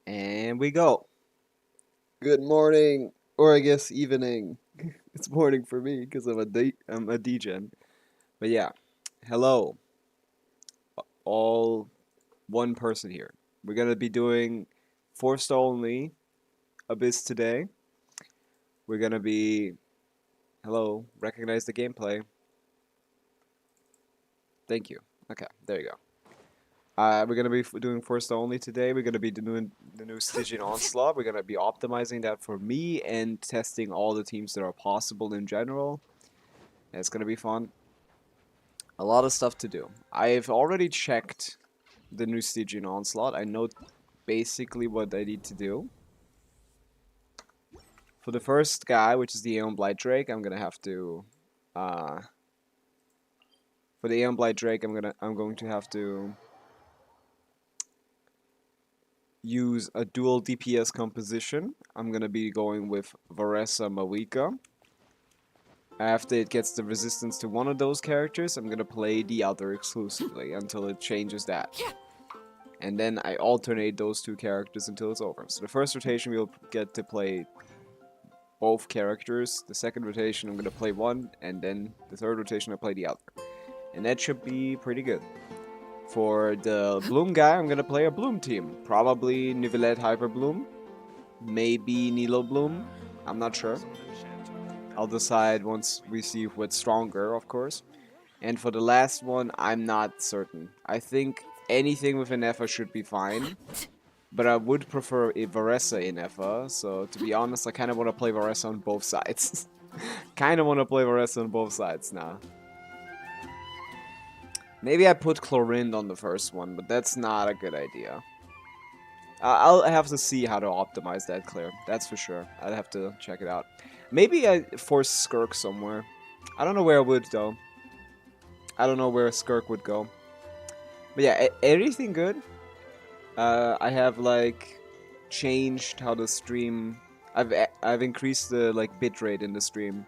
And we go. Good morning, or I guess evening. It's morning for me because I'm a DGen. But yeah, hello, all one person here. We're gonna be doing forced only Abyss today. We're gonna be hello, recognize the gameplay. Thank you. Okay, there you go. We're gonna be doing forced only today. We're gonna be doing the new Stygian Onslaught. We're gonna be optimizing that for me and testing all the teams that are possible in general. It's gonna be fun. A lot of stuff to do. I've already checked the new Stygian Onslaught. I know basically what I need to do. For the first guy, which is the Aeon Blight Drake, I'm gonna have to for the Aeon Blight Drake I'm going to have to use a dual DPS composition. I'm gonna be going with Varessa Mawika. After it gets the resistance to one of those characters, I'm gonna play the other exclusively until it changes that. And then I alternate those two characters until it's over. So the first rotation we'll get to play both characters. The second rotation I'm gonna play one, and then the third rotation I play the other. And that should be pretty good. For the Bloom guy, I'm gonna play a Bloom team. Probably Nivelette Hyper Bloom. Maybe Nilo Bloom. I'm not sure. I'll decide once we see what's stronger, of course. And for the last one, I'm not certain. I think anything with an Effa should be fine. But I would prefer a Varessa in Effa, so to be honest, I kind of want to play Varessa on both sides. Kind of want to play Varessa on both sides now. Maybe I put Chlorinde on the first one, but that's not a good idea. I'll have to see how to optimize that, Claire. That's for sure. I'd have to check it out. Maybe I force Skirk somewhere. I don't know where I would, though. I don't know where Skirk would go. But yeah, everything good. I have, like, changed how the stream... I've increased the, like, bitrate in the stream.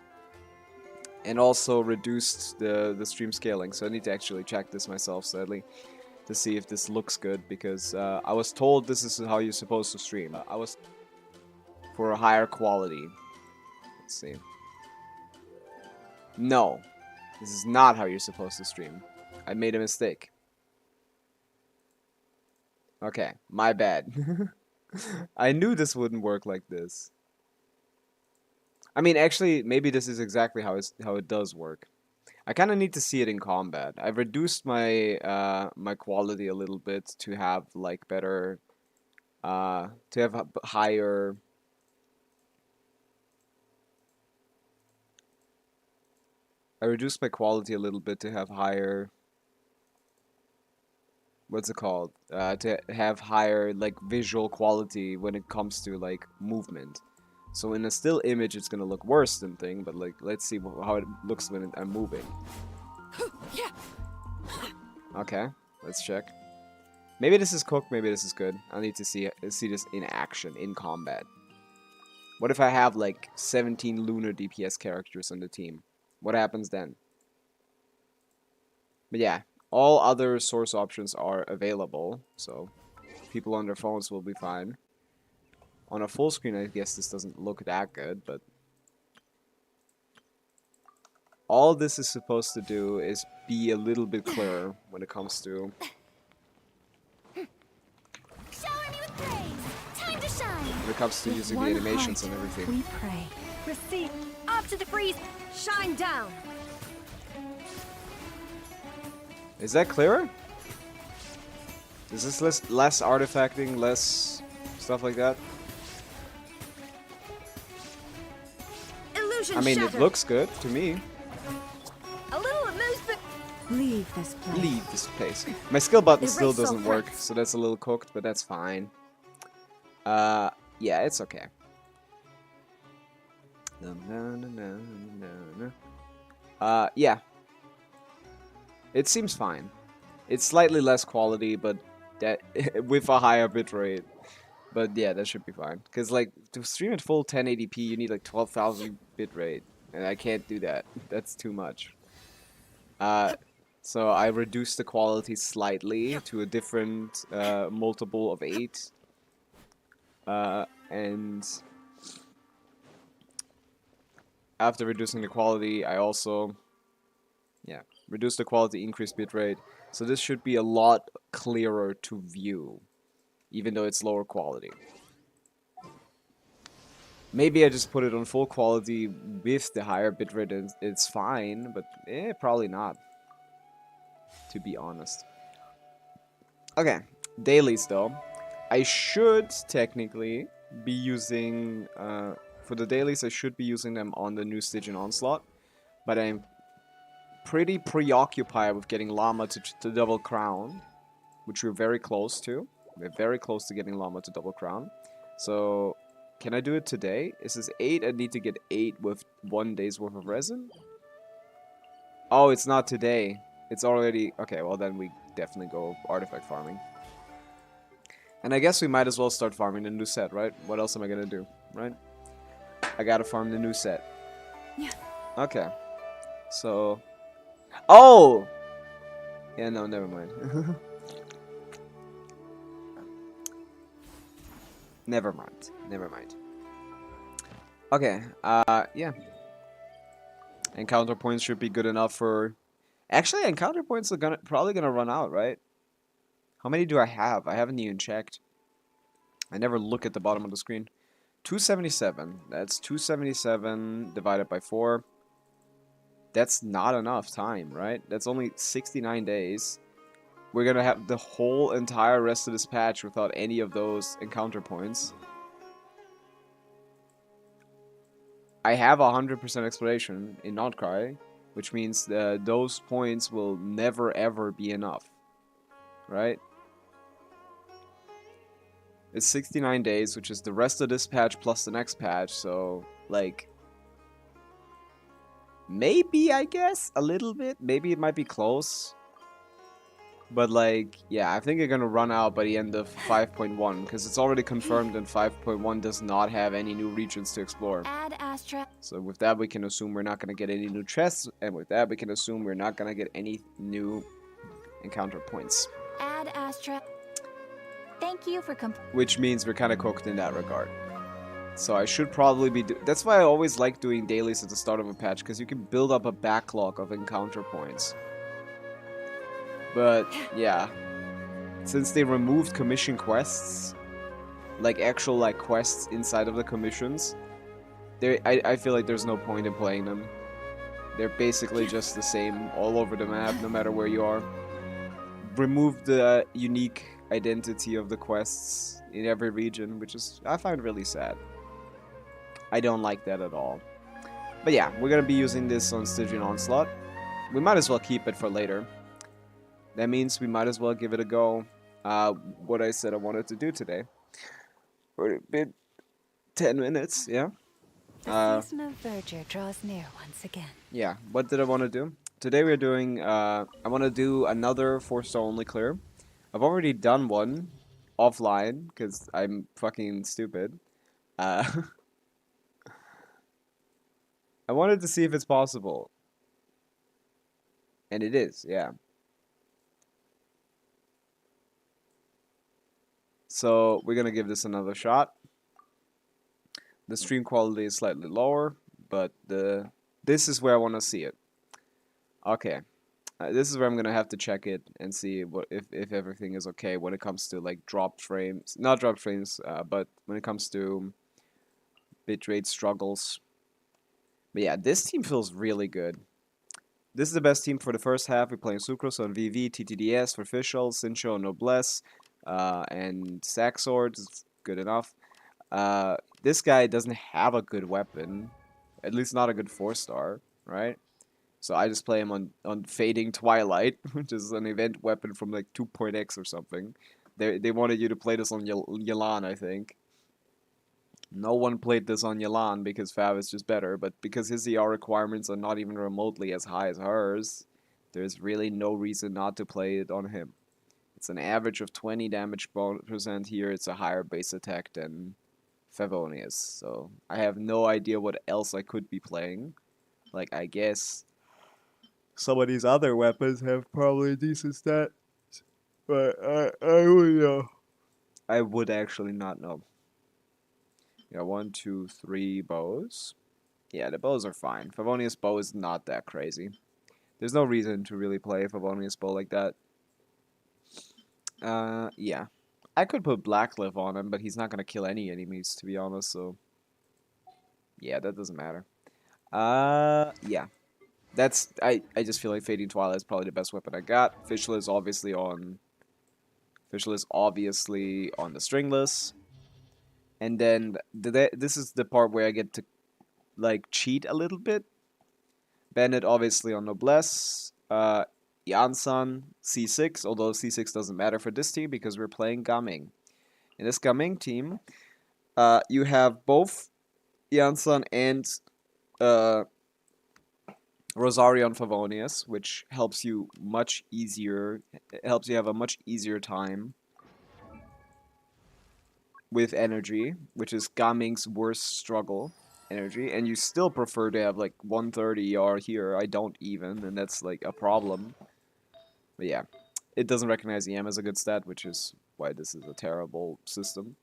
And also reduced the stream scaling. So I need to actually check this myself, sadly, to see if this looks good, because I was told this is how you're supposed to stream. I was for a higher quality. Let's see. No, this is not how you're supposed to stream. I made a mistake. Okay, my bad. I knew this wouldn't work like this. I mean, actually, maybe this is exactly how it does work. I kind of need to see it in combat. I've reduced my my quality a little bit to have like better, to have a higher. I reduced my quality a little bit to have higher. What's it called? To have higher like visual quality when it comes to like movement. So in a still image, it's gonna look worse than thing. But like, let's see how it looks when I'm moving. Okay, let's check. Maybe this is cooked, maybe this is good. I need to see this in action, in combat. What if I have like 17 lunar DPS characters on the team? What happens then? But yeah, all other source options are available, so people on their phones will be fine. On a full screen, I guess this doesn't look that good, but all this is supposed to do is be a little bit clearer when it comes to using the animations and everything. We pray. Receive. Up to the freeze. Shine down. Is that clearer? Is this less artifacting, less stuff like that? Illusion I mean, shattered. it looks good to me. A little amusement. Leave this place. Leave this place. My skill button Erase still all doesn't work, threats. so that's a little cooked, but that's fine. Yeah, it's okay. Yeah. It seems fine. It's slightly less quality, but that with a higher bitrate. But yeah, that should be fine. Because, like, to stream at full 1080p, you need, like, 12,000 bitrate. And I can't do that. That's too much. So I reduced the quality slightly to a different multiple of 8. And after reducing the quality, I also, yeah, reduce the quality, increase bitrate. So this should be a lot clearer to view, even though it's lower quality. Maybe I just put it on full quality with the higher bitrate and it's fine, but probably not, to be honest. Okay, dailies though. I should technically be using, for the dailies, I should be using them on the new Stygian Onslaught, but I'm pretty preoccupied with getting Llama to double crown, which we're very close to. We're very close to getting Llama to double crown. So, can I do it today? Is this 8? I need to get 8 with 1 day's worth of resin? Oh, it's not today. It's already... Okay, well then we definitely go artifact farming. And I guess we might as well start farming the new set, right? What else am I gonna do, right? I gotta farm the new set. Yeah. Okay. So... Oh! Yeah, no, never mind. Never mind. Never mind. Okay, yeah. Encounter points should be good enough for... Actually, encounter points are probably gonna run out, right? How many do I have? I haven't even checked. I never look at the bottom of the screen. 277. That's 277 divided by 4. That's not enough time, right? That's only 69 days. We're gonna have the whole entire rest of this patch without any of those encounter points. I have 100% exploration in Notcry, which means that those points will never ever be enough, right? It's 69 days, which is the rest of this patch plus the next patch, so, like... Maybe, I guess, a little bit. Maybe it might be close. But, like, yeah, I think you're gonna run out by the end of 5.1, because it's already confirmed that 5.1 does not have any new regions to explore. Add Astra. So with that, we can assume we're not gonna get any new chests, and with that, we can assume we're not gonna get any new encounter points. Add Astra. Thank you for Which means we're kind of cooked in that regard. So I should probably be... That's why I always like doing dailies at the start of a patch, because you can build up a backlog of encounter points. But, yeah. Since they removed commission quests, like actual like quests inside of the commissions, I feel like there's no point in playing them. They're basically just the same all over the map, no matter where you are. Remove the unique identity of the quests in every region, which is, I find really sad. I don't like that at all. But yeah, we're gonna be using this on Stygian Onslaught. We might as well keep it for later. That means we might as well give it a go. What I said I wanted to do today. For a bit, 10 minutes, yeah? The season of verdure draws near once again. Yeah, what did I want to do? Today we're doing, I want to do another 4-star only clear. I've already done one offline, because I'm fucking stupid. I wanted to see if it's possible. And it is, yeah. So we're gonna give this another shot. The stream quality is slightly lower, but this is where I want to see it. Okay, this is where I'm gonna have to check it and see what if everything is okay when it comes to like dropped frames, not dropped frames, but when it comes to bitrate struggles. But yeah, this team feels really good. This is the best team for the first half. We're playing Sucrose on VV, TTDS for Fischl, Sincho, Noblesse, and Saxord is good enough. This guy doesn't have a good weapon, at least not a good 4-star, right? So I just play him on Fading Twilight, which is an event weapon from like 2.x or something. They wanted you to play this on Yelan, I think. No one played this on Yelan because Fab is just better, but because his ER requirements are not even remotely as high as hers, there's really no reason not to play it on him. It's an average of 20 damage percent here. It's a higher base attack than Favonius, so I have no idea what else I could be playing. Like, I guess some of these other weapons have probably decent stats, but I would know. I would actually not know. Yeah, 1, 2, 3 bows. Yeah, the bows are fine. Favonius bow is not that crazy. There's no reason to really play Favonius bow like that. Yeah. I could put Blackcliff on him, but he's not gonna kill any enemies, to be honest, so... Yeah, that doesn't matter. Yeah. I just feel like Fading Twilight is probably the best weapon I got. Fischl is obviously on... Fischl is obviously on the Stringless. And then, this is the part where I get to, like, cheat a little bit. Bennett obviously on Noblesse. Jansan, C6, although C6 doesn't matter for this team because we're playing Gaming. In this Gaming team, you have both Jansan and Rosario and Favonius, which helps you much easier. It helps you have a much easier time with energy, which is Gaming's worst struggle. Energy, and you still prefer to have like 130 ER here. I don't even, and that's like a problem. But yeah, it doesn't recognize EM as a good stat, which is why this is a terrible system.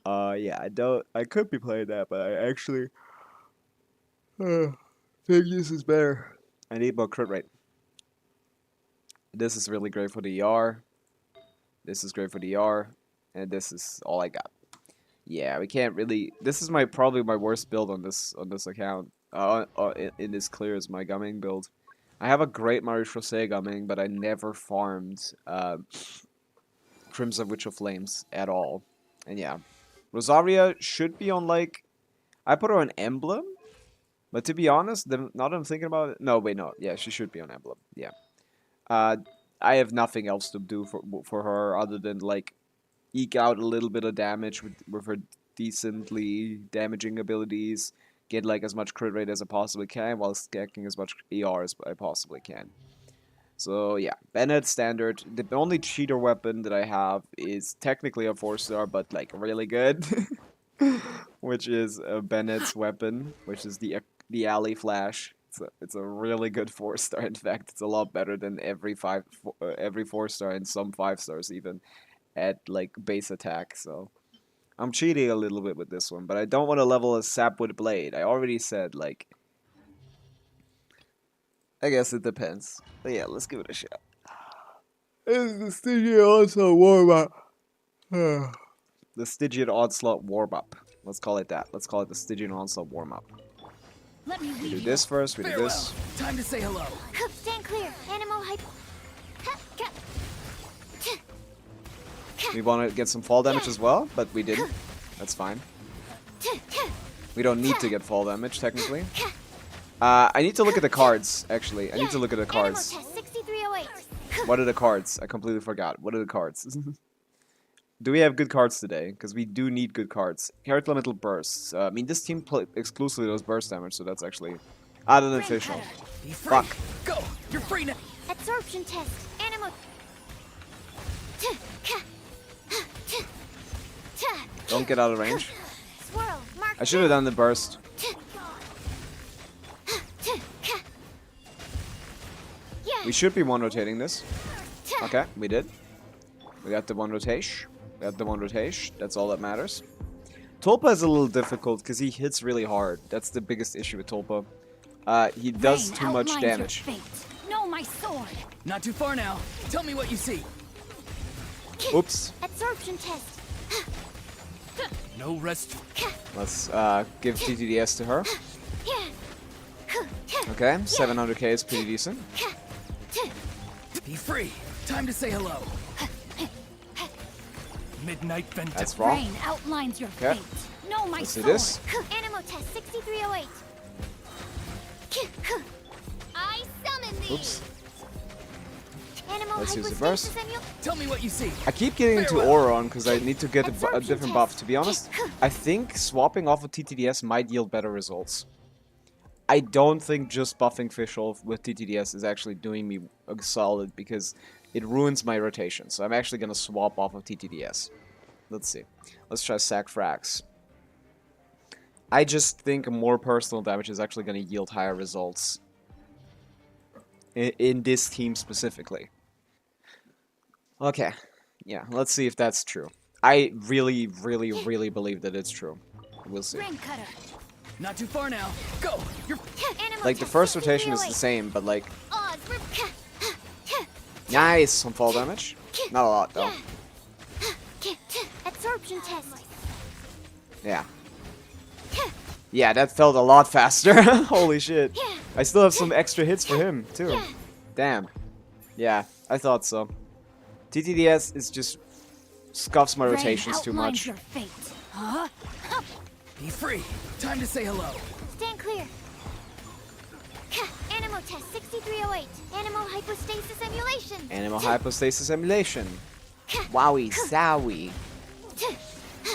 Yeah, I could be playing that, but I actually think this is better. I need more crit rate. This is really great for the ER. This is great for the ER, and this is all I got. Yeah, we can't really. This is probably my worst build on this account. In this clear is my Gumming build. I have a great Marie-José Gumming, but I never farmed Crimson Witch of Flames at all. And yeah, Rosaria should be on like, I put her on Emblem, but to be honest, now that I'm thinking about it, no, wait, no, yeah, she should be on Emblem. Yeah. I have nothing else to do for her other than like eke out a little bit of damage with her decently damaging abilities, get like as much crit rate as I possibly can while stacking as much ER as I possibly can. So yeah, Bennett standard. The only cheater weapon that I have is technically a 4-star, but like really good, which is Bennett's weapon, which is the alley flash. It's a really good 4-star. In fact, it's a lot better than every 4-star and some 5-stars even at like base attack. So I'm cheating a little bit with this one, but I don't want to level a Sapwood Blade. I already said like. I guess it depends. But yeah, let's give it a shot. Is the Stygian Onslaught warm-up? The Stygian Onslaught warm-up. Let's call it that. Let's call it the Stygian Onslaught warm-up. Let me We do this first, we do this. Time to say hello. Stand clear. Animal hypo. We want to get some fall damage as well, but we didn't. That's fine. We don't need to get fall damage, technically. I need to look at the cards, actually. I need to look at the cards. 6308. What are the cards? I completely forgot. What are the cards? Do we have good cards today? Because we do need good cards. Character Elemental Bursts. I mean, this team exclusively does burst damage, so that's actually unofficial. Fuck. Go! You're free now! Absorption test. Animal. Don't get out of range. Swirl. Mark. I should have done the burst. We should be one-rotating this. Okay, we did. We got the one rotation. We got the one rotation. That's all that matters. Tulpa is a little difficult because he hits really hard. That's the biggest issue with Tulpa. He does too much damage. No, my sword. Not too far now. Tell me what you see. Oops. Absorption test. No rest. Let's give TTDS to her. Okay, 700k is pretty decent. Be free. Time to say hello. Midnight Vendetta. That's wrong. Rain outlines your Okay. fate. No, my Let's do sword. this. Animal test 6308. I summon thee. Oops. Animal Let's use the hypostasis burst. and you- Tell me what you see. I keep getting into Farewell. Auron because I need to get a different buff. To be honest, I think swapping off of TTDS might yield better results. I don't think just buffing Fischl with TTDS is actually doing me a solid because it ruins my rotation. So I'm actually going to swap off of TTDS. Let's see. Let's try Sac Frax. I just think more personal damage is actually going to yield higher results. In this team specifically. Okay. Yeah, let's see if that's true. I really, really, really believe that it's true. We'll see. Rain cutter. Not too far now. Go. You're Animal Like, the test first rotation is 6308. the same, but like... Odds. Nice! On fall damage. Not a lot, though. Absorption test. Yeah. Yeah, that felt a lot faster. Holy shit. I still have some extra hits for him, too. Damn. Yeah, I thought so. TTDS is just... scuffs my rotations too much. Your fate. Huh? be free. Time to say hello. Stand clear. Animal test 6308. Animal hypostasis emulation. Animal hypostasis emulation. Wowie zowie.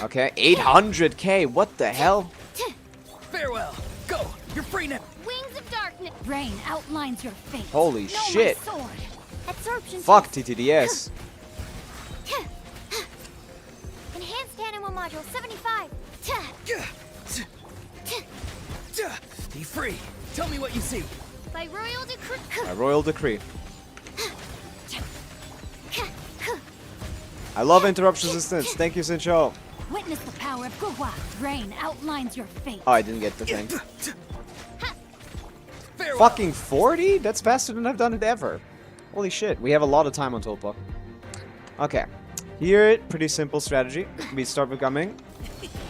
Okay, 800k, what the hell? Farewell. Go. You're free now. Wings of darkness. Rain outlines your fate. Holy Know shit. My sword. Absorption Fuck test. TTDS. Enhanced animal module 75. Be free. Tell me what you see. By royal decree. A royal decree. I love interruption resistance. Thank you, Sincho. Witness the power of Guhua. Rain outlines your fate. Oh, I didn't get the thing. Farewell. Fucking 40? That's faster than I've done it ever. Holy shit, we have a lot of time on Tulpa. Okay. Here, pretty simple strategy. We start becoming.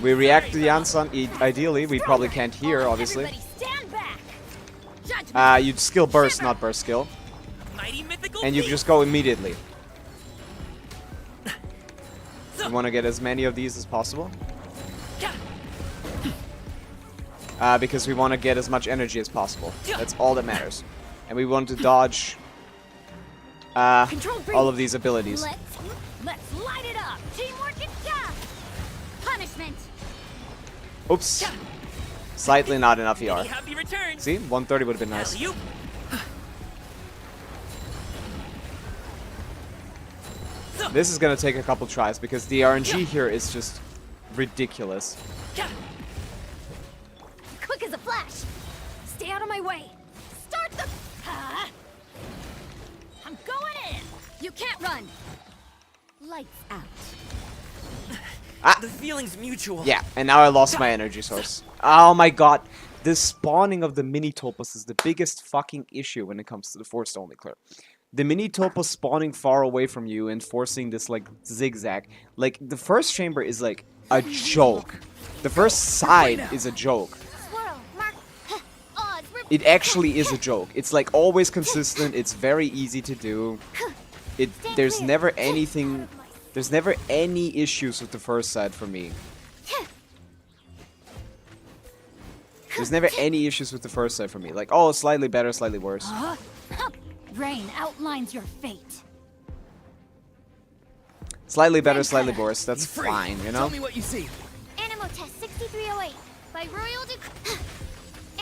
We react to the Yansan, ideally. We probably can't hear, obviously. Everybody stand back. Judgment. You'd skill burst, not burst skill. Mighty mythical And you beast. just go immediately. We want to get as many of these as possible. Because we want to get as much energy as possible. That's all that matters. And we want to dodge Controlled breathe. all of these abilities. Let's light it up. Teamwork and punishment. Oops. Slightly not enough ER. Happy returns. See? 130 would have been nice. Alley-oop. This is going to take a couple tries because the RNG here is just ridiculous. Quick as a flash. Stay out of my way. Start the. I'm going in. You can't run. Lights out. The feeling's mutual. Yeah, and now I lost my energy source. Oh my god. The spawning of the mini Tulpas is the biggest fucking issue when it comes to the forced only clear. The mini Tulpas spawning far away from you and forcing this like zigzag. Like the first chamber is like a joke. The first side is a joke. Swirl. Mark. Odds. It actually is a joke. It's like always consistent. It's very easy to do. There's never anything. There's never any issues with the first side for me. There's never any issues with the first side for me. Like, oh, slightly better, slightly worse. Rain outlines your fate. Slightly better, slightly worse. Be That's free. fine, you know? Tell me what you see. Animal test 6308. By royal decree.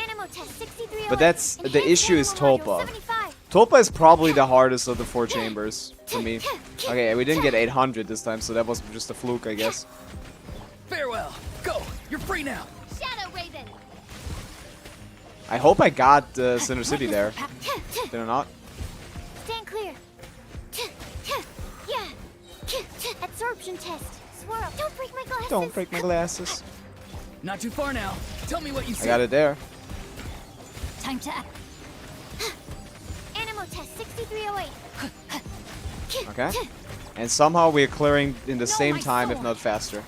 Animal test 6308. But that's the Enhanced issue is animal module Tulpa. 75. Tulpa is probably the hardest of the 4 chambers for me. Okay, we didn't get 800 this time, so that was just a fluke, I guess. Farewell. Go. You're free now. Shadow Raven. I hope I got Center City there. Did I not? Stand clear. Yeah. Absorption test. Swirl. Don't break my glasses. Don't break my glasses. Not too far now. Tell me what you see. I got it there. Time to act. Animal test 6308. Okay. And somehow we're clearing in the No, same my time, if sword. not faster.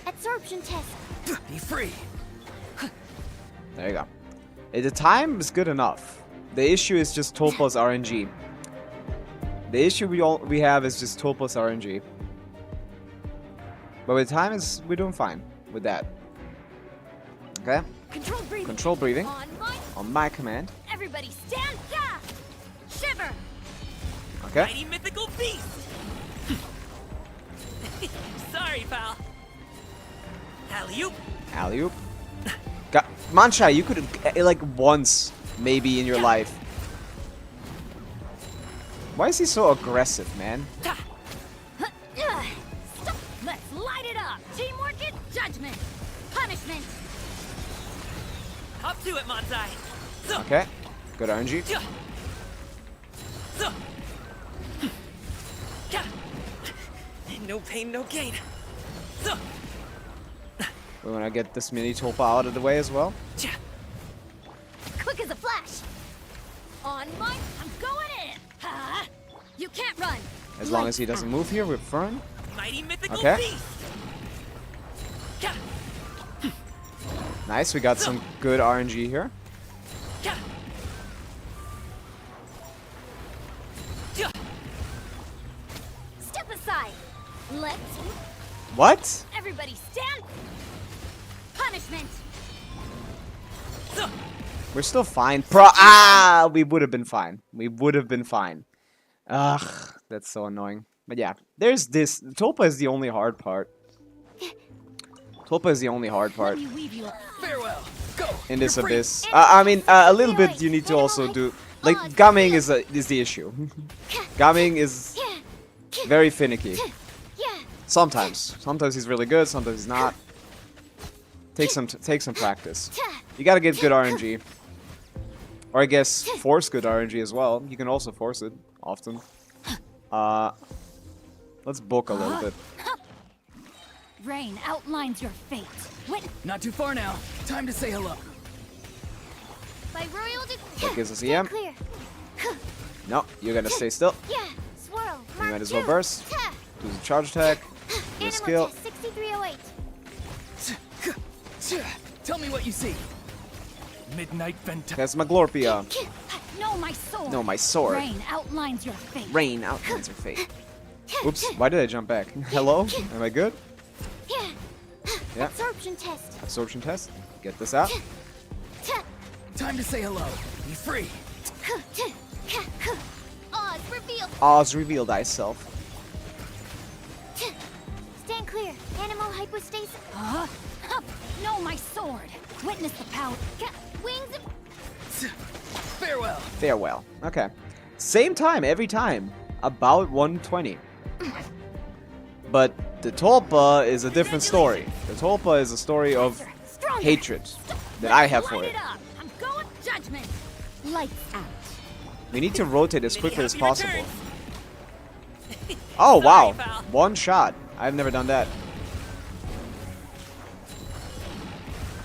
Absorption test. Be free. There you go. The time is good enough. The issue is just Tulpa's RNG. The issue we have is just Tulpa's RNG. But with time we're doing fine with that. Okay. Controlled breathing. Control breathing On my. on my command. Everybody stand. Yeah. Shiver. Okay. Mighty mythical beast. Sorry, pal. Alley-oop. Alley-oop. Manshai, you could like once maybe in your life. Why is he so aggressive, man? Stop. Let's light it up. Teamwork and judgment. Punishment. Hop to it, Monzai. Okay. Good RNG. No pain, no gain. We want to get this mini tulpa out of the way as well. Quick as a flash. On my, I'm going in. You can't run. As long as he doesn't move here, we're fine. Mighty mythical Okay. beast. Nice, we got some good RNG here. Step aside. Let's What? everybody stand. Punishment. We're still fine. We would have been fine. We would have been fine. Ugh, that's so annoying. But yeah, there's this. Tulpa is the only hard part. Tulpa is the only hard part Let me weave you up. Farewell. Go. in this You're free. abyss. I mean, a little bit you need to also do. Like, Gaming is the issue. Gaming is very finicky. Yeah. Sometimes. Sometimes he's really good, sometimes he's not. Take some practice. You gotta get good RNG. Or I guess force good RNG as well. You can also force it often. Let's book a little bit. Rain outlines your fate. Wait. Not too far now. Time to say hello. By royal That gives us EM. clear. No, you're gonna stay still. Yeah. Swirl. You might as well burst. Do the charge attack. Do a skill. 6308. Tell me what you see. Midnight Vent. That's my Glorpia. No, my sword. No, my sword. Rain outlines your fate. Rain outlines her fate. Oops, why did I jump back? Hello? Am I good? Yeah. Absorption test. Absorption test. Get this out. Time to say hello. Be free. Oz revealed. Oz, reveal thyself. Stand clear. Animal hypostasis. No, my sword. Witness the power. Wings of... Farewell. Farewell. Okay. Same time every time. About 120. But the Tulpa is a different story. The Tulpa is a story of Stronger. hatred that I have for Light it. up. I'm going judgment. Lights out. We need to rotate as quickly as Happy possible. returns. Oh, wow. Sorry, pal. One shot. I've never done that.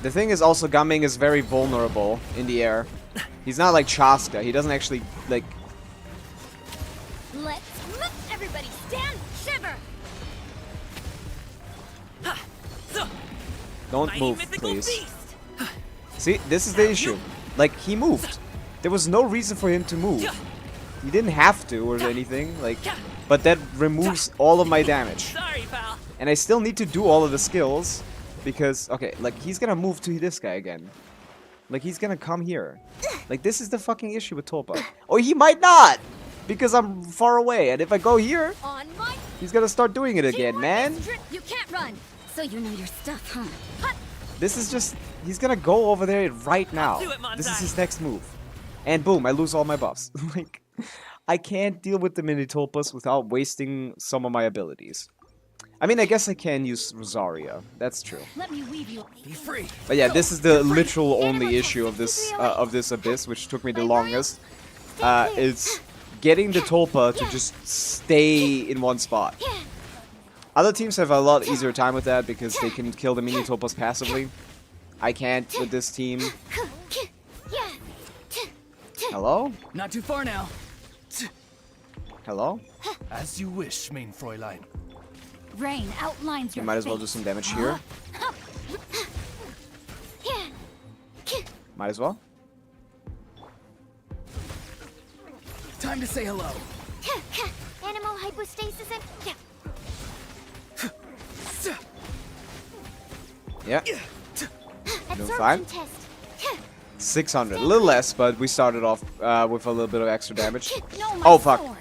The thing is also, Gaming is very vulnerable in the air. He's not like Chaska. He doesn't actually, like... Let's everybody stand. Shiver. Don't Mighty move, mythical please. beast. See, this is the issue. Like, he moved. There was no reason for him to move. He didn't have to or anything, like... But that removes all of my damage. Sorry, pal. And I still need to do all of the skills. Because, okay, like, he's gonna move to this guy again. Like, he's gonna come here. Like, this is the fucking issue with Tulpa. Or he might not! Because I'm far away, and if I go here, On my... he's gonna start doing it again, Teamwork man. is you can't run. So you know your stuff, huh? Hut. This is just... He's gonna go over there right now. do it, This is Manzai. his next move. And boom, I lose all my buffs. Like, I can't deal with the mini Tulpas without wasting some of my abilities. I mean, I guess I can use Rosaria. That's true. Let me weave you. Be free. But yeah, this is the literal only issue of this abyss, which took me the longest. It's getting the Tulpa to just stay in one spot. Other teams have a lot easier time with that because they can kill the mini Tulpas passively. I can't with this team. Hello? Not too far now. Hello? As you wish, main Fräulein. Rain outlines You your might as well fate. do some damage here. Might as well. Time to say hello. Animal hypostasis and... Yeah. Absorption fine. test. 600. A little less, but we started off with a little bit of extra damage. No, my Oh, fuck. sword.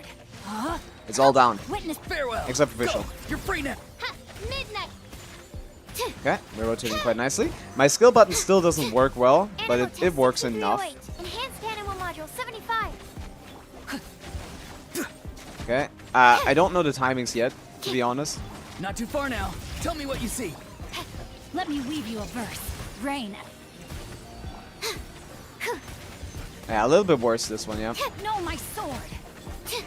It's all down. Witness Farewell. Except for Go. Visual. You're free now. midnight. Okay, we're rotating quite nicely. My skill button still doesn't work well, but Animal it test works 6308. enough. Enhanced animal module 75. Okay. I don't know the timings yet, to be honest. Not too far now. Tell me what you see. Let me weave you a verse. Rain. Yeah, a little bit worse this one, yeah. No, my sword.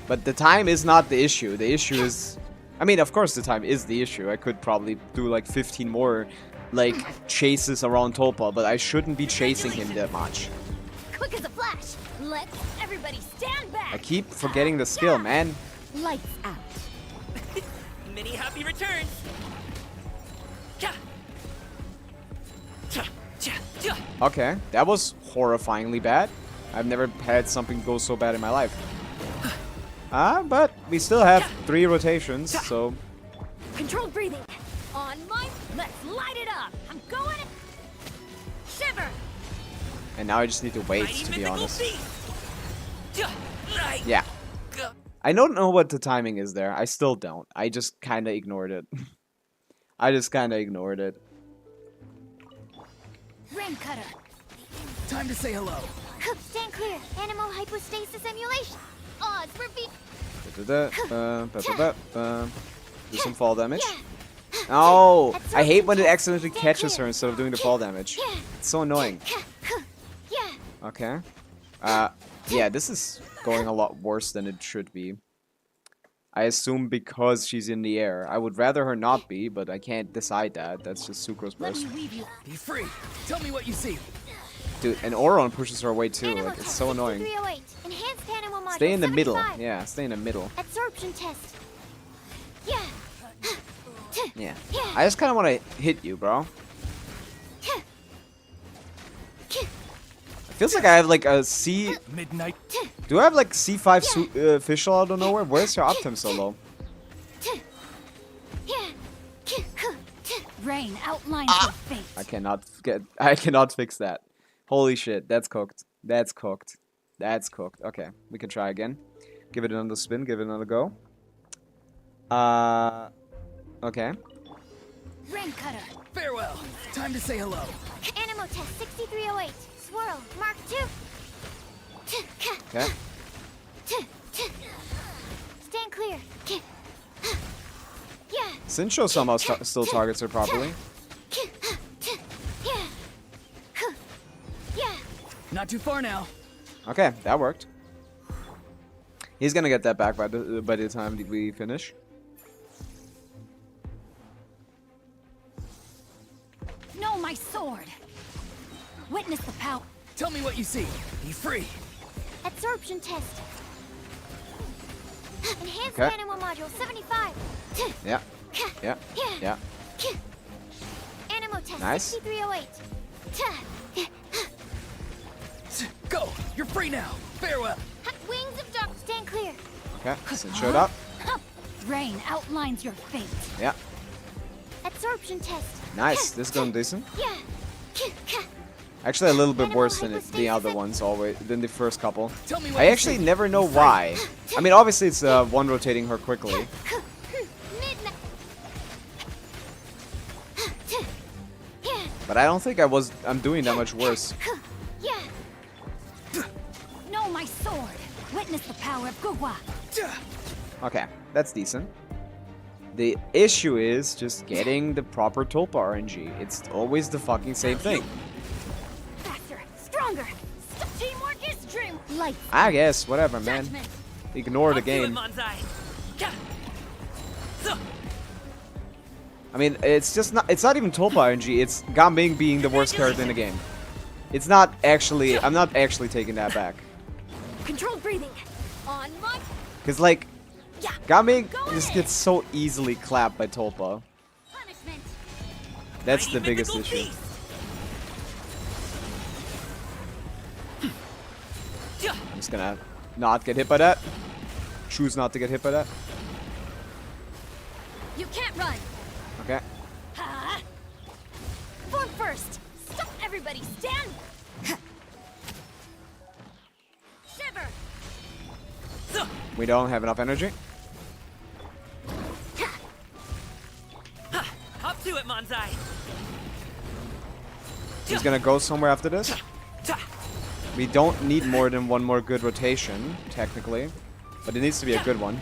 But the time is not the issue. The issue is I mean, of course, the time is the issue. I could probably do like 15 more, like, chases around Tulpa, but I shouldn't be chasing him that much. Quick as a flash. Let's everybody stand back. I keep forgetting the skill, man. Lights out. Many happy returns. Cha. Cha. Cha. Cha. Okay, that was horrifyingly bad. I've never had something go so bad in my life. But we still have 3 rotations, so... Controlled breathing. On my... Let's light it up. I'm going... Shiver. And now I just need to wait, Mighty to be mythical honest. beast. Cha. Right. Yeah. Go. I don't know what the timing is there. I still don't. I just kinda ignored it. I just kinda ignored it. Rain cutter. Time to say hello. Stand clear. Animal hypostasis emulation. Odds repeat. Do some fall damage. Oh, I hate when it accidentally catches her instead of doing the fall damage. It's so annoying. Okay. Yeah, this is going a lot worse than it should be. I assume because she's in the air. I would rather her not be, but I can't decide that. That's just Sucrose burst. Be free. Tell me what you see. Dude, and Oron pushes her away too. Like, it's so annoying. Enhanced animal module Stay in the middle. 75. Yeah, stay in the middle. Absorption test. Yeah. Yeah. I just kind of want to hit you, bro. It feels like I have like a C... Midnight. Do I have like C5 official out of nowhere? Where's your uptime so low? Rain outlines your fate. I cannot fix that. Holy shit, that's cooked. That's cooked. That's cooked. Okay, we can try again. Give it another spin, give it another go. Okay. Rain cutter. Farewell. Time to say hello. Animal test 6308. Swirl. Mark 2. Okay. Stand clear. Yeah. Sincho somehow still targets her properly. Yeah. Not too far now. Okay, that worked. He's gonna get that back by the time we finish. No, my sword. Witness the power. Tell me what you see. Be free. Absorption test. Enhanced Okay. animal module 75. Yeah. Yeah. Yeah. Animal test Nice. 6308. Go. You're free now. Farewell. Wings of dark. Stand clear. Okay. Sincho up. Rain outlines your fate. Yeah. Absorption test. Nice. This is going decent. Yeah. Actually, a little bit worse than the other ones, than the first couple. Tell me what I you actually see. never know why. I mean, obviously it's one rotating her quickly. Midnight. But I don't think I'm doing that much worse. Yeah. No, my sword. Witness the power of Gugwa. Okay, that's decent. The issue is just getting the proper Tulpa RNG. It's always the fucking same thing. Faster, stronger. Teamwork is dream. Light. I guess, whatever, man. Judgment. Ignore the I'll do it, game. Manzai. Cha. So. I mean, it's not even Tulpa RNG, it's Gaming being the worst character in the game. It's not actually, I'm not actually taking that back. Controlled breathing. On my. Cause like, Yeah. Gaming just gets so easily clapped by Tulpa. Punishment. That's the Mighty biggest mythical issue. beast. Cha. I'm just gonna not get hit by that. Choose not to get hit by that. You can't run. Okay. Ha. Form first. Stop, everybody. Stand. Shiver. So. We don't have enough energy. Ha. Hop to it, Manzai. He's gonna go somewhere after this. Cha. We don't need more than one more good rotation, technically. But it needs to be a good one.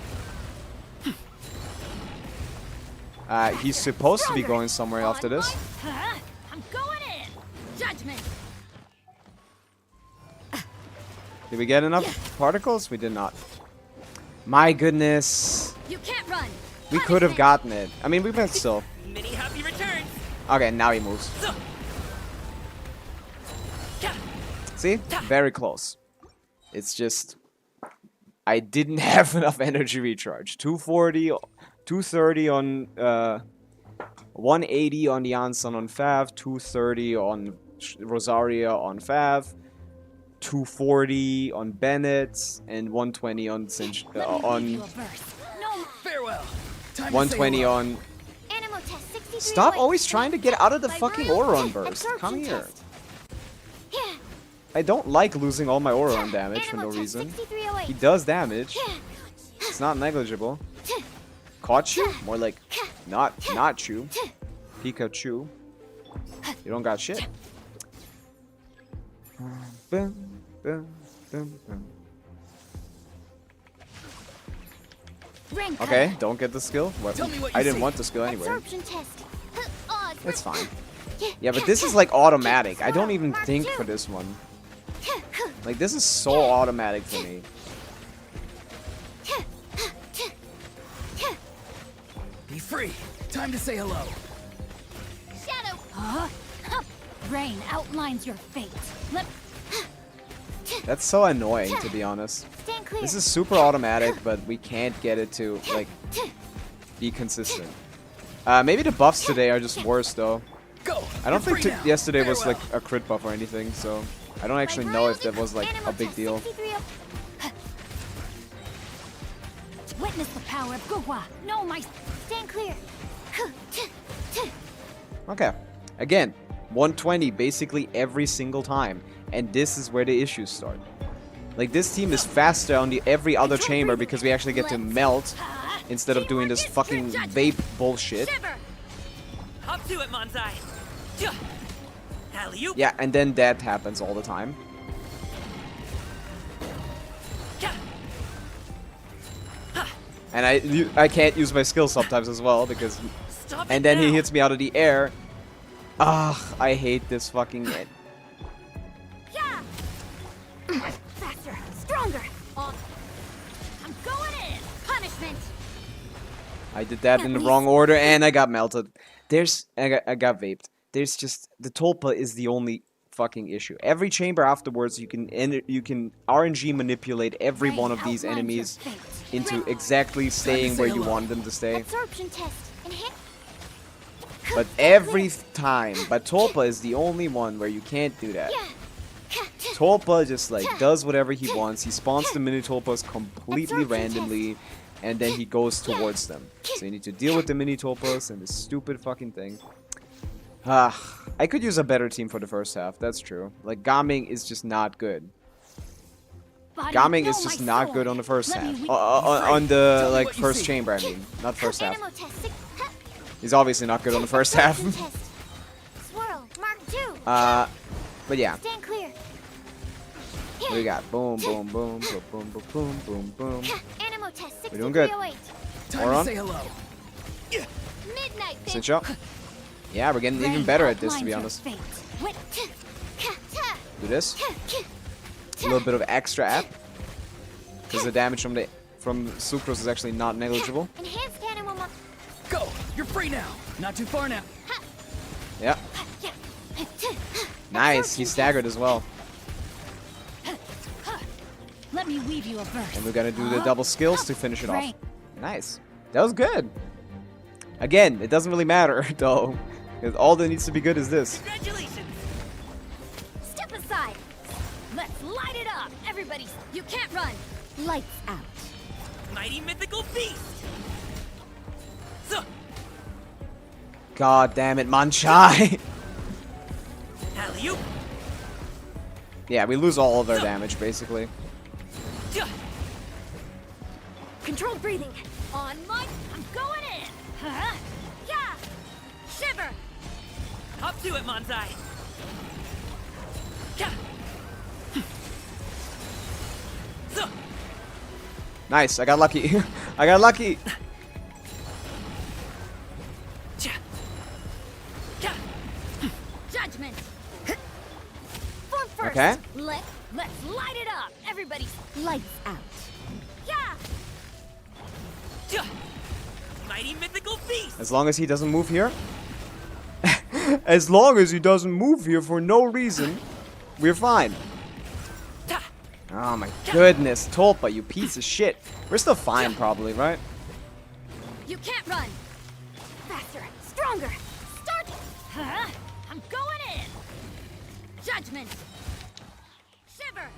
He's supposed to be going somewhere after this. Huh? I'm going in. Judgment. Did we get enough particles? We did not. My goodness. You can't run. We could have gotten it. I mean, we might still. Many happy returns. Okay, now he moves. See? Very close. It's just... I didn't have enough energy recharge. 240, 230 on... 180 on Janssen on Fav, 230 on Rosaria on Fav, 240 on Bennett, and 120 on Farewell. Time 120 to on... Stop always trying to get out of the fucking Auron burst. Come here. I don't like losing all my Auron damage for no reason. He does damage. It's not negligible. Caught you? More like not you. Pikachu. You don't got shit. Okay, don't get the skill. What? I didn't want the skill anyway. It's fine. Yeah, but this is like automatic. I don't even think for this one. Like, this is so automatic for me. be free. Time to say hello. Shadow. Rain outlines your fate. That's so annoying, to be honest. This is super automatic, but we can't get it to, like, be consistent. Maybe the buffs today are just worse, though. Go. I don't think You're free now. yesterday was, like, Farewell. a crit buff or anything, so... I don't actually know if that was, like, a big deal. Witness the power of Gugwa. No, my... Stand clear. Okay. Again, 120 basically every single time. And this is where the issues start. Like, this team is faster on the every other chamber because we actually get to melt instead of doing this fucking vape bullshit. Hop to it, Manzai. Alley-oop. Yeah, and then that happens all the time. And I can't use my skill sometimes as well because... Stop And it then he now. hits me out of the air. Ugh, I hate this fucking... Yeah. Faster, stronger. I'm going in. Punishment. I did that in the wrong order and I got melted. I got vaped. There's just... The Tulpa is the only fucking issue. Every chamber afterwards, you can RNG manipulate every one of these enemies into exactly staying where you want them to stay. Absorption test. But every time, but Tulpa is the only one where you can't do that. Tulpa just like does whatever he wants. He spawns the mini Tulpas completely randomly, and then he goes towards them. So you need to deal with the mini Tulpas and this stupid fucking thing. I could use a better team for the first half. That's true. Like Gaming is just not good. Gaming is just not good on the first half. On the like first chamber, I mean, not first half. He's obviously not good on the first half. Swirl, Mark 2. But yeah. Stand clear. What do we got? Boom, boom, boom, boom, boom, boom, boom, boom, boom. Animal test 6308. We're doing good. Time Auron? to say hello. Midnight. Cinch up. Yeah, we're getting even better at this, to be honest. Do this. A little bit of extra app. Because the damage from Sucrose is actually not negligible. Enhanced animal Go. You're free now. Not too far now. Yeah. Nice. He staggered as well. Let me weave you a verse. And we're gonna do the double skills to finish it off. Nice. That was good. Again, it doesn't really matter, though. Because all that needs to be good is this. Congratulations. Step aside. Let's light it up. Everybody, you can't run. Lights out. Mighty mythical beast. So, God damn it, Manchai! alley-oop. Yeah, we lose all of our damage, basically. Controlled breathing. On my... I'm going in. Huh? Yeah. Shiver. Hop to it, Manzai. Yeah. So, Nice, I got lucky. I got lucky! Judgment. Form first. Okay. Let's light it up. Everybody, lights out. Yeah. Mighty mythical beast. As long as he doesn't move here. As long as he doesn't move here for no reason, we're fine. Oh my goodness, Tulpa, you piece of shit. We're still fine, probably, right? You can't run. Faster, stronger. Start. Huh? I'm going in. Judgment. Shiver.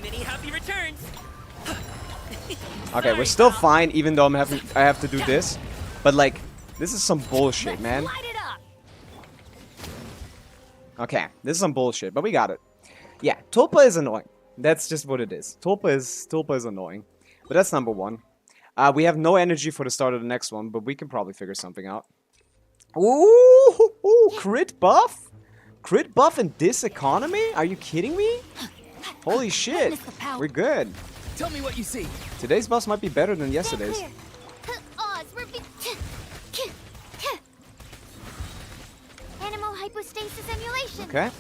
Many happy returns. Okay, we're still fine, even though I have to do this. But like, this is some bullshit, man. Light it up. Okay, this is some bullshit, but we got it. Yeah, Tulpa is annoying. That's just what it is. Tulpa is annoying. But that's number one. We have no energy for the start of the next one, but we can probably figure something out. Ooh, crit buff? Crit buff in this economy? Are you kidding me? Holy shit, we're good. Tell me what you see. Today's boss might be better than yesterday's. Stand clear. Oz, Animal hypostasis emulation. Okay.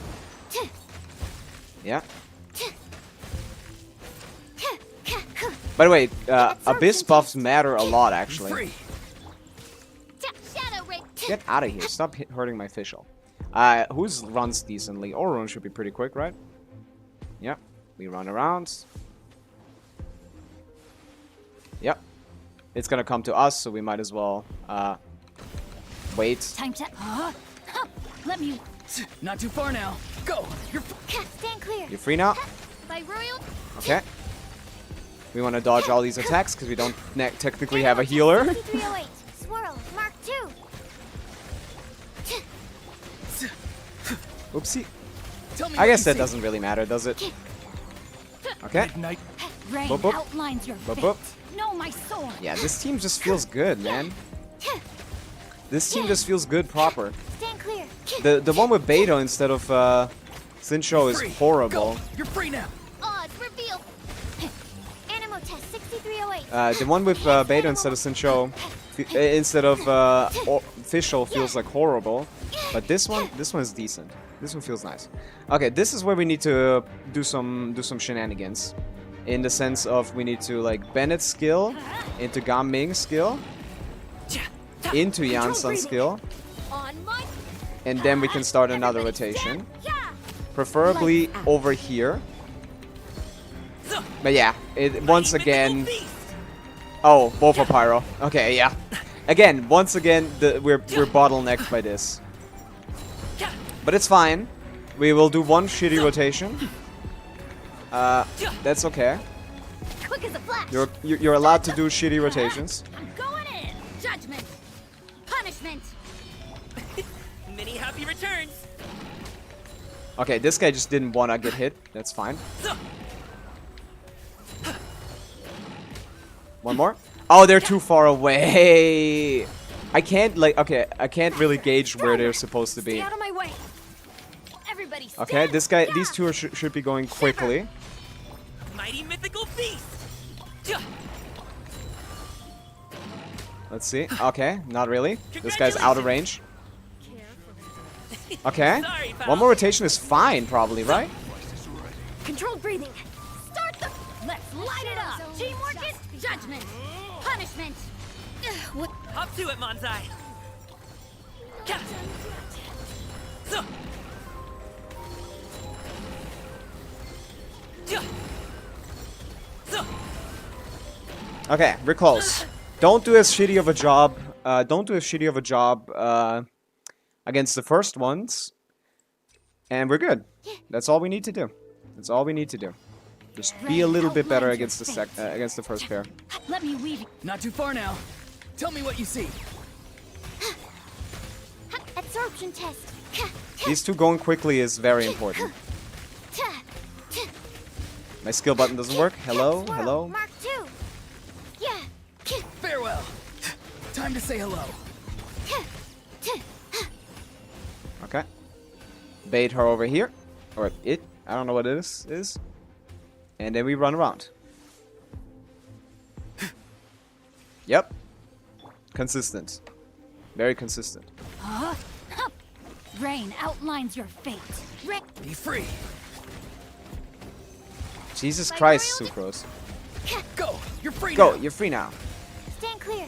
Yeah. By the way, Abyss buffs matter a lot, actually. Free. Shadow ray. Get out of here. Stop hurting my fischl. Who's runs decently? Orun should be pretty quick, right? Yep. We run around. Yep. It's gonna come to us, so we might as well, wait. Time to. Let me. Not too far now. Go. You're. Stand clear. You're free now? By royal. Okay. We want to dodge all these attacks because we don't technically have a healer. 308. Swirl. Mark 2. Oopsie. Tell me I what guess you that see. doesn't really matter, does it? Okay. Midnight. Rain Boop, boop. outlines your Boop, fate. boop. Know my sword. Yeah, this team just feels good, man. This team just feels good proper. Stand clear. The one with Beto instead of Sincho is Free. horrible. Go. You're free now. Oz reveal. Animal test 6308. The one with Beto instead of Sincho, instead of Fischl feels like horrible. But this one is decent. This one feels nice. Okay, this is where we need to do some shenanigans. In the sense of we need to like Bennett's skill into Gam Ming's skill into Yansan's skill, On my. and then we can start another rotation. Preferably over here. But yeah, once again. Oh, both are pyro. Okay, yeah. Again, once again, we're bottlenecked by this. But it's fine. We will do one shitty rotation. That's okay. Quick as a flash. You're allowed to do shitty rotations. I'm going in. Judgment. Punishment. Many happy returns. Okay, this guy just didn't wanna get hit. That's fine. One more. Oh, they're too far away. I can't I can't really gauge where they're supposed to Stay be. out of my way. Everybody stand. Okay, these two should be going quickly. Mighty mythical beast. Let's see. Okay, not really. This guy's out of range. Okay. Sorry, pal. One more rotation is fine, probably, right? Controlled breathing. Start the. Let's light it up. Teamwork is judgment. Punishment. What? Hop to it, Manzai. Okay, we're close. Don't do as shitty of a job. Against the first ones, and we're good. That's all we need to do. That's all we need to do. Just be a little bit better against the first pair. Let me weave. Not too far now. Tell me what you see. Absorption test. These two going quickly is very important. My skill button doesn't work. Hello, Swirl. hello. Mark 2. Yeah. Farewell. Time to say hello. Okay. Bait her over here, or it. I don't know what it is. And then we run around. Yep. Consistent. Very consistent. Rain outlines your fate. Be free. Jesus Christ, Sucrose. Go! You're free Go, now! you're free now. Stand clear.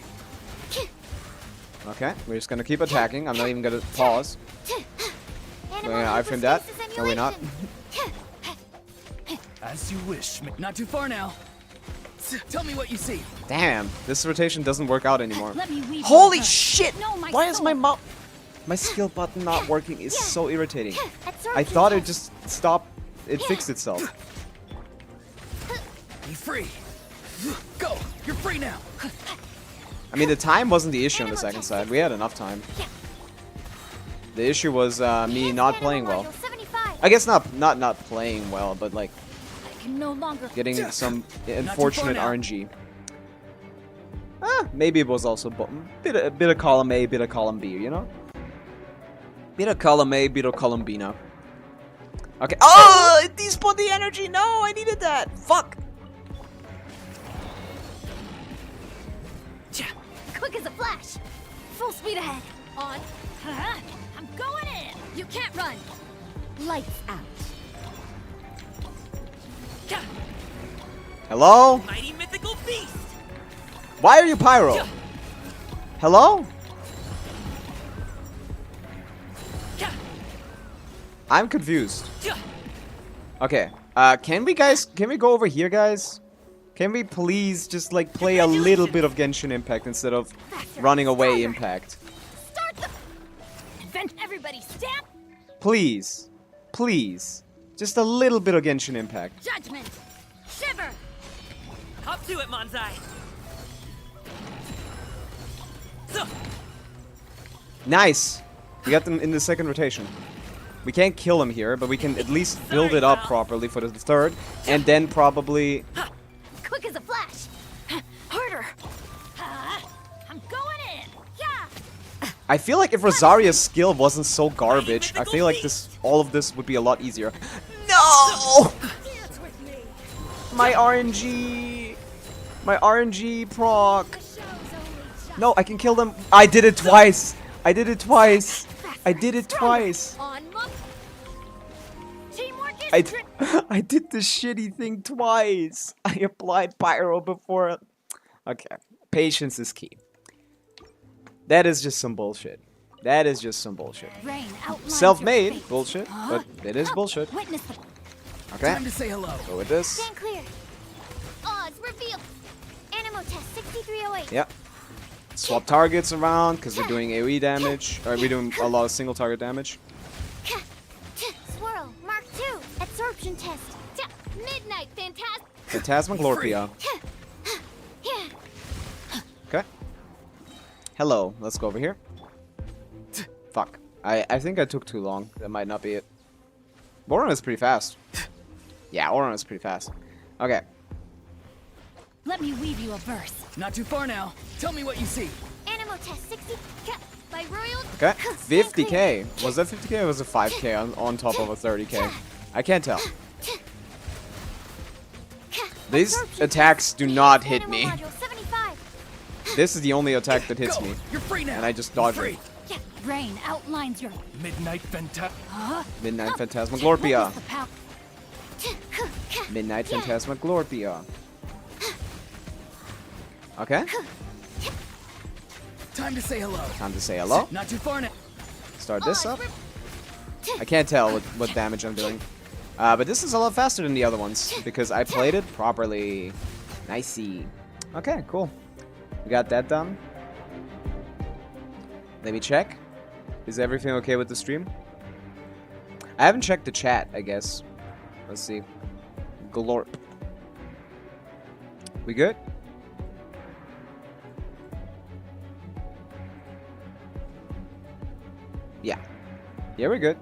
Okay, we're just gonna keep attacking. I'm not even gonna pause. Animal We're gonna iframe that. hypostasis No, we're not. emulation. As you wish, Not too far now. Tell me what you see. Damn, this rotation doesn't work out anymore. Let me weave Holy you a- shit! No, my Why is my sword. my skill button not working? It's so irritating. Absorption I thought it test. just stopped. It fixed itself. Be free. Go! You're free now. I mean, the time wasn't the issue on the second side. We had enough time. The issue was me Enhanced not animal playing well. module 75. I guess not playing well, but like I can no longer getting some far unfortunate now. RNG. Maybe it was also a bit of column A, bit of column B, you know? Bit of column A, bit of column B now. Okay. Oh, it despawned the energy. No, I needed that. Fuck. quick as a flash. Full speed ahead. On. I'm going in. You can't run. Lights out. Hello? Mighty mythical beast! Why are you pyro? Hello? I'm confused. Okay. Can we go over here, guys? Can we please just like play a little bit of Genshin Impact instead of running away Impact? Start the. Invent everybody. Stamp. Please. Please. Just a little bit of Genshin Impact. Judgment. Shiver. Hop to it, Manzai! Nice. We got them in the second rotation. We can't kill them here, but we can at least build it up properly for the third, and then probably... Quick as a flash. Harder. I'm going in. Yeah. I feel like if Rosaria's skill wasn't so garbage, I feel like all of this would be a lot easier. No! Dance with me. My RNG! My RNG proc! The show's only just No, I can kill them. I did it twice! I did it twice! I did it twice! on look. Teamwork is I did the shitty thing twice! I applied pyro before... Okay. Patience is key. That is just some bullshit. That is just some bullshit. Rain outlines your Self-made fate. bullshit, but it is bullshit. Witness the. Okay, Time to say hello. go with this. Stand clear. Odds revealed. Animal test 6308. Yep. Swap targets around because we're doing AoE damage. Or we're doing a lot of single target damage. Swirl. Mark 2. Absorption test. Midnight fantastic. Phantasmaglorpia. Yeah. Okay. Hello. Let's go over here. Fuck. I think I took too long. That might not be it. Boron is pretty fast. Yeah, Oron is pretty fast. Okay. Let me weave you a verse. Not too far now. Tell me what you see. Animal test 60. By Royal. Okay. 50k. Was that 50k or was it 5k on top of a 30k? I can't tell. These attacks do not hit me. Animal module 75. This is the only attack that hits Go! me. You're free now. And I just You're dodge free. it. Yeah. Rain outlines your. Midnight Midnight Witness Phantasmaglorpia. the power. Midnight Phantasmaglorpia. Okay. Time to say hello. Time to say hello. Not too far now. Start this up. I can't tell what damage I'm doing. But this is a lot faster than the other ones because I played it properly. Nicey. Okay, cool. We got that done. Let me check. Is everything okay with the stream? I haven't checked the chat, I guess. Let's see. Glorp. We good? Yeah. Yeah, we're good.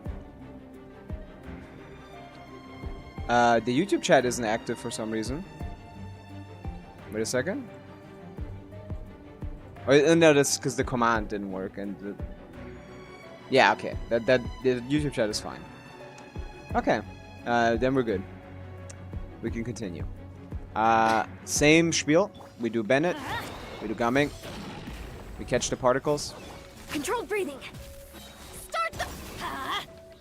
The YouTube chat isn't active for some reason. Wait a second. Oh, no, that's because the command didn't work and the... Yeah, okay. The YouTube chat is fine. Okay. Then we're good. We can continue. Same spiel. We do Bennett. We do Gumming. We catch the particles. Controlled breathing. Start the.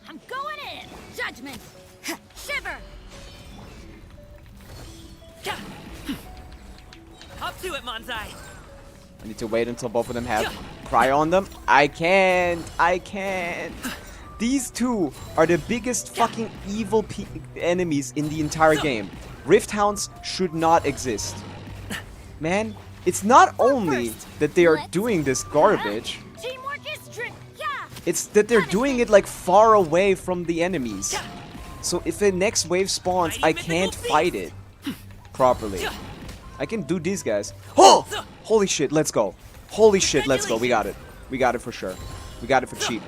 I'm going in. Judgment. Shiver. Up to it, Manzai. I need to wait until both of them have cryo on them. I can't. These two are the biggest fucking evil enemies in the entire game. Rift Hounds should not exist. Man, it's not only that they are doing this garbage, Teamwork is yeah. it's that they're doing it like far away from the enemies. So if the next wave spawns, I can't fight it properly. I can do these guys. Oh! Holy shit, let's go. Holy shit, let's go. We got it. We got it for sure. We got it for cheap.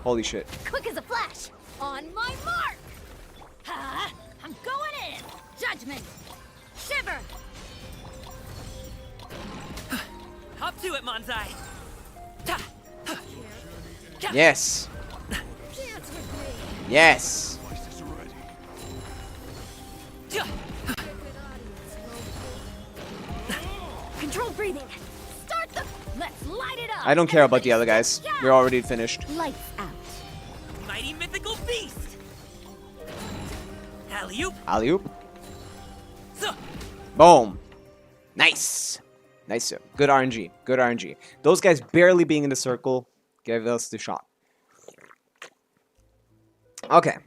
Holy shit. Quick as a flash. On my mark. I'm going in. Judgment. Shiver. Up to it, Manzai. Yes. Yes. Controlled breathing. Start the. Let's light it up. I don't care about the other guys. We're already finished. Lights out. Mighty mythical beast. Alley-oop. Alley-oop. Boom. Nice. Nice, sir. Good RNG. Good RNG. Those guys barely being in the circle gave us the shot. Okay.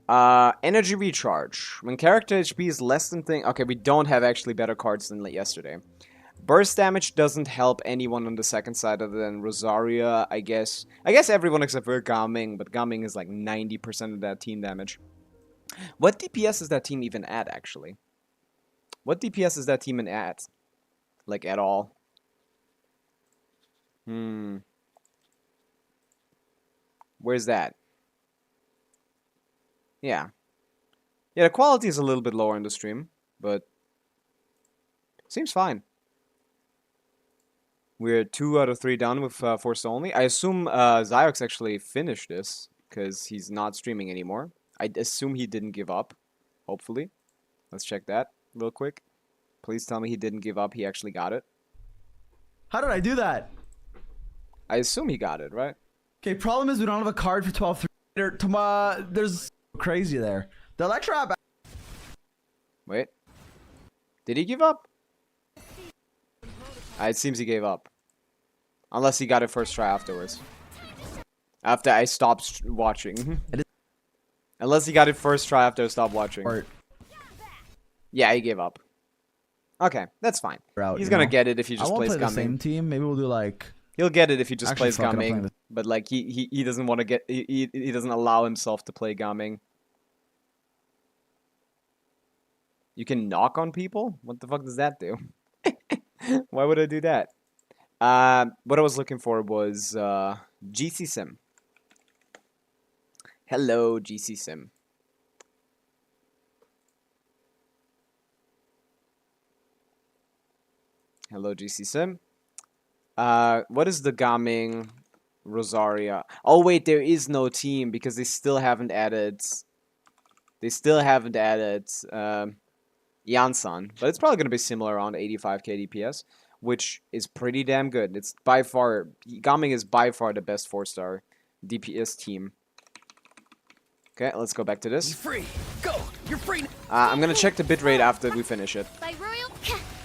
Energy recharge. When character HP is less than thing... Okay, we don't have actually better cards than yesterday. Burst damage doesn't help anyone on the second side other than Rosaria, I guess. I guess everyone except for Gaming, but Gaming is like 90% of that team damage. What DPS is that team even at, actually? What DPS is that team at? Like, at all? Where's that? Yeah. Yeah, the quality is a little bit lower in the stream, but seems fine. We're 2 out of 3 done with Force Only. I assume Zyox actually finished this, because he's not streaming anymore. I assume he didn't give up, hopefully. Let's check that real quick. Please tell me he didn't give up, he actually got it. How did I do that? I assume he got it, right? Okay, problem is we don't have a card for 12-3. There's crazy there. The Electra... Wait. Did he give up? It seems he gave up. Unless he got it first try afterwards. After I stopped watching. Unless he got it first try after I stopped watching. Yeah, he gave up. Okay, that's fine. He's gonna get it if he just plays play the same Gaming. team. Maybe we'll do like... He'll get it if he just Actually, plays fuck it, I'll play Gaming. this. But like he doesn't want to get he doesn't allow himself to play Gaming. You can knock on people? What the fuck does that do? Why would I do that? What I was looking for was GC Sim. Hello, GC Sim. Hello, GC Sim. What is the Gaming Rosaria? Oh wait, there is no team because they still haven't added. They still haven't added Yansan, but it's probably gonna be similar around 85k DPS, which is pretty damn good. It's by far Gaming is by far the best 4-star DPS team. Okay, let's go back to Be this. free. Go. You're free. I'm gonna check the bitrate after we finish it, By Royal.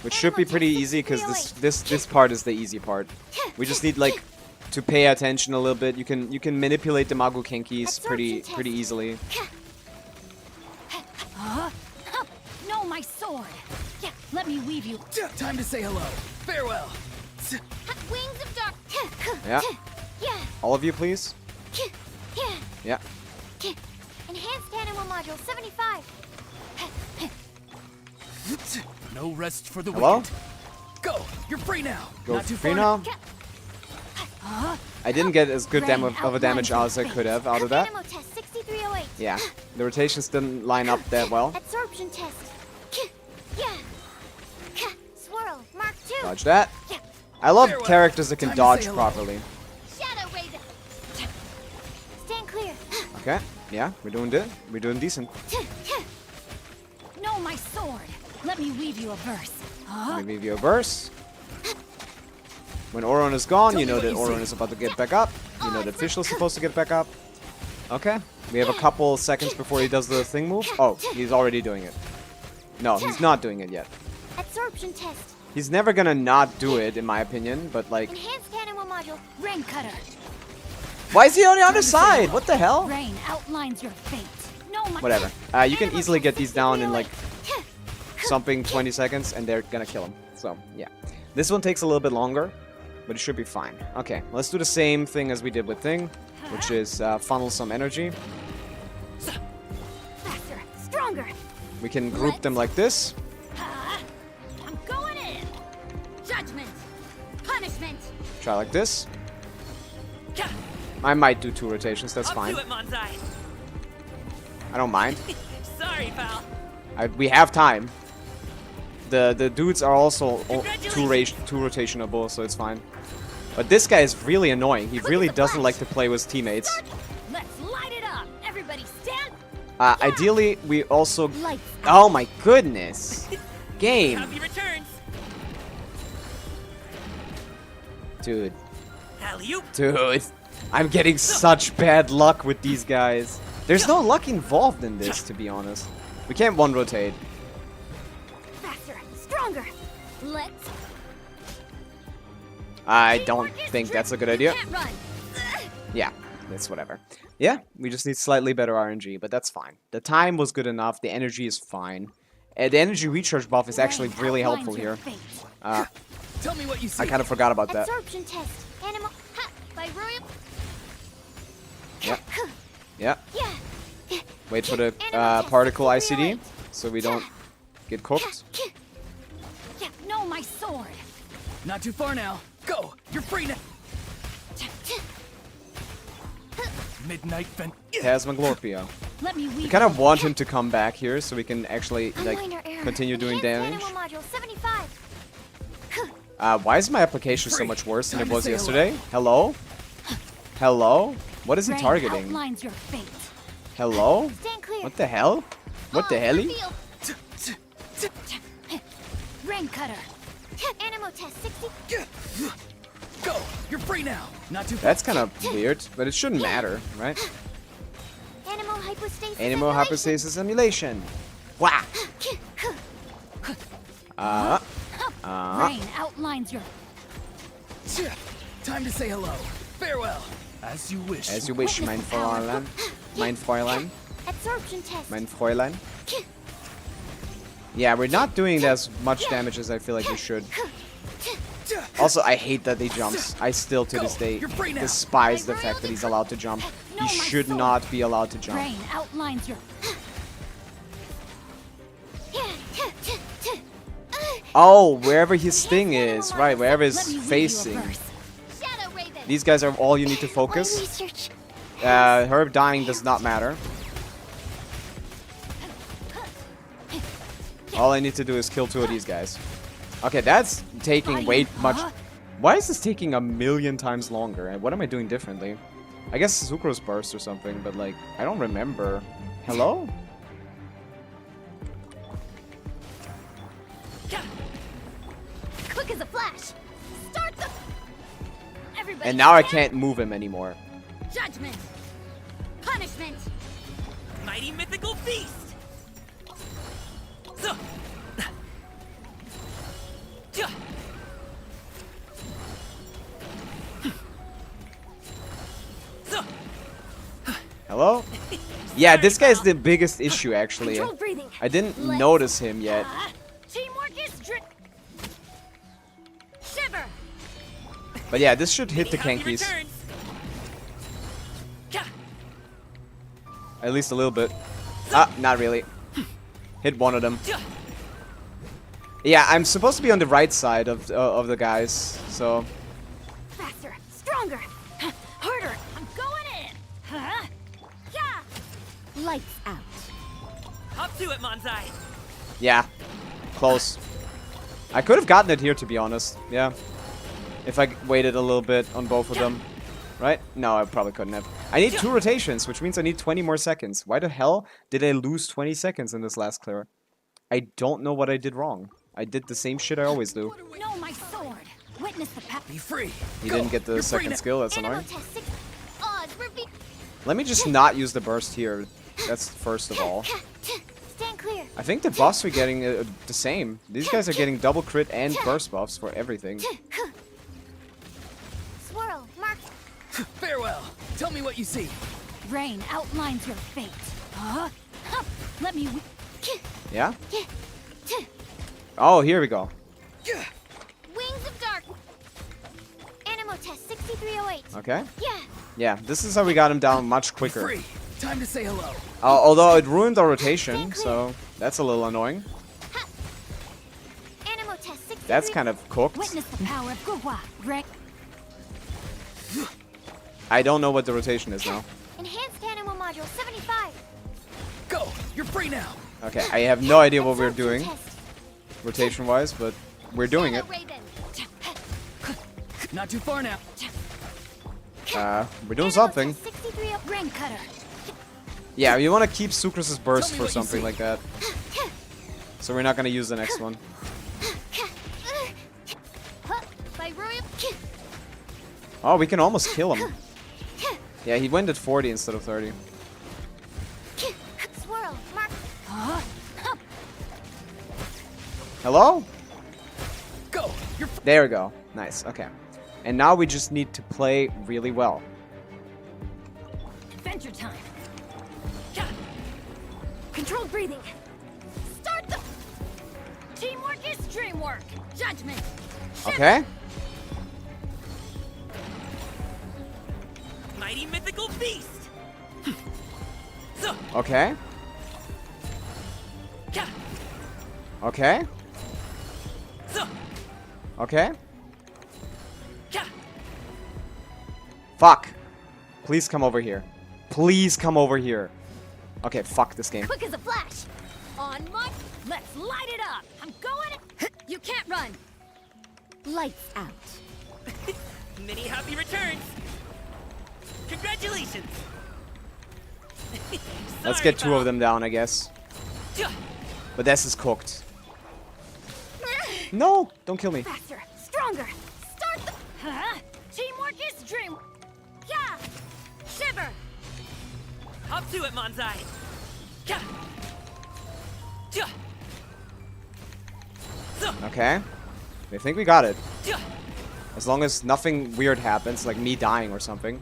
which should be pretty easy because this part is the easy part. We just need like to pay attention a little bit. You can manipulate the Magu Kenkis pretty easily. No, my sword. Yeah, let me weave you. Time to say hello. Farewell. Wings of dark. Yeah. Yeah. All of you, please. Yeah. Yeah. Enhanced animal module 75. No rest for the Hello? wicked. Go. You're free now. Go Not too free far. now. I didn't get as good of a damage as I could have out of that. Animal test 6308. Yeah, the rotations didn't line up that well. Absorption test. Yeah. Swirl. Mark 2. Dodge that. Yeah. I love Farewell. characters that can Time to dodge say hello. properly. Shadow Raven. Stand clear. Okay, yeah, we're doing good. We're doing decent. No, my sword. Let me weave you a verse. Let me give you a verse. When Oron is gone, you know Tell me that what you Oron see. is about to get back up. You know that Fischl is supposed to get back up. Okay, we have a couple seconds before he does the thing move. Oh, he's already doing it. No, he's not doing it yet. Absorption test. He's never gonna not do it, in my opinion, but like... Enhanced animal module. Rain cutter. Why is he on the other side? What the hell? Rain outlines your fate. No, my Whatever. You can easily get these down in like something 20 seconds and they're gonna kill him. So, yeah. This one takes a little bit longer, but it should be fine. Okay, let's do the same thing as we did with Thing, which is funnel some energy. Faster, stronger. We can group them like this. I'm going in. Judgment. Punishment. Try like this. I might do 2 rotations, that's fine. I don't mind. Sorry, pal. We have time. The dudes are also 2 rotationable, so it's fine. But this guy is really annoying. He really doesn't like to play with teammates. Let's light it up. Everybody stand. Ideally, we also... Lights. Oh my goodness! Game! Happy returns. Dude. Alley-oop. Dude. I'm getting such bad luck with these guys. There's no luck involved in this, to be honest. We can't 1-rotate. Faster, stronger. Let's. I don't think that's a good idea. Can't run. Yeah, that's whatever. Yeah, we just need slightly better RNG, but that's fine. The time was good enough, the energy is fine. The energy recharge buff is actually really helpful here. Tell me what you see. I kind of forgot about that. Absorption test. Animal. Ha, by Royal. Yeah. Yeah. Yeah. Wait for the Animal test. particle Real ICD, it. so we don't get cooked. Yeah, no, my sword. Not too far now. Go. You're free now. Midnight vent. Tasmaglorpio. Let me weave. I kind of want him to come back here so we can actually like Minor error. continue doing damage. Enhanced animal module 75. Why is my application so much worse than it Time to was say yesterday? Hello? Hello? What is he Rain targeting? outlines your fate. Hello? Stand clear. What the hell? What the hell? Reveal. Rain cutter. Animal test 60. Go. You're free now. Not too far. That's kind of weird, but it shouldn't matter, right? Animal hypostasis. Animal simulation. hypostasis simulation. Wah! Rain outlines your. Time to say hello. Farewell. As you wish. As you wish, mein Fräulein. Mein Fräulein. Absorption test. Mein Fräulein. Yeah, we're not doing as much damage as I feel like we should. Also, I hate that he jumps. I still, to this day, despise the fact that he's allowed to jump. He should not be allowed to jump. Rain outlines your. Oh, wherever his thing is. Right, wherever he's Let me weave you a facing. verse. Shadow Raven. These guys are all you need to My focus. research. Her dying does not matter. All I need to do is kill 2 of these guys. Okay, that's taking way much... Why is this taking 1,000,000 times longer? And what am I doing differently? I guess Sucrose burst or something, but like, I don't remember. Hello? Quick as a flash. Start the. Everybody. And now I stand. can't move him anymore. Judgment. Punishment. Mighty mythical feast. So. Hello? Yeah, this guy's the biggest issue, actually. Controlled breathing. I didn't Let's- notice him yet. Teamwork is shiver. But yeah, this should hit the Kankies. At least a little bit. Ah, not really. Hit one of them. Yeah, I'm supposed to be on the right side of the guys, so... Faster. Stronger. Harder. I'm going in. Huh? Yeah. Lights out. Hop to it, Manzai. Yeah. Close. I could have gotten it here, to be honest. Yeah. If I waited a little bit on both of them. Right? No, I probably couldn't have. I need 2 rotations, which means I need 20 more seconds. Why the hell did I lose 20 seconds in this last clear? I don't know what I did wrong. I did the same shit I always do. No, my sword. Witness the power. Be free. He Go. didn't get the You're free second now. skill, that's Animal annoying. test 6. Odds reveal. Let me just not use the burst here. That's first of all. Stand clear. I think the buffs are getting the same. These guys are getting double crit and burst buffs for everything. Swirl, mark. Farewell. Tell me what you see. Rain outlines your fate. Let me. Yeah? Oh, here we go. Wings of Dark. Animal test 6308. Okay. Yeah. Yeah, this is how we got him down much Be quicker. free. Time to say hello. Although it ruined our rotation, so that's a little annoying. Animal test 63. That's kind of cooked. Witness the power of Gugwa. Rick. I don't know what the rotation is now. Enhanced animal module 75. Go. You're free now. Okay, I have no idea what we're Absorption doing test. rotation-wise, but we're doing it. Shadow Raven. Not too far now. We're doing Animal something. test 63 Rain Cutter. Yeah, you want to keep Sucrus's burst Tell me for what you something see. like that. So we're not going to use the next one. By Royal. Oh, we can almost kill him. Yeah, he went at 40 instead of 30. Swirl, mark. Hello? Go. You're There we go. Nice, okay. And now we just need to play really well. Adventure time. Controlled breathing. Start the. Teamwork is dreamwork. Judgment. Okay? Mighty mythical beast! Okay? Okay? Okay? Fuck! Please come over here. Please come over here. Okay, fuck this game. Quick as a flash. On mark. Let's light it up. I'm going. You can't run. Lights out. Many happy returns! Congratulations! Let's Sorry, get two pal. of them down, I guess. But this is cooked. No! Don't kill me. Faster. Stronger. Start the. Teamwork is dream. Yeah. Shiver. Hop to it, Manzai! Okay. I think we got it. As long as nothing weird happens, like me dying or something.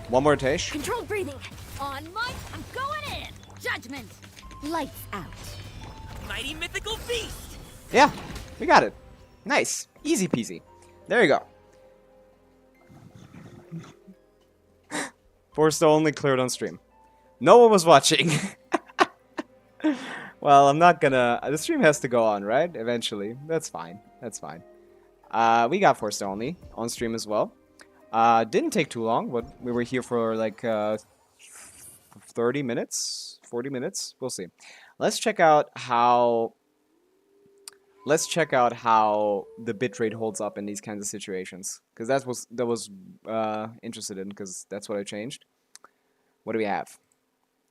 One more Tish. Controlled breathing. On mark. I'm going in. Judgment. Lights out. Mighty mythical beast! Yeah, we got it. Nice. Easy peasy. There you go. Forster only cleared on stream. No one was watching. Well, I'm not gonna... The stream has to go on, right? Eventually. That's fine. That's fine. We got Forster only on stream as well. Didn't take too long, but we were here for like 30 minutes, 40 minutes. We'll see. Let's check out how the bitrate holds up in these kinds of situations, because that was interested in, because that's what I changed. What do we have?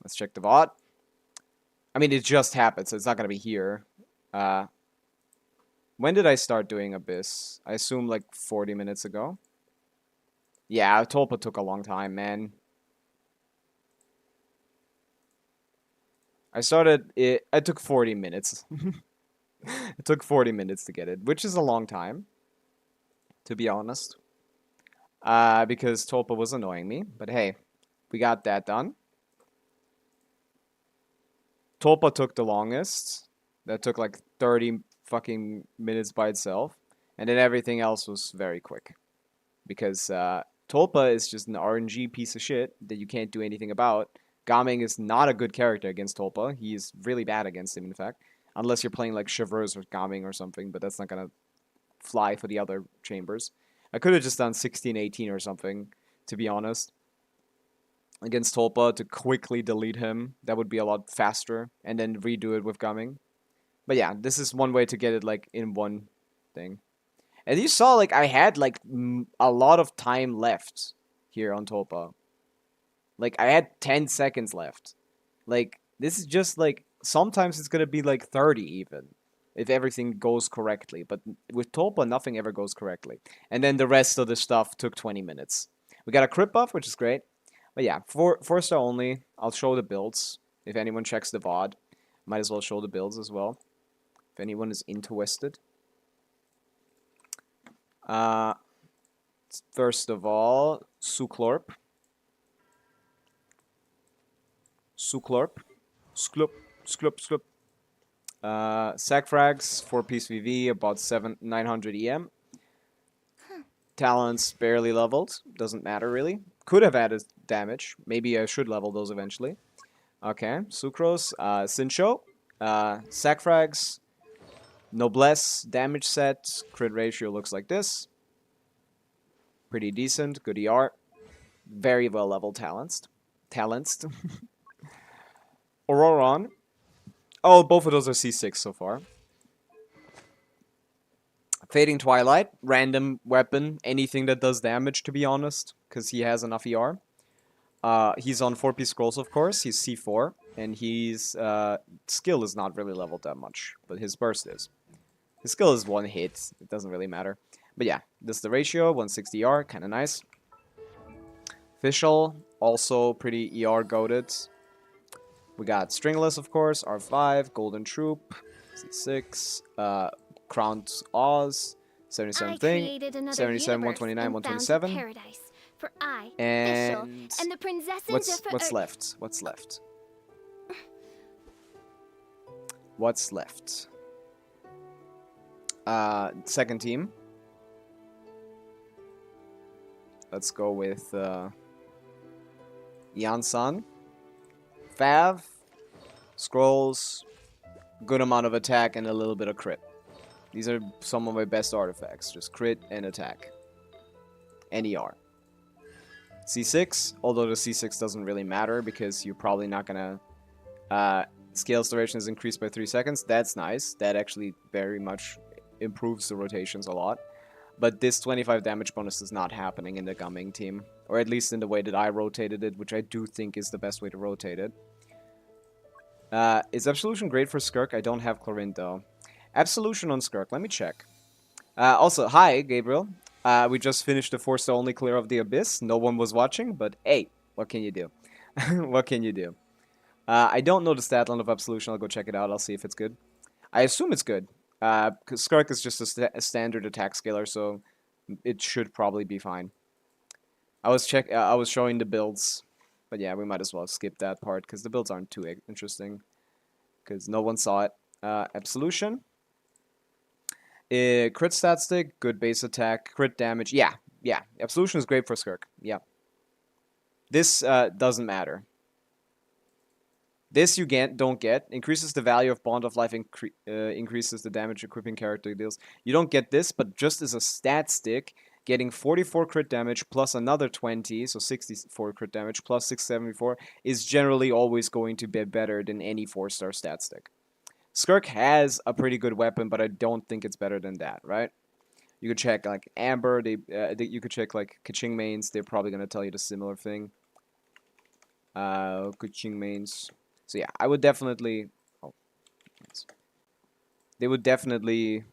Let's check the VOD. I mean, it just happened, so it's not gonna be here. When did I start doing Abyss? I assume like 40 minutes ago. Yeah, Tulpa took a long time, man. I started it. It took 40 minutes. It took 40 minutes to get it, which is a long time, to be honest. Because Tulpa was annoying me, but hey, we got that done. Tulpa took the longest. That took like 30 fucking minutes by itself, and then everything else was very quick. Because Tulpa is just an RNG piece of shit that you can't do anything about. Gaming is not a good character against Tulpa. He is really bad against him, in fact. Unless you're playing like Chevreuse or Gaming or something, but that's not gonna fly for the other chambers. I could have just done 16-18 or something, to be honest. Against Tulpa to quickly delete him. That would be a lot faster. And then redo it with Gaming. But yeah, this is one way to get it like in one thing. And you saw like I had like a lot of time left here on Tulpa. Like I had 10 seconds left. Like this is just like sometimes it's gonna be like 30 even if everything goes correctly. But with Tulpa, nothing ever goes correctly. And then the rest of the stuff took 20 minutes. We got a crit buff, which is great. But yeah, for 4-star only, I'll show the builds. If anyone checks the VOD, might as well show the builds as well. If anyone is interested. First of all, Suklorp. Sklup. Sack frags, 4-piece VV, about 900 EM. Talents barely leveled, doesn't matter really. Could have added damage. Maybe I should level those eventually. Okay, Sucrose, Sincho, sack frags, noblesse, damage set, crit ratio looks like this. Pretty decent, good ER. Very well leveled talents. Auroron. Oh, both of those are C6 so far. Fading Twilight, random weapon, anything that does damage, to be honest, because he has enough ER. He's on 4-piece scrolls, of course. He's C4, and his skill is not really leveled that much, but his burst is. His skill is 1 hit. It doesn't really matter. But yeah, this is the ratio, 160 ER, kind of nice. Fischl, also pretty ER goated. We got Stringless, of course, R5, Golden Troop, C6, Crowned Oz, 77 thing, 77, 129, 127. Paradise for I, And Fischl, and the princesses what's left? What's left? What's left? Second team. Let's go with Yansan. Fav, scrolls, good amount of attack and a little bit of crit. These are some of my best artifacts. Just crit and attack. And ER. C6, although the C6 doesn't really matter because you're probably not gonna... Scales duration is increased by 3 seconds. That's nice. That actually very much improves the rotations a lot. But this 25 damage bonus is not happening in the Gumming team. Or at least in the way that I rotated it, which I do think is the best way to rotate it. Is Absolution great for Skirk? I don't have Chlorine though. Absolution on Skirk, let me check. Also, hi, Gabriel. We just finished the 4-star only clear of the Abyss. No one was watching, but hey, what can you do? What can you do? I don't know the stat line of Absolution. I'll go check it out. I'll see if it's good. I assume it's good. Because Skirk is just a standard attack scaler, so it should probably be fine. I was showing the builds, but yeah, we might as well skip that part because the builds aren't too interesting. Because no one saw it. Absolution. Crit stat stick, good base attack, crit damage. Yeah. Absolution is great for Skirk. Yeah. This doesn't matter. This you don't get. Increases the value of Bond of Life, increases the damage equipping character deals. You don't get this, but just as a stat stick, getting 44 crit damage plus another 20, so 64 crit damage plus 674, is generally always going to be better than any 4-star stat stick. Skirk has a pretty good weapon, but I don't think it's better than that, right? You could check like Amber, you could check like Kaching mains, they're probably going to tell you the similar thing. Kaching mains. So yeah, I would definitely... Oh, they would definitely...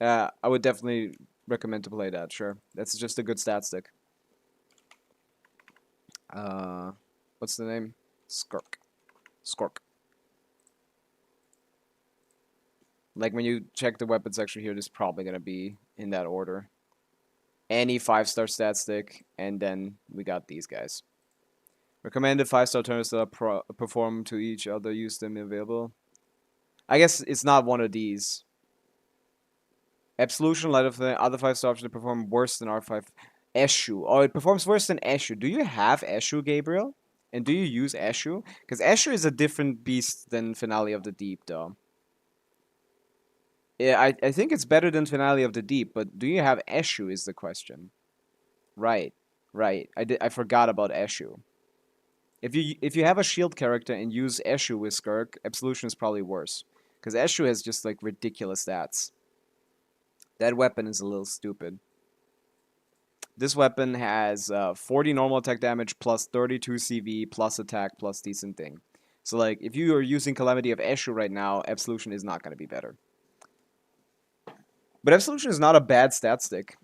I would definitely recommend to play that, sure. That's just a good stat stick. What's the name? Skirk. Like when you check the weapon section here, there's probably going to be in that order. Any 5-star stat stick, and then we got these guys. Recommended 5-star turns that perform to each other, use them available. I guess it's not one of these. Absolution, light of the other 5-star options perform worse than R5. Eshu. Oh, it performs worse than Eshu. Do you have Eshu, Gabriel? And do you use Eshu? Because Eshu is a different beast than Finale of the Deep, though. Yeah, I think it's better than Finale of the Deep, but do you have Eshu is the question. Right. I forgot about Eshu. If you have a shield character and use Eshu with Skirk, Absolution is probably worse. Because Eshu has just like ridiculous stats. That weapon is a little stupid. This weapon has 40 normal attack damage plus 32 CV plus attack plus decent thing. So like if you are using Calamity of Eshu right now, Absolution is not going to be better. But Absolution is not a bad stat stick.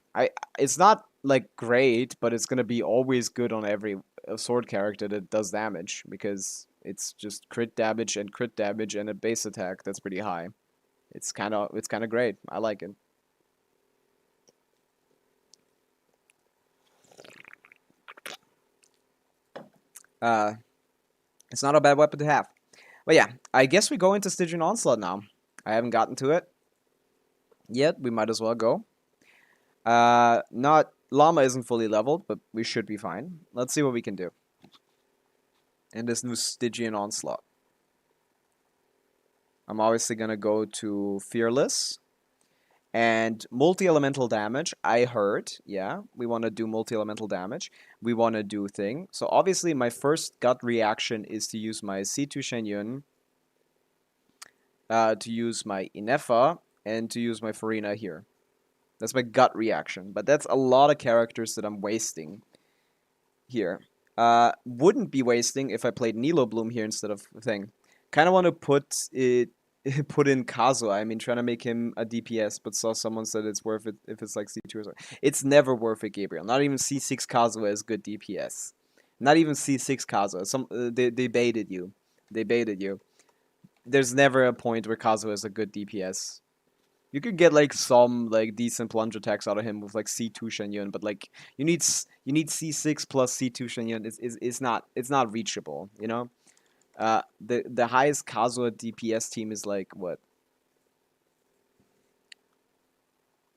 It's not like great, but it's gonna be always good on every sword character that does damage because It's just crit damage and a base attack that's pretty high. It's kind of great. I like it. It's not a bad weapon to have. But yeah, I guess we go into Stygian Onslaught now. I haven't gotten to it yet. We might as well go. Not Llama isn't fully leveled, but we should be fine. Let's see what we can do in this new Stygian Onslaught. I'm obviously gonna go to Fearless. And multi-elemental damage, I heard, yeah, we want to do multi-elemental damage. We want to do thing. So obviously my first gut reaction is to use my C2 Shenyun, to use my Inefa, and to use my Farina here. That's my gut reaction. But that's a lot of characters that I'm wasting here. Wouldn't be wasting if I played Nilo Bloom here instead of thing. Kind of want to put in Kazuha. I mean, trying to make him a DPS, but saw someone said it's worth it if it's like C2 or something. It's never worth it, Gabriel. Not even C6 Kazuha is good DPS. Not even C6 Kazuha. They baited you. They baited you. There's never a point where Kazuha is a good DPS. You could get like some like decent plunge attacks out of him with like C2 Shenyun, but like you need C6 plus C2 Shenyun. It's not reachable, you know? The highest Kazuha DPS team is like what?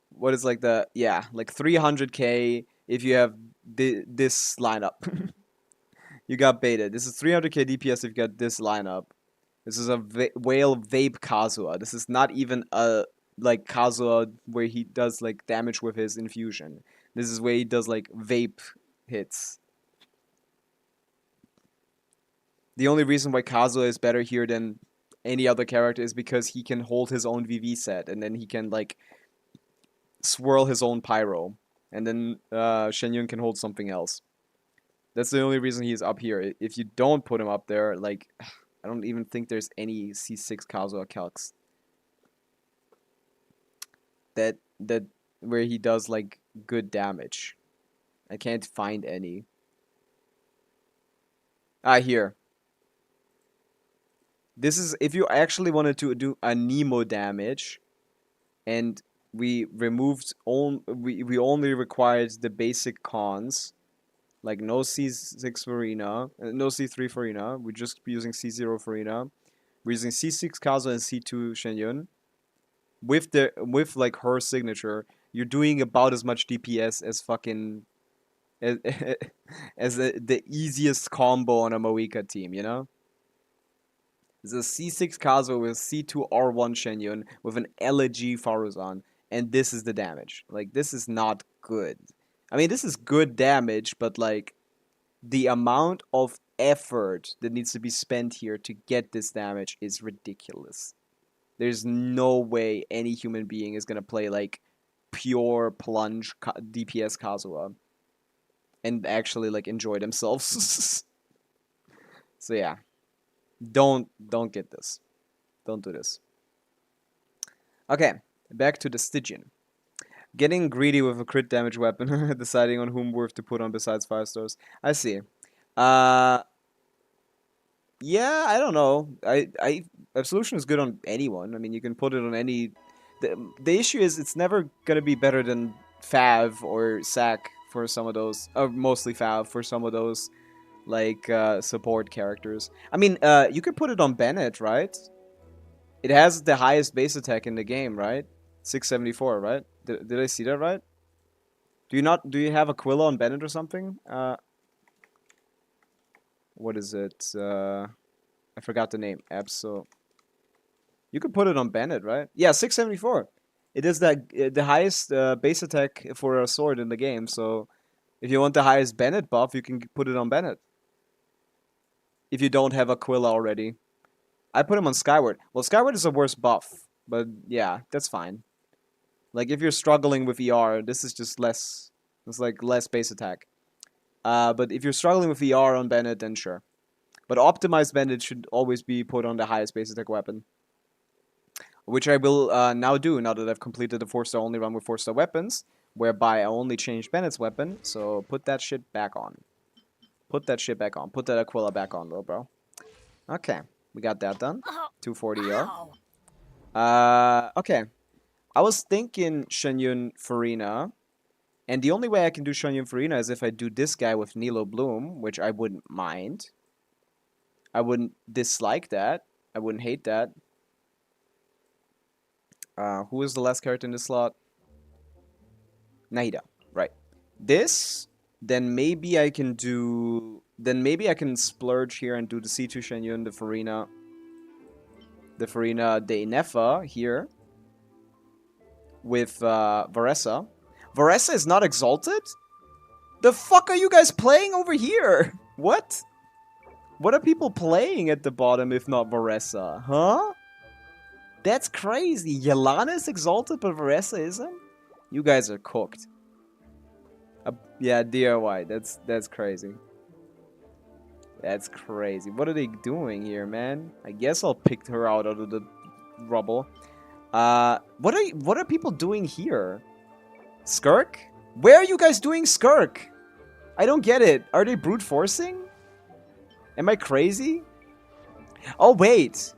What is like the like 300k if you have this lineup. You got baited. This is 300k DPS if you got this lineup. This is a whale vape Kazuha. This is not even a like Kazuha where he does like damage with his infusion. This is where he does like vape hits. The only reason why Kazuha is better here than any other character is because he can hold his own VV set, and then he can, like, swirl his own pyro. And then Shenyun can hold something else. That's the only reason he's up here. If you don't put him up there, like, I don't even think there's any C6 Kazuha calcs that where he does, like, good damage. I can't find any. Here. This is if you actually wanted to do a Nemo damage, and we removed we only required the basic cons, like no C6 Farina, no C3 Farina. We're just using C0 Farina. We're using C6 Kazuha and C2 Shenyun. With like her signature, you're doing about as much DPS as fucking as the easiest combo on a Moika team, you know? It's a C6 Kazuha with C2 R1 Shenyun with an elegy Faruzan, and this is the damage. Like, this is not good. I mean, this is good damage, but like, the amount of effort that needs to be spent here to get this damage is ridiculous. There's no way any human being is gonna play like pure plunge DPS Kazuha and actually like enjoy themselves. So yeah. Don't get this. Don't do this. Okay, back to the Stygian. Getting greedy with a crit damage weapon, deciding on whom worth to put on besides 5 stars. I see. Yeah, I don't know. Absolution is good on anyone. I mean, you can put it on any. The issue is it's never gonna be better than Fav or Sack for some of those, or mostly Fav for some of those, like support characters. I mean, you could put it on Bennett, right? It has the highest base attack in the game, right? 674, right? Did I see that right? Do you have Aquila on Bennett or something? What is it? I forgot the name. Absol. You could put it on Bennett, right? Yeah, 674. It is the highest base attack for a sword in the game. So if you want the highest Bennett buff, you can put it on Bennett. If you don't have Aquila already. I put him on Skyward. Well, Skyward is a worse buff. But yeah, that's fine. Like if you're struggling with ER, this is just less. It's like less base attack. But if you're struggling with ER on Bennett, then sure. But optimized Bennett should always be put on the highest base attack weapon. Which I will now do, now that I've completed the 4-star only run with 4-star weapons. Whereby I only changed Bennett's weapon. So put that shit back on. Put that shit back on. Put that Aquila back on, little bro. Okay, we got that done. Oh, 240 ow. Okay. I was thinking Shenyun Farina, and the only way I can do Shenyun Farina is if I do this guy with Nilo Bloom, which I wouldn't mind. I wouldn't dislike that. I wouldn't hate that. Who is the last character in this slot? Nahida, right. This, then maybe I can do... Then maybe I can splurge here and do the C2 Shenyun, the Farina de Inefa here. With Varessa. Varessa is not exalted? The fuck are you guys playing over here? What? What are people playing at the bottom if not Varessa? Huh? That's crazy. Yelana is exalted but Varessa isn't? You guys are cooked. Yeah, DIY. That's crazy. That's crazy. What are they doing here, man? I guess I'll pick her out of the rubble. What are people doing here? Skirk? Where are you guys doing Skirk? I don't get it. Are they brute forcing? Am I crazy? Oh wait.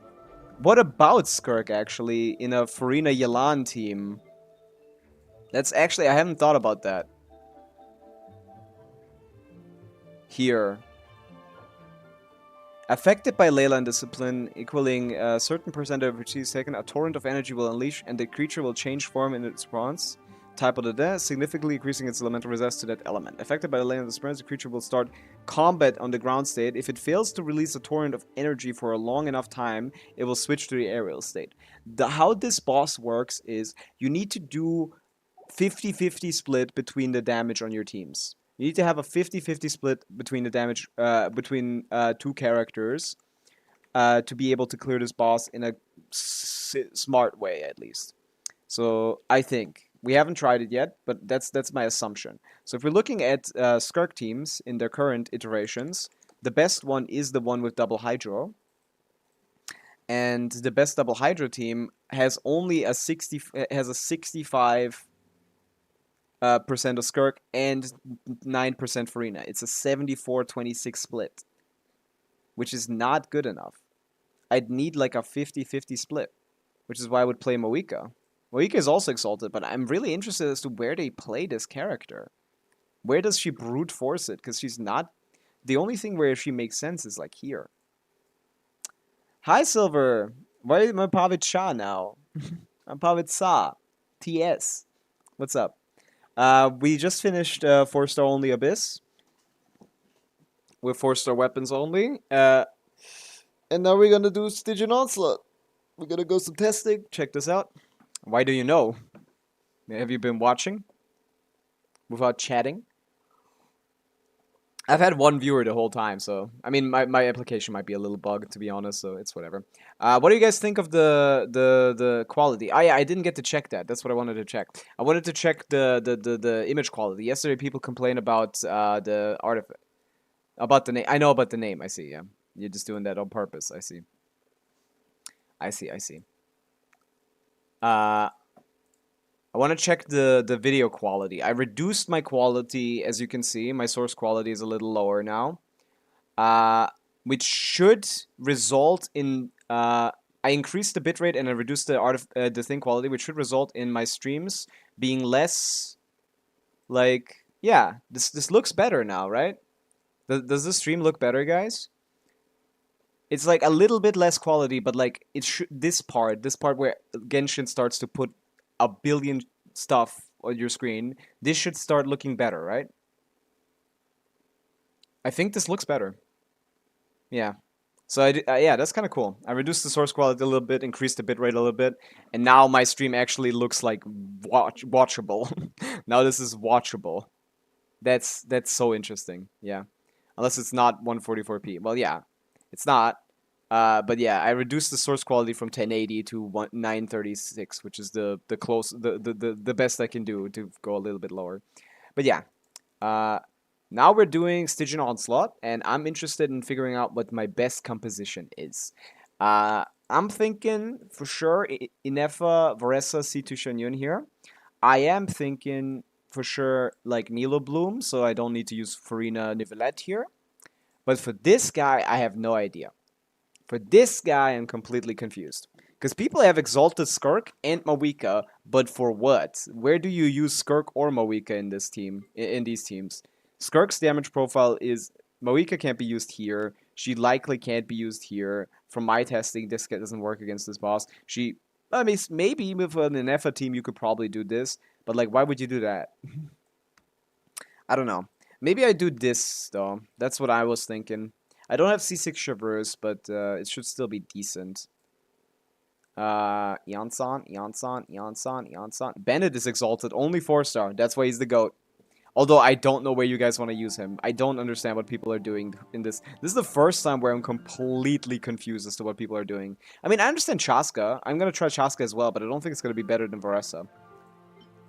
What about Skirk actually in a Farina Yelan team? That's actually, I haven't thought about that. Here. Affected by Leyline Discipline, equaling a certain percentage of each second, a torrent of energy will unleash and the creature will change form in its response. Type of the death, significantly increasing its elemental resist to that element. Affected by the Leyline Discipline, the creature will start combat on the ground state. If it fails to release a torrent of energy for a long enough time, it will switch to the aerial state. How this boss works is you need to do 50-50 split between the damage on your teams. You need to have a 50-50 split between the damage between two characters to be able to clear this boss in a smart way, at least. So I think we haven't tried it yet, but that's my assumption. So if we're looking at Skirk teams in their current iterations, the best one is the one with double Hydro, and the best double Hydro team has only a 65. Percent of Skirk and 9% Farina. It's a 74-26 split, which is not good enough. I'd need like a 50-50 split, which is why I would play Moika. Moika is also exalted, but I'm really interested as to where they play this character. Where does she brute force it? Because she's not... The only thing where she makes sense is like here. Hi, Silver. Why am I Pavit Shah now? I'm Pavit Sa. TS. What's up? We just finished 4-star only Abyss with 4-star weapons only. And now we're gonna do Stygian Onslaught. We're gonna go some testing. Check this out. Why do you know? Have you been watching without chatting? I've had one viewer the whole time, so I mean my application might be a little bugged, to be honest, so it's whatever. What do you guys think of the quality? Oh yeah, I didn't get to check that. That's what I wanted to check. I wanted to check the image quality. Yesterday people complained about the artifact, about the name. I know about the name. I see. Yeah, you're just doing that on purpose. I see. I see. I want to check the video quality. I reduced my quality, as you can see. My source quality is a little lower now, which should result in... I increased the bitrate and I reduced the thing quality, which should result in my streams being less... Like, yeah, this looks better now, right? Does this stream look better, guys? It's like a little bit less quality, but like this part where Genshin starts to put a billion stuff on your screen, this should start looking better, right? I think this looks better. Yeah. So yeah, that's kind of cool. I reduced the source quality a little bit, increased the bitrate a little bit, and now my stream actually looks like watchable. Now this is watchable. That's so interesting. Yeah. Unless it's not 144p. Well, yeah. It's not. But yeah, I reduced the source quality from 1080 to 936, which is the best I can do to go a little bit lower. But yeah, now we're doing Stygian Onslaught, and I'm interested in figuring out what my best composition is. I'm thinking for sure Inefa, Varessa, C2 Shenyun here. I am thinking for sure like Nilo Bloom, so I don't need to use Farina Nivelette here. But for this guy, I have no idea. For this guy, I'm completely confused. Because people have Exalted Skirk and Mawika, but for what? Where do you use Skirk or Mawika in this team? In these teams? Skirk's damage profile is... Mawika can't be used here. She likely can't be used here. From my testing, this doesn't work against this boss. I mean, maybe with an Enefa team, you could probably do this. But, like, why would you do that? I don't know. Maybe I do this, though. That's what I was thinking. I don't have C6 Traverse, but it should still be decent. Jansan. Bennett is exalted, only 4-star. That's why he's the GOAT. Although I don't know where you guys want to use him. I don't understand what people are doing in this. This is the first time where I'm completely confused as to what people are doing. I mean, I understand Chaska. I'm going to try Chaska as well, but I don't think it's going to be better than Varessa.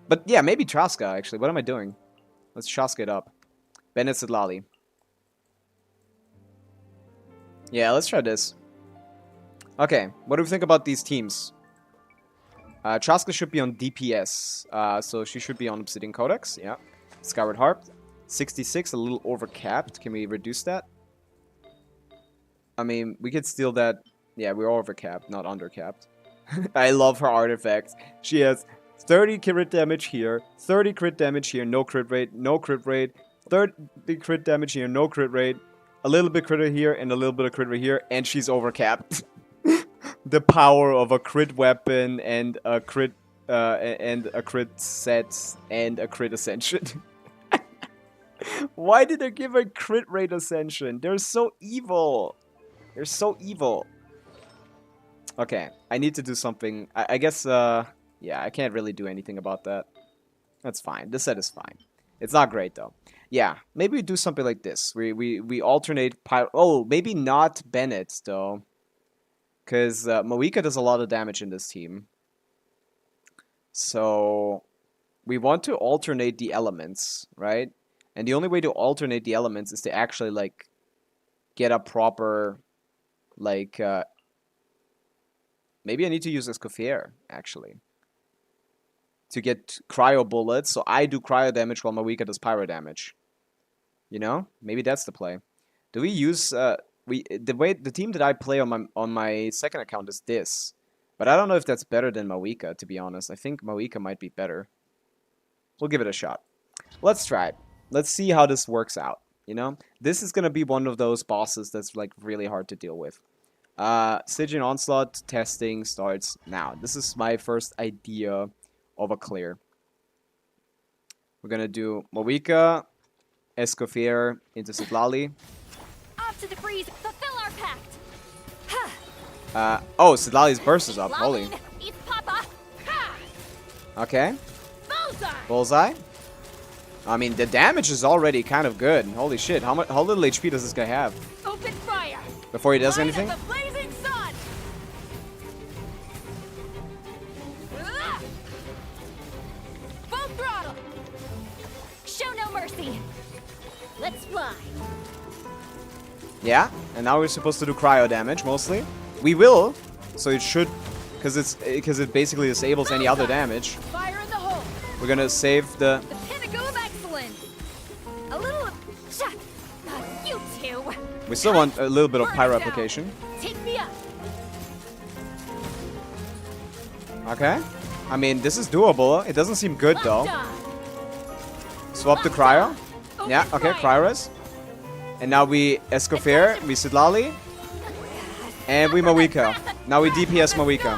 But yeah, maybe Chaska, actually. What am I doing? Let's Chaska it up. Bennett Sidlali. Yeah, let's try this. Okay, what do we think about these teams? Chaska should be on DPS, so she should be on Obsidian Codex, yeah. Skyward Harp, 66, a little overcapped. Can we reduce that? I mean, we could steal that. Yeah, we're overcapped, not undercapped. I love her artifact. She has 30 crit damage here, 30 crit damage here, no crit rate, 30 crit damage here, no crit rate, a little bit crit here, and a little bit of crit rate here, and she's overcapped. The power of a crit weapon and a crit set and a crit ascension. Why did they give her crit rate ascension? They're so evil. They're so evil. Okay, I need to do something. I guess, yeah, I can't really do anything about that. That's fine. This set is fine. It's not great, though. Yeah, maybe we do something like this. We alternate pyro... Oh, maybe not Bennett, though. Because Mawika does a lot of damage in this team. So, we want to alternate the elements, right? And the only way to alternate the elements is to actually, like, get a proper, like, maybe I need to use Escoffier, actually. To get cryo bullets, so I do cryo damage while Mawika does pyro damage. You know? Maybe that's the play. Do we use, the team that I play on my second account is this. But I don't know if that's better than Mawika, to be honest. I think Mawika might be better. We'll give it a shot. Let's try it. Let's see how this works out, you know? This is gonna be one of those bosses that's, like, really hard to deal with. Stygian Onslaught testing starts now. This is my first idea of a clear. We're gonna do Mawika, Escoffier into Sidlali. Off to the breeze, fulfill our pact. Oh, Sidlali's burst is up. Holy. It's Papa. Okay. Bullseye. Bullseye. I mean, the damage is already kind of good. Holy shit. How little HP does this guy have? Open fire. Before he does Light anything? up the blazing sun. Full throttle. Show no mercy. Let's fly. Yeah, and now we're supposed to do cryo damage, mostly. We will, so it should, because it basically disables any other damage. Fire in the hole. We're gonna save the... The pinnacle of excellence. A little of... you two. We still want a little bit of Burn pyro it down. application. Take me up. Okay. I mean, this is doable. It doesn't seem good, though. Locked on. Swap the cryo. Open Yeah, okay, fire. cryo res. And now we Escoffier, we Sidlali, and we Mawika. Now we DPS Mawika.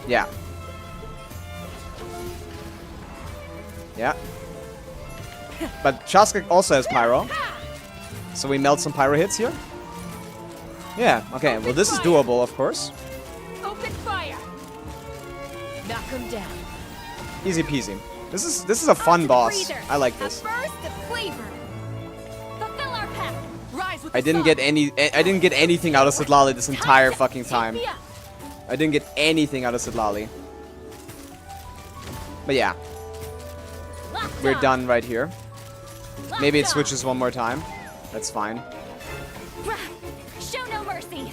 Yeah. Yeah. But Chaska also has pyro. So we melt some pyro hits here. Yeah, okay. Well, this is doable, of course. Open fire. Knock him down. Easy peasy. This is a fun boss. I like this. A burst of flavor. Fulfill our pact. Rise with I didn't get anything out of Sidlali this entire fucking time. I didn't get anything out of Sidlali. But yeah, we're done right here. Maybe it switches one more time. That's fine. Show no mercy.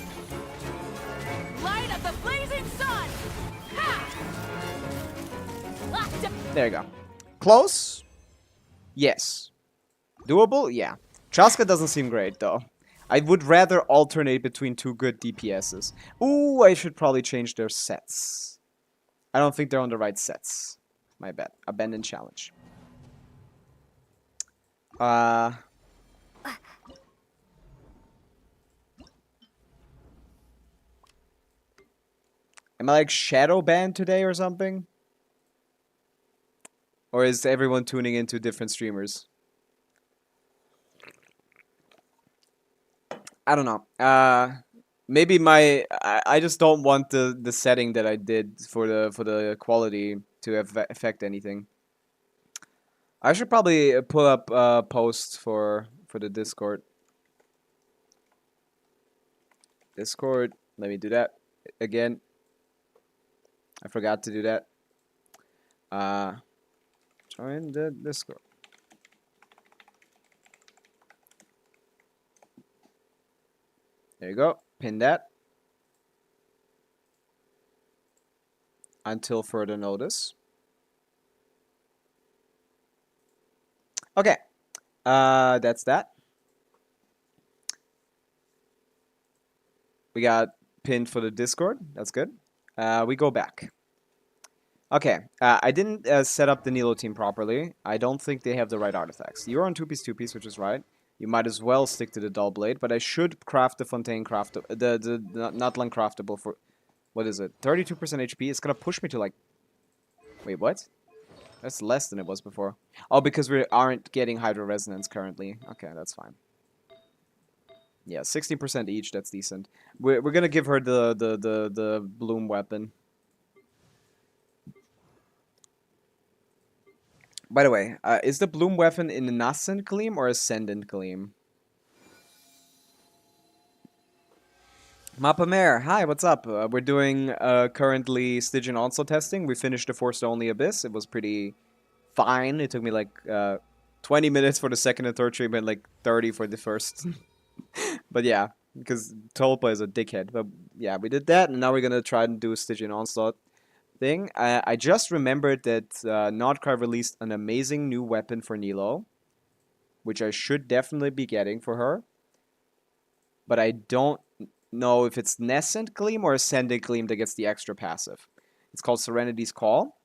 Light of the blazing sun. There you go. Close? Yes. Doable? Yeah. Chaska doesn't seem great, though. I would rather alternate between two good DPSs. Ooh, I should probably change their sets. I don't think they're on the right sets. My bad. Abandoned challenge. Am I like shadow banned today or something? Or is everyone tuning into different streamers? I don't know. Maybe I just don't want the setting that I did for the quality to affect anything. I should probably pull up a post for the Discord. Discord. Let me do that again. I forgot to do that. Join the Discord. There you go. Pin that. Until further notice. Okay. That's that. We got pinned for the Discord. That's good. We go back. Okay. I didn't set up the Nilo team properly. I don't think they have the right artifacts. You're on 2-piece, which is right. You might as well stick to the Dull Blade, but I should craft the Fontaine craftable, the Nutland craftable for, what is it, 32% HP? It's gonna push me to like, wait, what? That's less than it was before. Oh, because we aren't getting Hydro Resonance currently. Okay, that's fine. Yeah, 16% each, that's decent. We're gonna give her the Bloom weapon. By the way, is the Bloom weapon in the Nascent Gleam or Ascendant Gleam? Mappa Mare, hi, what's up? We're doing currently Stygian Onslaught testing. We finished the Force Only Abyss. It was pretty fine. It took me like 20 minutes for the second and third treatment, like 30 for the first. But yeah, because Tolpa is a dickhead. But yeah, we did that, and now we're gonna try and do Stygian Onslaught thing. I just remembered that Nordcry released an amazing new weapon for Nilo, which I should definitely be getting for her. But I don't know if it's Nascent Gleam or Ascendant Gleam that gets the extra passive. It's called Serenity's Call.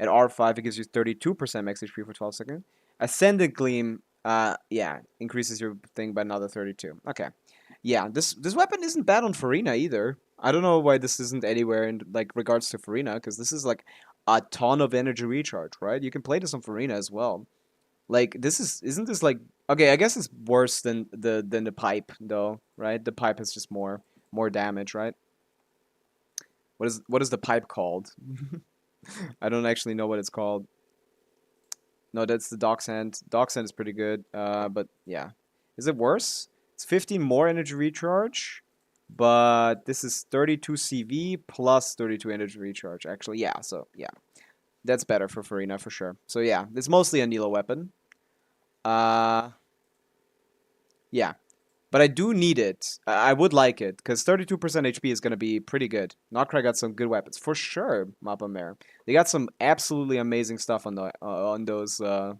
At R5, it gives you 32% max HP for 12 seconds. Ascendant Gleam, yeah, increases your thing by another 32. Okay. Yeah, this weapon isn't bad on Farina either. I don't know why this isn't anywhere in like regards to Farina, because this is like a ton of energy recharge, right? You can play this on Farina as well. Like isn't this like, okay, I guess it's worse than the pipe though, right? The pipe has just more damage, right? What is the pipe called? I don't actually know what it's called. No, that's the Doc's Hand. Doc's Hand is pretty good, but yeah. Is it worse? It's 15 more energy recharge, but this is 32 CV plus 32 energy recharge. Actually, yeah, so yeah. That's better for Farina for sure. So yeah, it's mostly a Nilo weapon. Yeah. But I do need it. I would like it, because 32% HP is going to be pretty good. Notcry got some good weapons. For sure, Mappa Mare. They got some absolutely amazing stuff on those. They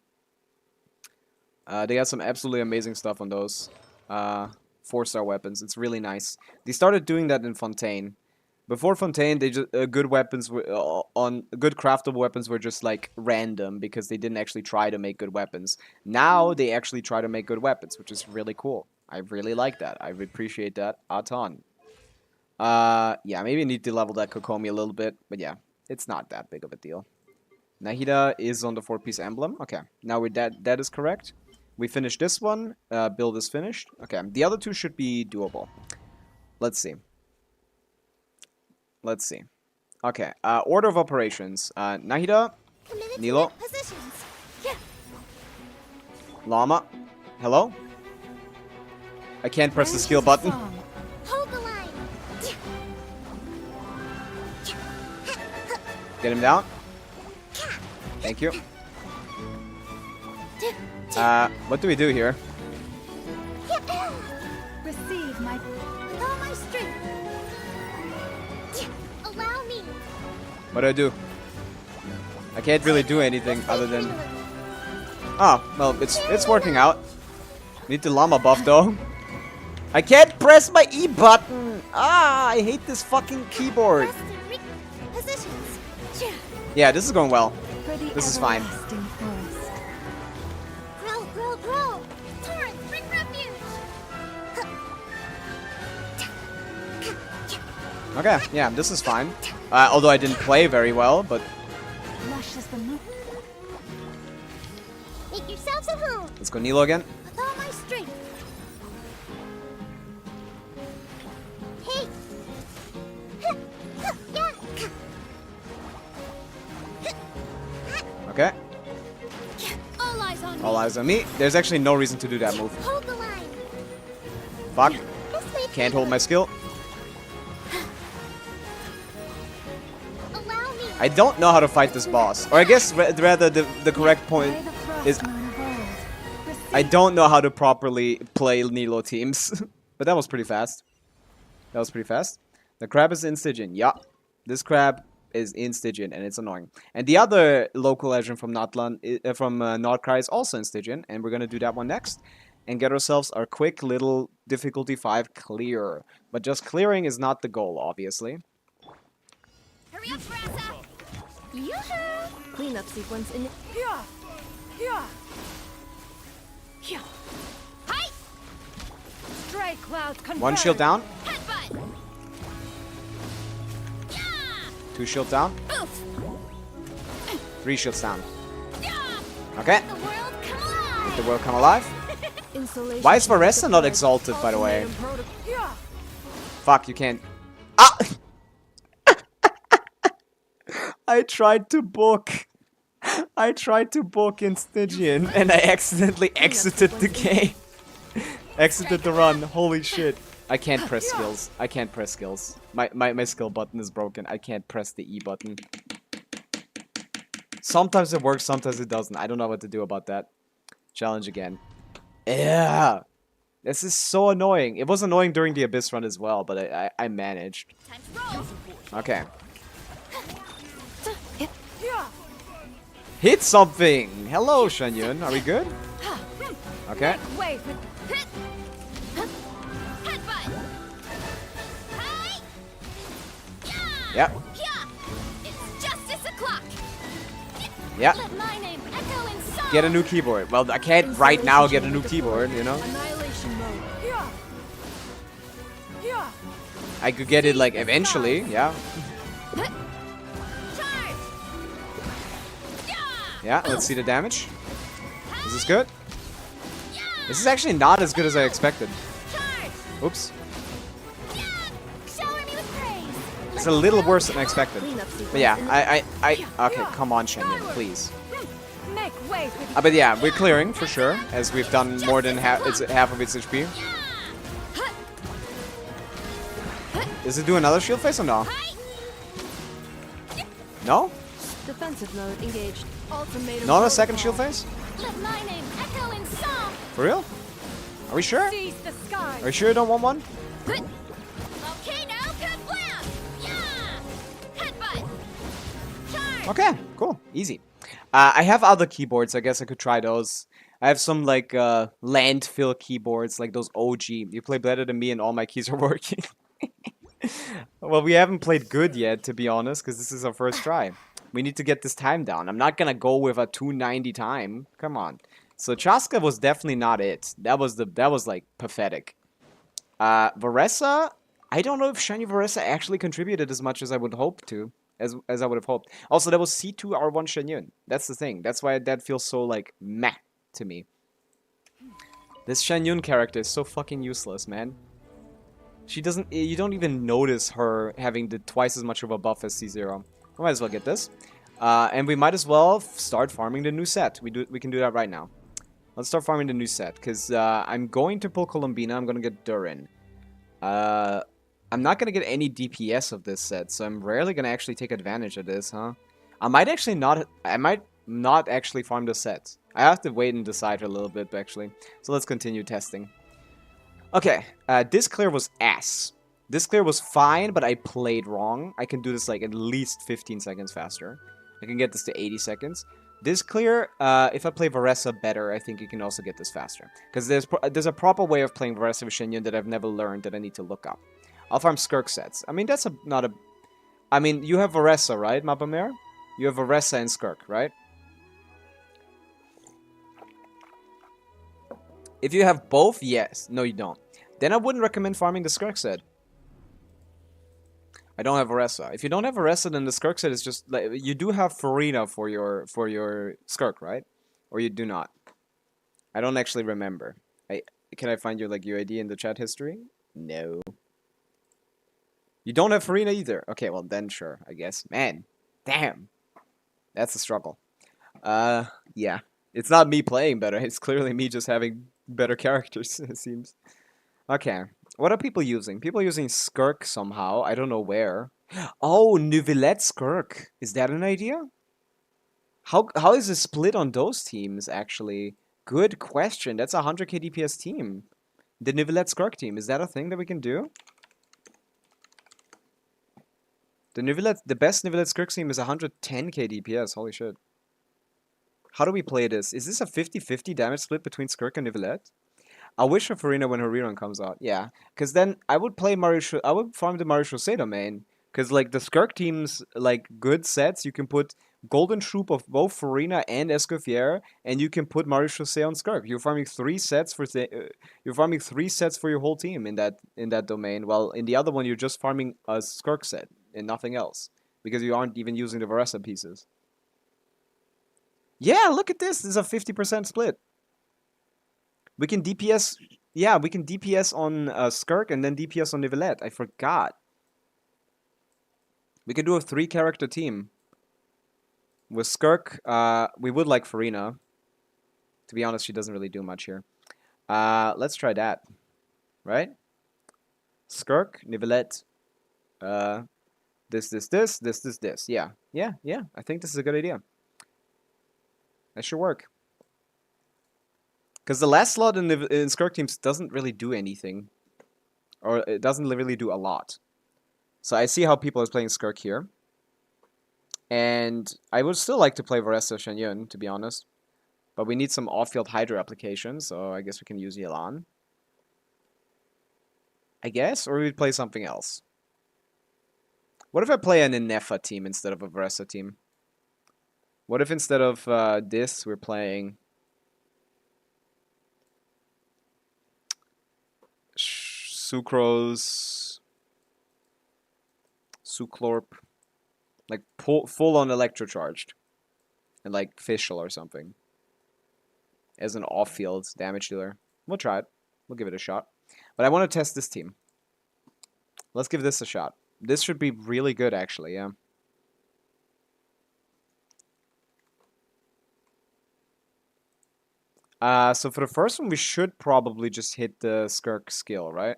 got some absolutely amazing stuff on those 4-star weapons. It's really nice. They started doing that in Fontaine. Before Fontaine, they just good weapons were good craftable weapons were just like random because they didn't actually try to make good weapons. Now they actually try to make good weapons, which is really cool. I really like that. I appreciate that a ton. Yeah, maybe I need to level that Kokomi a little bit, but yeah, it's not that big of a deal. Nahida is on the 4-piece emblem. Okay, now that is correct. We finished this one. Build is finished. Okay, the other two should be doable. Let's see. Let's see. Okay, order of operations. Nahida, Nilo, Yeah. Llama. Hello? I can't press the skill button. Hold the line. Get him down. Thank you. What do we do here? Receive my with all my strength. Allow me. What do I do? I can't really do anything other than... Ah, well, it's working out. Need the llama buff though. I can't press my E button! Ah, I hate this fucking keyboard. Press the positions. Yeah. Yeah, this is going well. For the This is fine. everlasting forest. Grow, grow, grow! Torrent, bring refuge! Okay, yeah, this is fine. Although I didn't play very well, but Lush as the moon. Make yourselves a home let's go Nilo again. with all my strength. Hey! Yeah! Okay, All eyes on me. all eyes on me. There's actually no reason to do that move. Hold the line. Fuck, This way, can't hold my skill. Allow me. I don't know how to fight this boss. Or I guess rather the correct point By the frost is moon of old. I don't know how to properly play Nilo teams. But that was pretty fast. That was pretty fast. The crab is in Stygian. Yeah. This crab is in Stygian and it's annoying. And the other local legend from Nordkrai is also in Stygian. And we're going to do that one next. And get ourselves our quick little difficulty 5 clear. But just clearing is not the goal, obviously. Hurry up, Brassa! Yoo-hoo! Cleanup sequence in. Yeah. Yeah. Here. Hi! Stray clouds converge. One shield down. Headbutt! Yeah! 2 shield down. Oof! 3 shields down. Yeah! Okay. The world come alive! The world come alive. Insulation. Why is Varessa not exalted, by the way? Yeah. Fuck, you can't. Ah! I tried to book. I tried to book in Stygian and I accidentally exited the game. Exited the run. Holy shit. I can't press skills. I can't press skills. My skill button is broken. I can't press the E button. Sometimes it works, sometimes it doesn't. I don't know what to do about that. Challenge again. Yeah. This is so annoying. It was annoying during the Abyss run as well, but I managed. Time to roll! Okay. Yeah. Hit something! Hello, Shanyun. Are we good? Okay. Wait with. Headbutt! Hi! Yep. Yeah! It's justice o'clock! Yep. Let my name echo in song! Get a new keyboard. Well, I can't right now get a new keyboard, you know? Annihilation mode. Yeah. Yeah. I could get it, like, eventually, yeah. Charge! Yeah, let's see the damage. Is this good? This is actually not as good as I expected. Charge! Oops. Shower me with praise! It's a little worse than I expected. But yeah, okay, come on, Shenyan, please. Make way for the But yeah, we're clearing, for sure, as we've done more than half of its HP. Does it do another shield phase or no? No? defensive mode engaged. Ultimatum. Not a second shield phase? Let my name echo in song. For real? Are we sure? Seize the sky. Are you sure you don't want one? Okay, now kablam! Yeah! Headbutt. Charge. Okay, cool. Easy. I have other keyboards. I guess I could try those. I have some, like, landfill keyboards, like those OG. You play better than me and all my keys are working. Well, we haven't played good yet, to be honest, because this is our first try. We need to get this time down. I'm not gonna go with a 290 time. Come on. So Chaska was definitely not it. That was like pathetic. Varessa, I don't know if Shiny Varessa actually contributed as much as I would hope to. As I would have hoped. Also, that was C2 R1 Shenyun. That's the thing. That's why that feels so, like, meh to me. This Shenyun character is so fucking useless, man. She doesn't... You don't even notice her having twice as much of a buff as C0. We might as well get this. And we might as well start farming the new set. We can do that right now. Let's start farming the new set. Because I'm going to pull Columbina. I'm going to get Durin. I'm not going to get any DPS of this set, so I'm rarely going to actually take advantage of this, huh? I might not actually farm the set. I have to wait and decide a little bit, actually. So let's continue testing. Okay, this clear was ass. This clear was fine, but I played wrong. I can do this like at least 15 seconds faster. I can get this to 80 seconds. This clear, if I play Varessa better, I think you can also get this faster. Because there's a proper way of playing Varessa with Shen Yun that I've never learned that I need to look up. I'll farm Skirk sets. I mean, that's not a... I mean, you have Varessa, right, Mapamere? You have Varessa and Skirk, right? If you have both, yes. No, you don't. Then I wouldn't recommend farming the Skirk set. I don't have Varessa. If you don't have Varessa, then the Skirk set is just like you do have Farina for your Skirk, right? Or you do not. I don't actually remember. Can I find your like UID in the chat history? No. You don't have Farina either. Okay, well then sure, I guess. Man, damn. That's a struggle. Yeah. It's not me playing better. It's clearly me just having better characters, it seems. Okay. What are people using? People are using Skirk somehow. I don't know where. Oh, Neuvillette Skirk. Is that an idea? How is it split on those teams, actually? Good question. That's a 100k DPS team. The Neuvillette Skirk team. Is that a thing that we can do? The best Neuvillette Skirk team is 110k DPS. Holy shit. How do we play this? Is this a 50-50 damage split between Skirk and Neuvillette? I'll wish for Farina when her rerun comes out. Yeah, because then I would play I would farm the Marie-José domain. Because like the Skirk team's like good sets, you can put Golden Troop of both Farina and Escoffier, and you can put Marie-José on Skirk. You're farming 3 sets for your whole team in that domain. While in the other one, you're just farming a Skirk set and nothing else because you aren't even using the Varessa pieces. Yeah, look at this. This is a 50% split. We can DPS... Yeah, we can DPS on Skirk and then DPS on Neuvillette. I forgot. We can do a 3-character team. With Skirk, we would like Farina. To be honest, she doesn't really do much here. Let's try that. Right? Skirk, Neuvillette. This. Yeah. I think this is a good idea. That should work. Because the last slot in Skirk teams doesn't really do anything. Or it doesn't really do a lot. So I see how people are playing Skirk here. And I would still like to play Varessa Shen Yun, to be honest. But we need some off-field Hydra applications, so I guess we can use Yelan. I guess? Or we'd play something else. What if I play an Inefa team instead of a Varessa team? What if instead of this, we're playing... Sucrose... Suclorp... Like, full-on electrocharged. And, like, Fischl or something. As an off-field damage dealer. We'll try it. We'll give it a shot. But I want to test this team. Let's give this a shot. This should be really good, actually, yeah. So for the first one, we should probably just hit the Skirk skill, right?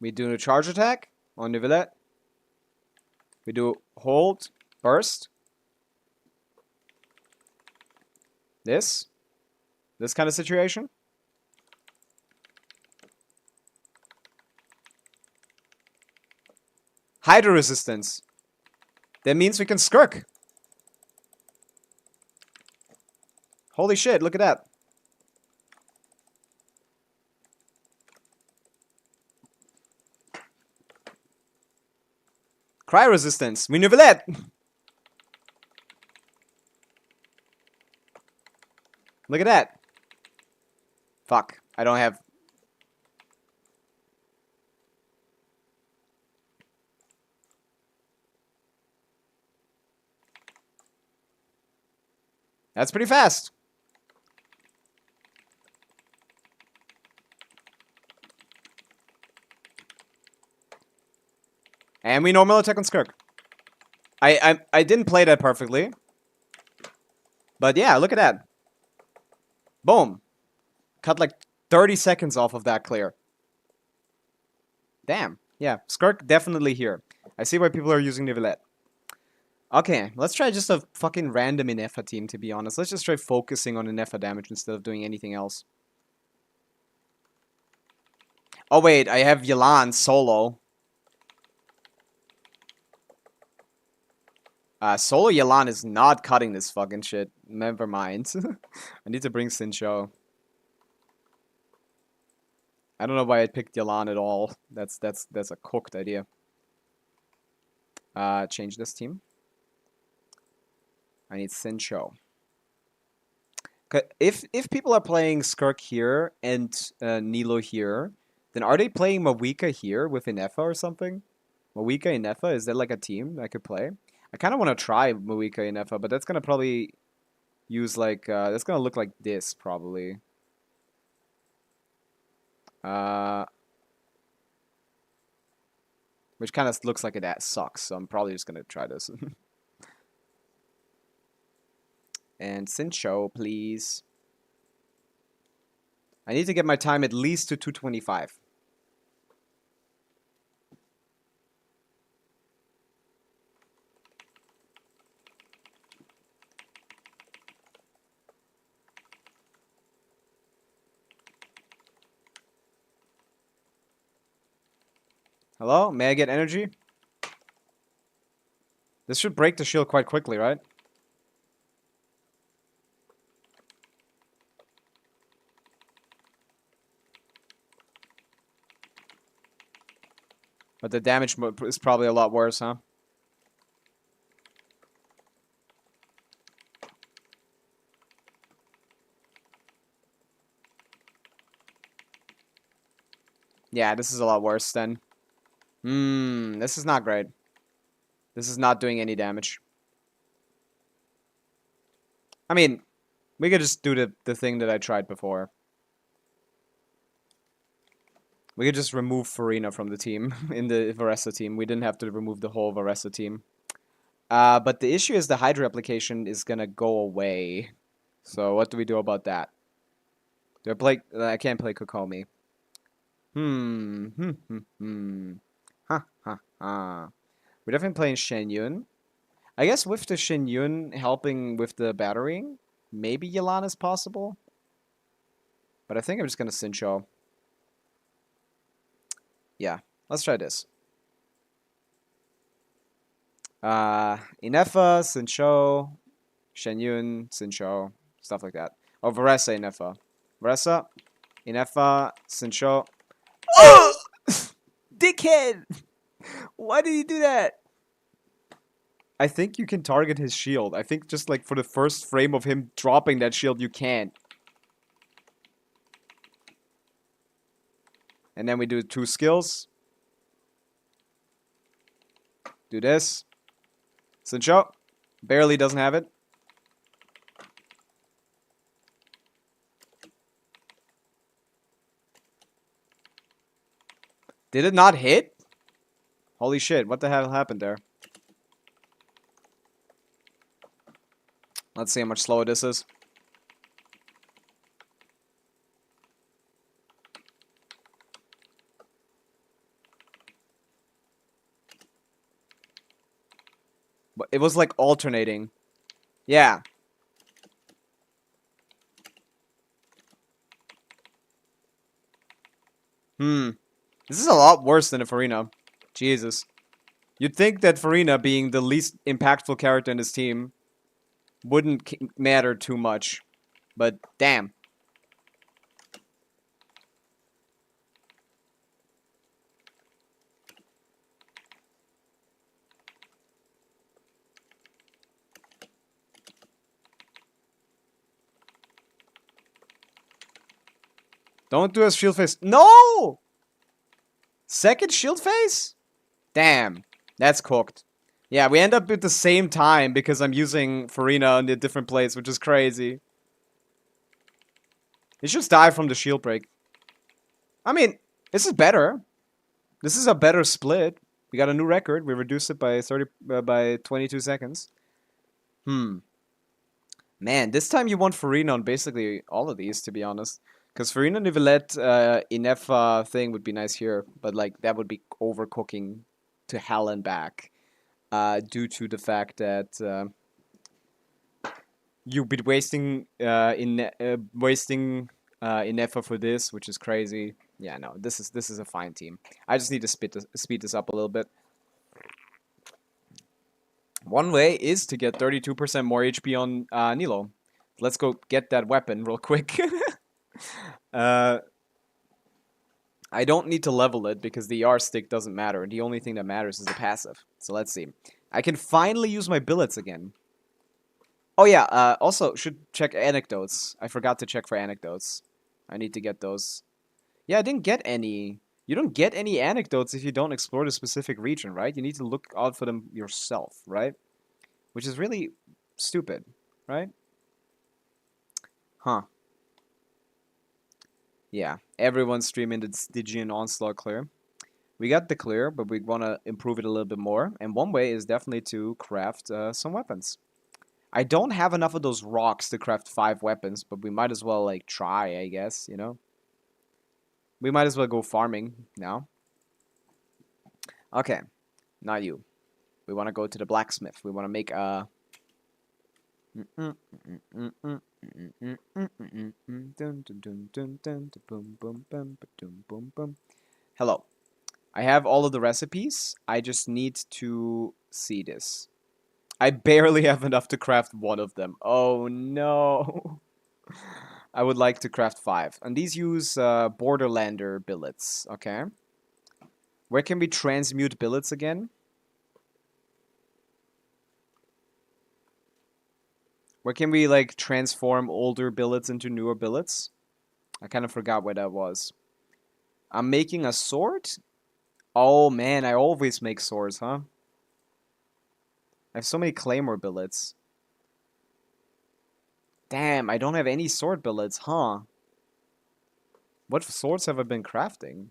We do a charge attack on Neuvillette. We do hold, burst. This kind of situation. Hydra resistance. That means we can Skirk. Holy shit, look at that. Cry resistance. We Neuvillette. Look at that. Fuck. I don't have... That's pretty fast. And we normal attack on Skirk. I didn't play that perfectly. But yeah, look at that. Boom. Cut like 30 seconds off of that clear. Damn. Yeah, Skirk definitely here. I see why people are using Neuvillette. Okay, let's try just a fucking random Inefa team, to be honest. Let's just try focusing on Inefa damage instead of doing anything else. Oh wait, I have Yelan solo. Solo Yelan is not cutting this fucking shit. Never mind. I need to bring Sincho. I don't know why I picked Yelan at all. That's a cooked idea. Change this team. I need Sincho. If people are playing Skirk here and Nilo here, then are they playing Mawika here with Inefa or something? Mawika Inefa, is that like a team I could play? I kind of want to try Mawika Inefa, but that's gonna probably use like that's gonna look like this probably. Which kind of looks like it sucks, so I'm probably just gonna try this. And Sincho, please. I need to get my time at least to 225. Hello? May I get energy? This should break the shield quite quickly, right? But the damage is probably a lot worse, huh? Yeah, this is a lot worse then. This is not great. This is not doing any damage. I mean, we could just do the thing that I tried before. We could just remove Farina from the team, in the Varessa team. We didn't have to remove the whole Varessa team. But the issue is the Hydra application is gonna go away. So what do we do about that? Do I play... I can't play Kokomi. Ha, ha, ha. We're definitely playing Shen Yun. I guess with the Shen Yun helping with the battering, maybe Yelan is possible. But I think I'm just gonna Sincho. Yeah, let's try this. Inefa, Sincho, Shen Yun, Sincho, stuff like that. Or Varessa, Inefa. Varessa, Inefa, Sincho. Oh! Dickhead! Why did he do that? I think you can target his shield. I think just like for the first frame of him dropping that shield, you can. And then we do 2 skills. Do this. Sincho. Barely doesn't have it. Did it not hit? Holy shit, what the hell happened there? Let's see how much slower this is. But it was like alternating. Yeah. This is a lot worse than a Farina. Jesus. You'd think that Farina, being the least impactful character in this team, wouldn't matter too much. But damn. Don't do a shield face. No! Second shield face? Damn. That's cooked. Yeah, we end up at the same time because I'm using Farina on the different plates, which is crazy. He should die from the shield break. I mean, this is better. This is a better split. We got a new record. We reduced it by 22 seconds. Man, this time you want Farina on basically all of these, to be honest. Because Farina Nivelette Inefa thing would be nice here, but like that would be overcooking to hell and back. Due to the fact that you'd be wasting Inefa for this, which is crazy. Yeah, no, this is a fine team. I just need to speed this up a little bit. One way is to get 32% more HP on Nilo. Let's go get that weapon real quick. I don't need to level it because the R stick doesn't matter. The only thing that matters is the passive. So let's see. I can finally use my billets again. Oh yeah, also should check anecdotes. I forgot to check for anecdotes. I need to get those. Yeah, I didn't get any. You don't get any anecdotes if you don't explore the specific region, right? You need to look out for them yourself, right? Which is really stupid, right? Huh. Yeah, everyone's streaming the Stygian Onslaught clear. We got the clear, but we want to improve it a little bit more. And one way is definitely to craft some weapons. I don't have enough of those rocks to craft 5 weapons, but we might as well, like, try, I guess, you know? We might as well go farming now. Okay, not you. We want to go to the blacksmith. We want to make a... Hello. I have all of the recipes. I just need to see this. I barely have enough to craft one of them. Oh no. I would like to craft 5. And these use Borderlander billets, okay? Where can we transmute billets again? Where can we, like, transform older billets into newer billets? I kind of forgot where that was. I'm making a sword? Oh man, I always make swords, huh? I have so many claymore billets. Damn, I don't have any sword billets, huh? What swords have I been crafting?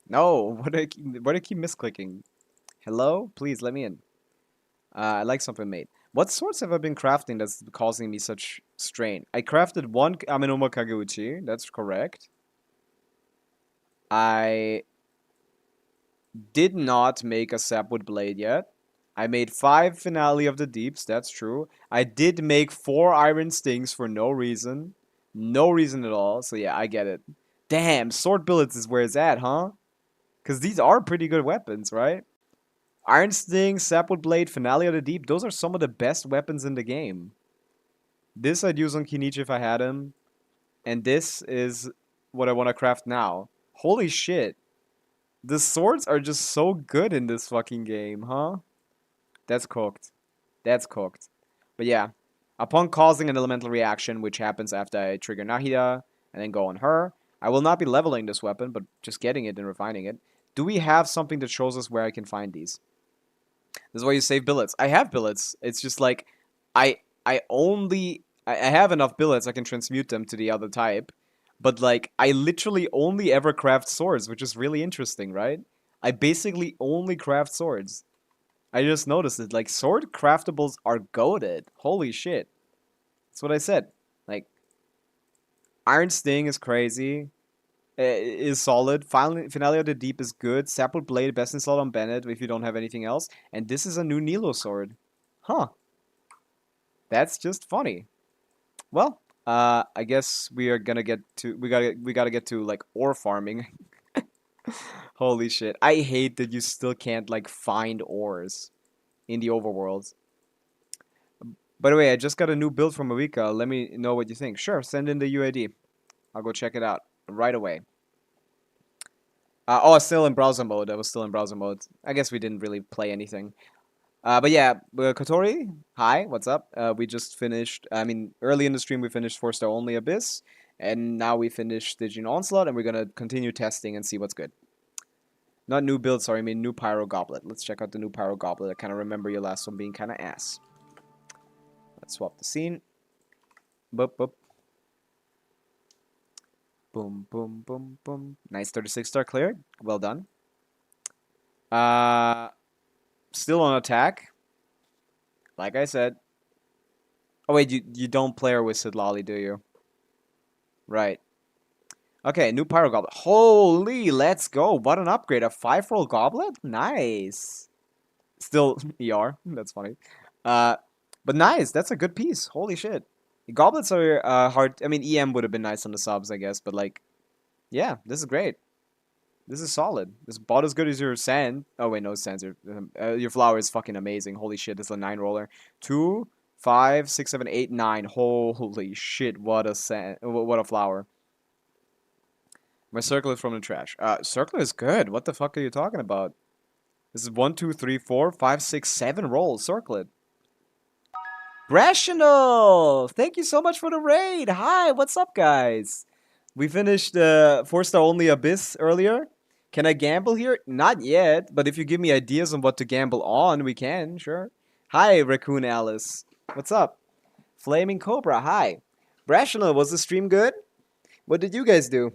No, why do I keep misclicking? Hello? Please, let me in. I like something made. What swords have I been crafting that's causing me such strain? I crafted one Amenoma Kageuchi, that's correct. I did not make a sapwood blade yet. I made 5 Finale of the Deeps, that's true. I did make 4 Iron Stings for no reason. No reason at all, so yeah, I get it. Damn, sword billets is where it's at, huh? Because these are pretty good weapons, right? Iron Sting, Sapwood Blade, Finale of the Deep, those are some of the best weapons in the game. This I'd use on Kinichi if I had him. And this is what I want to craft now. Holy shit. The swords are just so good in this fucking game, huh? That's cooked. That's cooked. But yeah, upon causing an elemental reaction, which happens after I trigger Nahida and then go on her, I will not be leveling this weapon, but just getting it and refining it. Do we have something that shows us where I can find these? This is why you save billets. I have billets. It's just like, I have enough billets I can transmute them to the other type. But like, I literally only ever craft swords, which is really interesting, right? I basically only craft swords. I just noticed it. Like, sword craftables are goated. Holy shit. That's what I said. Like, Iron Sting is crazy. Is solid. Finale of the Deep is good. Sapwood Blade, best in slot on Bennett if you don't have anything else. And this is a new Nilo sword. Huh. That's just funny. Well, I guess we are gonna get to we gotta get to like ore farming. Holy shit. I hate that you still can't like find ores in the overworld. By the way, I just got a new build from Marika. Let me know what you think. Sure, send in the UID. I'll go check it out right away. Oh, still in browser mode. I was still in browser mode. I guess we didn't really play anything. But yeah, Kotori, hi, what's up? We just finished, I mean, early in the stream we finished 4-star only Abyss, and now we finished Stygian Onslaught, and we're gonna continue testing and see what's good. Not new build, sorry, I mean new Pyro Goblet. Let's check out the new Pyro Goblet. I kind of remember your last one being kind of ass. Let's swap the scene. Boop, boop. Boom, boom, boom, boom. Nice 36-star clear. Well done. Still on attack. Like I said. Oh wait, you don't play her with Sidlali, do you? Right. Okay, new Pyro Goblet. Holy, let's go. What an upgrade. A 5-roll goblet? Nice. Still ER. That's funny. But nice. That's a good piece. Holy shit. Goblets are hard. I mean, EM would have been nice on the subs, I guess, but like, yeah, this is great. This is solid. This is about as good as your sand. Oh wait, no sands. Your flower is fucking amazing. Holy shit, this is a 9 roller. 2, 5, 6, 7, 8, 9. Holy shit, what a sand. What a flower. My circle is from the trash. Circle is good. What the fuck are you talking about? This is 1, 2, 3, 4, 5, 6, 7 rolls. Circle it. Rational! Thank you so much for the raid. Hi, what's up, guys? We finished 4-star only Abyss earlier. Can I gamble here? Not yet, but if you give me ideas on what to gamble on, we can, sure. Hi, Raccoon Alice. What's up? Flaming Cobra, hi. Rational, was the stream good? What did you guys do?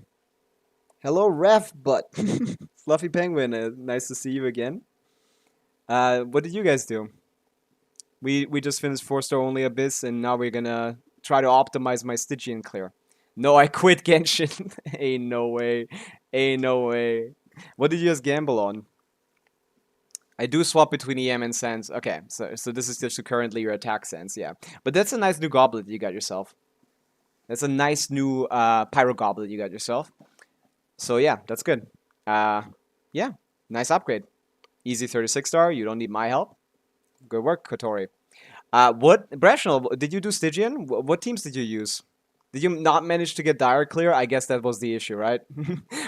Hello, Ref Butt. Fluffy Penguin, nice to see you again. What did you guys do? We just finished 4-star only Abyss, and now we're gonna try to optimize my Stygian clear. No, I quit Genshin. Ain't no way. Ain't no way. What did you guys gamble on? I do swap between EM and Sands. Okay, so this is just currently your attack Sands, yeah. But that's a nice new goblet you got yourself. That's a nice new Pyro goblet you got yourself. So yeah, that's good. Yeah, nice upgrade. Easy 36-star, you don't need my help. Good work, Kotori. What, Brational, did you do Stygian? What teams did you use? Did you not manage to get Dire clear? I guess that was the issue, right?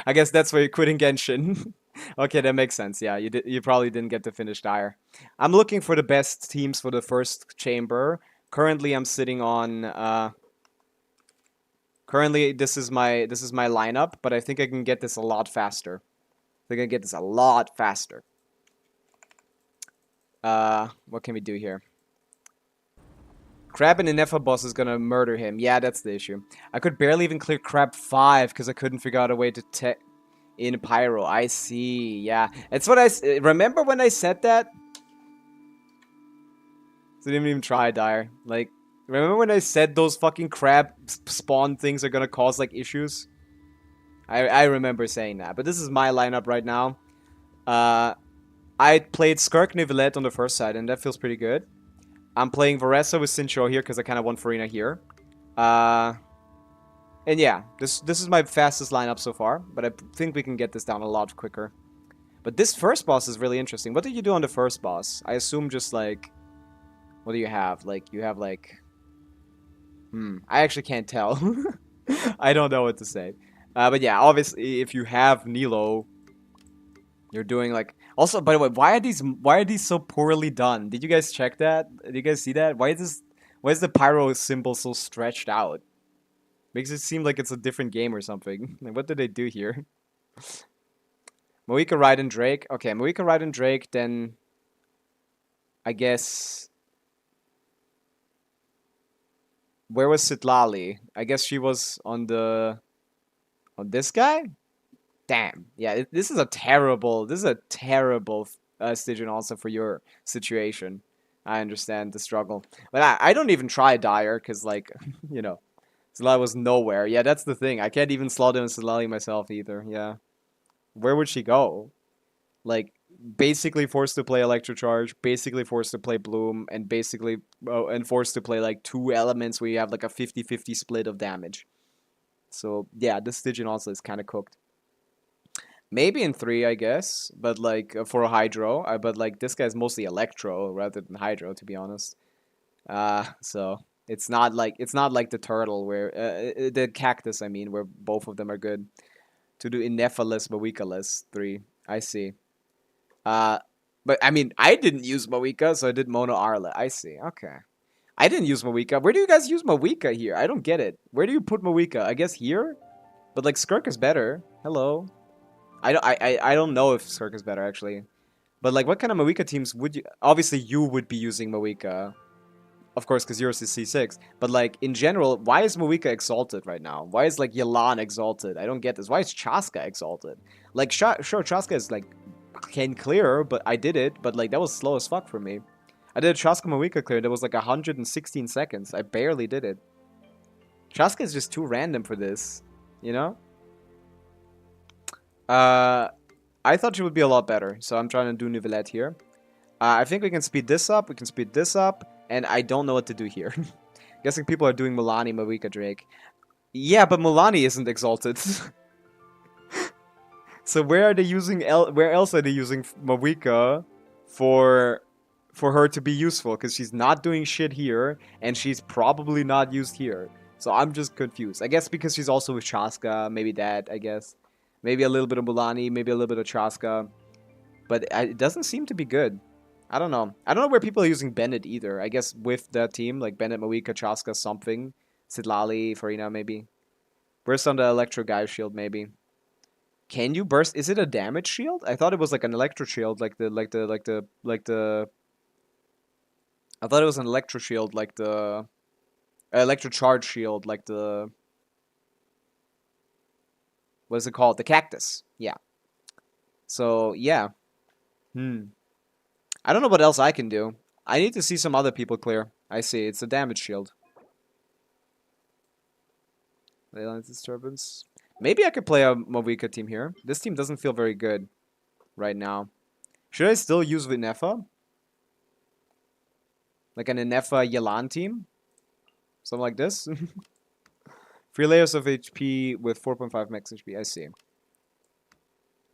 I guess that's why you're quitting Genshin. Okay, that makes sense. Yeah, you probably didn't get to finish Dire. I'm looking for the best teams for the first chamber. Currently, I'm sitting on. Currently, this is my lineup, but I think I can get this a lot faster. I think I can get this a lot faster. What can we do here? Crab and Inefa boss is gonna murder him. Yeah, that's the issue. I could barely even clear Crab 5 because I couldn't figure out a way to in Pyro. I see. Yeah, it's what I remember when I said that. So I didn't even try Dire. Like, remember when I said those fucking crab spawn things are gonna cause like issues? I remember saying that. But this is my lineup right now. I played Skirk Nivelette on the first side, and that feels pretty good. I'm playing Varessa with Sincho here because I kind of want Farina here. And yeah, this is my fastest lineup so far, but I think we can get this down a lot quicker. But this first boss is really interesting. What did you do on the first boss? I assume just like... What do you have? Like, you have like... I actually can't tell. I don't know what to say. But yeah, obviously, if you have Nilo, you're doing like... Also, by the way, why are these so poorly done? Did you guys check that? Did you guys see that? Why is the pyro symbol so stretched out? Makes it seem like it's a different game or something. Like, what did they do here? Moika, Raiden, Drake. Okay, Moika, Raiden, Drake, then... I guess... Where was Sitlali? I guess she was on the... On this guy? Damn. Yeah, this is a terrible Stygian also for your situation. I understand the struggle. But I don't even try Dire, because, like, you know, Sitlali was nowhere. Yeah, that's the thing. I can't even slot in Sitlali myself either. Yeah. Where would she go? Like, basically forced to play Electrocharge, basically forced to play Bloom, and basically and forced to play, like, 2 elements where you have, like, a 50-50 split of damage. So, yeah, this Stygian also is kind of cooked. Maybe in 3, I guess, but like for a Hydro. But like this guy's mostly Electro rather than Hydro, to be honest. So it's not like the turtle where the cactus. I mean, where both of them are good. To do Inephaless, Mawika-less 3. I see. But I mean, I didn't use Mawika, so I did Mono Arla. I see. Okay. I didn't use Mawika. Where do you guys use Mawika here? I don't get it. Where do you put Mawika? I guess here? But like Skirk is better. Hello. I don't know if Skirk is better, actually. But, like, what kind of Mawika teams would you... Obviously, you would be using Mawika. Of course, because yours is C6. But, like, in general, why is Mawika exalted right now? Why is, like, Yelan exalted? I don't get this. Why is Chaska exalted? Like, sure, Chaska is, like, can clear, but I did it. But, like, that was slow as fuck for me. I did a Chaska Mawika clear. That was, like, 116 seconds. I barely did it. Chaska is just too random for this. You know? I thought she would be a lot better, so I'm trying to do Nivelette here. I think we can speed this up, and I don't know what to do here. Guessing people are doing Milani, Marika, Drake. Yeah, but Milani isn't exalted. So where are they using where else are they using Marika for her to be useful? Because she's not doing shit here, and she's probably not used here. So I'm just confused. I guess because she's also with Chaska, maybe that, I guess. Maybe a little bit of Milani, maybe a little bit of Chaska. But it doesn't seem to be good. I don't know. I don't know where people are using Bennett either. I guess with that team, like Bennett, Marika, Chaska, something. Sidlali, Farina, maybe. Burst on the Electro Guy shield, maybe. Can you burst? Is it a damage shield? I thought it was like an electro shield, like the. I thought it was an electro shield, like the electro charge shield, like the. What is it called? The cactus. Yeah. So yeah. I don't know what else I can do. I need to see some other people clear. I see. It's a damage shield. Leyline disturbance. Maybe I could play a Movika team here. This team doesn't feel very good right now. Should I still use Vinefa? Like an Inefa Yelan team? Something like this? 3 layers of HP with 4.5 max HP. I see.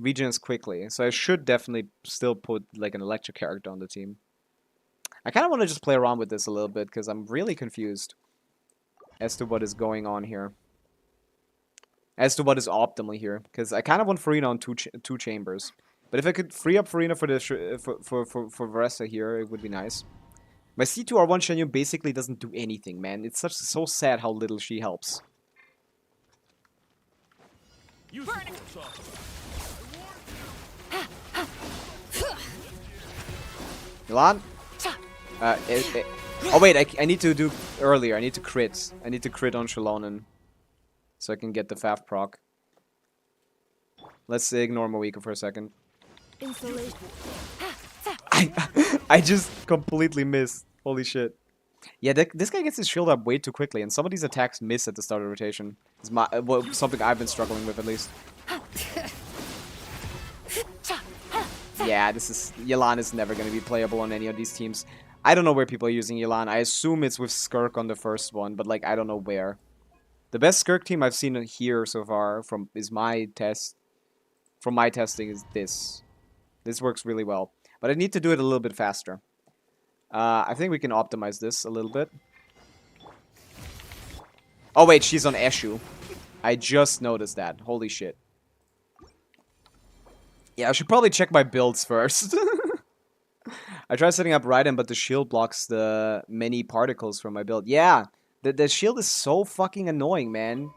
Regens quickly. So I should definitely still put like an electric character on the team. I kind of want to just play around with this a little bit because I'm really confused as to what is going on here. As to what is optimally here, because I kind of want Farina on two chambers, but if I could free up Farina for the for Varessa here, it would be nice. My C2R1 Shenyu basically doesn't do anything, man. It's so sad how little she helps. Milan? Oh wait, I need to do earlier. I need to crit. I need to crit on Shalonen. So I can get the Faf proc. Let's ignore Moika for a second. I just completely missed. Holy shit. Yeah, this guy gets his shield up way too quickly, and some of these attacks miss at the start of rotation. It's something I've been struggling with, at least. Yeah, Yelan is never going to be playable on any of these teams. I don't know where people are using Yelan. I assume it's with Skirk on the first one, but like I don't know where. The best Skirk team I've seen here so far from my testing is this. This works really well. But I need to do it a little bit faster. I think we can optimize this a little bit. Oh wait, she's on Eshu. I just noticed that. Holy shit. Yeah, I should probably check my builds first. I tried setting up Raiden, but the shield blocks the many particles from my build. Yeah, the shield is so fucking annoying, man.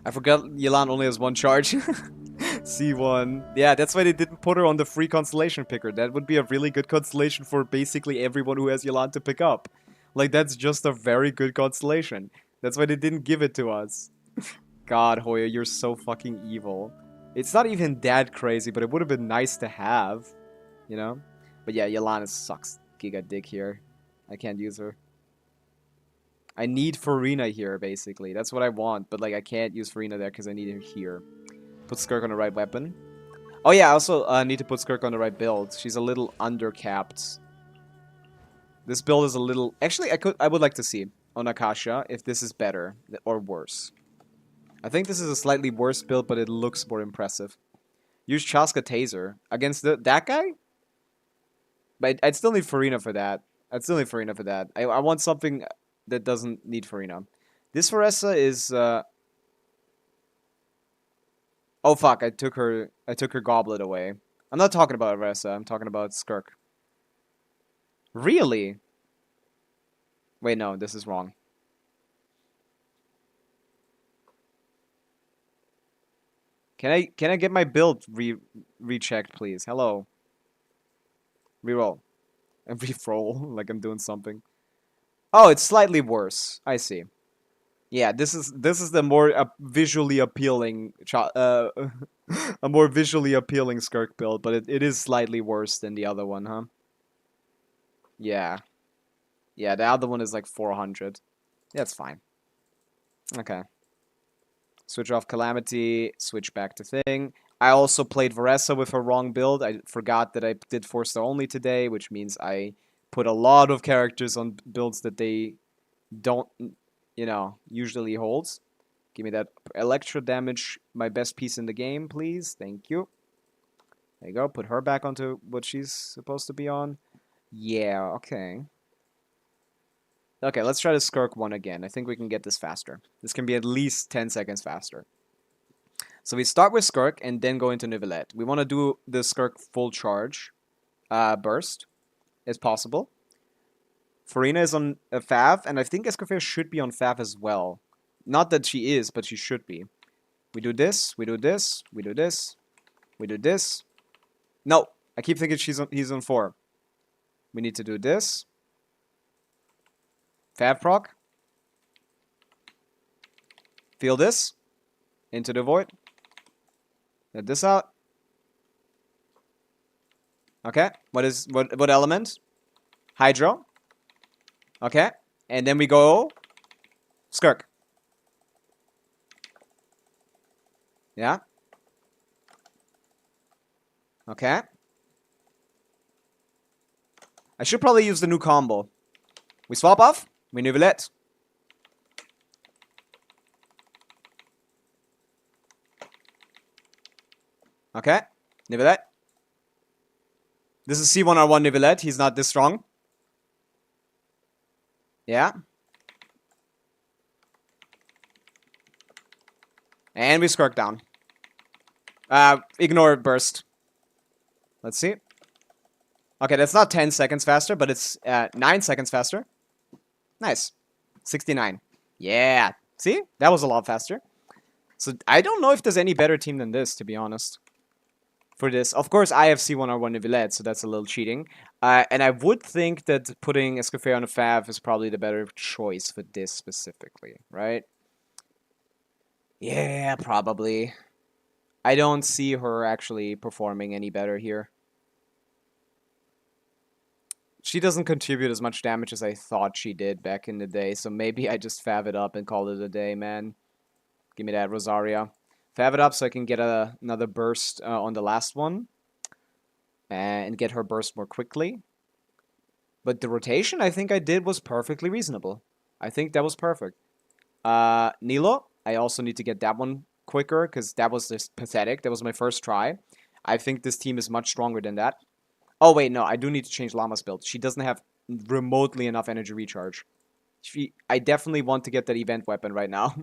I forgot Yelan only has one charge. C1. Yeah, that's why they didn't put her on the free constellation picker. That would be a really good constellation for basically everyone who has Yelan to pick up. Like, that's just a very good constellation. That's why they didn't give it to us. God, Hoya, you're so fucking evil. It's not even that crazy, but it would have been nice to have. You know? But yeah, Yelan sucks giga dick here. I can't use her. I need Farina here, basically. That's what I want, but like I can't use Farina there because I need her here. Put Skirk on the right weapon. Oh yeah, I also need to put Skirk on the right build. She's a little undercapped. This build is a little... Actually, I would like to see on Akasha if this is better or worse. I think this is a slightly worse build, but it looks more impressive. Use Chaska Taser against that guy? But I'd still need Farina for that. I want something that doesn't need Farina. This Varessa is... Oh fuck, I took her goblet away. I'm not talking about Varessa, I'm talking about Skirk. Really? Wait, no, this is wrong. Can I get my build rechecked, please? Hello. Reroll. And re-roll like I'm doing something. Oh, it's slightly worse. I see. Yeah, this is the more visually appealing a more visually appealing Skirk build, but it is slightly worse than the other one, huh? Yeah. Yeah, the other one is like 400. That's fine. Okay. Switch off Calamity, switch back to Thing. I also played Varessa with her wrong build. I forgot that I did Forster only today, which means I put a lot of characters on builds that they don't, you know, usually holds. Give me that electro damage, my best piece in the game, please. Thank you. There you go. Put her back onto what she's supposed to be on. Yeah, okay. Okay, let's try the Skirk one again. I think we can get this faster. This can be at least 10 seconds faster. So we start with Skirk and then go into Nivelette. We want to do the Skirk full charge burst, as possible. Farina is on a Fav, and I think Escoffier should be on Fav as well. Not that she is, but she should be. We do this, we do this, we do this, we do this. No, I keep thinking he's on 4. We need to do this. Fav proc. Feel this. Into the void. Let this out. Okay. What element? Hydro. Okay. And then we go Skirk. Yeah. Okay. I should probably use the new combo. We swap off. We Nivelette. Okay. Nivelette. This is C1R1 Nivelette. He's not this strong. Yeah. And we Skirk down. Ignore burst. Let's see. Okay, that's not 10 seconds faster, but it's 9 seconds faster. Nice. 69. Yeah. See? That was a lot faster. So I don't know if there's any better team than this, to be honest. For this. Of course, I have C1R1 Nivelette, so that's a little cheating. And I would think that putting Escoffier on a Fav is probably the better choice for this specifically, right? Yeah, probably. I don't see her actually performing any better here. She doesn't contribute as much damage as I thought she did back in the day, so maybe I just Fav it up and call it a day, man. Give me that, Rosaria. Fav it up so I can get another burst on the last one. And get her burst more quickly. But the rotation I think I did was perfectly reasonable. I think that was perfect. Nilo, I also need to get that one quicker, because that was just pathetic. That was my first try. I think this team is much stronger than that. Oh, wait, no, I do need to change Llama's build. She doesn't have remotely enough energy recharge. I definitely want to get that event weapon right now.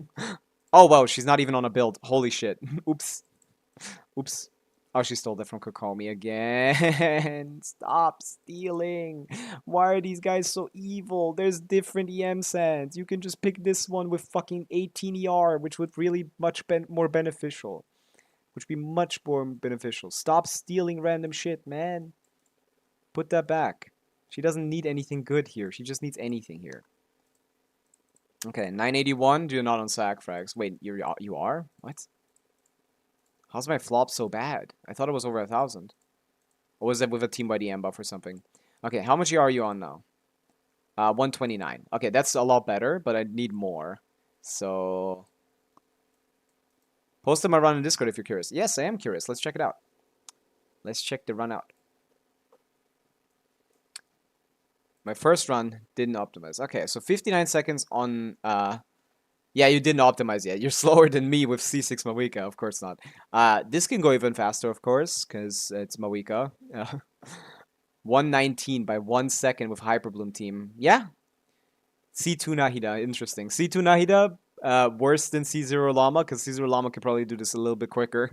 Oh, wow, she's not even on a build. Holy shit. Oops. Oops. Oh, she stole that from Kokomi again. Stop stealing. Why are these guys so evil? There's different EM sands. You can just pick this one with fucking 18 ER, which would really much more beneficial. Which would be much more beneficial. Stop stealing random shit, man. Put that back. She doesn't need anything good here. She just needs anything here. Okay, 981. You're not on sack frags. Wait, you are? What? How's my flop so bad? I thought it was over 1,000. Or was that with a Team by the M buff or something? Okay, how much are you on now? 129. Okay, that's a lot better, but I need more. So... Post my run in Discord if you're curious. Yes, I am curious. Let's check it out. Let's check the run out. My first run didn't optimize. Okay, so 59 seconds on... Yeah, you didn't optimize yet. You're slower than me with C6 Mawika. Of course not. This can go even faster, of course, because it's Mawika. 119 by 1 second with Hyperbloom team. Yeah. C2 Nahida. Interesting. C2 Nahida, worse than C0 Llama, because C0 Llama could probably do this a little bit quicker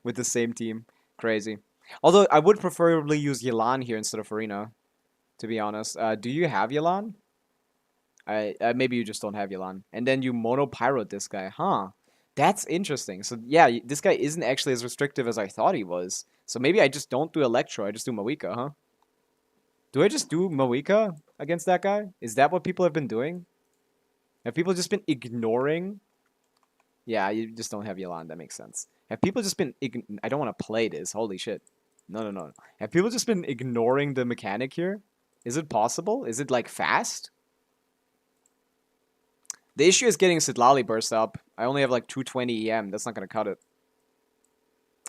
with the same team. Crazy. Although, I would preferably use Yelan here instead of Farina, to be honest. Do you have Yelan? Maybe you just don't have Yelan. And then you mono pyro this guy. Huh. That's interesting. So, yeah, this guy isn't actually as restrictive as I thought he was. So maybe I just don't do Electro. I just do Mawika, huh? Do I just do Mawika against that guy? Is that what people have been doing? Have people just been ignoring? Yeah, you just don't have Yelan. That makes sense. Have people just been... I don't want to play this. Holy shit. No. Have people just been ignoring the mechanic here? Is it possible? Is it, like, fast? The issue is getting Sidlali burst up. I only have like 220 EM. That's not going to cut it.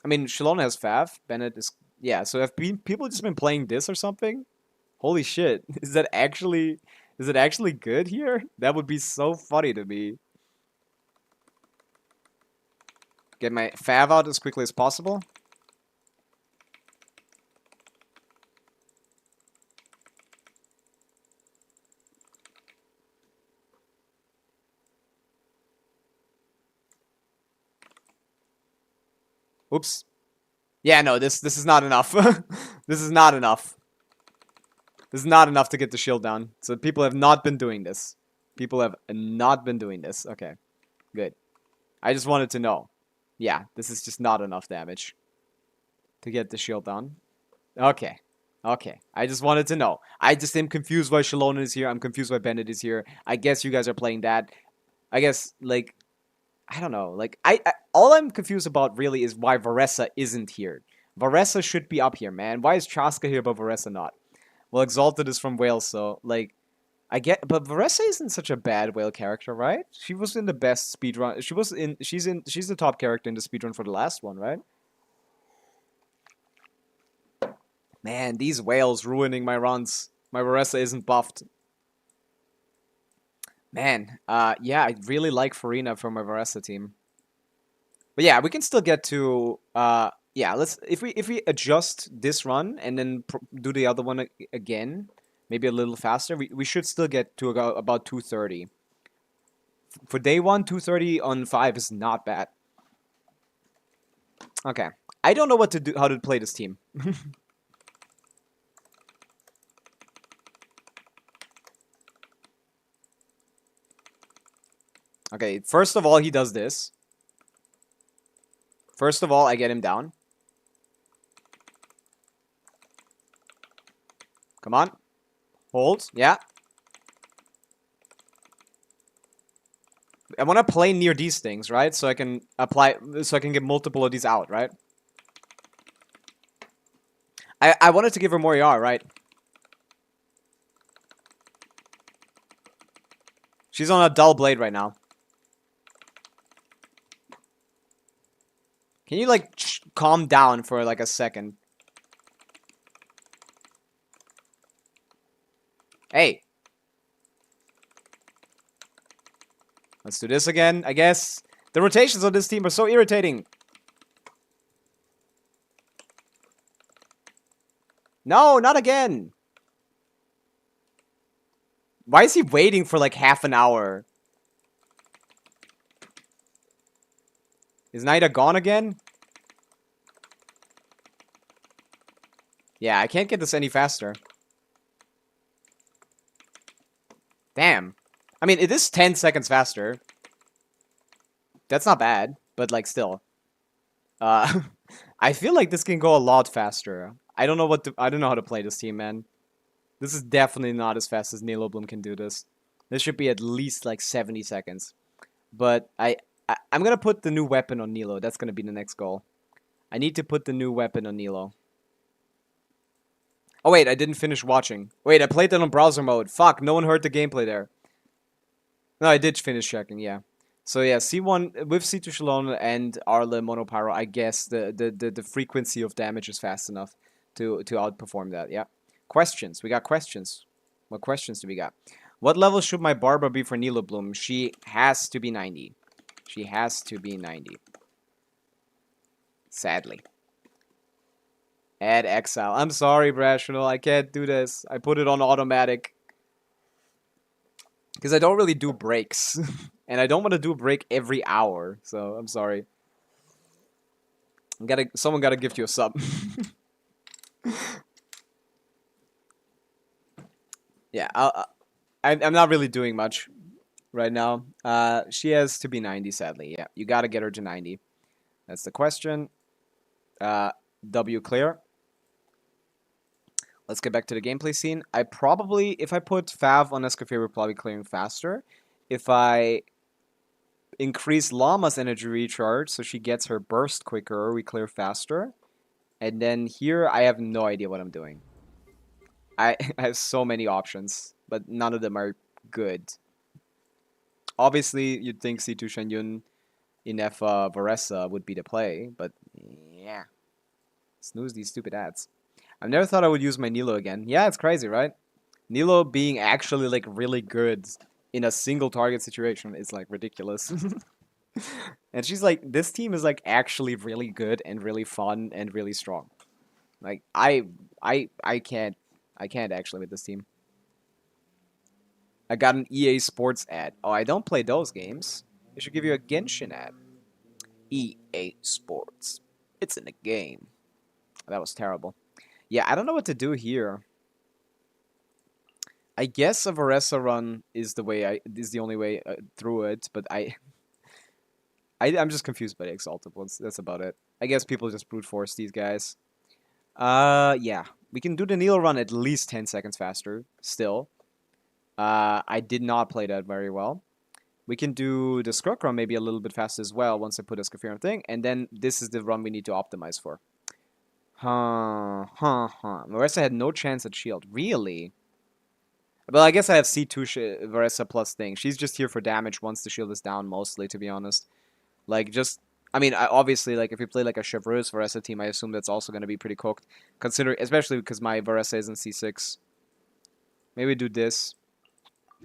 I mean, Shalona has Fav. Bennett is... Yeah, so have people just been playing this or something? Holy shit. Is that actually Is it actually good here? That would be so funny to me. Get my Fav out as quickly as possible. Oops. Yeah, no, this is not enough. This is not enough. This is not enough to get the shield down. So people have not been doing this. People have not been doing this. Okay, good. I just wanted to know. Yeah, this is just not enough damage to get the shield down. Okay. Okay. I just wanted to know. I just am confused why Shalona is here. I'm confused why Bennett is here. I guess you guys are playing that. I guess, like, I don't know. Like, I all I'm confused about really is why Varessa isn't here. Varessa should be up here, man. Why is Chaska here but Varessa not? Well, Exalted is from Wales, so, like, I get, but Varessa isn't such a bad whale character, right? She was in the best speedrun. She's the top character in the speedrun for the last one, right? Man, these whales ruining my runs. My Varessa isn't buffed. Man, yeah, I really like Farina from my Varessa team. But yeah, we can still get to, yeah, let's, if we adjust this run and then do the other one again, maybe a little faster, we should still get to about 230. For day 1, 230 on 5 is not bad. Okay. I don't know what to do, how to play this team. Okay, first of all, he does this. First of all, I get him down. Come on. Hold. Yeah. I want to play near these things, right? So I can apply, so I can get multiple of these out, right? I wanted to give her more ER, right? She's on a dull blade right now. Can you, like, calm down for, like, a second? Hey. Let's do this again, I guess. The rotations on this team are so irritating. No, not again. Why is he waiting for, like, half an hour? Is Naida gone again? Yeah, I can't get this any faster. Damn. I mean, it is 10 seconds faster. That's not bad, but, like, still. I feel like this can go a lot faster. I don't know I don't know how to play this team, man. This is definitely not as fast as Nilo Bloom can do this. This should be at least, like, 70 seconds. But I'm gonna put the new weapon on Nilo. That's gonna be the next goal. I need to put the new weapon on Nilo. Oh wait, I didn't finish watching. Wait, I played that on browser mode. Fuck, no one heard the gameplay there. No, I did finish checking, yeah. So yeah, C1 with C2 Shalom and Arle Monopyro, I guess the frequency of damage is fast enough to outperform that, yeah. Questions. We got questions. What questions do we got? What level should my Barbara be for Nilo Bloom? She has to be 90. She has to be 90. Sadly. Add exile. I'm sorry, Brational. I can't do this. I put it on automatic. Because I don't really do breaks. And I don't want to do a break every hour. So, I'm sorry. Someone gotta gift you a sub. Yeah, I'm not really doing much right now. She has to be 90, sadly. Yeah, you gotta get her to 90. That's the question. W clear. Let's get back to the gameplay scene. I probably, if I put Fav on Escafé, we're probably clearing faster. If I increase Llama's energy recharge so she gets her burst quicker, we clear faster. And then here, I have no idea what I'm doing. I have so many options, but none of them are good. Obviously, you'd think C2 Shenyun in F Varessa would be the play, but yeah. Snooze these stupid ads. I've never thought I would use my Nilo again. Yeah, it's crazy, right? Nilo being actually like really good in a single target situation is like ridiculous. And she's like, this team is like actually really good and really fun and really strong. Like I can't actually with this team. I got an EA Sports ad. Oh, I don't play those games. They should give you a Genshin ad. EA Sports. It's in the game. That was terrible. Yeah, I don't know what to do here. I guess a Varessa run is the only way through it, but I'm just confused by the Exalted ones. That's about it. I guess people just brute force these guys. Yeah. We can do the Neil run at least 10 seconds faster, still. I did not play that very well. We can do the Scrug run maybe a little bit faster as well once I put a Scaffarian thing, and then this is the run we need to optimize for. Varessa had no chance at shield. Really? Well, I guess I have C2 Varessa plus thing. She's just here for damage once the shield is down, mostly, to be honest. Like, just... I mean, obviously, like, if you play, like, a Chevreuse Varessa team, I assume that's also going to be pretty cooked. Especially because my Varessa is in C6. Maybe do this.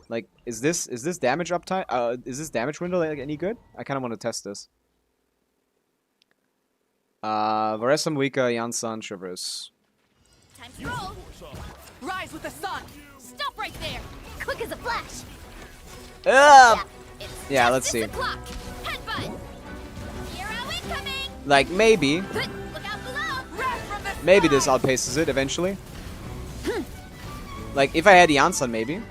Like, is this damage uptime? Is this damage window, like, any good? I kind of want to test this. Varessa, Muika, Yansan, Chevreuse. Time to roll. Rise with the sun. Stop right there. Quick as a flash. Yeah, let's see. Clock. Headbutt. Hero incoming. Like, maybe. Look out below. Wrath from the Maybe sky. this outpaces it eventually. Like, if I had Yansan, maybe.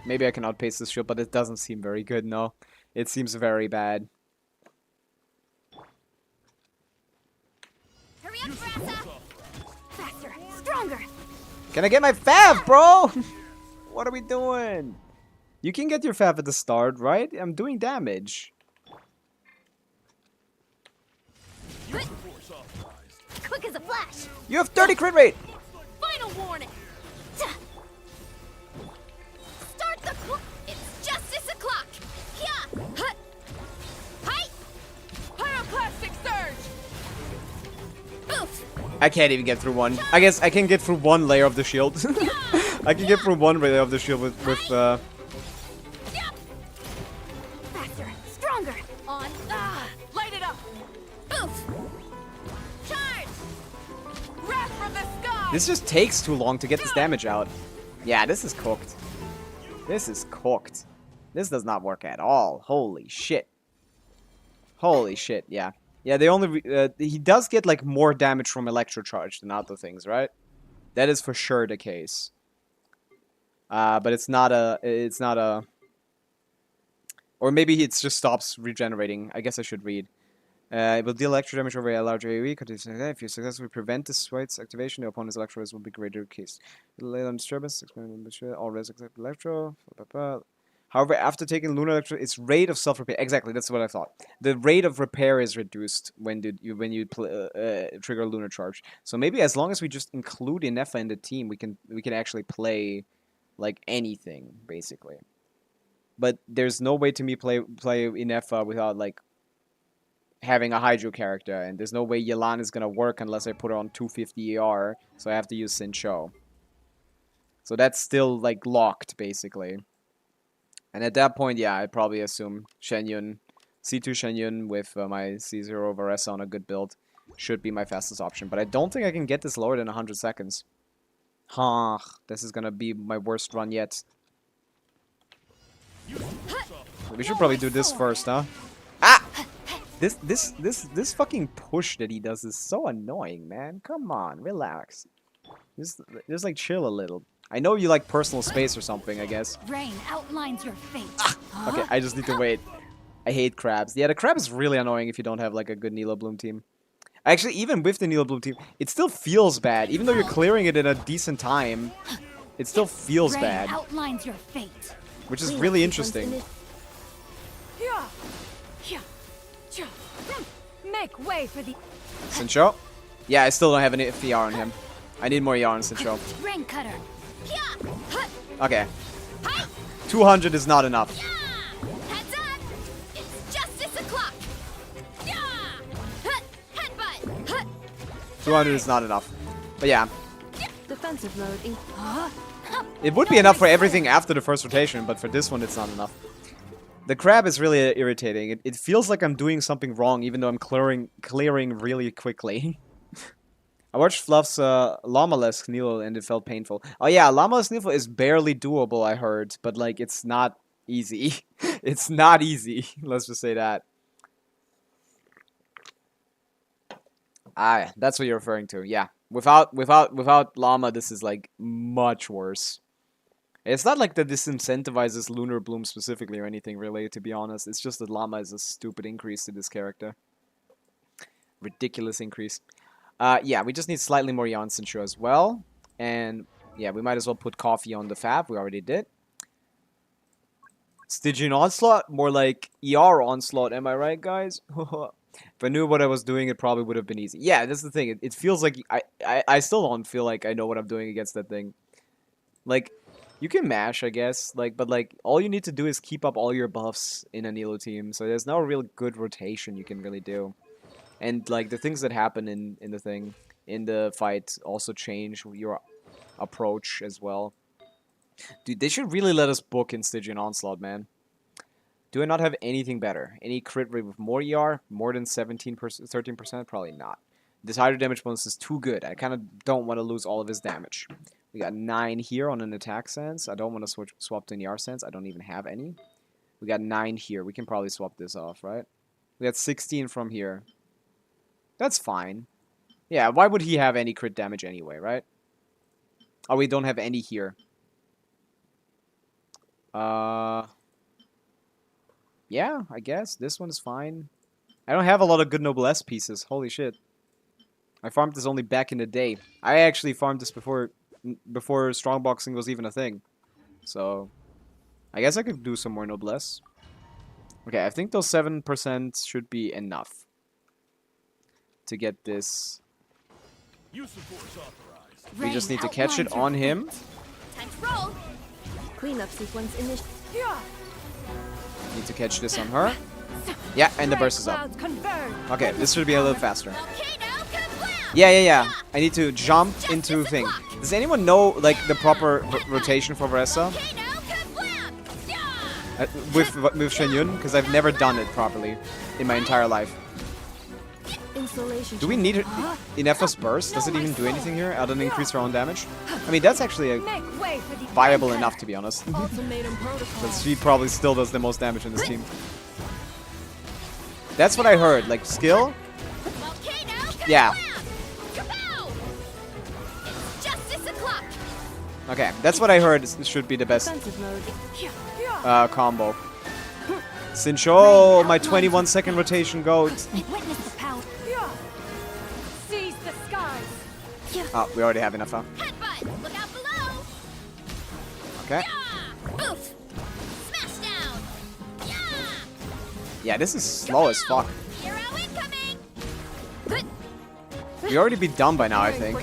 Maybe I can outpace this shield, but it doesn't seem very good, no. It seems very bad. Hurry up, Brassa. Faster. Stronger. Can I get my Fav, bro? What are we doing? You can get your Fav at the start, right? I'm doing damage. Quick as a flash. You have 30 crit rate! Final warning. Start the clock. It's justice o'clock. Yeah. Hut. Hi. Pyroclastic surge. Oof. I can't even get through one. I guess I can get through one layer of the shield. I can get through one layer of the shield with Faster. Stronger. On. Light it up. Oof. Charge. Wrath from the sky. This just takes too long to get this damage out. Yeah, this is cooked. This is cooked. This does not work at all. Holy shit. Holy shit, yeah. Yeah, they only... he does get, like, more damage from Electro Charge than other things, right? That is for sure the case. But it's not a... It's not a... Or maybe it just stops regenerating. I guess I should read. It will deal extra damage over a larger AoE. If you successfully prevent this fight's activation, the opponent's Electro Res will be greater case. It'll lay on disturbance, all res except Electro. However, after taking Lunar Electro, its rate of self-repair... Exactly, that's what I thought. The rate of repair is reduced when you trigger Lunar Charge. So maybe as long as we just include Inefa in the team, we can actually play, like, anything, basically. But there's no way to me play Inefa without, like, having a Hydro character. And there's no way Yelan is gonna work unless I put her on 250 ER. So I have to use Sincho. So that's still, like, locked, basically. And at that point, yeah, I'd probably assume Shenyun, C2 Shenyun with my C0 Varessa on a good build should be my fastest option. But I don't think I can get this lower than 100 seconds. This is gonna be my worst run yet. We should probably do this first, huh? Ah! This fucking push that he does is so annoying, man. Come on, relax. Just like chill a little. I know you like personal space or something, I guess. Rain outlines your fate. Okay, I just need to wait. I hate crabs. Yeah, the crab is really annoying if you don't have like a good Nilo Bloom team. Actually, even with the Nilo Bloom team, it still feels bad. Even though you're clearing it in a decent time, it still feels Rain bad. outlines your fate. Which is really interesting. Yeah. Yeah. Yeah. Make way for the Sincho? Yeah, I still don't have any ER on him. I need more ER on Sincho. Rain Cutter. Yeah. Okay. 200 is not enough. Heads up. It's justice o'clock. Yeah. Headbutt. 200 is not enough. But yeah. Defensive mode. It would be enough for everything after the first rotation, but for this one it's not enough. The crab is really irritating. It feels like I'm doing something wrong, even though I'm clearing really quickly. I watched Fluff's Llama-less Kneel and it felt painful. Oh yeah, Llama-less Kneel is barely doable, I heard, but like it's not easy. It's not easy. Let's just say that. Ah, that's what you're referring to. Yeah, without Llama, this is like much worse. It's not like that this incentivizes Lunar Bloom specifically or anything really, to be honest. It's just that Llama is a stupid increase to this character. Ridiculous increase. Yeah, we just need slightly more Janssen Show as well. And yeah, we might as well put Coffee on the Fab. We already did. Stygian Onslaught? More like ER Onslaught, am I right, guys? If I knew what I was doing, it probably would have been easy. Yeah, that's the thing. It feels like... I still don't feel like I know what I'm doing against that thing. Like... You can mash, I guess, but all you need to do is keep up all your buffs in a Nilo team, so there's no real good rotation you can really do. And, like, the things that happen in the fight also change your approach as well. Dude, they should really let us book in Stygian Onslaught, man. Do I not have anything better? Any crit rate with more ER? More than 17%, 13%? Probably not. This higher damage bonus is too good. I kind of don't want to lose all of his damage. We got 9 here on an attack sense. I don't want to swap to an ER sense. I don't even have any. We got 9 here. We can probably swap this off, right? We got 16 from here. That's fine. Yeah, why would he have any crit damage anyway, right? Oh, we don't have any here. Yeah, I guess. This one's fine. I don't have a lot of good Noblesse pieces. Holy shit. I farmed this only back in the day. I actually farmed this before strongboxing was even a thing. So, I guess I could do some more Noblesse. Okay, I think those 7% should be enough to get this. We just need to catch it on him. Time to roll. Cleanup sequence initiated. Need to catch this on her. Yeah, and the burst is up. Okay, this should be a little faster. Yeah. I need to jump into thing. Does anyone know, like, the proper rotation for Varessa? With Shen Yun? Because I've never done it properly in my entire life. Do we need Ineffa's burst? Does it even do anything here other than increase her own damage? I mean, that's actually viable enough, to be honest. But she probably still does the most damage in this team. That's what I heard. Like, skill? Yeah. Okay, that's what I heard should be the best combo. Sincho, my 21-second rotation goat. Oh, we already have enough, huh? Okay. Yeah, this is slow as fuck. We already be done by now, I think.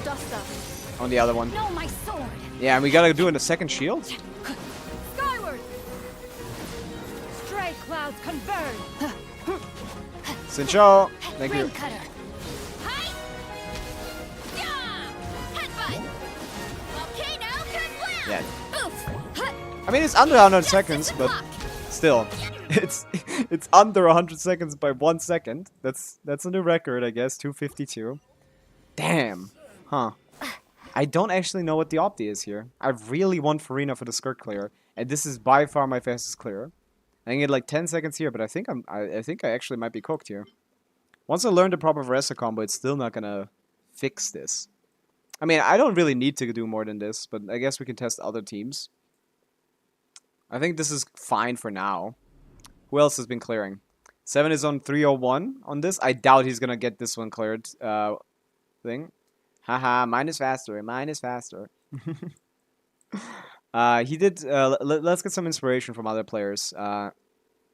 On the other one. Yeah, and we gotta do it in a second shield? Skyward! Stray clouds converge! Sincho! Thank you. Yeah. I mean, it's under 100 seconds, but still. It's under 100 seconds by 1 second. That's a new record, I guess. 252. Damn. Huh. I don't actually know what the opti is here. I really want Farina for the skirt clear, and this is by far my fastest clear. I can get like 10 seconds here, but I think I actually might be cooked here. Once I learn the proper Varessa combo, it's still not gonna fix this. I mean, I don't really need to do more than this, but I guess we can test other teams. I think this is fine for now. Who else has been clearing? 7 is on 301 on this. I doubt he's gonna get this one cleared. Thing. Haha, mine is faster. Mine is faster. He did. Let's get some inspiration from other players.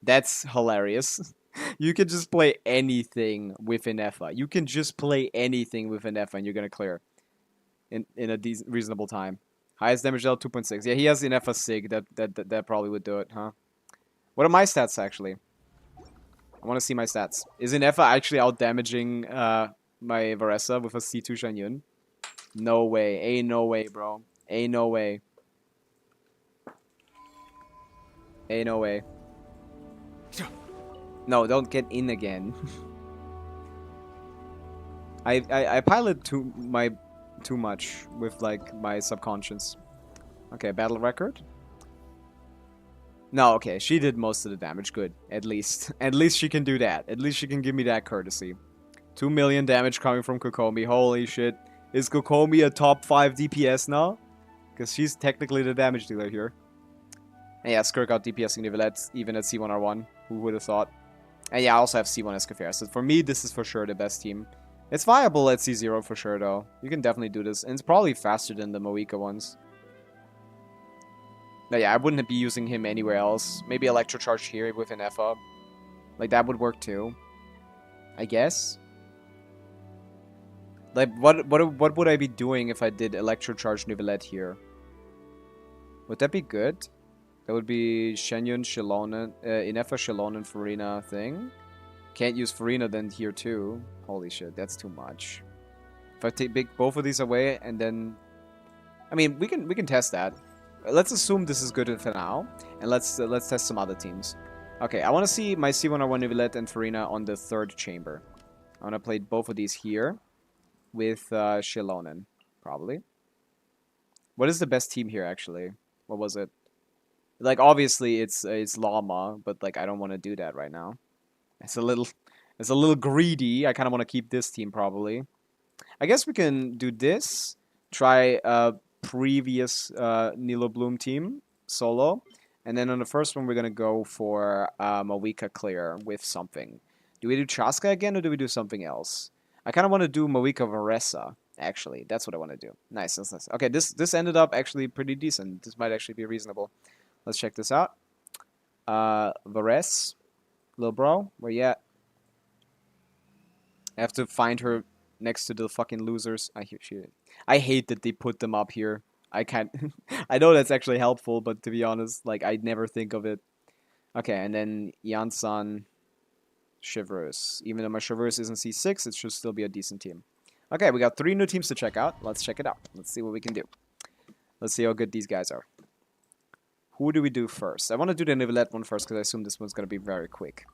That's hilarious. You can just play anything with Ineffa. You can just play anything with Ineffa and you're gonna clear in a reasonable time. Highest damage dealt 2.6. Yeah, he has Ineffa Sig. That probably would do it, huh? What are my stats actually? I want to see my stats. Is Ineffa actually out damaging my Varessa with a C2 Shen Yun? No way. Ain't no way, bro. Ain't no way. Ain't no way. No, don't get in again. I pilot too much with like my subconscious. Okay, battle record. No, okay, she did most of the damage. Good, at least. At least she can do that. At least she can give me that courtesy. 2 million damage coming from Kokomi. Holy shit. Is Kokomi a top 5 DPS now? Because she's technically the damage dealer here. And yeah, Skirk out DPSing Nivelette, even at C1R1. Who would have thought? And yeah, I also have C1 Escafera. So for me, this is for sure the best team. It's viable at C0 for sure, though. You can definitely do this. And it's probably faster than the Moika ones. But yeah, I wouldn't be using him anywhere else. Maybe Electrocharge here with an F-up. Like, that would work too. I guess. Like, what would I be doing if I did Electrocharge Nivelette here? Would that be good? That would be Shenyun, Shilonen, Inefa, Shilonen, Farina thing. Can't use Farina then here too. Holy shit, that's too much. If I take both of these away and then... I mean, we can test that. Let's assume this is good for now, and let's test some other teams. Okay, I want to see my C1R1 Nivelette and Farina on the 3rd chamber. I want to play both of these here with Shilonen, probably. What is the best team here, actually? What was it? Like, obviously, it's Llama, but like I don't want to do that right now. It's a little greedy. I kind of want to keep this team probably. I guess we can do this. Try previous Nilo Bloom team solo, and then on the first one we're gonna go for Moika clear with something. Do we do Chaska again or do we do something else? I kind of want to do Moika Varesa. Actually, that's what I want to do. Nice, that's nice. Okay, this ended up actually pretty decent. This might actually be reasonable. Let's check this out. Vares, little bro, where you at? I have to find her next to the fucking losers. I hate that they put them up here. I can't. I know that's actually helpful, but to be honest, like I'd never think of it. Okay, and then Yansan, Chevreuse. Even though my Chevreuse isn't C6, it should still be a decent team. Okay, we got 3 new teams to check out. Let's check it out. Let's see what we can do. Let's see how good these guys are. Who do we do first? I want to do the Nivelette one first because I assume this one's going to be very quick.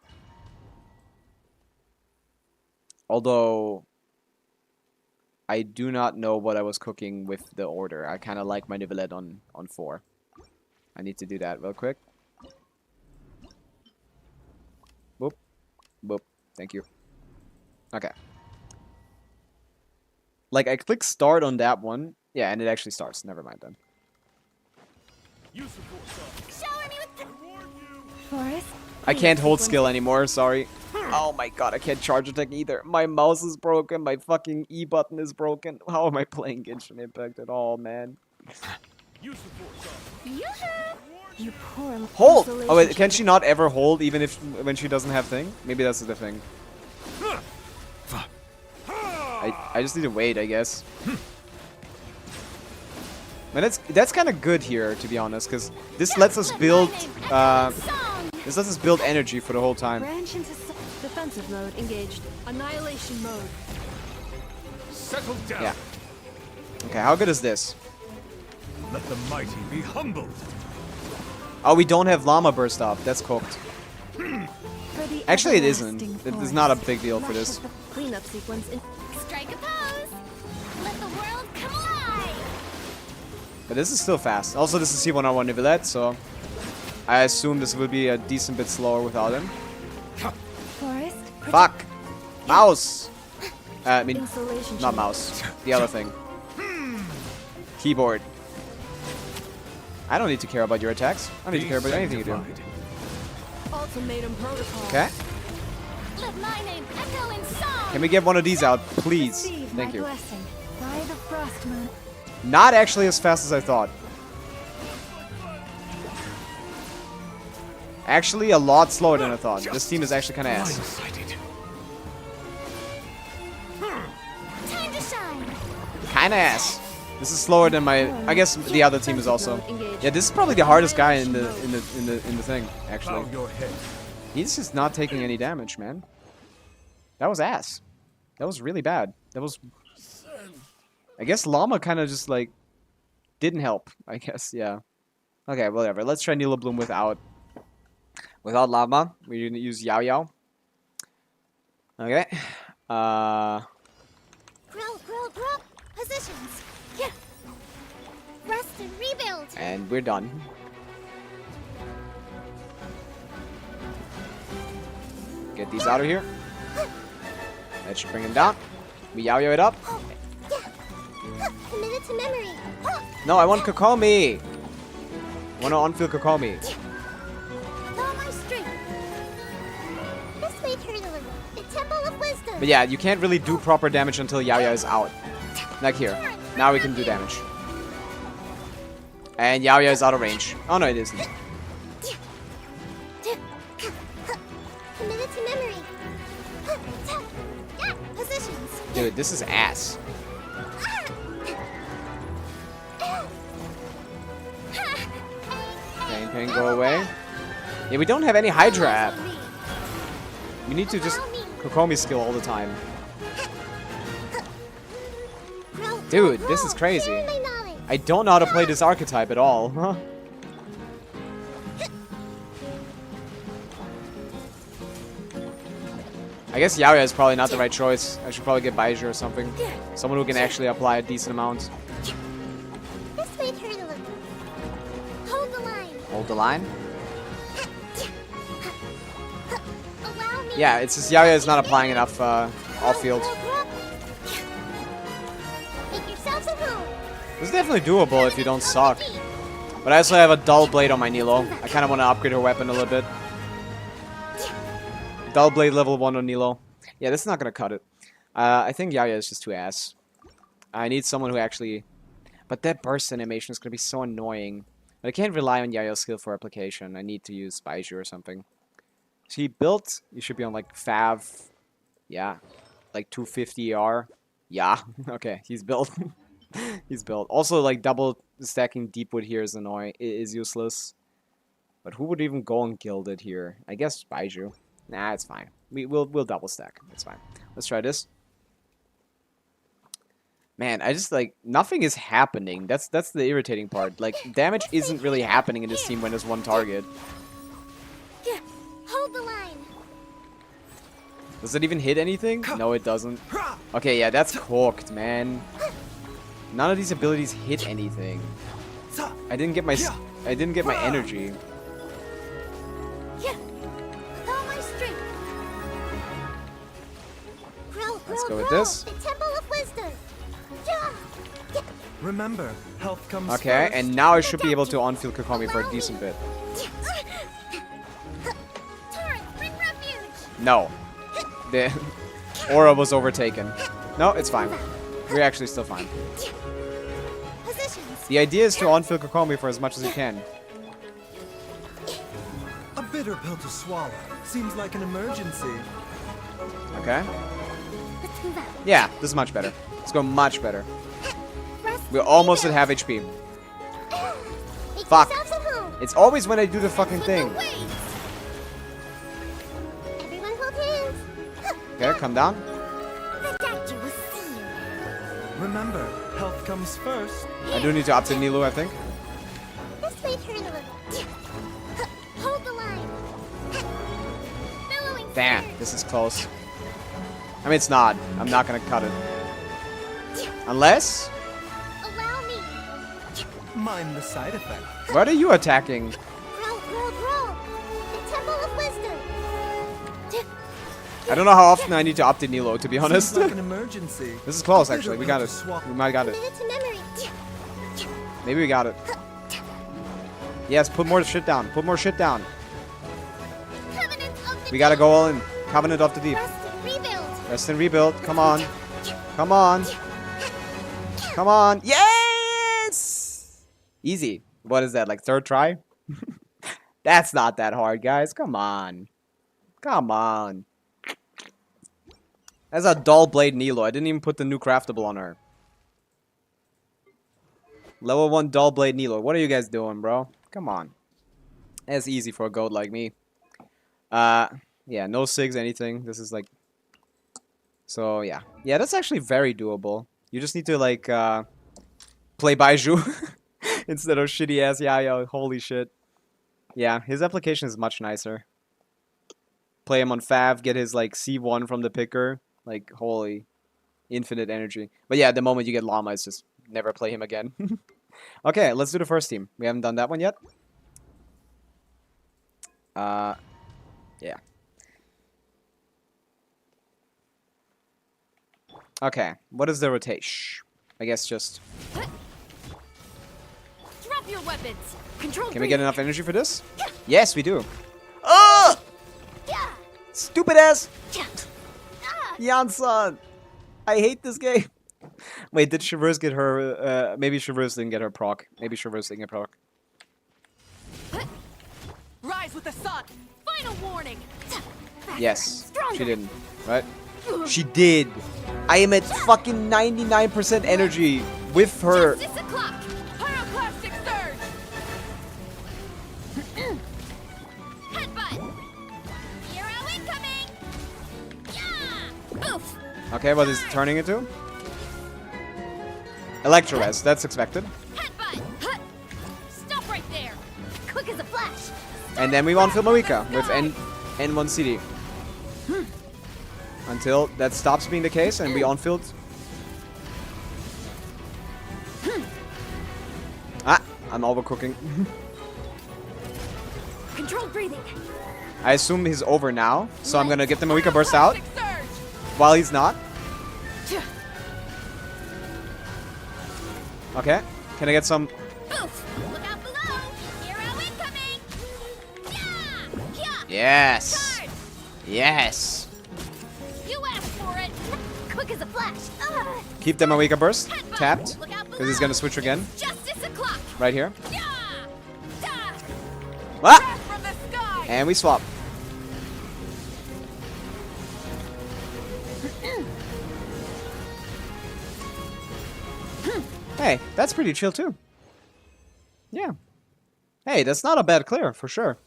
Although, I do not know what I was cooking with the order. I kind of like my Nivelette on 4. I need to do that real quick. Boop. Boop. Thank you. Okay. Like, I click start on that one. Yeah, and it actually starts. Never mind then. Shower me with the... Forest? I can't hold skill anymore, sorry. Oh my god, I can't charge attack either. My mouse is broken, my fucking E button is broken. How am I playing Genshin Impact at all, man? Yoo-hoo! You poor Hold! isolation Oh wait, can chamber. she not ever hold even if when she doesn't have thing? Maybe that's the thing. I just need to wait, I guess. Man, that's kind of good here, to be honest, because this lets us build energy for the whole time. Branch into defensive mode engaged. Annihilation mode. Settle down. Yeah. Okay, how good is this? Let the mighty be humbled. Oh, we don't have Llama Burst up. That's cooked. For the Actually, it isn't. everlasting It's not a forest. big deal for Rush this. of the cleanup sequence in Strike a pose! Let the world come alive! But this is still fast. Also, this is C1R1 Nivelette, so I assume this will be a decent bit slower without him. forest. Fuck! Mouse! I mean, Insulation not chamber. mouse. The other thing. Keyboard. I don't need to care about your attacks. I don't need to care about anything you do. Ultimatum protocol. Okay? Let my name echo in song! Can we get one of these out, please? Receive Thank my you. blessing. By the frost moon. Not actually as fast as I thought. Actually, a lot slower than I thought. This team is actually kind of ass. Blindsided. Time to shine! Kind of ass. This is slower than my. I guess the other team is also. Yeah, this is probably the hardest guy in the thing. Actually, Bow your head. he's just not taking any damage, man. That was ass. That was really bad. That was. I guess Llama kind of just like didn't help. I guess, yeah. Okay, whatever. Let's try Nilo Bloom without Without Llama, we didn't use Yao Yao. Okay. Grow. Positions. Yeah. Rest and rebuild. And we're done. Get these out of here. That should bring him down. We Yao Yao it up. Yeah. Committed to memory. No, I want Kokomi. I want to on-field Kokomi. All my strength. This way, Turtle. The Temple of Wisdom. But yeah, you can't really do proper damage until Yao Yao is out. Like here. Now we can do damage. And Yao Yao is out of range. Oh no, it isn't. Committed to memory. Yeah. Positions. Dude, this is ass. Pain, go away. Yeah, we don't have any Hydra app. We need to just Kokomi skill all the time. Dude, this is crazy. I don't know how to play this archetype at all. Huh? I guess Yao Yao is probably not the right choice. I should probably get Baiju or something. Someone who can actually apply a decent amount. This way, Turtle. Hold the line. Hold the line? Allow me. Yeah, it's just Yao Yao is not applying enough off-field. Make yourselves at home. This is definitely doable if you don't suck. But I also have a dull blade on my Nilo. I kind of want to upgrade her weapon a little bit. Dull blade level 1 on Nilo. Yeah, this is not going to cut it. I think Yao Yao is just too ass. I need someone who actually... But that burst animation is going to be so annoying. But I can't rely on Yao Yao's skill for application. I need to use Baiju or something. So he built... You should be on like Fav. Yeah. Like 250 ER. Yeah. Okay, he's built. He's built. Also, like, double stacking Deepwood here is annoying. It is useless. But who would even go and Gilded here? I guess Baiju. Nah, it's fine. We'll double stack. It's fine. Let's try this. Man, I just, like, nothing is happening. That's the irritating part. Like, damage isn't really happening in this team when there's one target. Yeah. Hold the line. Does it even hit anything? No, it doesn't. Okay, yeah, that's cooked, man. None of these abilities hit anything. I didn't get my energy. Yeah. With all my strength. Let's go with this. The Temple of Wisdom. Yeah. Remember, health comes Okay, first. and now I should be able to on-field Kokomi for a decent bit. Torrent, bring refuge. No. The aura was overtaken. No, it's fine. We're actually still fine. Positions. The idea is to on-field Kokomi for as much as you can. A bitter pill to swallow. Seems like an emergency. Okay? Let's move out. Yeah, this is much better. Let's go much better. Rest We're and almost at rebuild. half HP. Make Fuck. yourselves at home. It's always when I do the fucking thing. Everyone hold hands. Okay, come down. The doctor will see you. Remember, health comes first. I do need to up to Nilu, I think. This way, Turtle. Hold the line. Billowing Damn, surge. this is close. I mean, it's not. I'm not gonna cut it. Unless... Allow me. Mind the side effect. What are you attacking? Grow. The Temple of Wisdom. I don't know how often I need to up to Nilo, to be honest. Seems like an emergency. This is close, A bitter actually. We pill got to it. swallow. We might got it. Committed to memory. Maybe we got it. Yes, put more shit down. Put more shit down. Covenant of the We gotta go all in. Covenant of the Deep. Rest and rebuild. Rest and rebuild. Come on. Come on. Come on. Yes! Easy. What is that, like third try? That's not that hard, guys. Come on. Come on. That's a dull blade Nilo. I didn't even put the new craftable on her. Level 1 dull blade Nilo. What are you guys doing, bro? Come on. That's easy for a goat like me. Yeah, no SIGs, anything. This is like... So, yeah. Yeah, that's actually very doable. You just need to, like, play Baiju instead of shitty-ass Yao. Holy shit. Yeah, his application is much nicer. play him on Fav, get his like C1 from the picker. Like, holy, infinite energy. But yeah, the moment you get Llama, it's just never play him again. Okay, let's do the first team. We haven't done that one yet. Yeah. Okay, what is the rotation? I guess just... Drop your weapons. Control. Can we get enough energy for this? Yes, we do. Oh! Stupid ass! Yansan! I hate this game. Wait, did Traverse get her... maybe Traverse didn't get her proc. Maybe Traverse didn't get proc. Rise with the sun. Final warning. Yes, she didn't, right? She did. I am at fucking 99% energy with her. Justice o'clock. Pyroclastic surge. Headbutt. Hero incoming. Yeah. Oof. Okay, what is it turning into? Electro-Res, that's expected. Headbutt. Hut. Stop right there. Quick as a flash. And then we want Filmarika with N1 CD. Until that stops being the case and we on-field. Ah, I'm overcooking. Controlled breathing. I assume he's over now, so I'm gonna get the Marika burst out while he's not. Okay, can I get some? Oof. Look out below. Hero incoming. Yeah. Yeah. Yes. Charge. Yes. You asked for it. Quick as a flash. Keep the Marika burst Headbutt. tapped Look out because he's below. gonna switch again Justice o'clock. right here. Yeah. Da. Ah, From the sky. and we swap. Hey, that's pretty chill too. Yeah. Hey, that's not a bad clear, for sure.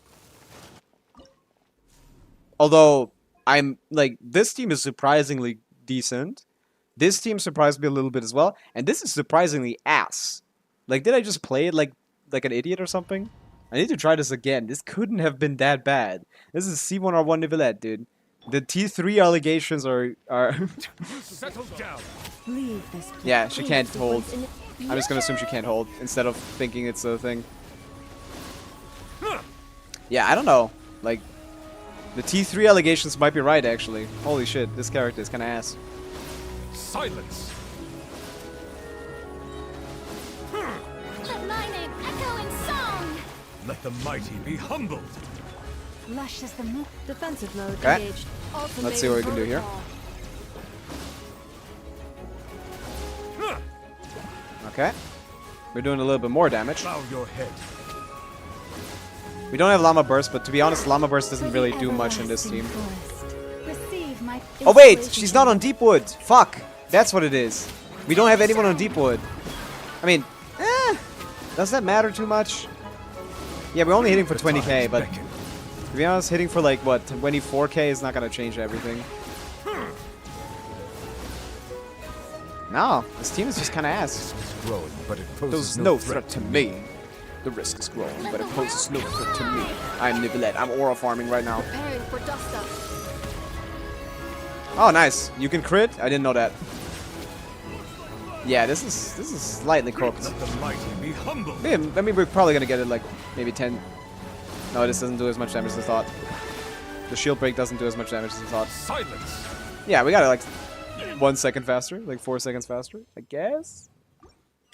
Although, I'm, like, this team is surprisingly decent. This team surprised me a little bit as well. And this is surprisingly ass. Like, did I just play it like an idiot or something? I need to try this again. This couldn't have been that bad. This is C1R1 Nivelette, dude. The T3 allegations are... Settle down. Leave this. Yeah, she can't hold. I'm just gonna assume she can't hold instead of thinking it's a thing. Yeah, I don't know. Like, the T3 allegations might be right, actually. Holy shit, this character is kinda ass. Silence. Let my name echo in song. Let the mighty be humbled. Lush as the moon. Defensive mode Okay. engaged. Let's see what we can do here. Okay. We're doing a little bit more damage. Bow your head. We don't have Llama Burst, but to be honest, Llama Burst doesn't really do much in this team. Receive my Oh wait, she's not on Deepwood. Fuck. That's what it is. We don't have anyone on Deepwood. I mean, does that matter too much? Yeah, we're only hitting for 20k, but to be honest, hitting for like, what, 24k is not gonna change everything. No, this team is just kinda ass. Growing, but it There's poses no threat to me. The risk is growing, but it poses no threat to me. I'm Nivelette. I'm aura farming right now. Preparing for dust up. Oh, nice. You can crit? I didn't know that. Yeah, this is slightly cooked. Let the mighty be humbled. Yeah, I mean, we're probably gonna get it like maybe 10. No, this doesn't do as much damage as I thought. The shield break doesn't do as much damage as I thought. Silence. Yeah, we got it like 1 second faster, like 4 seconds faster, I guess.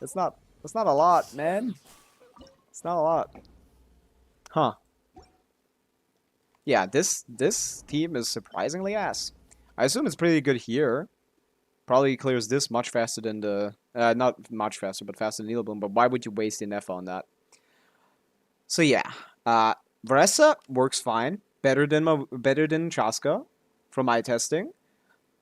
That's not a lot, man. It's not a lot. Huh. Yeah, this team is surprisingly ass. I assume it's pretty good here. Probably clears this much faster than the... not much faster, but faster than Needlebloom. But why would you waste enough on that? So yeah. Varessa works fine. Better than Chaska from my testing.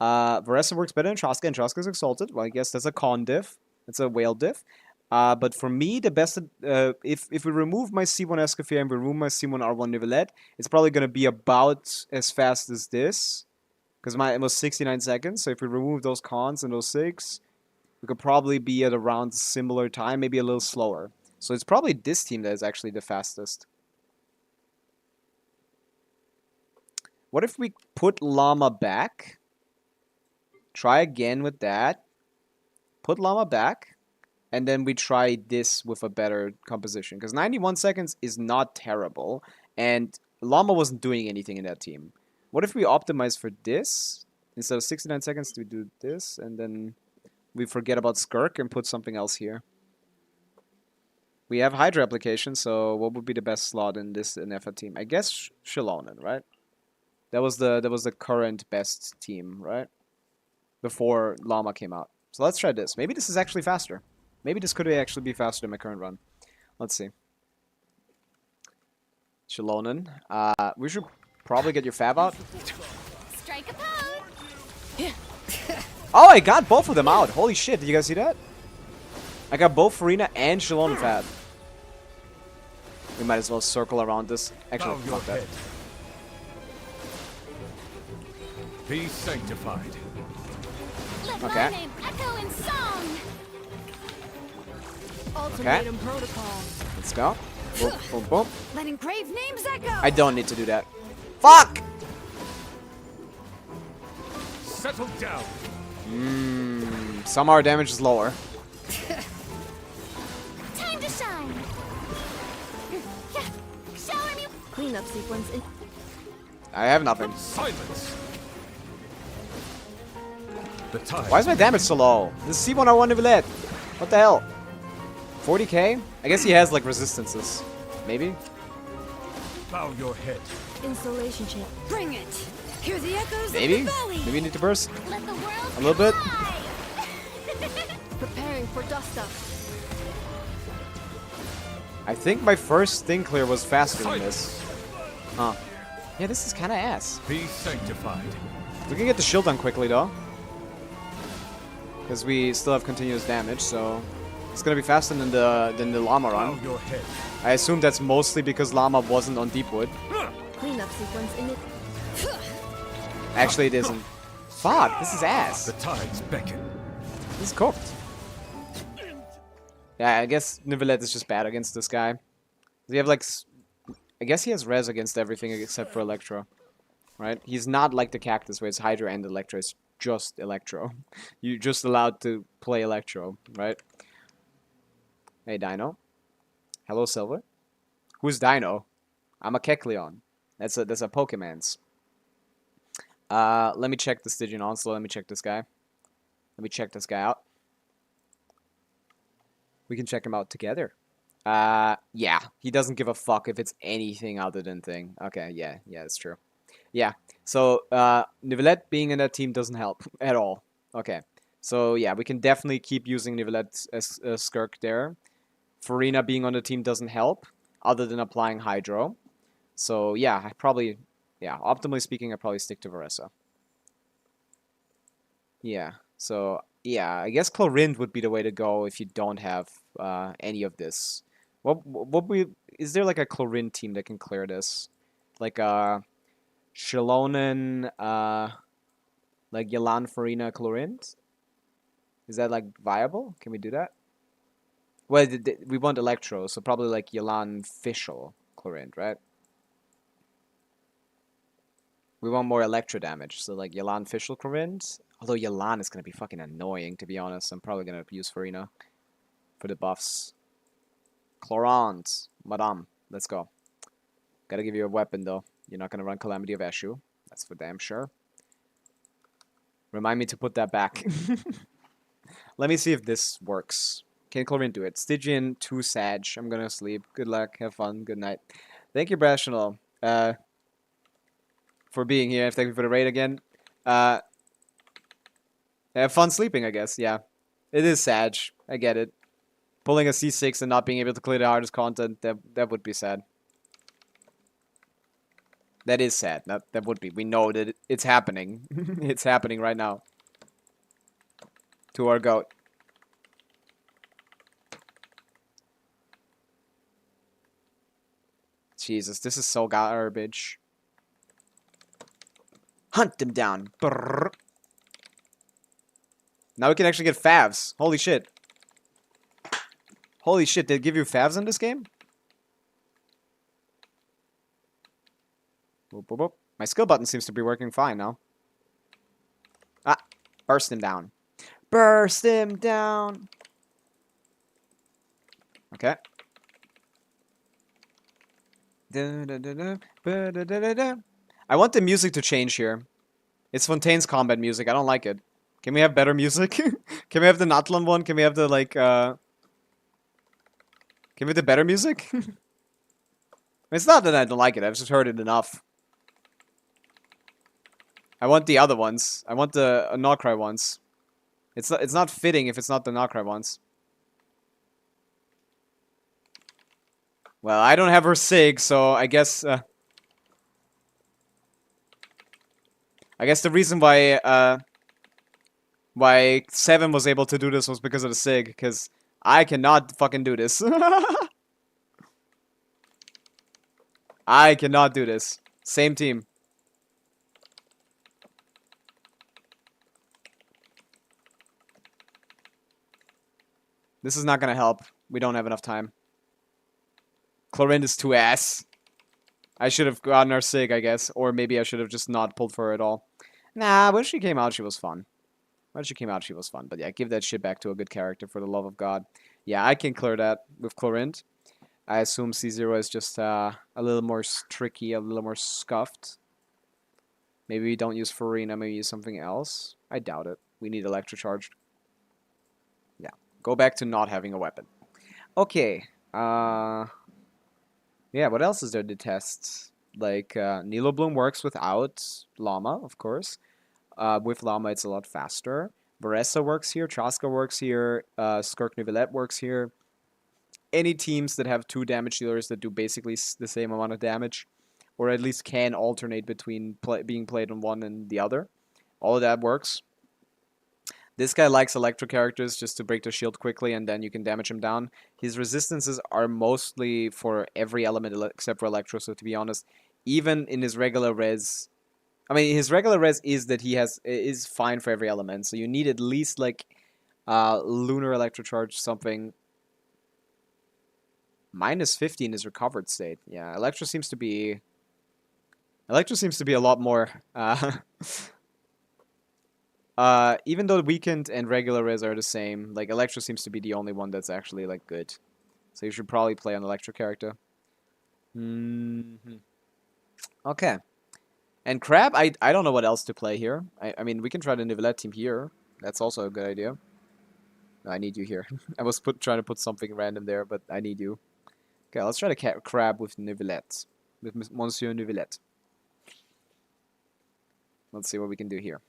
Varessa works better than Chaska, and Chaska's Exalted. Well, I guess that's a con diff. It's a whale diff. But for me, the best... if we remove my C1 Escoffier and we remove my C1 R1 Nivelette, it's probably going to be about as fast as this. Because it was 69 seconds, so if we remove those cons and those 6, we could probably be at around similar time, maybe a little slower. So it's probably this team that is actually the fastest. What if we put llama back? Try again with that. Put llama back. And then we try this with a better composition. Because 91 seconds is not terrible. And llama wasn't doing anything in that team. What if we optimize for this? Instead of 69 seconds, we do this. And then we forget about Skirk and put something else here. We have Hydra application, so what would be the best slot in this NFA team? I guess Shilonen, right? That was the current best team, right? Before Llama came out. So let's try this. Maybe this is actually faster. Maybe this could actually be faster than my current run. Let's see. Shilonen. We should probably get your Fab out. Strike a pose. Oh, I got both of them out. Holy shit, did you guys see that? I got both Farina and Shilonen Fab. We might as well circle around this. Actually, Bow your fuck that. head. Be sanctified. Let Okay. my name echo in song. Ultimatum protocol. Let's go. Boom, boom, boom. Let engraved names echo. I don't need to do that. Fuck! Settle down. Somehow our damage is lower. Time to shine. Yeah. Shower me. Cleanup sequence in. I have nothing. Silence. The tide. Why is my damage so low? This is C1R1 Nivelette. What the hell? 40k? I guess he has like resistances. Maybe? Bow your head. Installation chip. Bring it. Hear the echoes Maybe? of the valley. Maybe you need to burst? Let the world A little bit? Preparing for dust up. I think my first thing clear was faster than this. Huh. Yeah, this is kinda ass. Be sanctified. We can get the shield done quickly though. Because we still have continuous damage, so it's gonna be faster than the llama Bow run. your head. I assume that's mostly because llama wasn't on Deepwood. Cleanup sequence in it. Actually, it isn't. Fuck, this is ass. The tides beckon. This is cooked. Yeah, I guess Nivelette is just bad against this guy. We have like, I guess he has res against everything except for Electro, right? He's not like the Cactus where it's Hydra and Electro. It's just Electro. You're just allowed to play Electro, right? Hey, Dino. Hello, Silver. Who's Dino? I'm a Kecleon. That's a Pokemon's. Let me check the Stygian Onslaught. Let me check this guy. Let me check this guy out. We can check him out together. Yeah. He doesn't give a fuck if it's anything other than thing. Okay, yeah, that's true. Yeah. So, Nivelette being in that team doesn't help at all. Okay. So, yeah, we can definitely keep using Nivelette as Skirk there. Farina being on the team doesn't help, other than applying Hydro. So, yeah, I probably... Yeah, optimally speaking, I'd probably stick to Varessa. Yeah, so, yeah, I guess Chlorinde would be the way to go if you don't have any of this. Is there like a Chlorinde team that can clear this? Like, Shilonen, like Yelan, Farina, Chlorinde? Is that, like, viable? Can we do that? Well, we want Electro, so probably like Yelan, Fischl, Chlorinde, right? We want more Electro damage, so like Yelan, Fischl, Chlorinde. Although Yelan is gonna be fucking annoying, to be honest. I'm probably gonna use Farina for the buffs. Chlorant, Madame, let's go. Gotta give you a weapon though. You're not gonna run Calamity of Eshu. That's for damn sure. Remind me to put that back. Let me see if this works. Can Chlorinde do it? Stygian, 2 Sag. I'm gonna sleep. Good luck. Have fun. Good night. Thank you, Brational. For being here. Thank you for the raid again. Have fun sleeping, I guess. Yeah. It is Sag. I get it. Pulling a C6 and not being able to clear the hardest content, that would be sad. That is sad. That would be. We know that it's happening. It's happening right now. To our goat. Jesus, this is so garbage. Hunt them down. Brrr. Now we can actually get favs. Holy shit. Holy shit, they give you favs in this game? Boop, boop, boop. My skill button seems to be working fine now. Ah, burst him down. Burst him down. Okay. I want the music to change here. It's Fontaine's combat music. I don't like it. Can we have better music? Can we have the Natlan one? Can we have the, like, Can we have the better music? It's not that I don't like it. I've just heard it enough. I want the other ones. I want the Nocry ones. It's not fitting if it's not the Nocry ones. Well, I don't have her Sig, so I guess the reason why Seven was able to do this was because of the Sig, because I cannot fucking do this. I cannot do this. Same team. This is not gonna help. We don't have enough time. Clorinda's too ass. I should have gotten her Sig, I guess. Or maybe I should have just not pulled for her at all. Nah, when she came out, she was fun. When she came out, she was fun. But yeah, give that shit back to a good character, for the love of God. Yeah, I can clear that with Clorind. I assume C0 is just a little more tricky, a little more scuffed. Maybe we don't use Farina, maybe use something else. I doubt it. We need Electrocharged. Yeah, go back to not having a weapon. Okay, yeah, what else is there to test? Like, Nilo Bloom works without Llama, of course. With Llama, it's a lot faster. Varessa works here, Traska works here, Skirk Neuvillette works here. Any teams that have 2 damage dealers that do basically the same amount of damage, or at least can alternate between being played on one and the other, all of that works. This guy likes electro characters just to break the shield quickly and then you can damage him down. His resistances are mostly for every element except for electro, so to be honest, even in his regular res, I mean, his regular res is that he is fine for every element, so you need at least like Lunar Electrocharge something. Minus 15 is recovered state. Yeah, Electro seems to be a lot more even though weakened and regular res are the same, like Electro seems to be the only one that's actually like good. So you should probably play an Electro character. Okay. And Crab, I don't know what else to play here. I mean, we can try the Neuvillette team here. That's also a good idea. No, I need you here. I was trying to put something random there, but I need you. Okay, let's try to Crab with Neuvillette. With Monsieur Neuvillette. Let's see what we can do here.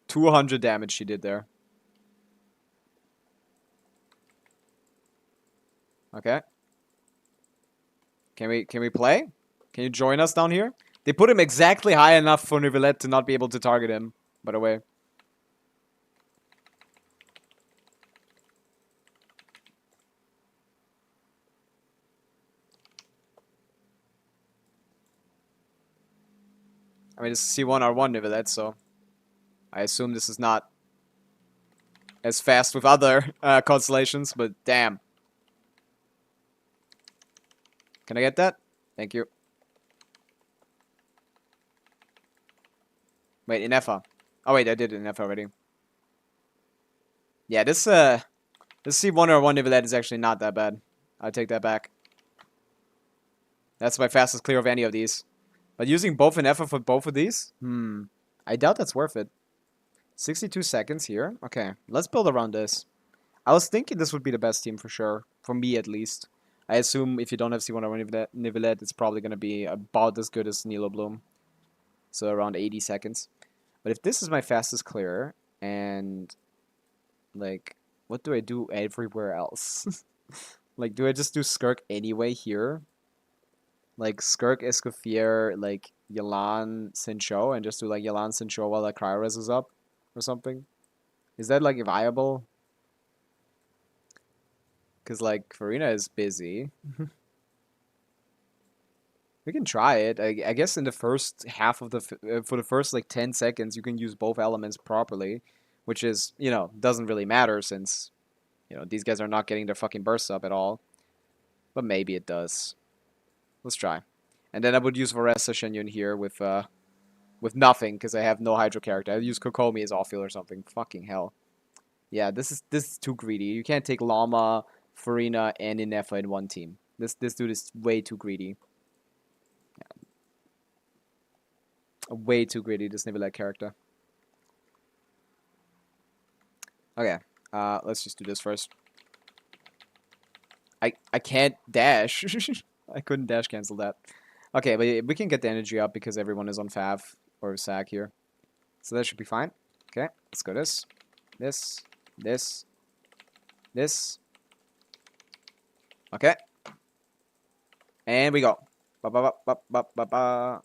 $200 damage she did there. Okay. Can we play? Can you join us down here? They put him exactly high enough for Neuvillette to not be able to target him, by the way. I mean, this is C1R1 Neuvillette, so I assume this is not as fast with other constellations, but damn. Can I get that? Thank you. Wait, in Efa. Oh wait, I did it in Efa already. Yeah, this C1R1 Neuvillette is actually not that bad. I'll take that back. That's my fastest clear of any of these. But using both in Efa for both of these? I doubt that's worth it. 62 seconds here. Okay, let's build around this. I was thinking this would be the best team for sure. For me, at least. I assume if you don't have C1R1 Neuvillette, it's probably going to be about as good as Nilo Bloom. So around 80 seconds. But if this is my fastest clear, and, like, what do I do everywhere else? Like, do I just do Skirk anyway here? Like, Skirk, Escoffier, like, Yelan, Sincho, and just do, like, Yelan, Sincho while the Cryores is up? Or something? Is that, like, viable? Because, like, Farina is busy. We can try it. I guess in the first half of the... for the first, like, 10 seconds, you can use both elements properly. Which is, you know, doesn't really matter since You know, these guys are not getting their fucking bursts up at all. But maybe it does. Let's try. And then I would use Varesa Shenyun here with nothing, because I have no Hydro character. I'd use Kokomi as off-field or something. Fucking hell. Yeah, this is too greedy. You can't take Llama, Farina, and Inefa in one team. This dude is way too greedy. Yeah. Way too greedy, this Nivelette character. Okay, let's just do this first. I can't dash. I couldn't dash cancel that. Okay, but we can get the energy up because everyone is on Fav or Sack here. So that should be fine. Okay, let's go this. This. Okay. And we go. Ba ba ba ba ba ba.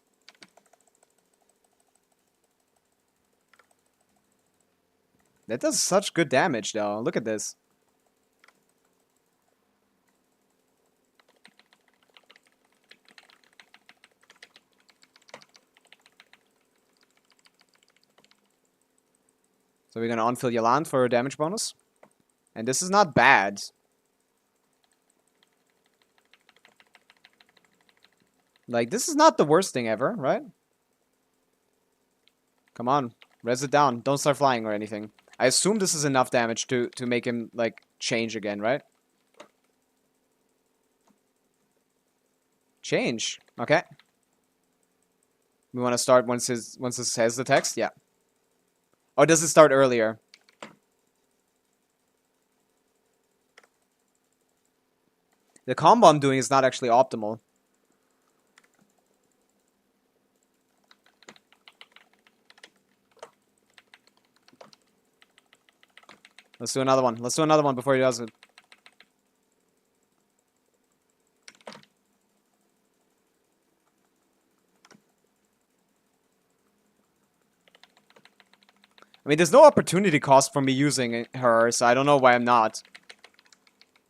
That does such good damage though. Look at this. So we're gonna unfill Yalan for a damage bonus. And this is not bad. Like, this is not the worst thing ever, right? Come on. Res it down. Don't start flying or anything. I assume this is enough damage to make him, like, change again, right? Change. Okay. We want to start once this has the text? Yeah. Or does it start earlier? The combo I'm doing is not actually optimal. Let's do another one. Let's do another one before he does it. I mean, there's no opportunity cost for me using her, so I don't know why I'm not.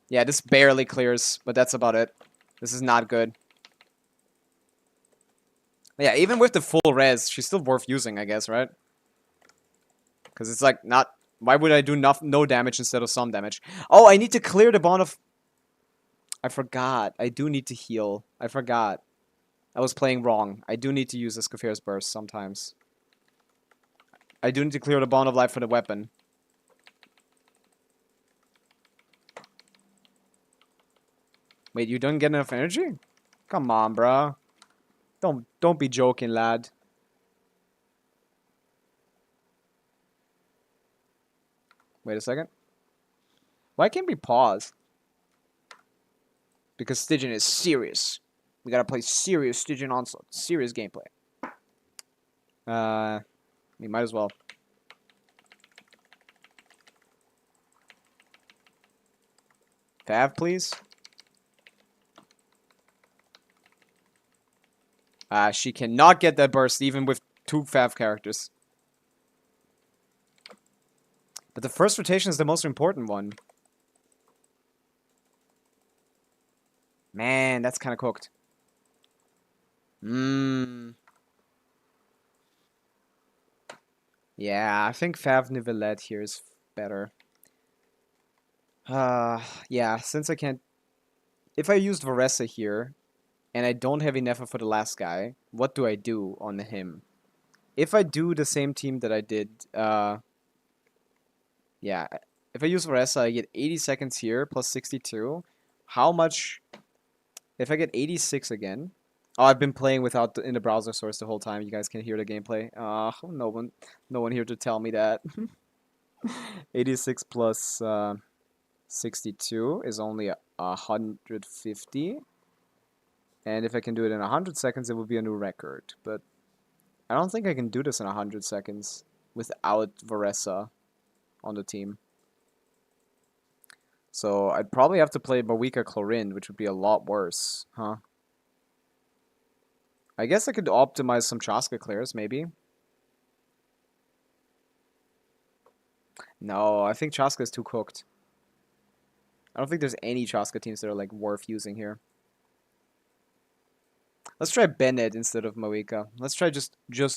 Yeah, this barely clears, but that's about it. This is not good. Yeah, even with the full res, she's still worth using, I guess, right? Because it's like not... Why would I do no damage instead of some damage? Oh, I need to clear the bond of... I forgot. I do need to heal. I forgot. I was playing wrong. I do need to use Escoffier's Burst sometimes. I do need to clear the bond of life for the weapon. Wait, you don't get enough energy? Come on, bro. Don't be joking, lad. Wait a second. Why can't we pause? Because Stygian is serious. We gotta play serious Stygian Onslaught. Serious gameplay. We might as well. Fav, please. She cannot get that burst even with 2 Fav characters. But the first rotation is the most important one. Man, that's kind of cooked. Yeah, I think Fav Nivelette here is better. Yeah, since I can't... If I used Varesa here, and I don't have enough for the last guy, what do I do on him? If I do the same team that I did, yeah, if I use Varesa, I get 80 seconds here, plus 62. How much... If I get 86 again... Oh, I've been playing without in the browser source the whole time. You guys can hear the gameplay. No one here to tell me that. 86 plus 62 is only 150. And if I can do it in 100 seconds, it will be a new record. But I don't think I can do this in 100 seconds without Varesa on the team. So I'd probably have to play Mawika Chlorinde, which would be a lot worse, huh? I guess I could optimize some Chaska clears, maybe. No, I think Chaska is too cooked. I don't think there's any Chaska teams that are like worth using here. Let's try Bennett instead of Mawika. Let's try just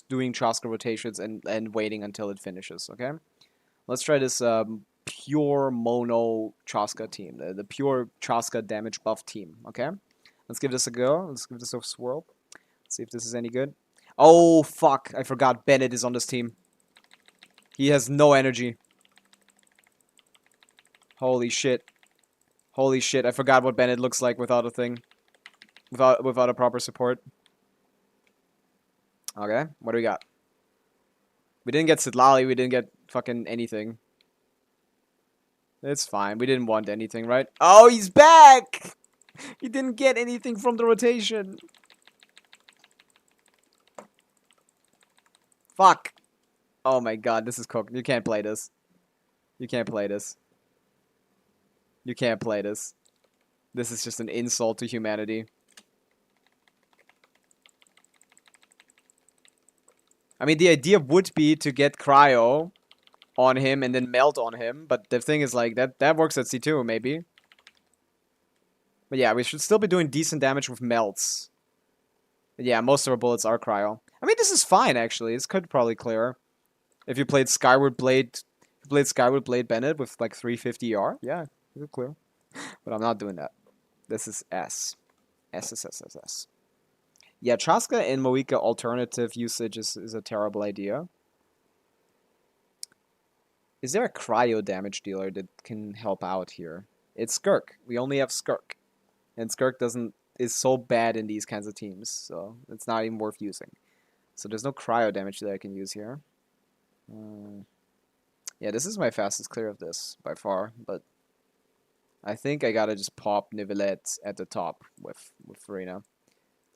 doing Chaska rotations and waiting until it finishes, okay? Let's try this pure mono Chaska team, the pure Chaska damage buff team. Okay, let's give this a go. Let's give this a swirl. See if this is any good. Oh fuck! I forgot Bennett is on this team. He has no energy. Holy shit! Holy shit! I forgot what Bennett looks like without a thing, without a proper support. Okay, what do we got? We didn't get Sidlali. We didn't get fucking anything. It's fine. We didn't want anything, right? Oh, he's back! He didn't get anything from the rotation. Fuck. Oh my god, this is cooked. You can't play this. You can't play this. You can't play this. This is just an insult to humanity. I mean, the idea would be to get Cryo on him and then melt on him, but the thing is, like, that works at C2, maybe. But yeah, we should still be doing decent damage with melts. But yeah, most of our bullets are Cryo. I mean, this is fine, actually. This could probably clear. If you played Skyward Blade Bennett with, like, 350 ER, yeah, it could clear. But I'm not doing that. This is S. S. Yeah, Chaska and Moika alternative usage is a terrible idea. Is there a cryo damage dealer that can help out here? It's Skirk. We only have Skirk. And Skirk is so bad in these kinds of teams, so it's not even worth using. So there's no cryo damage that I can use here. Yeah, this is my fastest clear of this, by far, but I think I gotta just pop Nivelette at the top with Farina.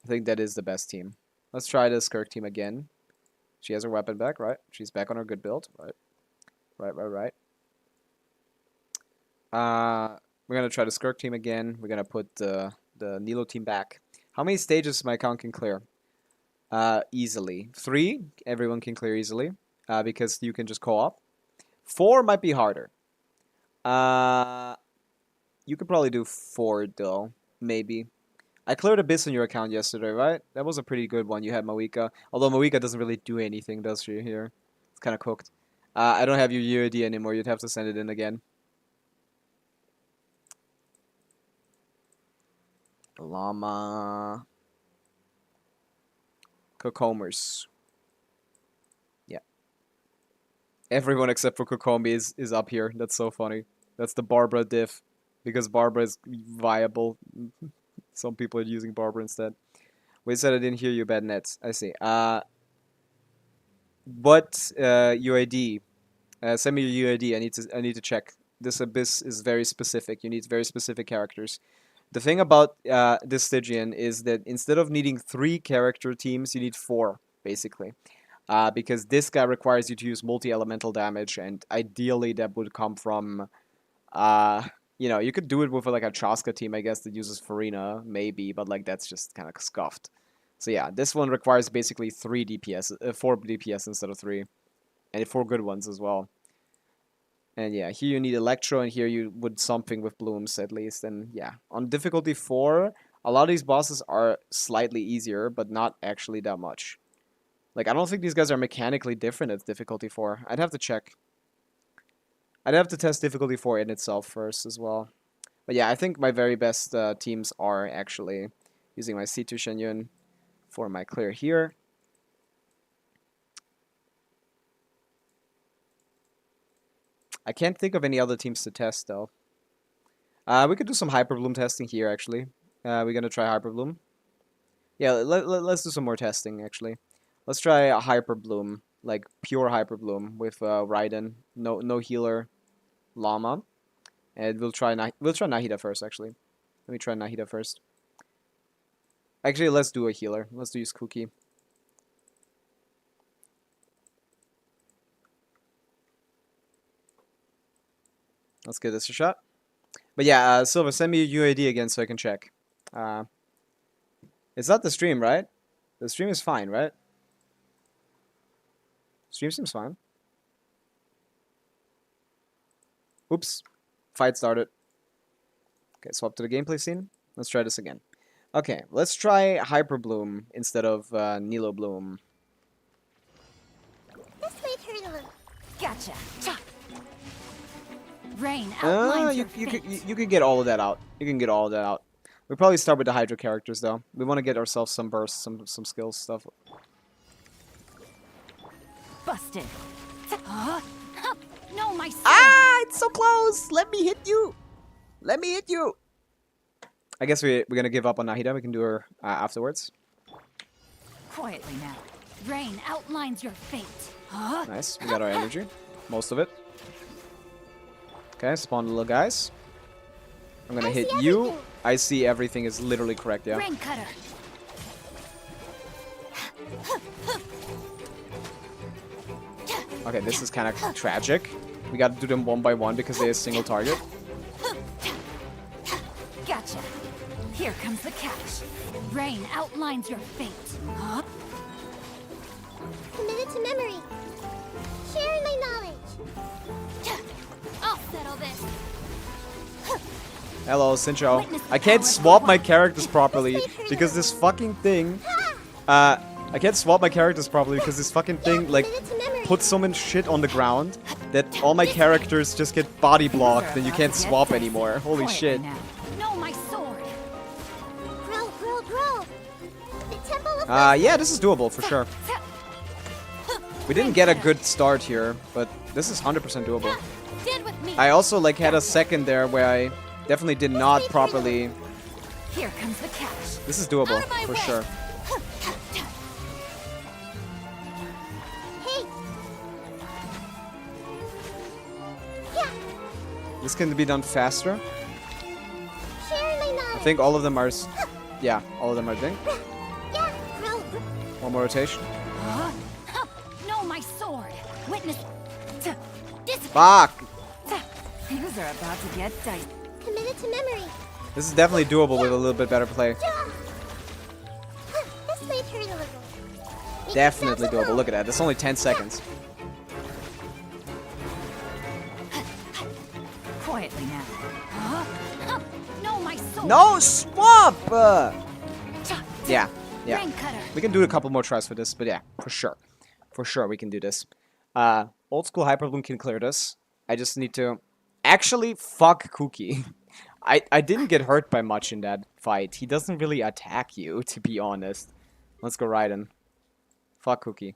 I think that is the best team. Let's try the Skirk team again. She has her weapon back, right? She's back on her good build, right? Right. We're gonna try the Skirk team again. We're gonna put the Nilo team back. How many stages my account can clear? Easily. 3, everyone can clear easily. Because you can just co-op. 4 might be harder. You could probably do 4 though, maybe. I cleared Abyss on your account yesterday, right? That was a pretty good one. You had Moika. Although Moika doesn't really do anything, does she, here? It's kind of cooked. I don't have your UID anymore. You'd have to send it in again. Llama. Kokomers. Yeah. Everyone except for Kokomi is up here. That's so funny. That's the Barbara diff. Because Barbara is viable. Some people are using Barbara instead. Wait, said I didn't hear you, bad nets. I see. What UID? Send me your UID. I need to check. This Abyss is very specific. You need very specific characters. The thing about this Stygian is that instead of needing 3 character teams, you need 4, basically. Because this guy requires you to use multi-elemental damage, and ideally that would come from... you know, you could do it with like a Chaska team, I guess, that uses Farina, maybe, but like that's just kind of scuffed. So yeah, this one requires basically 4 DPS instead of 3. And 4 good ones as well. And yeah, here you need Electro, and here you would something with Blooms at least. And yeah, on difficulty 4, a lot of these bosses are slightly easier, but not actually that much. Like, I don't think these guys are mechanically different at difficulty 4. I'd have to check. I'd have to test difficulty 4 in itself first as well. But yeah, I think my very best teams are actually using my C2 Shenyun for my clear here. I can't think of any other teams to test though. We could do some Hyper Bloom testing here actually. We're gonna try Hyper Bloom. Yeah, let's do some more testing actually. Let's try a Hyper Bloom, like pure Hyper Bloom with Raiden, no healer. Llama, and we'll try Nahida first. Actually, let me try Nahida first. Actually, let's do a healer. Let's use Cookie. Let's give this a shot. But yeah, Silver, send me your UID again so I can check. It's not the stream, right? The stream is fine, right? Stream seems fine. Oops. Fight started. Okay, swap to the gameplay scene. Let's try this again. Okay, let's try Hyper Bloom instead of Nilo Bloom. This way, Turtle. Gotcha. Cha. Rain outlines your You can get all of that out. You can get all of that out. We'll probably start with the Hydra characters though. We want to get ourselves some bursts, some skills stuff. busted. No, my sword. Ah, it's so close. Let me hit you. Let me hit you. I guess we're gonna give up on Nahida. We can do her afterwards. Quietly now. Rain outlines your fate. Nice. We got our energy. Most of it. Okay, spawn the little guys. I'm gonna hit you. I see everything is literally correct, yeah. Rain cutter. Okay, this is kind of tragic. We gotta do them one by one because they're a single target. Gotcha. Here comes the catch. Rain outlines your fate. Committed to memory. Sharing my knowledge. I'll settle this. Hello, Sincho. I can't swap my characters properly because this fucking thing... I can't swap my characters properly because this fucking thing, like, puts so much shit on the ground that all my characters just get body blocked and you can't swap anymore. Holy shit. No, my sword. Grow, grow, grow. The temple of Yeah, this is doable for sure. We didn't get a good start here, but this is 100% doable. Stand with me. I also, like, had a second there where I definitely did not properly... Here comes the catch. This is doable, Out of my for way. sure. Hey. This can be done faster. Sharing my I knowledge. think all of them are... Yeah, all of them are doing. Yeah. Grow. One more rotation. No, my sword. Witness. This. Fuck! Things are about to get dicey. Committed to memory. This is definitely doable with a little bit better play. This may hurt a little. Make Definitely yourselves at doable. Look at that. It's only 10 seconds. Quietly now. No, my sword. No swap! Yeah, yeah. Rain cutter. We can do a couple more tries for this, but yeah, for sure. For sure we can do this. Old school Hyperbloom can clear this. I just need to... Actually, fuck Cookie. I didn't get hurt by much in that fight. He doesn't really attack you, to be honest. Let's go Raiden. Fuck Cookie.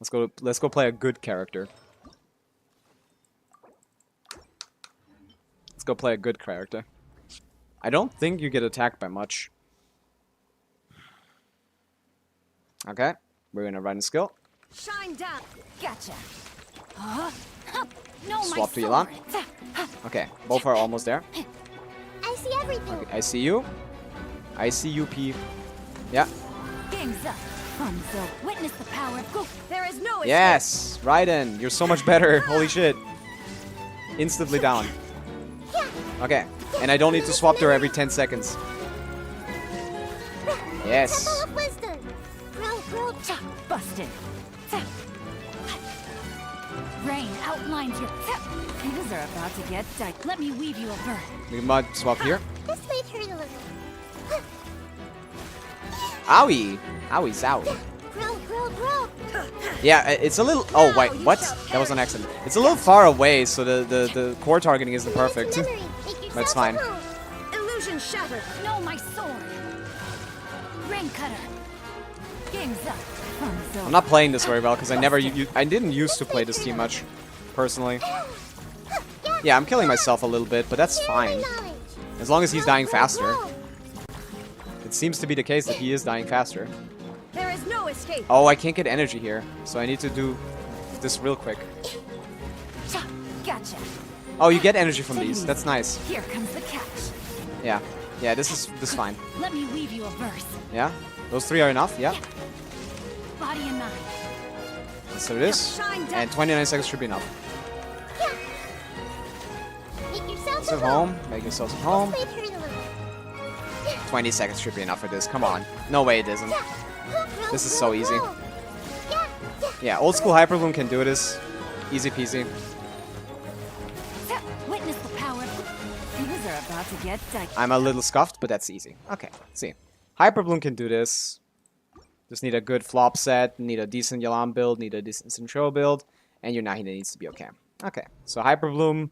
Let's go play a good character. Let's go play a good character. I don't think you get attacked by much. Okay, we're gonna run a skill. Shine down. Gotcha. No, Swap my to Yelan. sword. Okay, both are almost there. I see everything. Okay, I see you. I see you, P. Yeah. Game's up. Funzo. Witness the power of goof. There is no Yes, Raiden, you're so much better. Holy shit. Instantly down. Okay, and I don't need to swap to her every 10 seconds. Yes. Temple of wisdom. Grow, grow. Busted. Rain outlines your... Things are about to get dicey. Let me weave you a bird. We might swap here. This may hurt a little. Owie. Owie, zowie. Grow, grow, grow. Yeah, it's a little... Oh, wait, what? That was an accident. It's a little far away, so the core targeting isn't perfect. Memory. Make yourselves That's fine. at home. Illusion shattered. No, my sword. Rain cutter. Game's up. Funzo. I'm not playing this very well, because I never... I didn't used to play this team much, personally. Yeah, I'm killing myself a little bit, but that's fine. Knowledge. As long as he's dying Grow, faster. grow. It seems to be the case that he is dying faster. There is no escape. Oh, I can't get energy here, so I need to do this real quick. Gotcha. Oh, you get energy from these. That's nice. Here comes the catch. Yeah. Yeah, this is fine. Let me weave you a verse. Yeah? Those three are enough? Yeah. Body and mind. Let's do this. And 29 seconds should be enough. Make yourselves Let's at at home. Make yourselves at home. This may hurt a little. 20 seconds should be enough for this. Come on. No way it isn't. Grow, This is grow, so easy. grow. Yeah, yeah. Yeah, old school Hyperbloom can do this. Easy peasy. Witness the power. Things are about to get dicey. I'm a little scuffed, but that's easy. Okay, let's see. Hyperbloom can do this. Just need a good flop set, need a decent Yelan build, need a decent Sincho build, and your Nahida needs to be okay. Okay, so Hyperbloom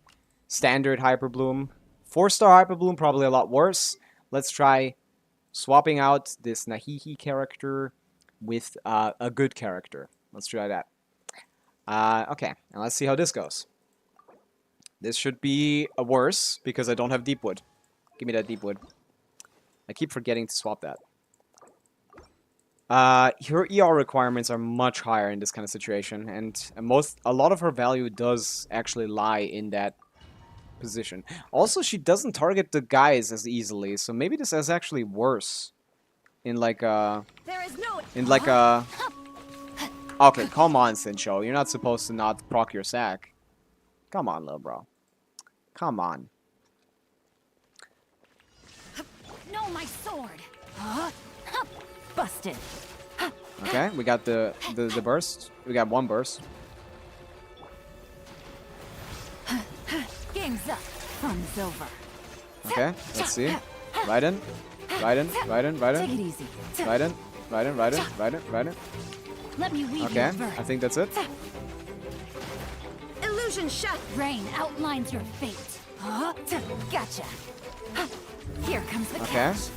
standard Hyper Bloom. 4-star Hyper Bloom, probably a lot worse. Let's try swapping out this Nahihi character with a good character. Let's try that. Okay, and let's see how this goes. This should be a worse because I don't have Deepwood. Give me that Deepwood. I keep forgetting to swap that. Her ER requirements are much higher in this kind of situation, and a lot of her value does actually lie in that position. Also, she doesn't target the guys as easily, so maybe this is actually worse. In like a... Okay, come on, Sincho. You're not supposed to not proc your sack. Come on, little bro. Come on. No, my sword. Busted. Okay, we got the burst. We got one burst. Game's up. Fun's over. Okay, let's see. Right in. Right in. Right in. Right Take it in. easy. Right in. Right in. Right in. Right in. Right in. Let me weave Okay, your verse. I think that's it. Illusion shut. Rain outlines your fate. Gotcha. Here comes the Okay. catch.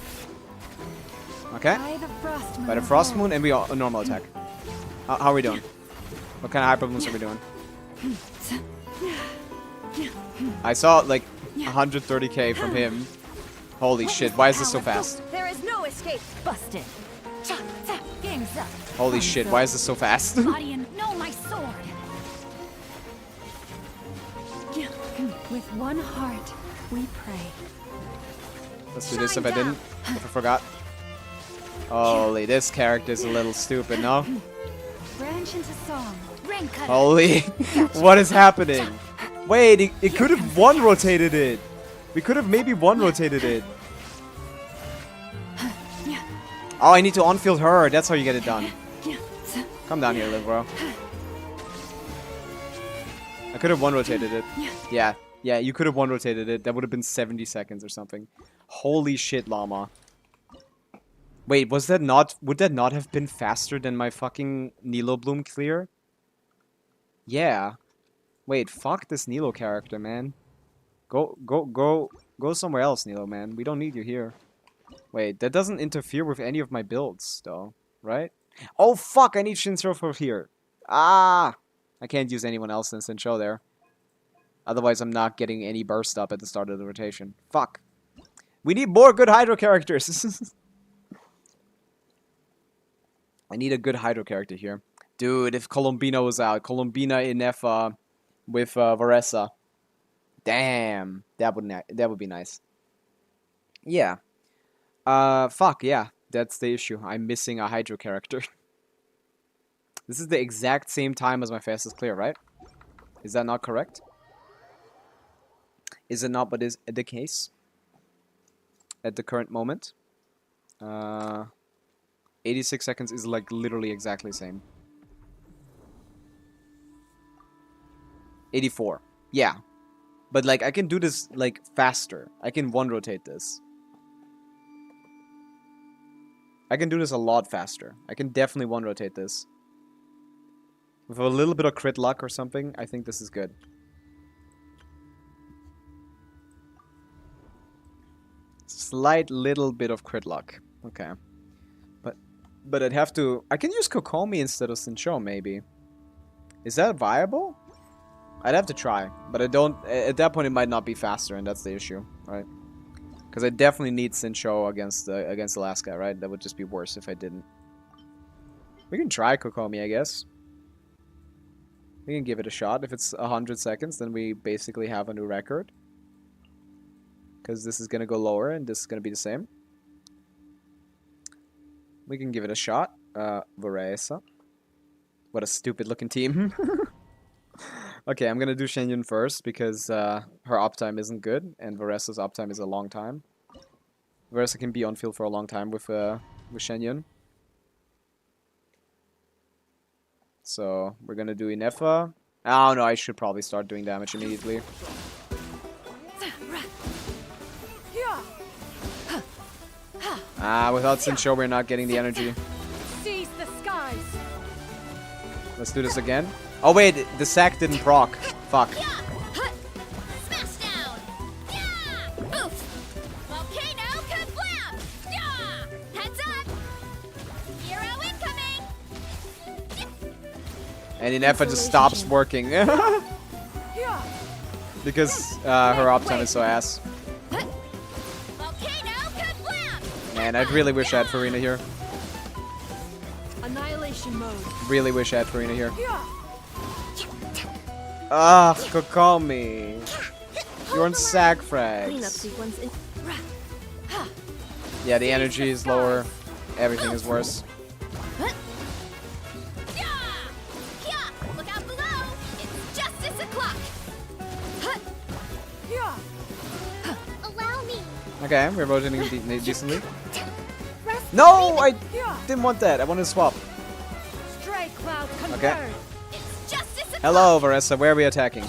Okay. By the frost moon. By the frost moon, and we a normal attack. How are we doing? What kind of hyper moves are we doing? I saw like 130k from him. Holy shit! Why is this so fast? There is no escape. Busted. Game's up. Holy shit! Why is this so fast? Guardian, no, my sword. With one heart, we pray. Let's do this if I didn't. If I forgot. Holy, this character is a little stupid, no? Branch into song. Rain cutter. Holy, what is happening? Wait, it could have one rotated it. We could have maybe one rotated it. Oh, I need to on-field her. That's how you get it done. Come down here, little bro. I could have one rotated it. Yeah, you could have one rotated it. That would have been 70 seconds or something. Holy shit, llama. Wait, would that not have been faster than my fucking Nilo Bloom clear? Yeah. Wait, fuck this Nilo character, man. Go somewhere else, Nilo, man. We don't need you here. Wait, that doesn't interfere with any of my builds, though, right? Oh, fuck, I need Shinso for here. Ah! I can't use anyone else than Shinso there. Otherwise, I'm not getting any burst up at the start of the rotation. Fuck. We need more good Hydro characters. I need a good Hydro character here. Dude, if Colombina was out. Colombina in F with Varesa. Damn. That would be nice. Yeah. Fuck, yeah. That's the issue. I'm missing a Hydro character. This is the exact same time as my fastest clear, right? Is that not correct? Is it not, but is the case? At the current moment? 86 seconds is like literally exactly the same. 84. Yeah. But like I can do this like faster. I can one rotate this. I can do this a lot faster. I can definitely one rotate this. With a little bit of crit luck or something, I think this is good. Slight little bit of crit luck. Okay. But I'd have to... I can use Kokomi instead of Sincho, maybe. Is that viable? I'd have to try. But I don't... At that point, it might not be faster, and that's the issue, right? Because I definitely need Sincho against Alaska, right? That would just be worse if I didn't. We can try Kokomi, I guess. We can give it a shot. If it's 100 seconds, then we basically have a new record. Because this is going to go lower, and this is going to be the same. We can give it a shot. Varesa. What a stupid looking team. Okay, I'm gonna do Shenyun first because her uptime isn't good and Varesa's uptime is a long time. Varesa can be on field for a long time with Shenyun. So we're gonna do Inefa. Oh no, I should probably start doing damage immediately. Without Sincho, we're not getting the energy. Seize the skies. Let's do this again. Oh wait, the sack didn't proc. Fuck. Smashed And then Effa just stops working. Because her uptime is so ass. Volcano kablam! Man, I really wish I had Farina here. Annihilation mode. Really wish I had Farina here. Ah, Kokomi. You're on sack Cleanup frags. sequence in. Yeah, the energy is lower. Everything is worse. Yeah! Yeah! Look out below! It's justice o'clock! Allow me! Okay, we're rotating decently. No, I didn't want that. I wanted to swap. Stray cloud converge. Okay. It's justice o'clock! Hello, Varessa. Where are we attacking?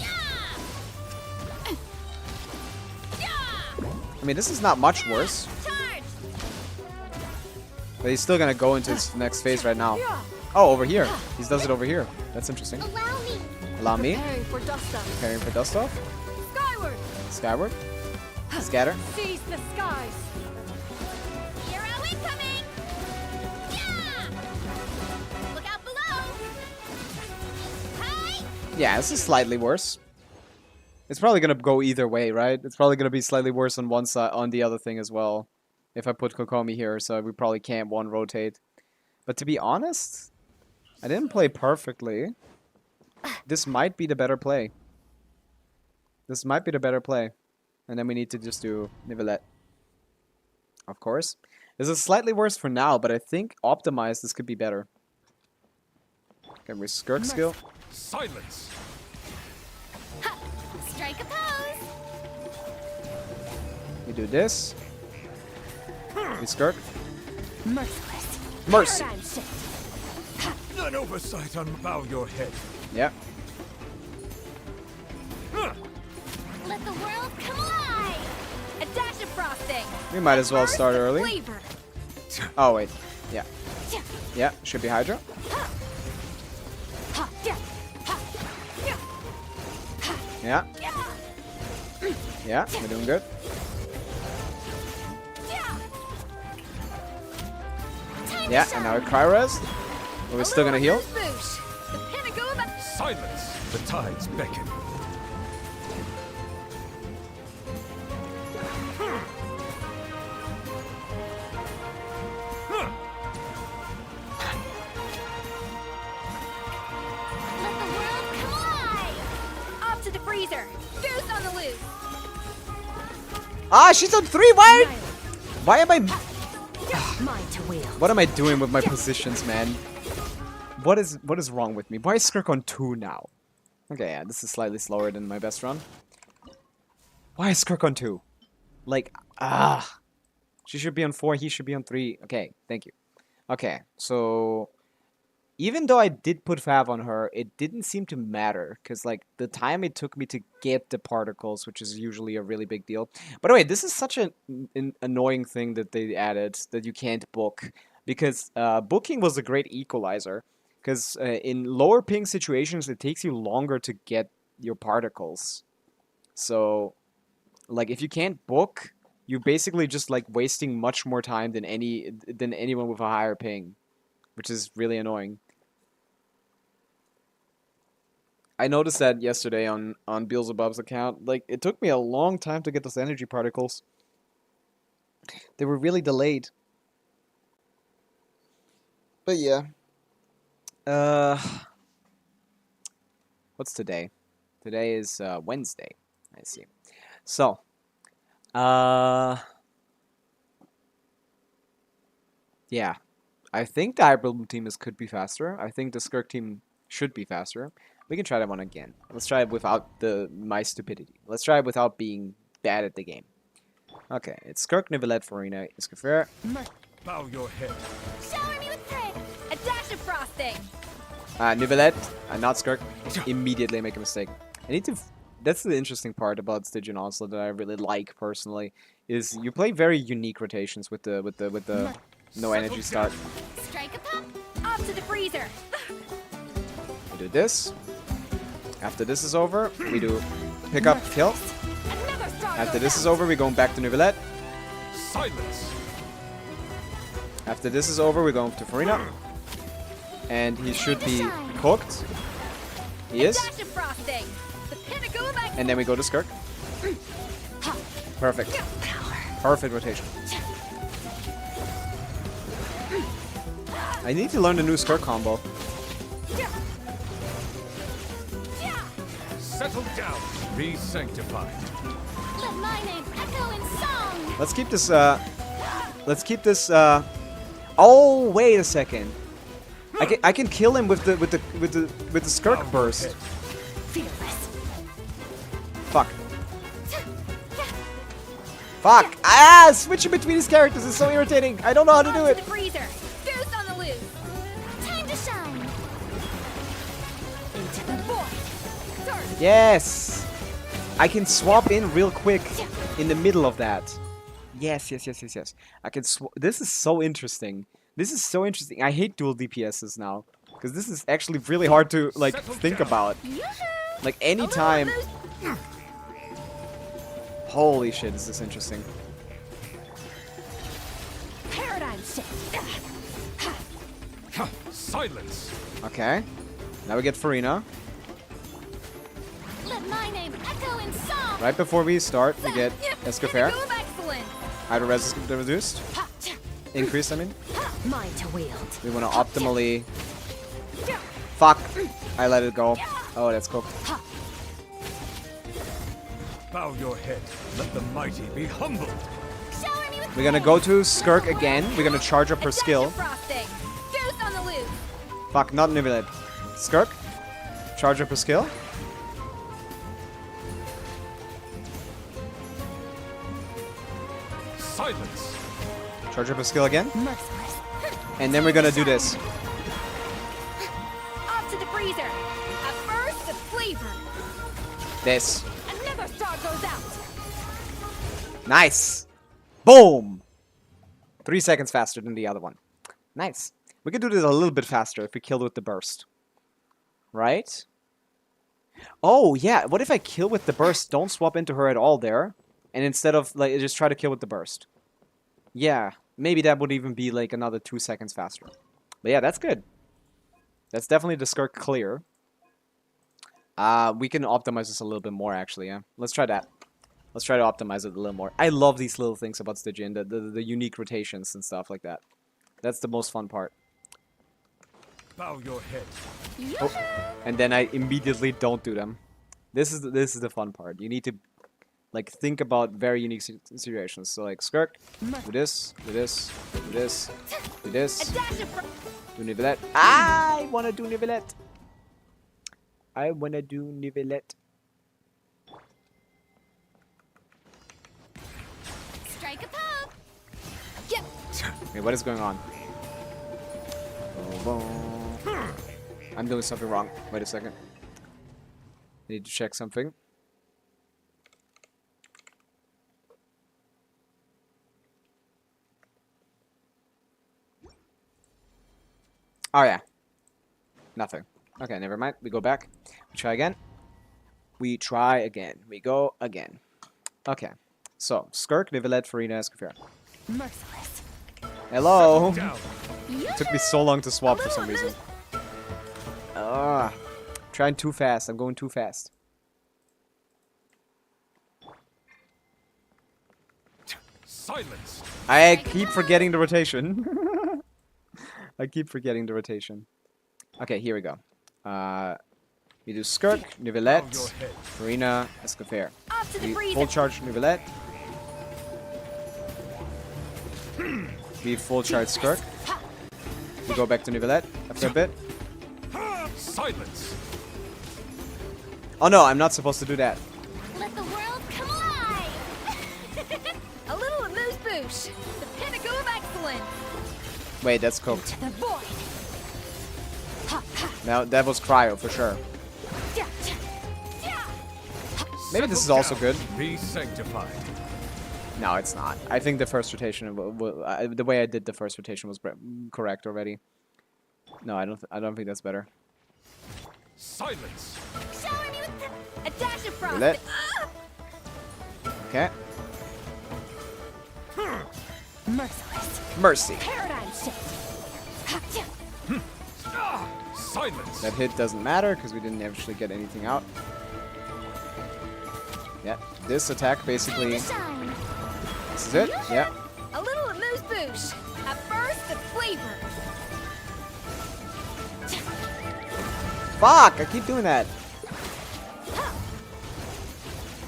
I mean, this is not much worse. Charge! But he's still gonna go into his next phase right now. Oh, over here. He does it over here. That's interesting. Allow me! Allow me. Preparing for dust up. Preparing for dust off. Skyward. Skyward. Scatter. Seize the skies. Hero incoming! Yeah! Look out below! Hi! Yeah, this is slightly worse. It's probably gonna go either way, right? It's probably gonna be slightly worse on one side, on the other thing as well. If I put Kokomi here, so we probably can't one rotate. But to be honest, I didn't play perfectly. This might be the better play. This might be the better play. And then we need to just do Nivelette. Of course. This is slightly worse for now, but I think optimized this could be better. Can we Skirk skill? Silence. Strike a pose! We do this. We Skirk. Merciless. Mercy. Paradigm shift. An oversight on bow your head. Yeah. Let the world come alive! A dash of frosting! We might as well Burst start of early. Flavor. Oh, wait. Yeah. Yeah, should be Hydra. Yeah. Yeah, we're doing good. Yeah, and now we Cryo Res. But we're still gonna heal. Boosh. The pinnacle of a... Silence. The tides beckon. Let the world come alive! Off to the freezer! Goose on the loose! Ah, she's on 3. Why am I? Mine to wield. What am I doing with my positions, man? What is wrong with me? Why is Skirk on 2 now? Okay, yeah, this is slightly slower than my best run. Why is Skirk on 2? Like, she should be on 4, he should be on 3. Okay, thank you. Okay, so even though I did put Fav on her, it didn't seem to matter, because, like, the time it took me to get the particles, which is usually a really big deal. By the way, this is such an annoying thing that they added, that you can't book, because booking was a great equalizer, because in lower ping situations, it takes you longer to get your particles. So, like, if you can't book, you're basically just, like, wasting much more time than anyone with a higher ping, which is really annoying. I noticed that yesterday on Beelzebub's account. Like, it took me a long time to get those energy particles. They were really delayed. But yeah. What's today? Today is Wednesday. I see. So, yeah. I think the Hybrid team could be faster. I think the Skirk team should be faster. We can try that one again. Let's try it without my stupidity. Let's try it without being bad at the game. Okay, it's Skirk, Nivelette, Farina, Iskafer. Bow your head. Shower me with praise! A dash of frosting! Nivelette, not Skirk. Immediately make a mistake. I need to... That's the interesting part about Stygian Onslaught that I really like personally, is you play very unique rotations with the no energy start. Strike a pop! Off to the freezer! We do this. After this is over, we do pick up, kill. Another star After goes this is out. over, we're going back to Nivelette. Silence. After this is over, we're going to Farina. And he should be cooked. He is. Dash of frosting. The pinnacle of excellence. And then we go to Skirk. Perfect. Perfect rotation. I need to learn the new Skirk combo. Settle down. Be sanctified. Let my name echo in song. Let's keep this, oh, wait a second. I can kill him with the Skirk burst. Fearless. Fuck. Fuck! Ah! Switching between these characters is so irritating. I don't know how to do To it. the freezer. Goose on the loose. Time to shine. Into the void. Dark. Yes! I can swap in real quick in the middle of that. Yes. I can this is so interesting. This is so interesting. I hate dual DPSs now. Because this is actually really hard to, like, think about. Like, anytime... Holy shit, is this interesting. Paradigm shift. Silence. Okay. Now we get Farina. Let my name echo in song. Right before we start, we get Escafare. Pinnacle of excellence. Hydro resist reduced. Increased, I mean. Mine to wield. We want to optimally... Fuck! I let it go. Oh, that's cooked. Bow your head. Let the mighty be humbled. Shower me with We're gonna go to Skirk again. We're gonna charge up her Dash of skill. frosting. Goose on the loose. Fuck, not Nivelet. Skirk. Charge up her skill. Silence. Charge up her skill again. Merciless. And then we're gonna do this. Off to the freezer. A burst of flavor. This. Another star goes out. Nice! Boom! 3 seconds faster than the other one. Nice. We can do this a little bit faster if we kill with the burst. Right? Oh, yeah. What if I kill with the burst, don't swap into her at all there, and instead of, like, just try to kill with the burst? Yeah. Maybe that would even be, like, another 2 seconds faster. But yeah, that's good. That's definitely the Skirk clear. We can optimize this a little bit more, actually, yeah. Let's try that. Let's try to optimize it a little more. I love these little things about Stygian, the unique rotations and stuff like that. That's the most fun part. Bow your head. Oh, and then I immediately don't do them. This is the fun part. You need to, like, think about very unique situations. So, like, Skirk, do this, do this, do this, do this, A dash of do Nivelet. I wanna do Nivelet. I wanna do Nivelet. strike a pose. Yep. Wait, what is going on? I'm doing something wrong. Wait a second. I need to check something. Oh yeah. Nothing. Okay, never mind. We go back. We try again. We try again. We go again. Okay. So, Skirk, Nivelet, Farina, Escafare. Merciless. Hello! Down. It took me so long to swap for some reason. Trying too fast. I'm going too fast. Silence. I keep forgetting the rotation. I keep forgetting the rotation. Okay, here we go. We do Skirk, Bow Nivelet, your head. Farina, Escafare. Off to the We freezer. full charge Nivelet. We full charge Skirk. We go back to Nivelet after a bit. Silence. Oh no, I'm not supposed to do that. Let the world come alive. A little amuse bouche. The pinnacle of excellence. Wait, that's cooked. To the void. Now that was cryo for sure. Maybe this is Settle also down. good. Be sanctified. No, it's not. I think the first rotation, the way I did the first rotation was correct already. No, I don't think that's better. Silence. Shower me with a dash of frosting. Let. Okay. Merciless. Mercy. Paradigm shift. Silence. That hit doesn't matter because we didn't actually get anything out. Yeah, this attack basically. Shine. This is it. Yeah. A little amuse-bouche. A burst of flavor. Fuck! I keep doing that.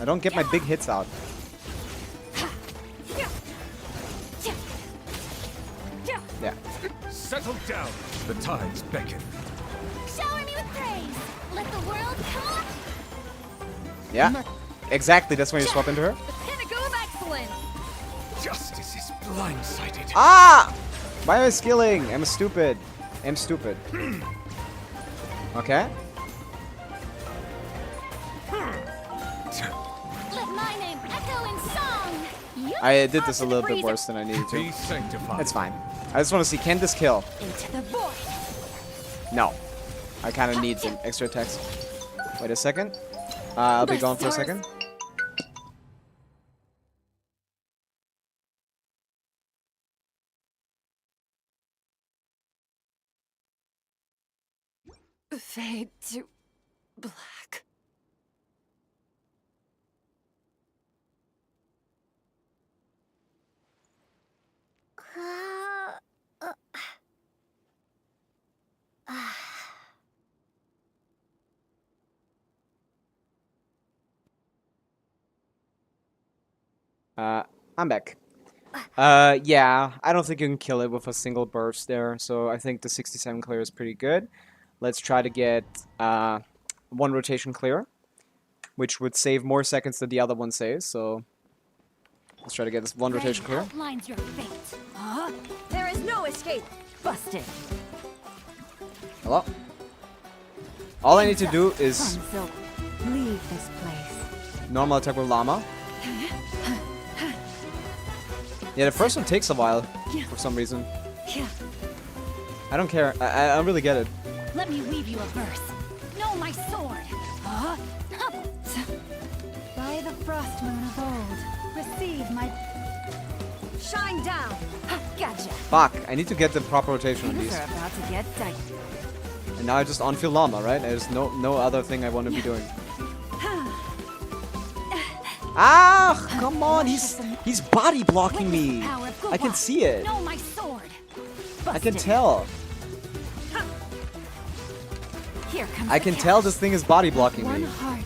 I don't get my big hits out. Yeah. Settle down. The tides beckon. Shower me with praise. Let the world come up. Yeah. Exactly. That's when you swap into her. The pinnacle of excellence. Justice is blindsided. Ah! Why am I skilling? I'm stupid. I'm stupid. Okay. Let my name echo in song. You I did this a little bit worse than I needed to. Be sanctified. It's fine. I just want to see, can this kill? Into the void. No. I kind of need some extra attacks. Wait a second. I'll be gone for a second. Fade to black. I'm back. Yeah, I don't think you can kill it with a single burst there, so I think the 67 clear is pretty good. Let's try to get one rotation clear, which would save more seconds than the other one saves, so let's try to get this one rotation clear. outlines your fate. There is no escape. Busted. Hello? All I need to do is Sunsilk, leave this place. normal attack with Llama. Yeah, the first one takes a while for some reason. I don't care. I don't really get it. Let me weave you a verse. Know my sword. By the frost moon of old, receive my... Shine down. Gotcha. Fuck, I need to get the proper rotation on Things these. are about to get dicey. And now I just on-field Llama, right? There's no other thing I want to be doing. Ah, come on, he's body blocking me. I can see it. Know my sword. I can tell. Here comes I the can tell cash. this thing is body blocking One me. heart.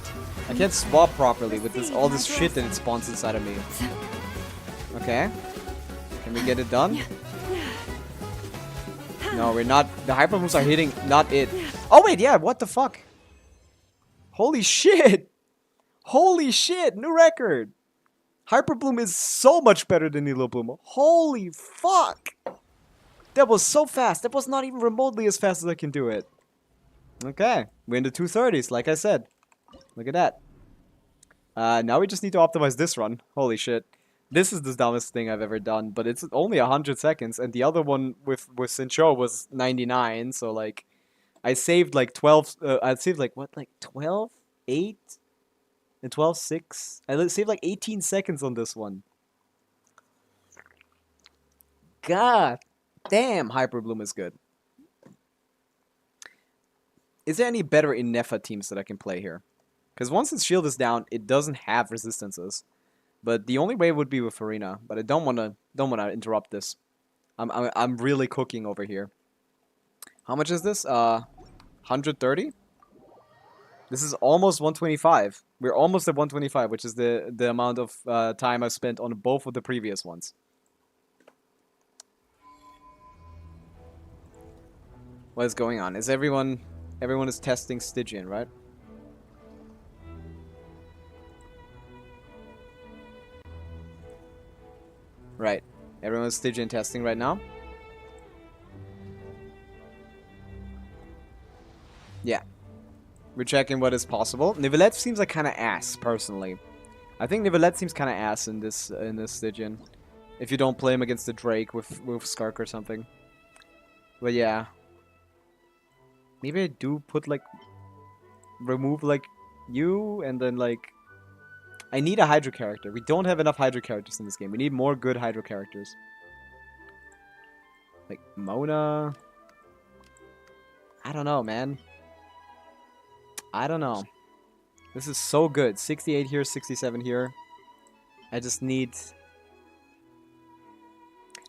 I can't swap properly with this all this shit that it spawns inside of me. Okay. Can we get it done? No, we're not. The hyper moves are hitting, not it. Oh wait, yeah, what the fuck? Holy shit! Holy shit, new record! Hyper Bloom is so much better than Nilo Bloom. Holy fuck! That was so fast. That was not even remotely as fast as I can do it. Okay, we're in the 230s, like I said. Look at that. Now we just need to optimize this run. Holy shit. This is the dumbest thing I've ever done, but it's only 100 seconds, and the other one with Sincho was 99, so like, I saved like 12, I saved like, what, like 12? 8? And 12, 6? I saved like 18 seconds on this one. God damn, Hyper Bloom is good. Is there any better Inefa teams that I can play here? Because once its shield is down, it doesn't have resistances. But the only way would be with Arena. But I don't wanna interrupt this. I'm really cooking over here. How much is this? 130? This is almost 125. We're almost at 125, which is the amount of time I've spent on both of the previous ones. What is going on? Is everyone is testing Stygian, right? Right. Everyone's Stygian testing right now. Yeah. We're checking what is possible. Nivelette seems like kind of ass, personally. I think Nivelette seems kind of ass in this Stygian. If you don't play him against the Drake with Skark or something. But yeah. Maybe I do put like... remove like you and then like... I need a Hydro character. We don't have enough Hydro characters in this game. We need more good Hydro characters. Like Mona... I don't know, man. I don't know. This is so good. 68 here, 67 here. I just need...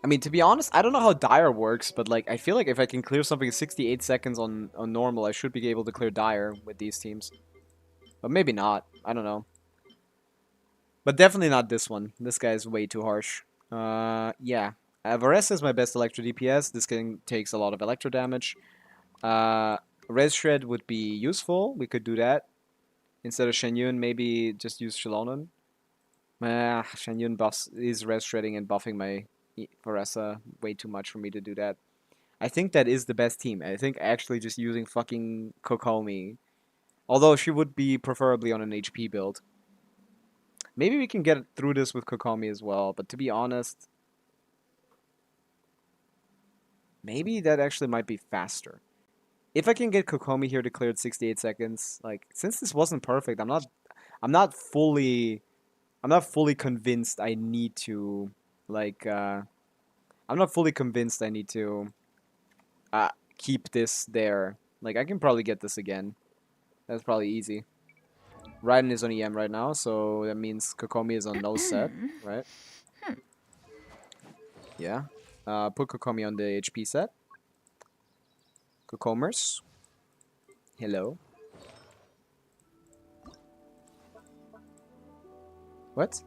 I mean, to be honest, I don't know how Dire works, but like, I feel like if I can clear something in 68 seconds on normal, I should be able to clear Dire with these teams. But maybe not. I don't know. But definitely not this one. This guy is way too harsh. Yeah. Varese is my best Electro DPS. This thing takes a lot of Electro damage. Res Shred would be useful. We could do that. Instead of Shenyun, maybe just use Shilonon. Shenyun buffs is res shredding and buffing my Varesa way too much for me to do that. I think that is the best team. I think actually just using fucking Kokomi. Although she would be preferably on an HP build. Maybe we can get through this with Kokomi as well, but to be honest, maybe that actually might be faster. If I can get Kokomi here to clear at 68 seconds, like since this wasn't perfect, I'm not fully convinced I need to I'm not fully convinced I need to keep this there. Like I can probably get this again. That's probably easy. Raiden is on EM right now, so that means Kokomi is on no set, right? Yeah. Put Kokomi on the HP set. Kokomers. Hello. What?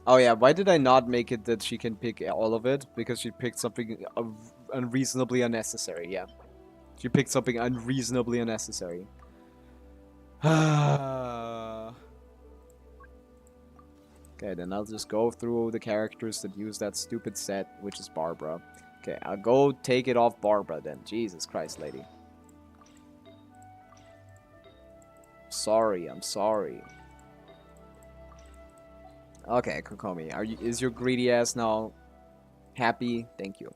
Oh yeah, why did I not make it that she can pick all of it? Because she picked something unreasonably unnecessary, yeah. She picked something unreasonably unnecessary. Okay, then I'll just go through the characters that use that stupid set, which is Barbara. Okay, I'll go take it off Barbara then. Jesus Christ, lady. Sorry, I'm sorry. Okay, Kokomi, is your greedy ass now happy? Thank you.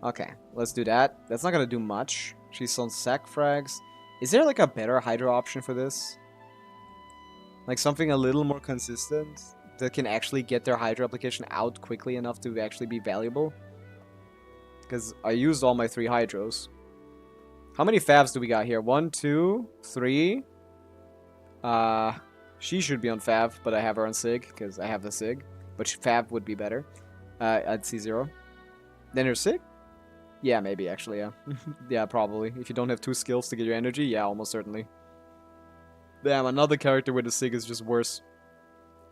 Okay, let's do that. That's not gonna do much. She's on sack frags. Is there like a better Hydra option for this? Like something a little more consistent that can actually get their Hydra application out quickly enough to actually be valuable? Because I used all my 3 Hydros. How many Favs do we got here? 1, 2, 3. She should be on Fav, but I have her on Sig, because I have the Sig. But Fav would be better. At C0. Then her Sig? Yeah, maybe, actually, yeah. Yeah, probably. If you don't have 2 skills to get your energy, yeah, almost certainly. Damn, another character with a Sig is just worse.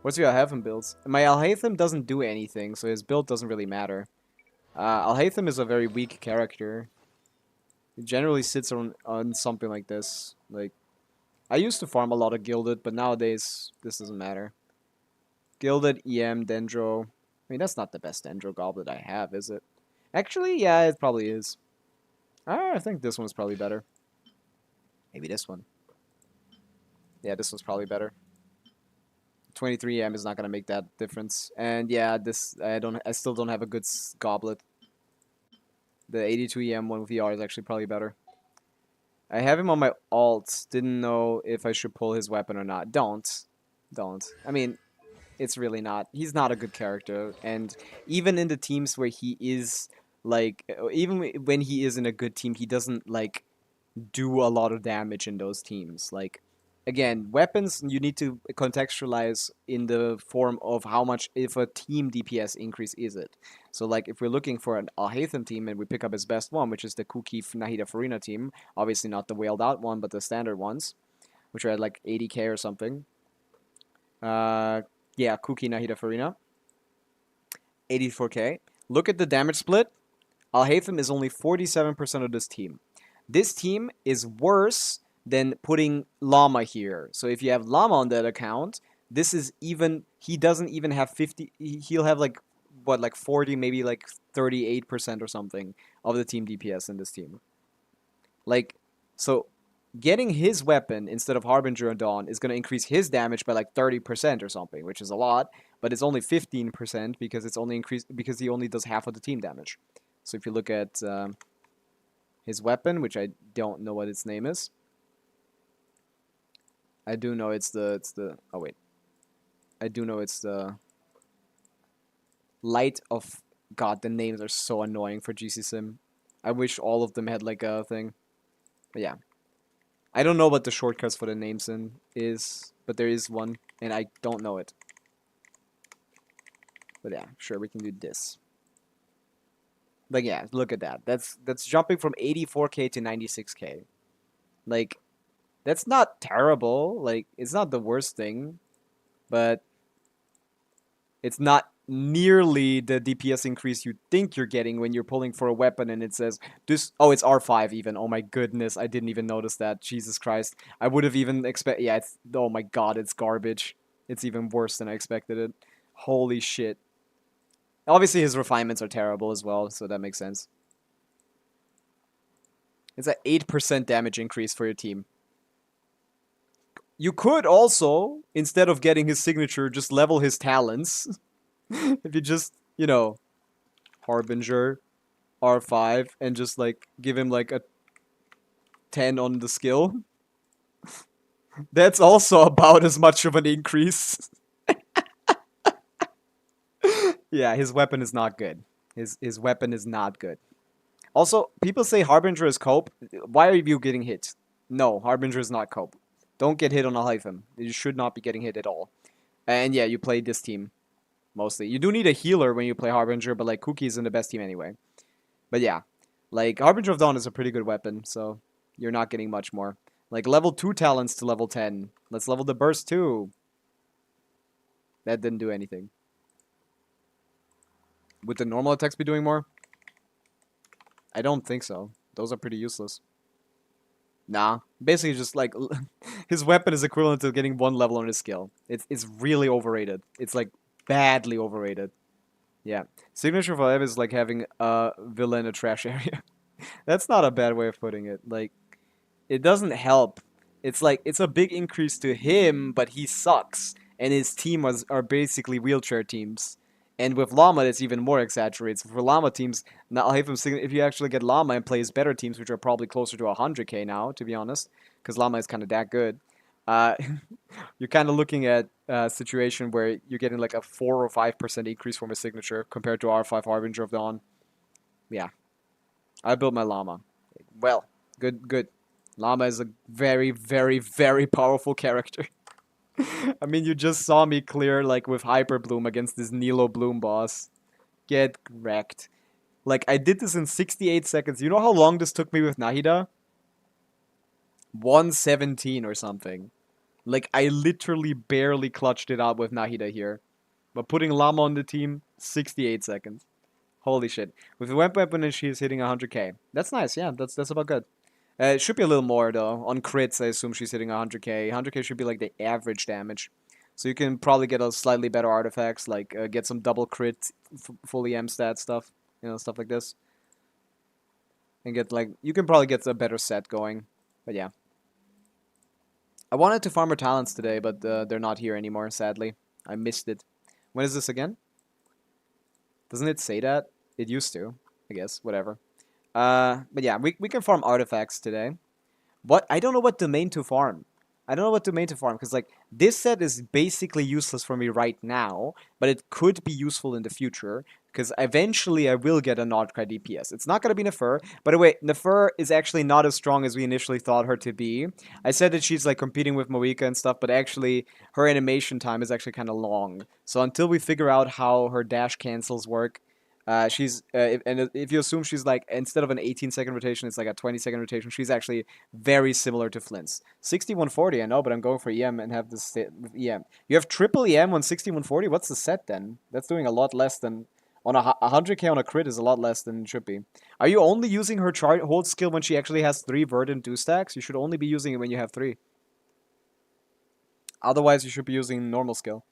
What's your Alhaitham builds? My Alhaitham doesn't do anything, so his build doesn't really matter. Alhaitham is a very weak character. He generally sits on something like this. Like, I used to farm a lot of Gilded, but nowadays, this doesn't matter. Gilded, EM, Dendro. I mean, that's not the best Dendro goblet I have, is it? Actually, yeah, it probably is. I think this one's probably better. Maybe this one. Yeah, this one's probably better. 23 EM is not gonna make that difference. And yeah, this I still don't have a good goblet. The 82 EM one with ER is actually probably better. I have him on my alt. Didn't know if I should pull his weapon or not. Don't. I mean, it's really not. He's not a good character. And even in the teams where he is, like, even when he is in a good team, he doesn't, like, do a lot of damage in those teams. Like, again, weapons you need to contextualize in the form of how much, if a team DPS increase is it. So, like, if we're looking for an Alhaitham team and we pick up his best one, which is the Kuki Nahida Farina team, obviously not the whaled out one, but the standard ones, which are at like 80k or something. Yeah, Kuki Nahida Farina. 84k. Look at the damage split. Alhaitham is only 47% of this team. This team is worse than putting Llama here. So if you have Llama on that account, this is even, he doesn't even have 50, he'll have like, what, like 40, maybe like 38% or something of the team DPS in this team. Like, so getting his weapon instead of Harbinger and Dawn is going to increase his damage by like 30% or something, which is a lot, but it's only 15% because it's only increased because he only does half of the team damage. So if you look at his weapon, which I don't know what its name is. I do know it's the oh wait. I do know it's the Light of God, the names are so annoying for GC Sim. I wish all of them had like a thing. But yeah. I don't know what the shortcuts for the names in is, but there is one, and I don't know it. But yeah, sure, we can do this. Like yeah, look at that. That's jumping from 84k to 96k. Like that's not terrible. Like it's not the worst thing, but it's not nearly the DPS increase you think you're getting when you're pulling for a weapon and it says this. Oh, it's R5 even. Oh my goodness, I didn't even notice that. Jesus Christ, I would have even expect. Yeah, it's. Oh my God, it's garbage. It's even worse than I expected it. Holy shit. Obviously, his refinements are terrible as well, so that makes sense. It's an 8% damage increase for your team. You could also, instead of getting his signature, just level his talents. If you just, you know, Harbinger, R5, and just like give him like a 10 on the skill. That's also about as much of an increase. Yeah, his weapon is not good. His weapon is not good. Also, people say Harbinger is cope. Why are you getting hit? No, Harbinger is not cope. Don't get hit on a hyphen. You should not be getting hit at all. And yeah, you play this team. Mostly. You do need a healer when you play Harbinger, but like Cookie isn't the best team anyway. But yeah. Like, Harbinger of Dawn is a pretty good weapon, so you're not getting much more. Like, level 2 talents to level 10. Let's level the burst too. That didn't do anything. Would the normal attacks be doing more? I don't think so. Those are pretty useless. Nah. Basically just like his weapon is equivalent to getting 1 level on his skill. It's really overrated. It's like badly overrated. Yeah. Signature for him is like having a villa in a trash area. That's not a bad way of putting it. Like it doesn't help. It's like it's a big increase to him, but he sucks. And his team are basically wheelchair teams. And with Llama, it's even more exaggerated. So for Llama teams, now if you actually get Llama and plays better teams, which are probably closer to 100k now, to be honest, because Llama is kind of that good, uh, you're kind of looking at a situation where you're getting like a 4 or 5% increase from a signature compared to R5 Harbinger of Dawn. Yeah. I built my Llama. Well, good. Llama is a very, very, very powerful character. I mean, you just saw me clear, like, with Hyper Bloom against this Nilo Bloom boss. Get wrecked. Like, I did this in 68 seconds. You know how long this took me with Nahida? 117 or something. Like, I literally barely clutched it out with Nahida here. But putting Llama on the team, 68 seconds. Holy shit. With the weapon and she's hitting 100k. That's nice, yeah, that's about good. It should be a little more, though. On crits, I assume she's hitting 100k. 100k should be like the average damage. So you can probably get a slightly better artifacts, like get some double crit, full EM stat stuff. You know, stuff like this. And get like, you can probably get a better set going. But yeah. I wanted to farm her talents today, but they're not here anymore, sadly. I missed it. When is this again? Doesn't it say that? It used to, I guess. Whatever. But yeah, we can farm artifacts today. What? I don't know what domain to farm. I don't know what domain to farm, because like this set is basically useless for me right now, but it could be useful in the future, because eventually I will get a Nordcry DPS. It's not going to be Nefer. By the way, Nefer is actually not as strong as we initially thought her to be. I said that she's like competing with Moika and stuff, but actually her animation time is actually kind of long. So until we figure out how her dash cancels work, if you assume she's like, instead of an 18-second rotation, it's like a 20-second rotation, she's actually very similar to Flint's. 6140, I know, but I'm going for EM and have this with EM. You have triple EM on 6140? What's the set then? That's doing a lot less than, on a 100k on a crit is a lot less than it should be. Are you only using her hold skill when she actually has 3 Verdant 2 stacks? You should only be using it when you have 3. Otherwise, you should be using normal skill.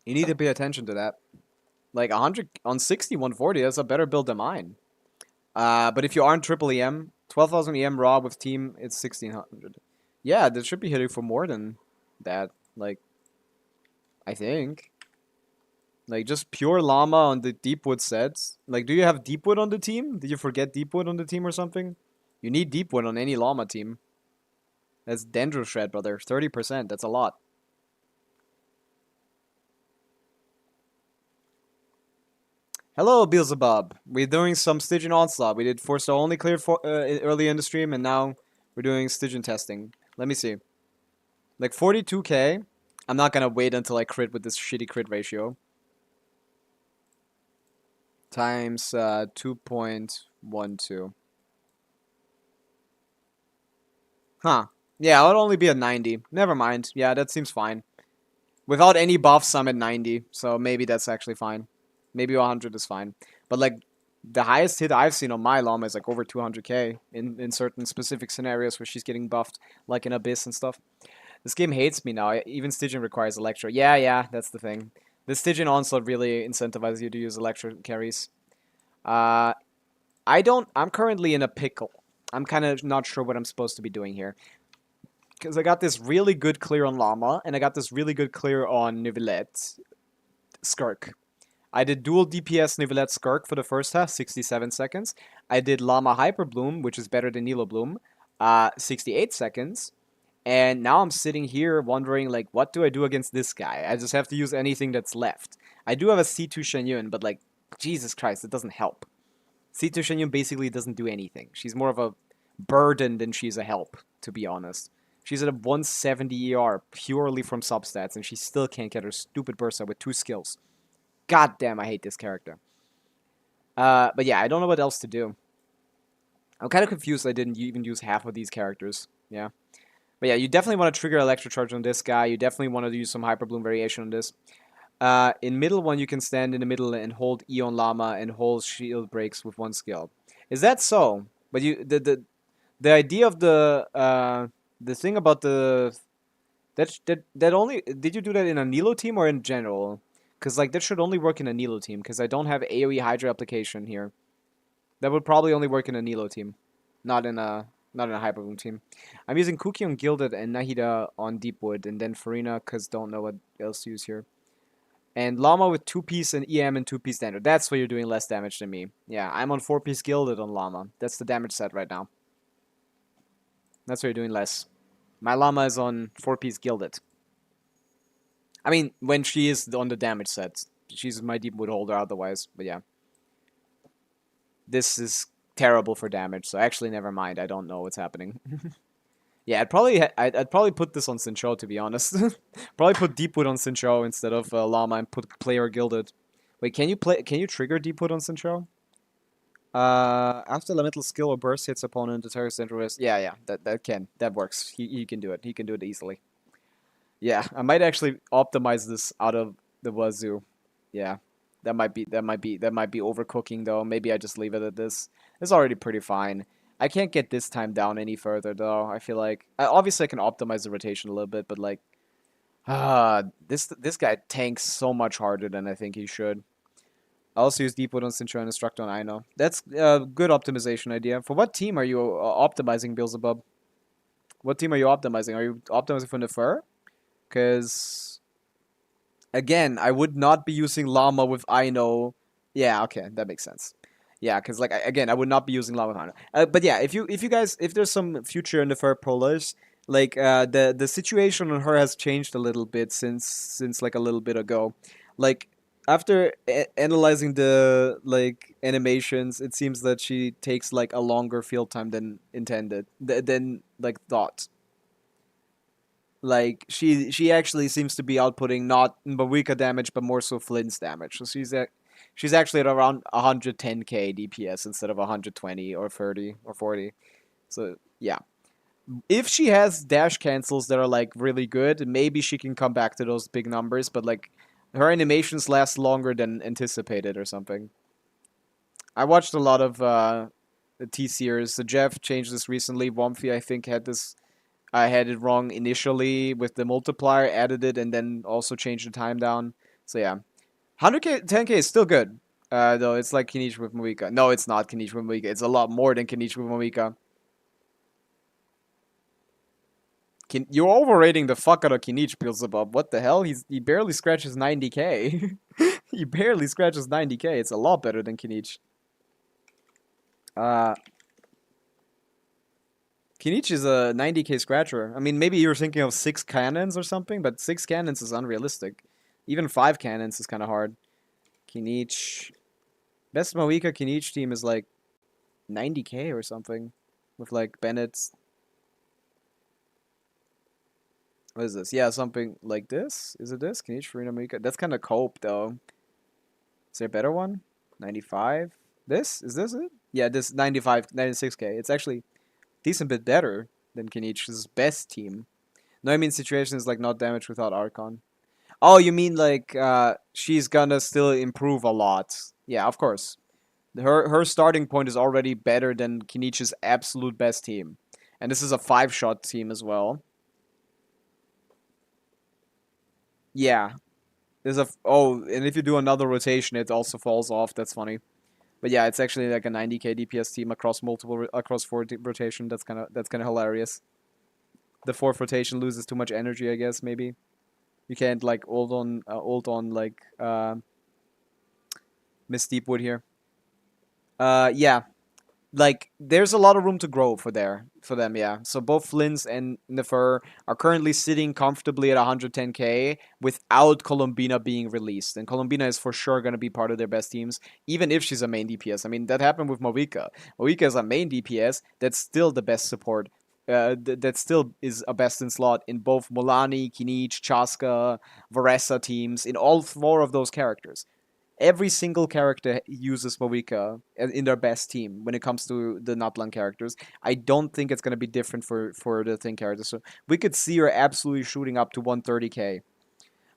You need to pay attention to that. Like 100 on 60, 140, that's a better build than mine. But if you aren't triple EM, 12,000 EM raw with team, it's 1600. Yeah, that should be hitting for more than that. Like, I think. Like, just pure Llama on the Deepwood sets. Like, do you have Deepwood on the team? Did you forget Deepwood on the team or something? You need Deepwood on any Llama team. That's Dendro Shred, brother. 30%, that's a lot. Hello, Beelzebub. We're doing some Stygian Onslaught. We did Four-star only clear for, early in the stream, and now we're doing Stygian testing. Let me see. Like 42k. I'm not gonna wait until I crit with this shitty crit ratio. Times 2.12. Huh. Yeah, it'll only be at 90. Never mind. Yeah, that seems fine. Without any buffs, I'm at 90, so maybe that's actually fine. Maybe 100 is fine. But like, the highest hit I've seen on my llama is like over 200k in certain specific scenarios where she's getting buffed, like in Abyss and stuff. This game hates me now. Even Stygian requires Electro. Yeah, that's the thing. The Stygian Onslaught really incentivizes you to use Electro carries. I'm currently in a pickle. I'm kind of not sure what I'm supposed to be doing here. Because I got this really good clear on Llama, and I got this really good clear on Neuvillette Skirk. I did dual DPS Neuvillette Skirk for the first half, 67 seconds. I did Llama Hyper Bloom, which is better than Nilo Bloom, 68 seconds. And now I'm sitting here wondering, like, what do I do against this guy? I just have to use anything that's left. I do have a C2 Shenyun, but, like, Jesus Christ, it doesn't help. C2 Shenyun basically doesn't do anything. She's more of a burden than she's a help, to be honest. She's at a 170 ER purely from substats, and she still can't get her stupid burst out with 2 skills. God damn, I hate this character. But yeah, I don't know what else to do. I'm kind of confused I didn't even use half of these characters. Yeah. But yeah, you definitely want to trigger Electro Charge on this guy. You definitely want to use some Hyper Bloom variation on this. In middle one, you can stand in the middle and hold E on Llama and hold shield breaks with 1 skill. Is that so? But the idea of the thing about that only, did you do that in a Nilo team or in general? Because like that should only work in a Nilo team because I don't have AoE Hydra application here. That would probably only work in a Nilo team, not in a Hyper Bloom team. I'm using Kuki on Gilded and Nahida on Deepwood, and then Farina because don't know what else to use here. And Llama with 2-piece and EM and 2-piece standard. That's why you're doing less damage than me. Yeah, I'm on 4-piece Gilded on Llama. That's the damage set right now. That's why you're doing less. My Llama is on 4-piece Gilded. I mean, when she is on the damage set. She's my Deepwood holder otherwise, but yeah. This is terrible for damage, so actually never mind. I don't know what's happening. Yeah, I'd probably put this on Sincho, to be honest. Probably put Deepwood on Sincho instead of Llama and put Player Gilded. Wait, can you trigger Deepwood on Sincho? After elemental skill or burst hits opponent, the target central risk. Yeah, that works. He can do it. He can do it easily. Yeah, I might actually optimize this out of the wazoo. Yeah, that might be overcooking though. Maybe I just leave it at this. It's already pretty fine. I can't get this time down any further though. I feel like obviously I can optimize the rotation a little bit, but like, this guy tanks so much harder than I think he should. I also use Deepwood on Sintra and Instruct on Ino. That's a good optimization idea. For what team are you optimizing, Beelzebub? What team are you optimizing? Are you optimizing for Nefer? Because, again, I would not be using Llama with Ino. Yeah, okay, that makes sense. Yeah, because like again, I would not be using Llama with Ino. But yeah, if there's some future Nefer polars, like the situation on her has changed a little bit since like a little bit ago. Like after analyzing the like animations, it seems that she takes like a longer field time than intended, than like thought. Like she actually seems to be outputting not Marika damage, but more so Flynn's damage. So she's actually at around 110k DPS instead of 120 or 30 or 40. So yeah. If she has dash cancels that are like really good, maybe she can come back to those big numbers, but like her animations last longer than anticipated or something. I watched a lot of the T-Series. Jeff changed this recently. Womfy, I think, had this. I had it wrong initially with the multiplier, added it, and then also changed the time down. So yeah. 100k, 10k is still good. Though it's like Kenichi with Moika. No, it's not Kenichi with Moika. It's a lot more than Kenichi with Moika. You're overrating the fuck out of Kenichi, Beelzebub. What the hell? He barely scratches 90k. He barely scratches 90k. It's a lot better than Kenichi. Kenichi is a 90k scratcher. I mean, maybe you were thinking of 6 cannons or something, but 6 cannons is unrealistic. Even 5 cannons is kind of hard. Kenichi. Best Moika Kinich team is like 90k or something. With like Bennett's. What is this? Yeah, something like this. Is it this? Kinich Farina Moika? That's kind of cope though. Is there a better one? 95? This? Is this it? Yeah, this 95, 96k. It's actually decent bit better than Kinich's best team. No, I mean situation is like not damaged without Archon. Oh, you mean like she's gonna still improve a lot. Yeah, of course. Her starting point is already better than Kinich's absolute best team. And this is a 5-shot team as well. Yeah. There's a and if you do another rotation it also falls off. That's funny. But yeah, it's actually like a 90k DPS team across across 4 rotation. That's kind of hilarious. The 4th rotation loses too much energy, I guess, maybe. You can't like ult on like Miss Deepwood here. Yeah. Like there's a lot of room to grow for them, yeah. So both Flynn's and Nefer are currently sitting comfortably at 110k without Columbina being released. And Columbina is for sure going to be part of their best teams, even if she's a main DPS. I mean, that happened with Moika. Moika is a main DPS that's still the best support. That still is a best in slot in both Molani, Kinich, Chaska, Varessa teams, in all 4 of those characters. Every single character uses Moika in their best team when it comes to the Nutland characters. I don't think it's going to be different for the Thing characters. So we could see her absolutely shooting up to 130k.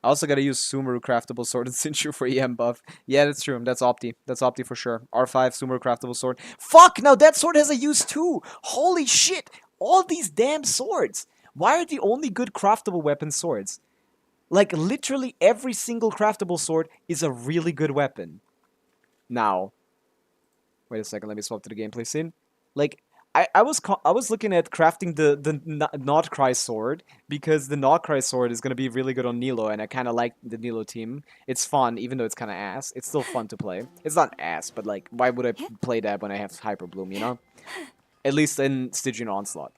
I also got to use Sumeru Craftable Sword and Sinchu for EM buff. Yeah, that's true. That's Opti. That's Opti for sure. R5 Sumeru Craftable Sword. Fuck! Now that sword has a use too! Holy shit! All these damn swords! Why are the only good craftable weapons swords? Like, literally every single craftable sword is a really good weapon. Now. Wait a second, let me swap to the gameplay scene. Like, I was looking at crafting the Notcry sword, because the Notcry sword is going to be really good on Nilo, and I kind of like the Nilo team. It's fun, even though it's kind of ass. It's still fun to play. It's not ass, but like, why would I play that when I have Hyper Bloom, you know? At least in Stygian Onslaught.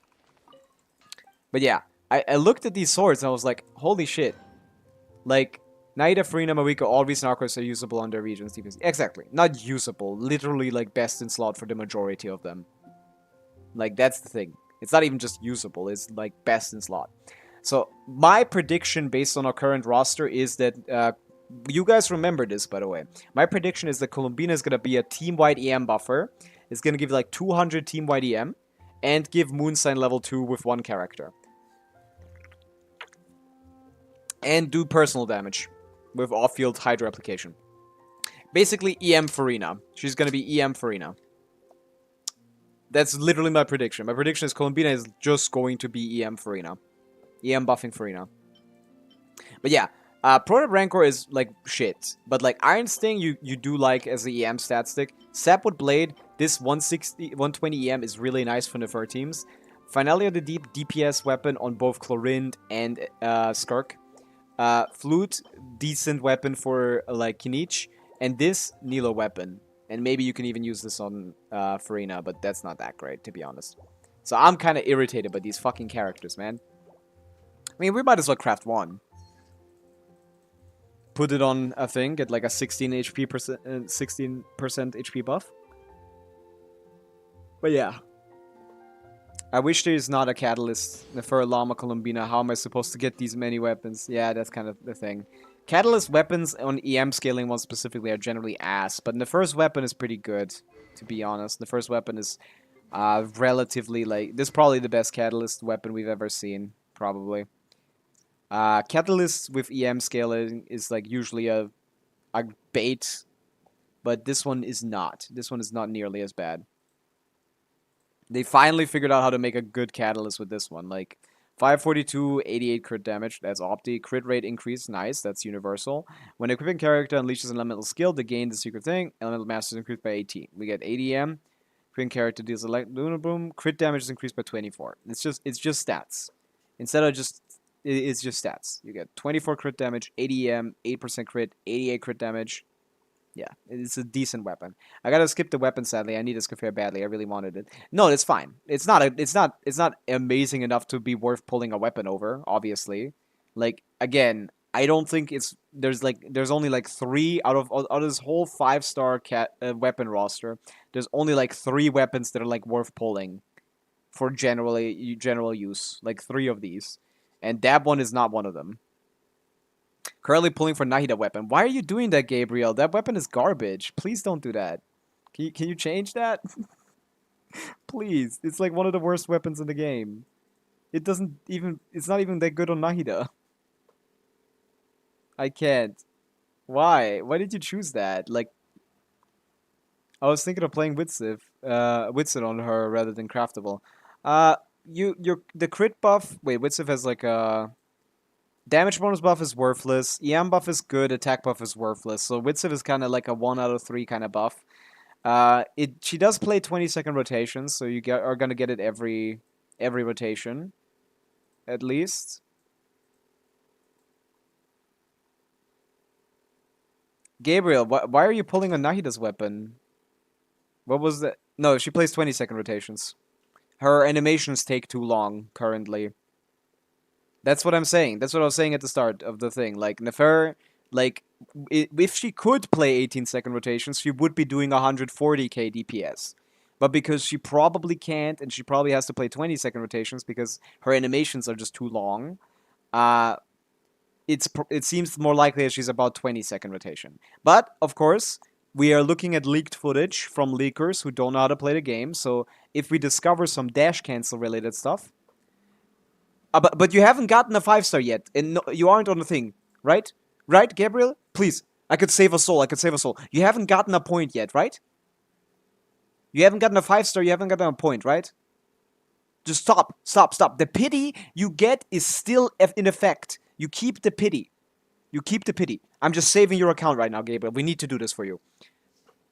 But yeah, I looked at these swords and I was like, holy shit. Like, Naida, Farina, Moika, all these Narcos are usable on their regions. Exactly. Not usable. Literally, like, best in slot for the majority of them. Like, that's the thing. It's not even just usable. It's, like, best in slot. So, my prediction based on our current roster is that... you guys remember this, by the way. My prediction is that Columbina is going to be a team-wide EM buffer. It's going to give, like, 200 team-wide EM. And give Moonsign level 2 with 1 character. And do personal damage with off-field Hydra application. Basically, EM Farina. She's going to be EM Farina. That's literally my prediction. My prediction is Columbina is just going to be EM Farina. EM buffing Farina. But yeah, Prototype Rancor is, like, shit. But, like, Iron Sting, you do like as the EM stat stick. Sapwood Blade, this 120 EM is really nice for Nefer teams. Finale of the Deep, DPS weapon on both Chlorinde and Skirk. Flute, decent weapon for, like, Kinich. And this, Nilo weapon. And maybe you can even use this on Farina, but that's not that great, to be honest. So I'm kind of irritated by these fucking characters, man. I mean, we might as well craft one. Put it on a thing, get like a 16% HP buff. But yeah. I wish there is not a catalyst for Llama Columbina. How am I supposed to get these many weapons? Yeah, that's kind of the thing. Catalyst weapons on EM scaling ones specifically are generally ass, but the first weapon is pretty good, to be honest. The first weapon is relatively, like, this is probably the best catalyst weapon we've ever seen, probably. Catalyst with EM scaling is, like, usually a bait, but this one is not. This one is not nearly as bad. They finally figured out how to make a good catalyst with this one, like... 542, 88 crit damage, that's Opti. Crit rate increase, nice, that's universal. When equipping character unleashes an elemental skill, they gain the secret thing. Elemental master is increased by 18. We get 80 M. Equipping character deals Lunar Boom. Crit damage is increased by 24. It's just stats. Instead of just, it's just stats. You get 24 crit damage, 80 M, 8% crit, 88 crit damage. Yeah, it's a decent weapon. I gotta skip the weapon, sadly. I need this Scafair badly. I really wanted it. No, it's fine. It's not amazing enough to be worth pulling a weapon over, obviously. Like, again, I don't think there's only like 3 out of this whole 5-star weapon roster. There's only like 3 weapons that are like worth pulling for general use. Like 3 of these, and that one is not one of them. Currently pulling for Nahida weapon. Why are you doing that, Gabriel? That weapon is garbage. Please don't do that. Can you change that? Please. It's like one of the worst weapons in the game. It's not even that good on Nahida. I can't. Why? Why did you choose that? Like, I was thinking of playing Witsit on her rather than Craftable. The crit buff. Wait, Witsit has like a damage bonus buff is worthless. EM buff is good. Attack buff is worthless. So Witsit is kind of like a 1 out of 3 kind of buff. She does play 20-second rotations, so you are gonna get it every rotation, at least. Gabriel, why are you pulling on Nahida's weapon? What was that? No, she plays 20-second rotations. Her animations take too long currently. That's what I'm saying. That's what I was saying at the start of the thing. Like, Nefer, like, if she could play 18-second rotations, she would be doing 140k DPS. But because she probably can't, and she probably has to play 20-second rotations because her animations are just too long, it seems more likely that she's about 20-second rotation. But, of course, we are looking at leaked footage from leakers who don't know how to play the game, so if we discover some dash cancel related stuff... but you haven't gotten a 5-star yet, and no, you aren't on the thing, right? Right, Gabriel? Please, I could save a soul, You haven't gotten a point yet, right? You haven't gotten a 5-star, you haven't gotten a point, right? Just stop. The pity you get is still in effect. You keep the pity. I'm just saving your account right now, Gabriel. We need to do this for you.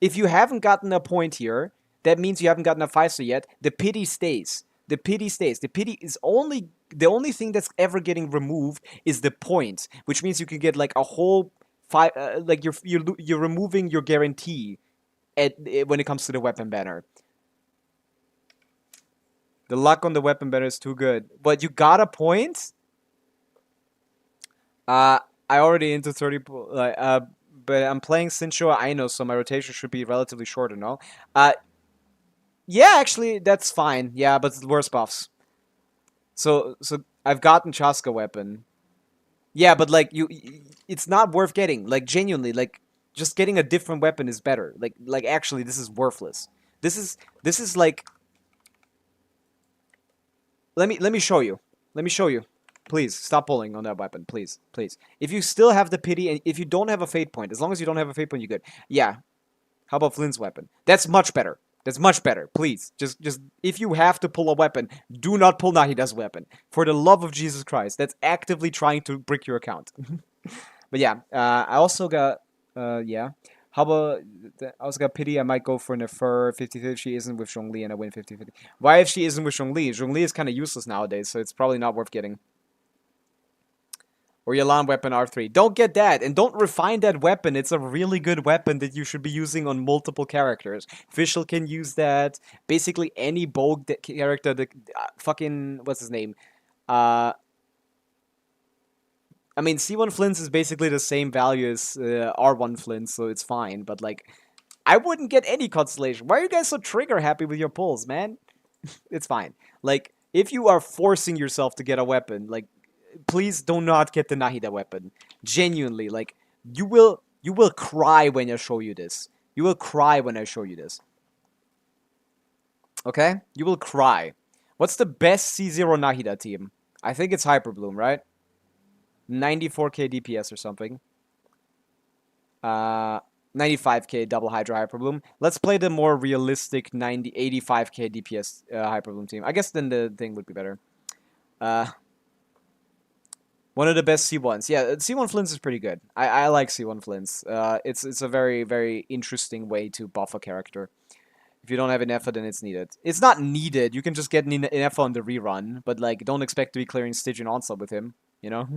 If you haven't gotten a point here, that means you haven't gotten a 5-star yet. The pity stays. The pity is only... The only thing that's ever getting removed is the points, which means you can get like a whole 5... like you're removing your guarantee when it comes to the weapon banner. The luck on the weapon banner is too good. But you got a point? I already into 30... but I'm playing Sincho Aino, so my rotation should be relatively shorter, no? Yeah, actually, that's fine. Yeah, but it's worse buffs. So I've gotten Chaska weapon. Yeah, but like it's not worth getting. Like genuinely, like just getting a different weapon is better. Like actually, this is worthless. This is like. Let me show you. Please stop pulling on that weapon, please. If you still have the pity and if you don't have a fate point, as long as you don't have a fate point, you're good. Yeah. How about Flynn's weapon? That's much better. Please. Just if you have to pull a weapon, do not pull Nahida's weapon. For the love of Jesus Christ. That's actively trying to brick your account. But yeah, I also got yeah. How about I also got pity. I might go for Nefer 50-50 if she isn't with Zhongli and I win 50-50. Why if she isn't with Zhongli? Zhongli is kind of useless nowadays, so it's probably not worth getting. Or Yalan weapon R3. Don't get that, and don't refine that weapon. It's a really good weapon that you should be using on multiple characters. Fischl can use that. Basically, any Bogue character that... fucking... what's his name? I mean, C1 Flints is basically the same value as R1 Flints, so it's fine. But, like, I wouldn't get any Constellation. Why are you guys so trigger-happy with your pulls, man? It's fine. Like, if you are forcing yourself to get a weapon, like... please do not get the Nahida weapon. Genuinely, like, you will cry when I show you this. You will cry when I show you this. Okay? You will cry. What's the best C0 Nahida team? I think it's Hyperbloom, right? 94k DPS or something. 95k double Hydra Hyperbloom. Let's play the more realistic 85k DPS Hyperbloom team. I guess then the thing would be better. One of the best C1s. Yeah, C1 Flints is pretty good. I like C1 Flints. It's a very, very interesting way to buff a character. If you don't have an Effa, then it's needed. It's not needed. You can just get an Effa on the rerun, but like, don't expect to be clearing Stygian Onslaught with him, you know?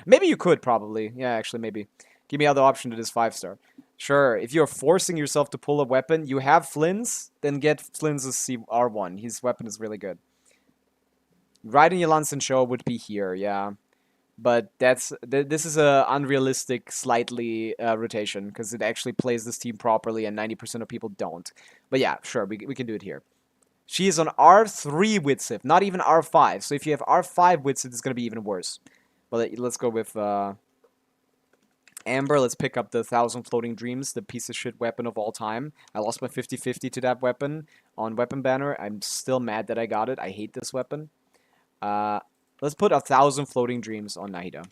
Maybe you could, probably. Yeah, actually, maybe. Give me other option to this 5-star. Sure, if you're forcing yourself to pull a weapon, you have Flynn's, then get Flynn's R1. His weapon is really good. Riding Yalansen Show would be here, yeah. But this is a unrealistic, slightly rotation because it actually plays this team properly, and 90% of people don't. But yeah, sure, we can do it here. She is on R3 with Sif, not even R5. So if you have R5 with Sif, it's gonna be even worse. But let's go with Amber. Let's pick up the 1,000 Floating Dreams, the piece of shit weapon of all time. I lost my 50-50 to that weapon on Weapon Banner. I'm still mad that I got it. I hate this weapon. Let's put 1,000 Floating Dreams on Nahida.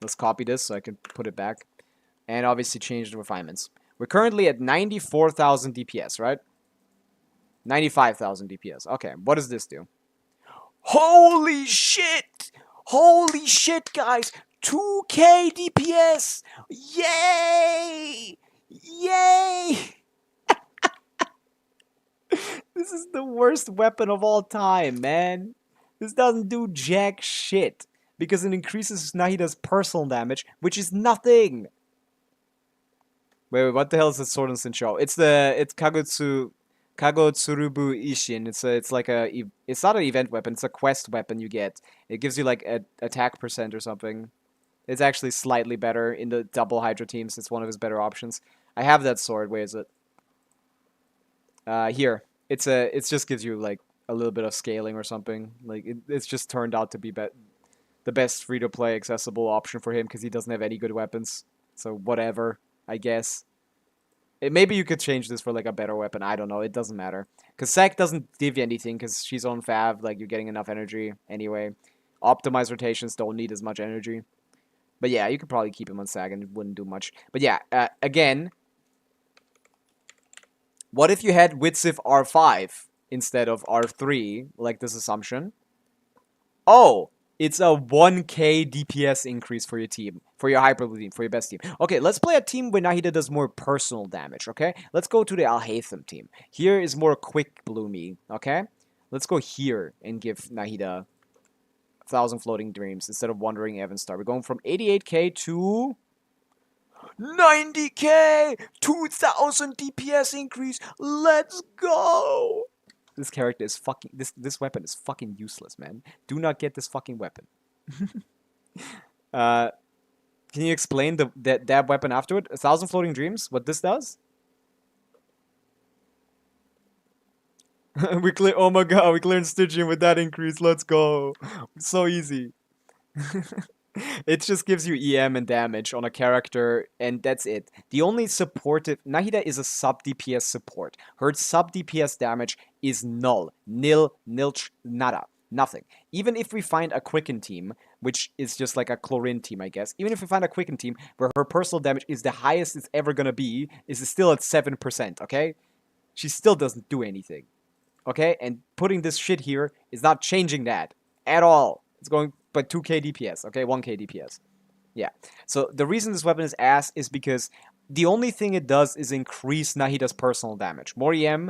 Let's copy this so I can put it back. And obviously change the refinements. We're currently at 94,000 DPS, right? 95,000 DPS. Okay, what does this do? Holy shit! Holy shit, guys! 2k DPS! Yay! Yay! This is the worst weapon of all time, man. This doesn't do jack shit. Because it increases Nahida's personal damage, which is nothing. Wait, what the hell is the Sword and Sincho? It's Kagotsurubu Ishin. It's like it's not an event weapon. It's a quest weapon you get. It gives you like a attack percent or something. It's actually slightly better in the double Hydra teams. It's one of his better options. I have that sword. Where is it? Here. It just gives you like a little bit of scaling or something. Like it's just turned out to be the best free to play accessible option for him because he doesn't have any good weapons. So whatever. I guess. Maybe you could change this for like a better weapon. I don't know. It doesn't matter. Because Sec doesn't give you anything because she's on Fav. Like, you're getting enough energy anyway. Optimized rotations don't need as much energy. But yeah, you could probably keep him on Sag and it wouldn't do much. But yeah, again, what if you had Witsif R5 instead of R3, like this assumption? Oh! It's a 1k DPS increase for your team. For your Hyper Blue team. For your best team. Okay, let's play a team where Nahida does more personal damage, okay? Let's go to the Al-Haytham team. Here is more quick bloomy, okay? Let's go here and give Nahida 1,000 Floating Dreams instead of Wandering Evanstar. We're going from 88k to 90k! 2,000 DPS increase! Let's go! This character is fucking... This weapon is fucking useless, man. Do not get this fucking weapon. Can you explain that weapon afterward? 1,000 Floating Dreams? What this does? We clear... Oh my god, we cleared Stygian with that increase. Let's go. So easy. It just gives you EM and damage on a character, and that's it. The only supportive... Nahida is a sub-DPS support. Her sub-DPS damage is null. Nil, nilch, nada. Nothing. Even if we find a Quicken team, which is just like a Chlorine team, I guess. Even if we find a Quicken team where her personal damage is the highest it's ever gonna be, is still at 7%, okay? She still doesn't do anything. Okay? And putting this shit here is not changing that. At all. It's going... But 2k DPS, okay? 1k DPS. Yeah. So the reason this weapon is ass is because the only thing it does is increase Nahida's personal damage. More EM,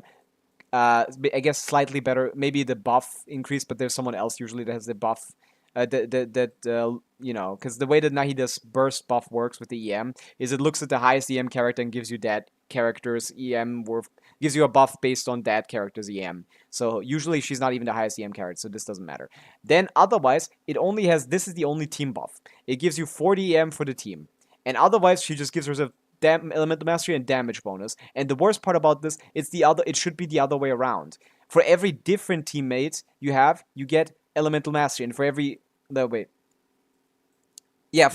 I guess slightly better. Maybe the buff increase, but there's someone else usually that has the buff. You know, because the way that Nahida's burst buff works with the EM is it looks at the highest EM character and gives you that character's EM worth, gives you a buff based on that character's EM. So usually she's not even the highest EM character, so this doesn't matter. Then otherwise, it only has, this is the only team buff. It gives you 40 EM for the team. And otherwise, she just gives herself elemental mastery and damage bonus. And the worst part about this, it should be the other way around. For every different teammate you have, you get elemental mastery, and for every for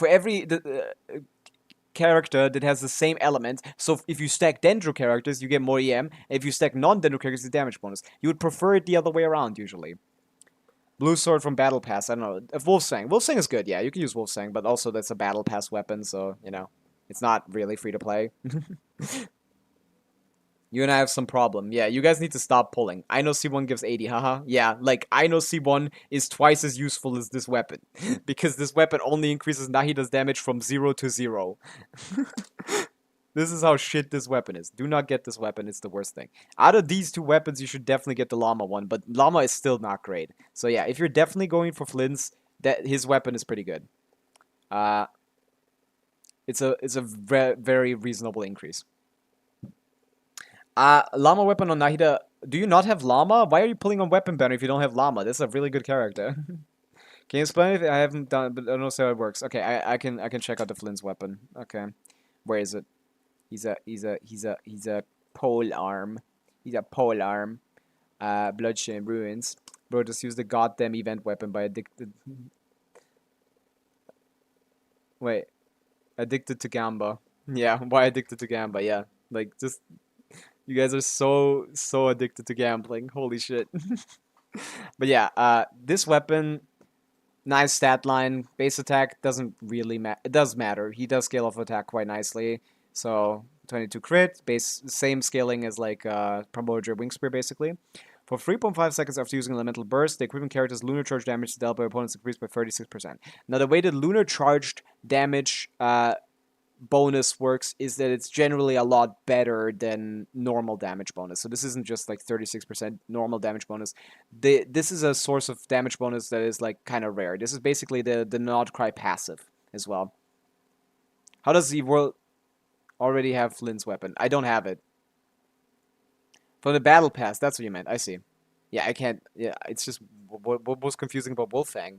every character that has the same element, so if you stack Dendro characters, you get more EM. If you stack non-Dendro characters, it's damage bonus. You would prefer it the other way around, usually. Blue Sword from Battle Pass, I don't know. Wolfsang. Wolfsang is good, yeah, you can use Wolfsang, but also that's a Battle Pass weapon, so, you know, it's not really free to play. You and I have some problem. Yeah, you guys need to stop pulling. I know C1 gives 80, haha. Yeah, like, I know C1 is twice as useful as this weapon. Because this weapon only increases Nahida's damage from 0 to 0. This is how shit this weapon is. Do not get this weapon, it's the worst thing. Out of these two weapons, you should definitely get the Llama one, but Llama is still not great. So yeah, if you're definitely going for Flynn's, his weapon is pretty good. It's a very reasonable increase. Llama weapon on Nahida. Do you not have Llama? Why are you pulling on weapon banner if you don't have Llama? This is a really good character. Can you explain it? I haven't done, but I don't know how it works. Okay, I can check out the Flynn's weapon. Okay, where is it? He's a pole arm. He's a pole arm. Bloodshed ruins. Bro, just use the goddamn event weapon by addicted. Wait, addicted to Gamba. Yeah, why addicted to Gamba? Yeah, like just you guys are so addicted to gambling. Holy shit. But yeah, this weapon, nice stat line. Base attack doesn't really matter. It does matter. He does scale off attack quite nicely. So 22 crit, base same scaling as like Primordial Wing Spear basically. For 3.5 seconds after using Elemental Burst, the equipping character's lunar charge damage dealt by opponents increased by 36%. Now the way the lunar charged damage bonus works is that it's generally a lot better than normal damage bonus. So this isn't just like 36% normal damage bonus. This is a source of damage bonus that is like kind of rare. This is basically the Nod Cry passive as well. How does the world already have Flynn's weapon? I don't have it. From the battle pass, that's what you meant. I see. Yeah, I can't. Yeah, it's just what was confusing about Wolfang?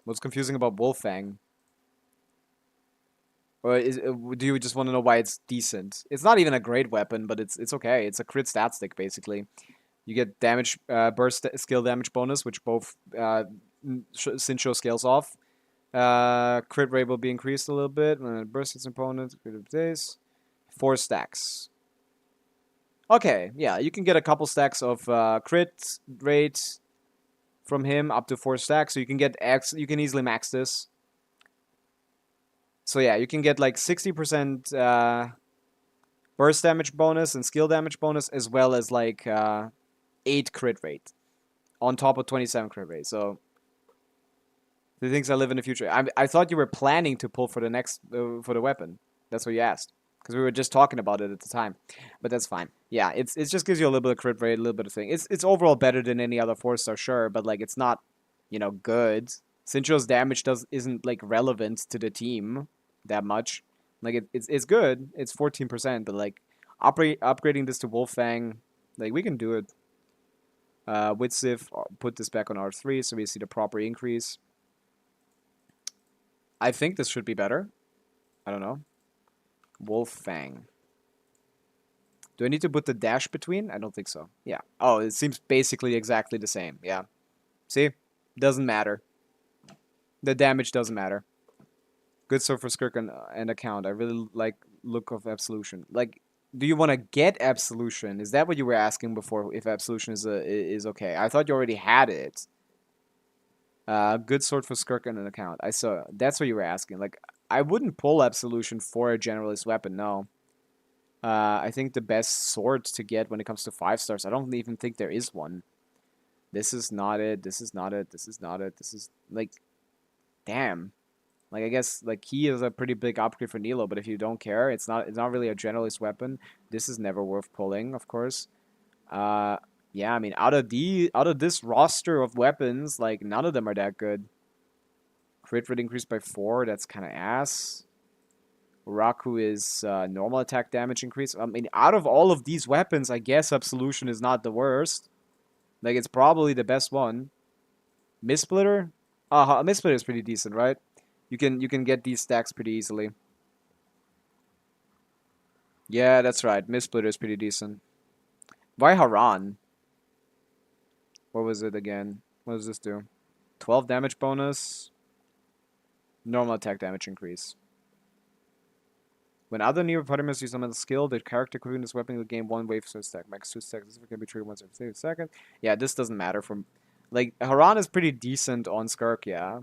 What's confusing about Wolfang? Or do you just want to know why it's decent? It's not even a great weapon, but it's okay. It's a crit stat stick, basically. You get damage, burst skill damage bonus, which both Sincho scales off. Crit rate will be increased a little bit. Burst its opponent, crit of days. 4 stacks. Okay, yeah, you can get a couple stacks of crit rate from him, up to 4 stacks. So you can get X. You can easily max this. So yeah, you can get like 60% burst damage bonus and skill damage bonus, as well as like 8 crit rate on top of 27 crit rate. So the things I live in the future. I thought you were planning to pull for the next for the weapon. That's what you asked, because we were just talking about it at the time. But that's fine. Yeah, it just gives you a little bit of crit rate, a little bit of thing. It's overall better than any other 4-star, sure, but like it's not, you know, good. Sincho's damage isn't like relevant to the team that much. Like it's good. It's 14%, but like upgrading this to Wolfang, like we can do it. With Sif, put this back on R3 so we see the proper increase. I think this should be better. I don't know. Wolfang. Do I need to put the dash between? I don't think so. Yeah. Oh, it seems basically exactly the same. Yeah. See? Doesn't matter. The damage doesn't matter. Good sword for Skirk and account. I really like look of Absolution. Like, do you want to get Absolution? Is that what you were asking before? If Absolution is okay? I thought you already had it. Good sword for Skirk and an account. I saw. That's what you were asking. Like, I wouldn't pull Absolution for a generalist weapon. No. I think the best sword to get when it comes to 5-stars. I don't even think there is one. This is not it. This is not it. This is not it. This is like, damn. Like, I guess like he is a pretty big upgrade for Nilo, but if you don't care, it's not really a generalist weapon. This is never worth pulling, of course. Yeah, I mean, out of this roster of weapons, like none of them are that good. Crit rate increased by 4. That's kind of ass. Raku is normal attack damage increase. I mean, out of all of these weapons, I guess Absolution is not the worst. Like, it's probably the best one. Mistsplitter? Mistsplitter is pretty decent, right? You can get these stacks pretty easily. Yeah, that's right. Mistsplitter is pretty decent. Why Haran? What was it again? What does this do? 12 damage bonus. Normal attack damage increase. When other near party members use some skill, the character equipping this weapon will gain 1 wave so stack. Max 2 stacks. This can be triggered once every second. Yeah, this doesn't matter from. Like, Haran is pretty decent on Skirk, yeah.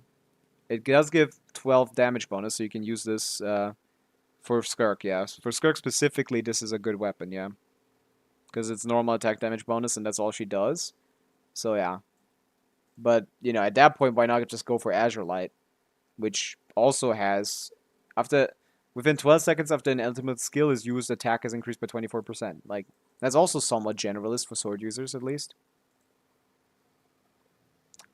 It does give 12 damage bonus, so you can use this for Skirk, yeah. For Skirk specifically, this is a good weapon, yeah. Because it's normal attack damage bonus, and that's all she does. So, yeah. But, you know, at that point, why not just go for Azure Light? Which also has... Within 12 seconds after an ultimate skill is used, attack is increased by 24%. Like, that's also somewhat generalist for sword users, at least.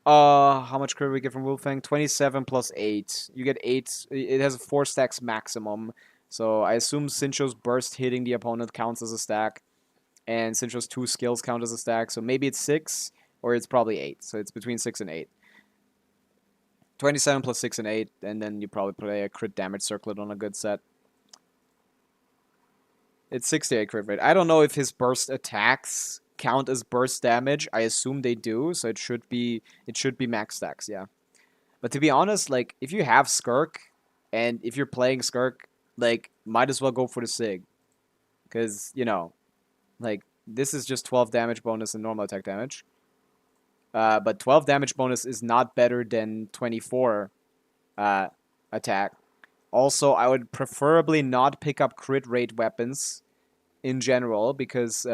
How much credit we get from Wolfang? 27 plus 8. You get 8. It has 4 stacks maximum. So I assume Sincho's burst hitting the opponent counts as a stack, and Sincho's 2 skills count as a stack. So maybe it's 6, or it's probably 8. So it's between 6 and 8. 27 plus 6 and 8, and then you probably play a crit damage circlet on a good set. It's 68 crit rate. I don't know if his burst attacks count as burst damage. I assume they do, so it should be max stacks, yeah. But to be honest, like, if you have Skirk, and if you're playing Skirk, like, might as well go for the Sig. Because, you know, like, this is just 12 damage bonus and normal attack damage. But 12 damage bonus is not better than 24 attack. Also, I would preferably not pick up crit rate weapons in general, because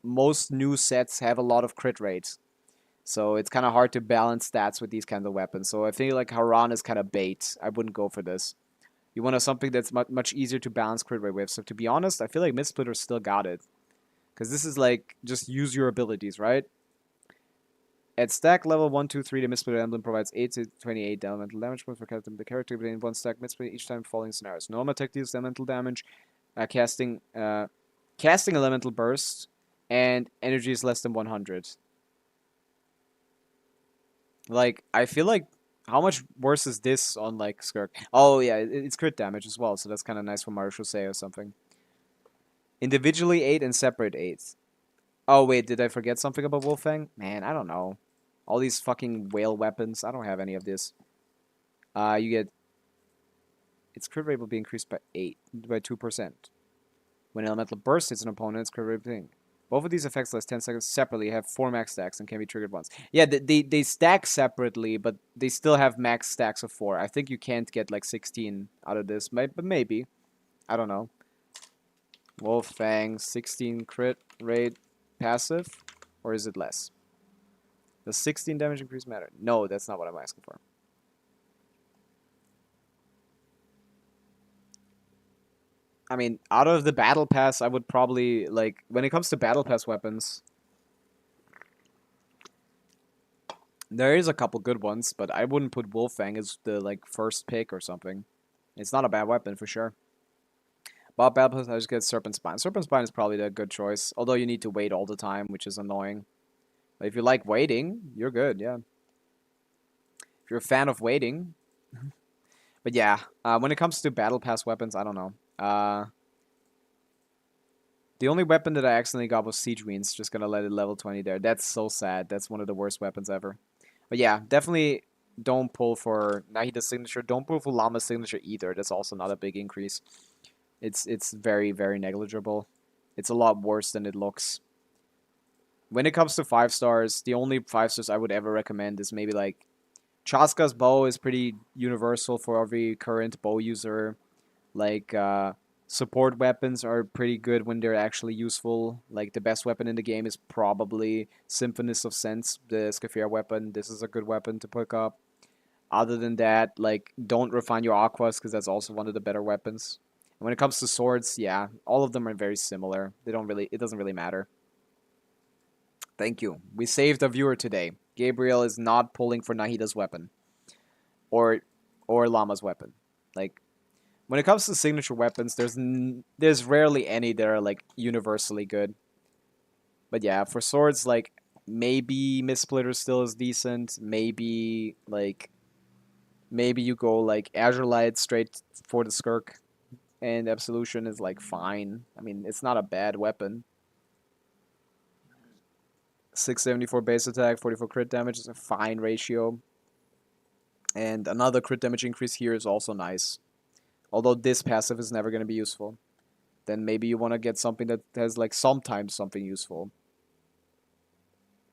most new sets have a lot of crit rates. So it's kind of hard to balance stats with these kinds of weapons. So I feel like Haran is kind of bait. I wouldn't go for this. You want something that's much easier to balance crit rate with. So to be honest, I feel like Mid-Splitter still got it. Because this is like, just use your abilities, right? At stack level 1, 2, 3, the Mid-Splitter emblem provides 8 to 28 elemental damage points for the character between 1 stack Mid-Splitter each time following scenarios. Normal attack deals elemental damage, casting elemental burst, and energy is less than 100. Like, I feel like, how much worse is this on, like, Skirk? Oh, yeah, it's crit damage as well, so that's kind of nice for Marshall say or something. Individually 8 and separate 8. Oh, wait, did I forget something about Wolfang? Man, I don't know. All these fucking whale weapons, I don't have any of this. You get... Its crit rate will be increased by 2%. When elemental burst hits an opponent, its crit rate thing. Both of these effects last 10 seconds separately have 4 max stacks and can be triggered once. Yeah, they stack separately, but they still have max stacks of 4. I think you can't get like 16 out of this, but maybe. I don't know. Wolfang, 16 crit rate passive, or is it less? Does 16 damage increase matter? No, that's not what I'm asking for. I mean, out of the battle pass, I would probably, like, when it comes to battle pass weapons, there is a couple good ones, but I wouldn't put Wolfang as the, like, first pick or something. It's not a bad weapon, for sure. But battle pass, I just get Serpent Spine. Serpent Spine is probably the good choice, although you need to wait all the time, which is annoying. But if you like waiting, you're good, yeah. If you're a fan of waiting. But yeah, when it comes to battle pass weapons, I don't know. The only weapon that I accidentally got was Siege Weens. Just gonna let it level 20 there. That's so sad. That's one of the worst weapons ever. But yeah, definitely don't pull for Nahida's signature. Don't pull for Llama's signature either. That's also not a big increase. It's very, very negligible. It's a lot worse than it looks. When it comes to 5 stars, the only 5 stars I would ever recommend is maybe like Chaska's bow is pretty universal for every current bow user. Like, support weapons are pretty good when they're actually useful. Like, the best weapon in the game is probably Symphonist of Sense, the Scaphia weapon. This is a good weapon to pick up. Other than that, like, don't refine your Aquas, because that's also one of the better weapons. And when it comes to swords, yeah, all of them are very similar. It doesn't really matter. Thank you. We saved a viewer today. Gabriel is not pulling for Nahida's weapon. Or Llama's weapon. Like, when it comes to signature weapons, there's rarely any that are, like, universally good. But yeah, for swords, like, maybe Mid-Splitter still is decent. Maybe you go, like, Azure Light straight for the Skirk. And Absolution is, like, fine. I mean, it's not a bad weapon. 674 base attack, 44 crit damage is a fine ratio. And another crit damage increase here is also nice. Although this passive is never going to be useful. Then maybe you want to get something that has, like, sometimes something useful.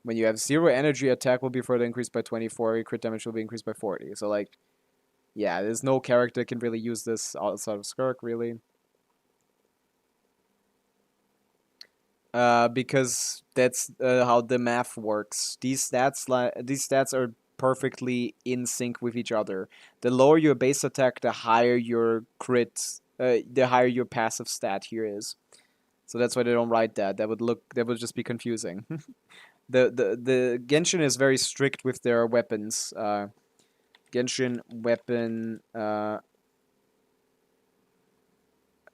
When you have 0 energy, attack will be further increased by 24, your crit damage will be increased by 40. So, like, yeah, there's no character that can really use this outside of Skirk, really. Because that's how the math works. These stats are perfectly in sync with each other. The lower your base attack, the higher your crit, the higher your passive stat here is. So that's why they don't write that. That would just be confusing. the Genshin is very strict with their weapons. Genshin weapon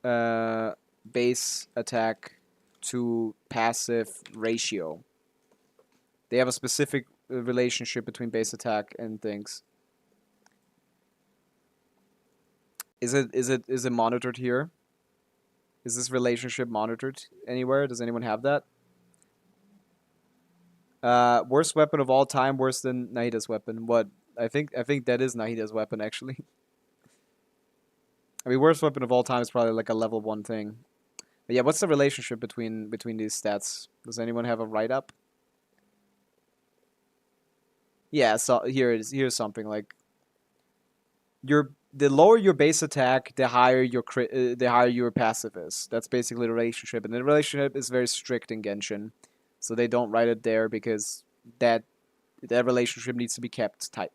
base attack to passive ratio. They have a specific relationship between base attack and things. Is it monitored here? Is this relationship monitored anywhere? Does anyone have that? Worst weapon of all time, worse than Nahida's weapon. What? I think that is Nahida's weapon actually. I mean, worst weapon of all time is probably like a level 1 thing. But yeah, what's the relationship between these stats? Does anyone have a write-up? Yeah, so here's something like the lower your base attack, the higher your passive is. That's basically the relationship, and the relationship is very strict in Genshin, so they don't write it there because that relationship needs to be kept tight.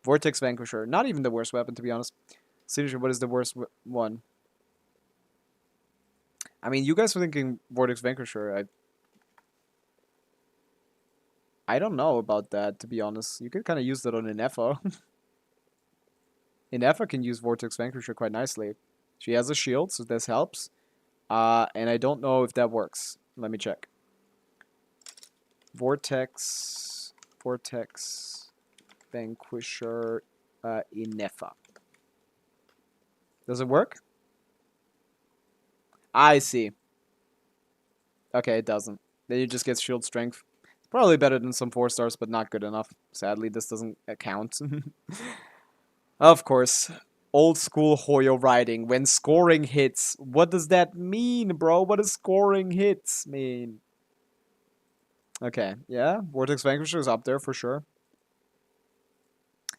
Vortex Vanquisher, not even the worst weapon to be honest. Signature, what is the worst one? I mean, you guys were thinking Vortex Vanquisher. I don't know about that, to be honest. You could kind of use that on Inefa. Inefa can use Vortex Vanquisher quite nicely. She has a shield, so this helps. And I don't know if that works. Let me check. Vortex Vanquisher Inefa. Does it work? I see. Okay, it doesn't. Then you just get shield strength. Probably better than some 4 stars, but not good enough. Sadly, this doesn't count. Of course. Old school Hoyo riding. When scoring hits. What does that mean, bro? What does scoring hits mean? Okay, yeah. Vortex Vanquisher is up there for sure.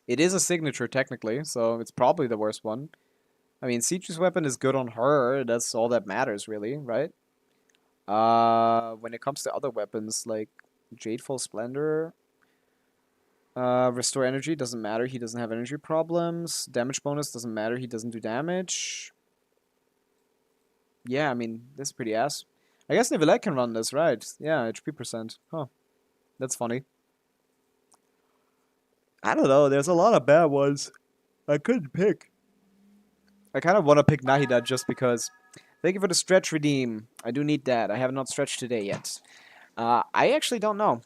It is a signature, technically, so it's probably the worst one. I mean, Siege's weapon is good on her. That's all that matters, really, right? When it comes to other weapons, like Jadeful Splendor, Restore Energy doesn't matter. He doesn't have energy problems. Damage bonus doesn't matter. He doesn't do damage. Yeah, I mean, this is pretty ass. I guess Neuvillette can run this, right? Yeah, HP percent. Huh. That's funny. I don't know. There's a lot of bad ones. I couldn't pick. I kind of want to pick Nahida just because. Thank you for the stretch redeem. I do need that. I have not stretched today yet. I actually don't know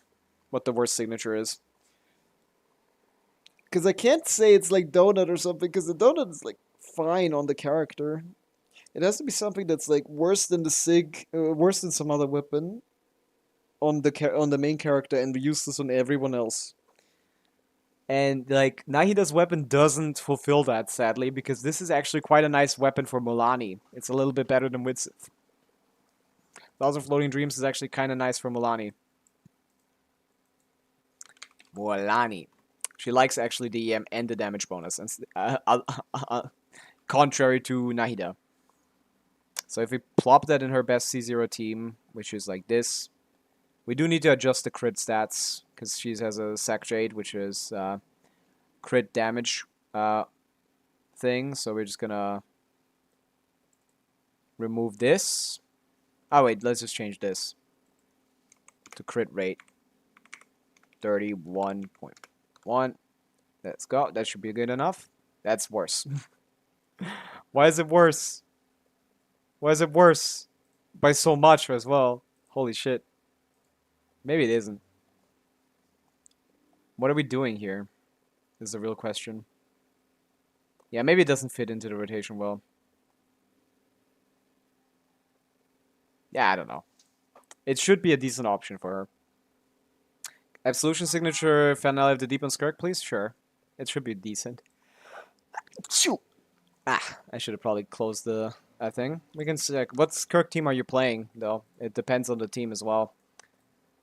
what the worst signature is. Because I can't say it's like Donut or something, because the Donut is like fine on the character. It has to be something that's like worse than the Sig, worse than some other weapon on the main character and useless on everyone else. And like Nahida's weapon doesn't fulfill that, sadly, because this is actually quite a nice weapon for Mulanni. It's a little bit better than Widsith. Thousand Floating Dreams is actually kind of nice for Mulanni. Mulanni. She likes actually the EM and the damage bonus, and contrary to Nahida. So if we plop that in her best C0 team, which is like this, we do need to adjust the crit stats, because she has a Sac Jade, which is crit damage thing. So we're just gonna remove this. Oh wait, let's just change this to crit rate 31.1. Let's go. That should be good enough. That's worse. Why is it worse? Why is it worse? By so much as well. Holy shit. Maybe it isn't. What are we doing here? Is the real question. Yeah, maybe it doesn't fit into the rotation well. Yeah, I don't know. It should be a decent option for her. Absolution signature, finale of the Deep on Skirk, please? Sure. It should be decent. Ah, I should have probably closed the thing. We can check. What Skirk team are you playing, though? It depends on the team as well.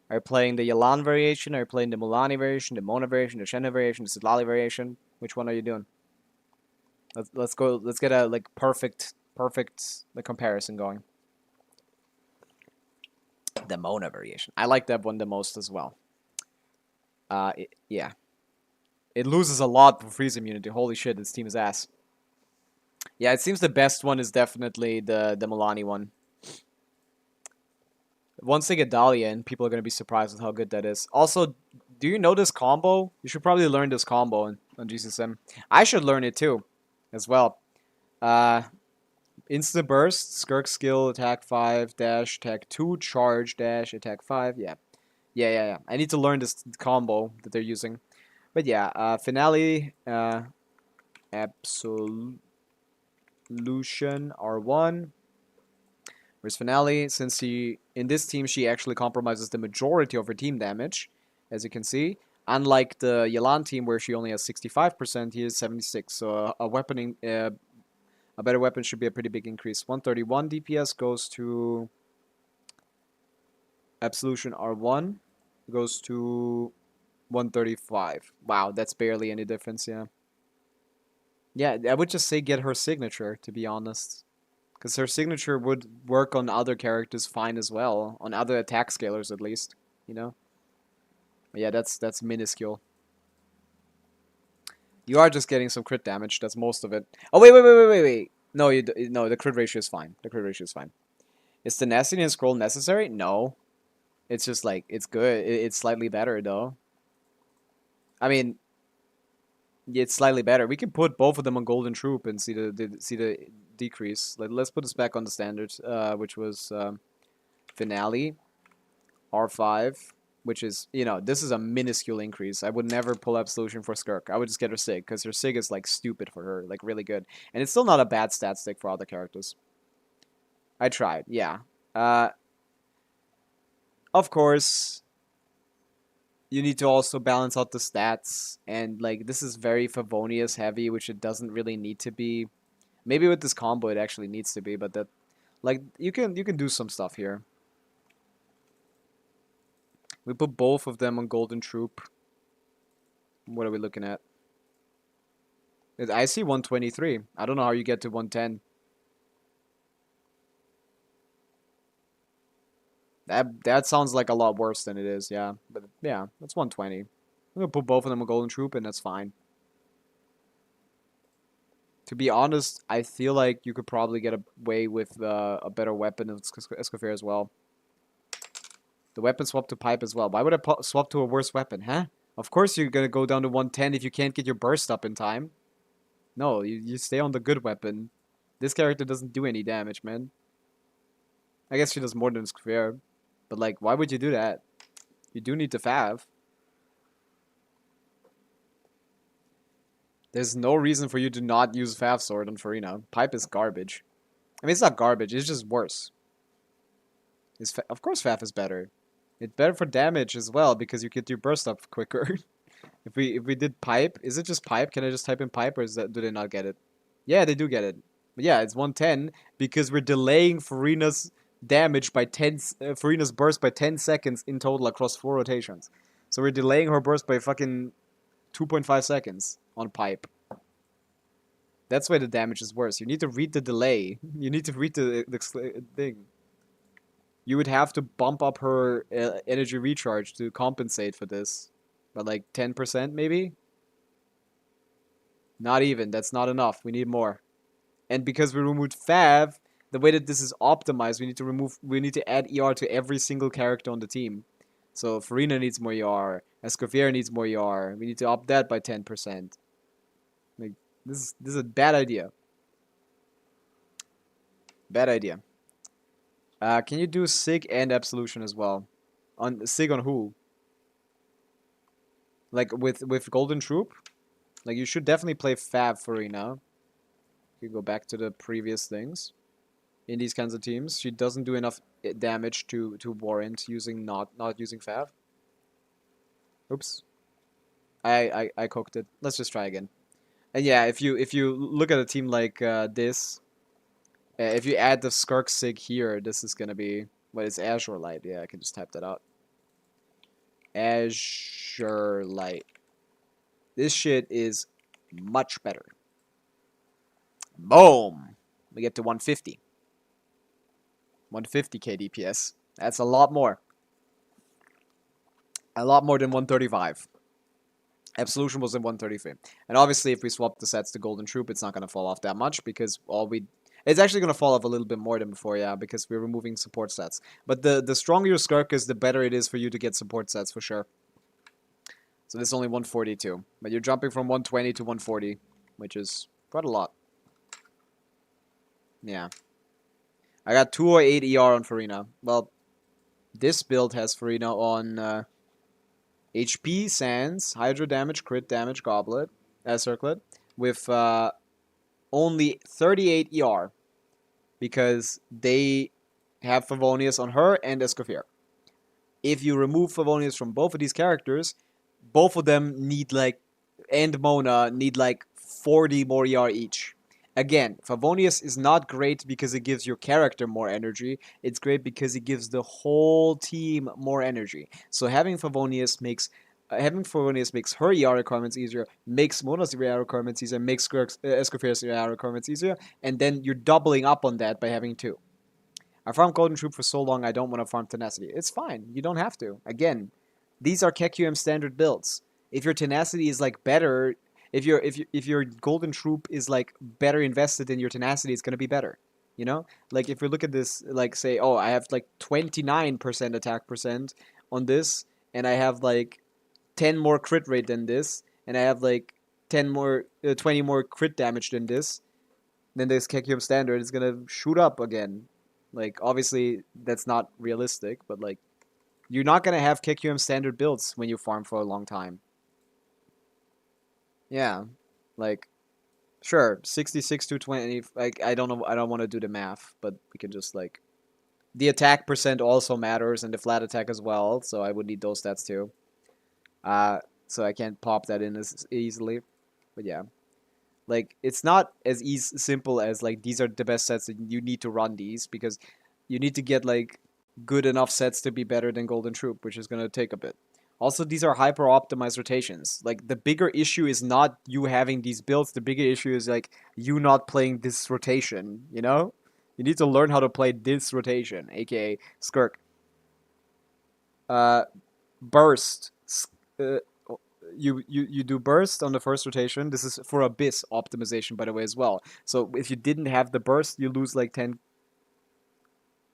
Are you playing the Yelan variation? Are you playing the Mulani variation, the Mona variation, the Shenhe variation, the Sidlali variation? Which one are you doing? Let's go. Let's get a like perfect the comparison going. The Mona variation. I like that one the most as well. Yeah. It loses a lot for freeze immunity. Holy shit, this team is ass. Yeah, it seems the best one is definitely the Mulani one. Once they get Dahlia in, people are going to be surprised with how good that is. Also, do you know this combo? You should probably learn this combo on GCSM. I should learn it too, as well. If Insta burst, skirk skill, attack 5, dash, attack 2, charge, dash, attack 5. Yeah. Yeah. I need to learn this combo that they're using. But yeah, finale, absolution R1. Whereas finale, since in this team she actually compromises the majority of her team damage, as you can see. Unlike the Yelan team where she only has 65%, he is 76. So a better weapon should be a pretty big increase. 131 DPS goes to Absolution R1, goes to 135. Wow, that's barely any difference, yeah. Yeah, I would just say get her signature, to be honest. Because her signature would work on other characters fine as well. On other attack scalers, at least. You know? But yeah, that's minuscule. You are just getting some crit damage. That's most of it. Oh, wait. No, no, the crit ratio is fine. The crit ratio is fine. Is tenacity and scroll necessary? No. It's just like, it's good. It's slightly better, though. I mean, it's slightly better. We can put both of them on Golden Troop and see the decrease. Let's put this back on the standard, which was finale R5, which is, you know, this is a minuscule increase. I would never pull up Solution for Skirk. I would just get her Sig, because her Sig is like stupid for her, like really good. And it's still not a bad stat stick for other characters. I tried, yeah. Of course, you need to also balance out the stats, and like this is very Favonius heavy, which it doesn't really need to be. Maybe with this combo it actually needs to be, but that, like, you can do some stuff here. We put both of them on Golden Troop. What are we looking at? I see 123. I don't know how you get to 110. That sounds like a lot worse than it is, yeah. But yeah, that's 120. I'm gonna put both of them on Golden Troop, and that's fine. To be honest, I feel like you could probably get away with a better weapon of Escoffier as well. The weapon swap to pipe as well. Why would I swap to a worse weapon, huh? Of course you're gonna go down to 110 if you can't get your burst up in time. No, you stay on the good weapon. This character doesn't do any damage, man. I guess she does more than Escoffier. But like, why would you do that? You do need to fav. There's no reason for you to not use Fav Sword on Farina. Pipe is garbage. I mean, it's not garbage, it's just worse. Of course Fav is better. It's better for damage as well, because you get your burst up quicker. If we did Pipe, is it just Pipe? Can I just type in Pipe, or do they not get it? Yeah, they do get it. But yeah, it's 110, because we're delaying Farina's damage by Farina's burst by 10 seconds in total across 4 rotations. So we're delaying her burst by fucking 2.5 seconds on Pipe. That's why the damage is worse. You need to read the delay. You need to read the thing. You would have to bump up her energy recharge to compensate for this. By like 10% maybe? Not even. That's not enough. We need more. And because we removed Fav, the way that this is optimized, we need to add ER to every single character on the team. So Farina needs more ER. Escoffier needs more ER. We need to up that by 10%. Like, this is a bad idea. Bad idea. Can you do Sig and Absolution as well? Sig on who? Like with Golden Troop? Like, you should definitely play Fab Farina. You can go back to the previous things. In these kinds of teams, she doesn't do enough damage to warrant using not using Fav. Oops. I cooked it. Let's just try again. And yeah, if you look at a team like this, if you add the Skirk Sig here, this is gonna be what is Azure Light. Yeah, I can just type that out. Azure Light. This shit is much better. Boom. We get to 150. 150k DPS. That's a lot more. A lot more than 135. Absolution was in 133. And obviously, if we swap the sets to Golden Troop, it's not going to fall off that much, because it's actually going to fall off a little bit more than before, yeah, because we're removing support sets. But the stronger your Skirk is, the better it is for you to get support sets, for sure. So this is only 142. But you're jumping from 120 to 140, which is quite a lot. Yeah. I got 208 ER on Farina. Well, this build has Farina on HP, Sands, Hydro damage, crit damage, Goblet, Circlet, with only 38 ER because they have Favonius on her and Escoffier. If you remove Favonius from both of these characters, both of them need like, and Mona need like 40 more ER each. Again, Favonius is not great because it gives your character more energy. It's great because it gives the whole team more energy. So having Favonius makes her ER requirements easier, makes Mona's ER requirements easier, makes Escoffier's ER requirements easier, and then you're doubling up on that by having two. I farmed Golden Troop for so long I don't want to farm Tenacity. It's fine. You don't have to. Again, these are KQM standard builds. If your Tenacity is like better, if your Golden Troop is like better invested in your Tenacity, it's gonna be better. You know? Like if we look at this, like say, oh, I have like 29% attack percent on this, and I have like 10 more crit rate than this, and I have like 20 more crit damage than this, then this KQM standard is gonna shoot up again. Like, obviously, that's not realistic, but, like, you're not going to have KQM standard builds when you farm for a long time. Yeah. Like, sure, 66 to 20, like, I don't know, I don't want to do the math, but we can just, like, the attack percent also matters, and the flat attack as well, so I would need those stats too. So I can't pop that in as easily, but yeah. Like, it's not as simple as, like, these are the best sets and you need to run these, because you need to get, like, good enough sets to be better than Golden Troop, which is going to take a bit. Also, these are hyper-optimized rotations. Like, the bigger issue is not you having these builds, the bigger issue is, like, you not playing this rotation, you know? You need to learn how to play this rotation, aka Skirk. Burst. You do burst on the first rotation. This is for Abyss optimization, by the way, as well. So if you didn't have the burst, you lose like 10.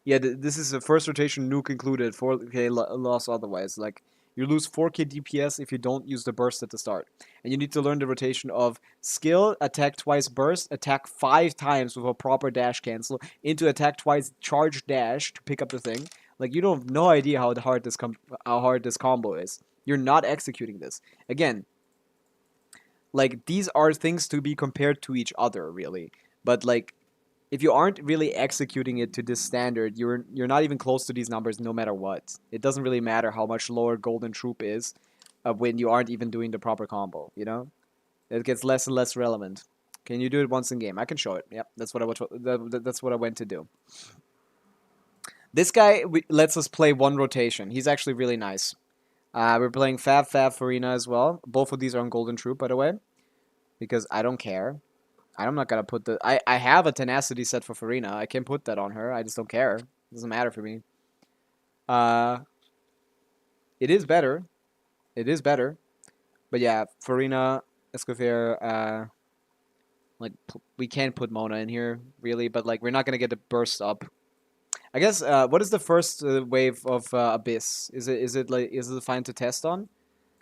Yeah, this is a first rotation nuke included. 4k loss otherwise. Like, you lose 4k DPS if you don't use the burst at the start. And you need to learn the rotation of skill, attack twice burst, attack 5 times with a proper dash cancel, into attack twice charge dash to pick up the thing. Like, you don't have no idea how hard this combo is. You're not executing this. Again, like, these are things to be compared to each other, really. But, like, if you aren't really executing it to this standard, you're not even close to these numbers no matter what. It doesn't really matter how much lower Golden Troop is when you aren't even doing the proper combo, you know? It gets less and less relevant. Can you do it once in game? I can show it. Yep, that's what I went to do. This guy lets us play one rotation. He's actually really nice. We're playing Fab Farina as well. Both of these are on Golden Troop, by the way. Because I don't care. I'm not gonna put the... I have a Tenacity set for Farina. I can put that on her. I just don't care. It doesn't matter for me. It is better. It is better. But yeah, Farina, Escoffier, like, we can put Mona in here, really. But, like, we're not gonna get the burst up. I guess, what is the first wave of Abyss? Is it fine to test on?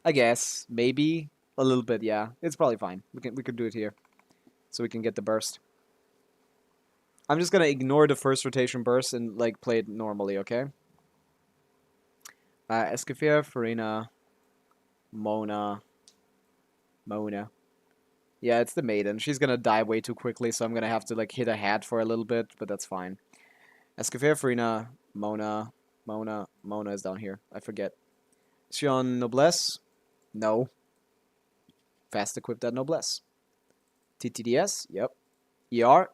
I guess. Maybe. A little bit, yeah. It's probably fine. We could do it here. So we can get the burst. I'm just gonna ignore the first rotation burst and, like, play it normally, okay? Escoffier, Farina, Mona. Yeah, it's the maiden. She's gonna die way too quickly, so I'm gonna have to, like, hit a hat for a little bit, but that's fine. Escoffier, Farina, Mona is down here. I forget. Is she on Noblesse? No. Fast equip that Noblesse. TTDS? Yep. ER?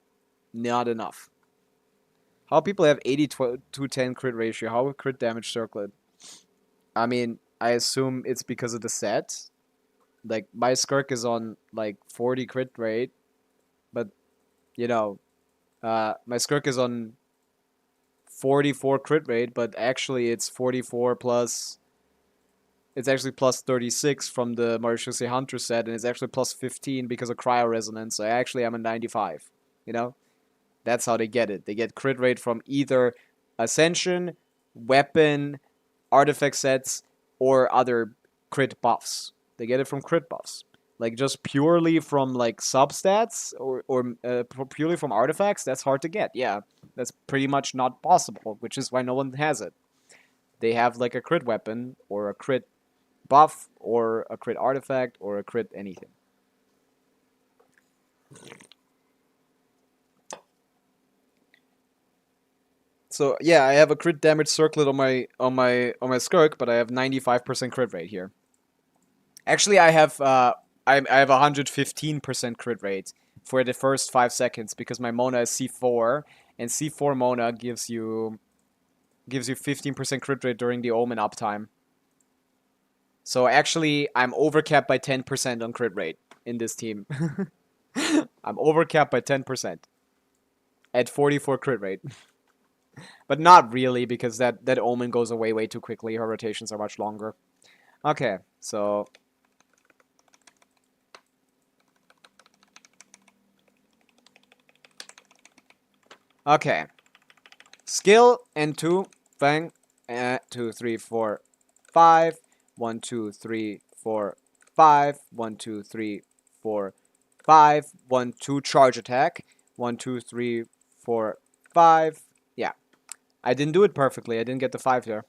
Not enough. How people have 80-10 crit ratio? How crit damage circlet? I mean, I assume it's because of the set. Like, my Skirk is on, like, 40 crit rate. But, you know, my Skirk is on 44 crit rate, but actually it's 44 plus... It's actually plus 36 from the Marishose Hunter set, and it's actually plus 15 because of Cryo Resonance, so I actually am a 95, you know? That's how they get it. They get crit rate from either Ascension, Weapon, Artifact sets, or other crit buffs. They get it from crit buffs. Like, just purely from, like, substats, or purely from artifacts, that's hard to get, yeah. That's pretty much not possible, which is why no one has it. They have like a crit weapon, or a crit buff, or a crit artifact, or a crit anything. So yeah, I have a crit damage circlet on my Skirk, but I have 95% crit rate here. Actually, I have 115% crit rate for the first 5 seconds because my Mona is C4, and C4 Mona gives you 15% crit rate during the Omen uptime. So actually, I'm overcapped by 10% on crit rate in this team. I'm overcapped by 10% at 44 crit rate. But not really, because that Omen goes away way too quickly. Her rotations are much longer. Okay, so... Okay. Skill and 2. Bang. 2, 3, 4, 5. 1, 2, 3, 4, 5. 1, 2, 3, 4, 5. 1, 2 charge attack. 1, 2, 3, 4, 5. Yeah. I didn't do it perfectly. I didn't get the 5 here.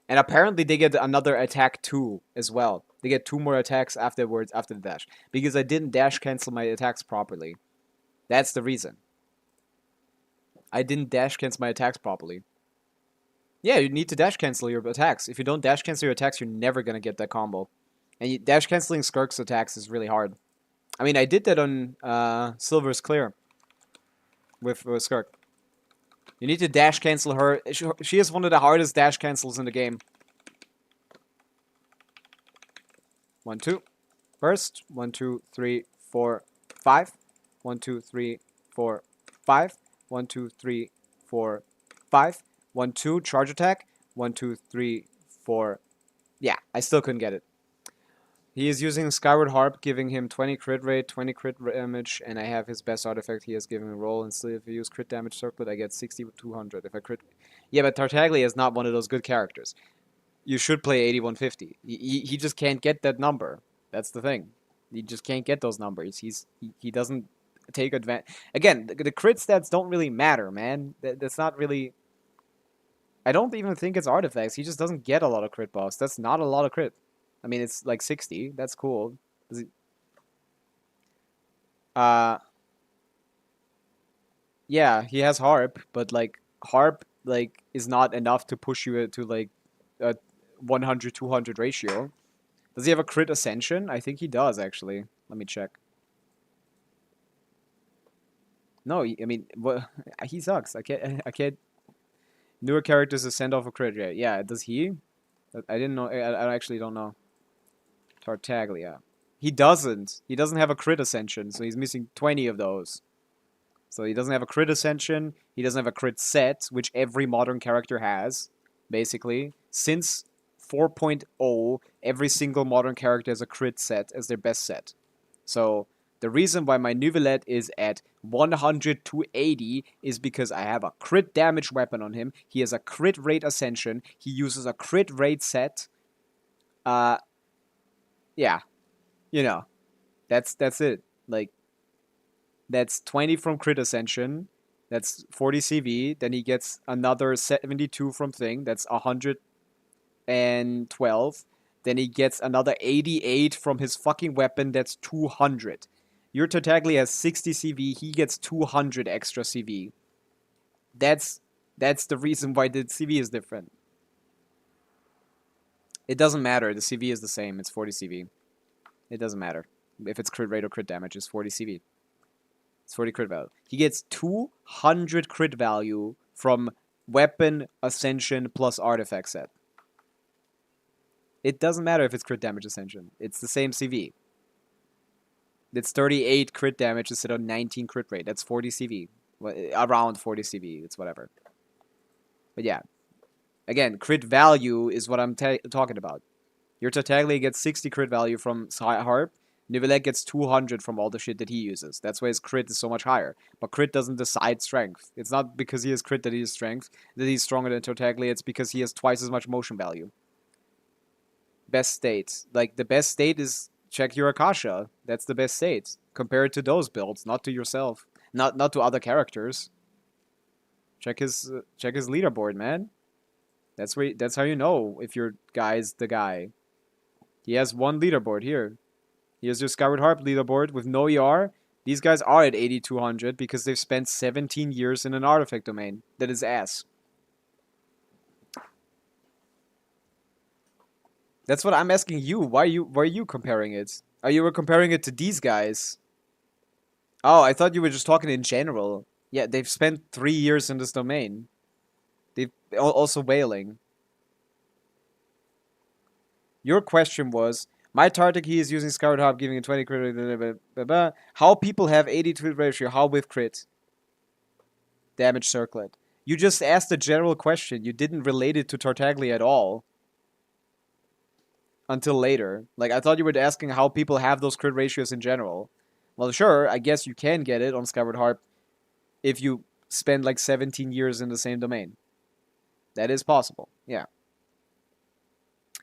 And apparently they get another attack 2 as well. They get 2 more attacks afterwards after the dash. Because I didn't dash cancel my attacks properly. That's the reason. I didn't dash cancel my attacks properly. Yeah, you need to dash cancel your attacks. If you don't dash cancel your attacks, you're never going to get that combo. And dash canceling Skirk's attacks is really hard. I mean, I did that on Silver's Clear with Skirk. You need to dash cancel her. She is one of the hardest dash cancels in the game. 1, 2. First. 1, 2, 3, 4, 5. 1, 2, 3, 4, 5. 1, 2, 3, 4, 5. 1, 2, charge attack. 1, 2, 3, 4. Yeah, I still couldn't get it. He is using Skyward Harp, giving him 20 crit rate, 20 crit damage, and I have his best artifact. He has given me a roll, and still if I use crit damage circlet, I get 60-200. If I crit... Yeah, but Tartaglia is not one of those good characters. You should play 8150. He just can't get that number. That's the thing. He just can't get those numbers. He doesn't take advantage. Again, the crit stats don't really matter, man. That's not really... I don't even think it's artifacts. He just doesn't get a lot of crit buffs. That's not a lot of crit. I mean, it's like 60. That's cool. Does he... Yeah, he has Harp, but like Harp like is not enough to push you to like a 100-200 ratio. Does he have a crit ascension? I think he does actually. Let me check. No, I mean, what? He sucks. I can't. Newer characters ascend off a crit rate. Yeah, does he? I didn't know. I actually don't know. Tartaglia. He doesn't. He doesn't have a crit ascension, so he's missing 20 of those. So he doesn't have a crit ascension. He doesn't have a crit set, which every modern character has, basically. Since 4.0, every single modern character has a crit set as their best set. So the reason why my Neuvillette is at 100 to 80 is because I have a crit damage weapon on him. He has a crit rate ascension. He uses a crit rate set. Yeah, you know, that's it. Like, that's 20 from crit ascension. That's 40 CV. Then he gets another 72 from thing. That's 112. Then he gets another 88 from his fucking weapon. That's 200. Your Tartaglia has 60 CV. He gets 200 extra CV. That's the reason why the CV is different. It doesn't matter. The CV is the same. It's 40 CV. It doesn't matter. If it's crit rate or crit damage, it's 40 CV. It's 40 crit value. He gets 200 crit value from weapon, ascension, plus artifact set. It doesn't matter if it's crit damage ascension. It's the same CV. It's 38 crit damage instead of 19 crit rate. That's 40 CV. Well, around 40 CV. It's whatever. But yeah. Again, crit value is what I'm talking about. Your Tartaglia gets 60 crit value from Harp. Neuvillette gets 200 from all the shit that he uses. That's why his crit is so much higher. But crit doesn't decide strength. It's not because he has crit that he has strength, that he's stronger than Tartaglia. It's because he has twice as much motion value. Best state. Like, the best state is check your Akasha. That's the best state. Compare it to those builds, not to yourself. Not to other characters. check his leaderboard, man. That's how you know if your guy's the guy. He has one leaderboard here. Here's your Skyward Harp leaderboard with no ER. These guys are at 8200 because they've spent 17 years in an artifact domain. That is ass. That's what I'm asking you. Why are you comparing it? Oh, you were comparing it to these guys. Oh, I thought you were just talking in general. Yeah, they've spent 3 years in this domain. They've also whaling. Your question was, my Tartic he is using Skyward Harp, giving a 20 crit. Blah, blah, blah. How people have 80 to ratio? How with crit? Damage circlet. You just asked a general question. You didn't relate it to Tartaglia at all. Until later. Like, I thought you were asking how people have those crit ratios in general. Well, sure, I guess you can get it on Skyward Harp if you spend like 17 years in the same domain. That is possible, yeah.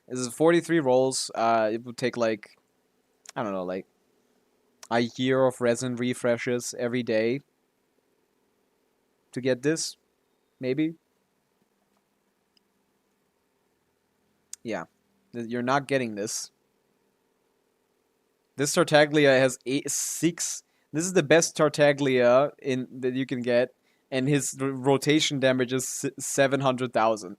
This is 43 rolls. It would take like, I don't know, like a year of resin refreshes every day to get this, maybe. Yeah, you're not getting this. This Tartaglia has 6. This is the best Tartaglia that you can get, and his rotation damage is 700,000.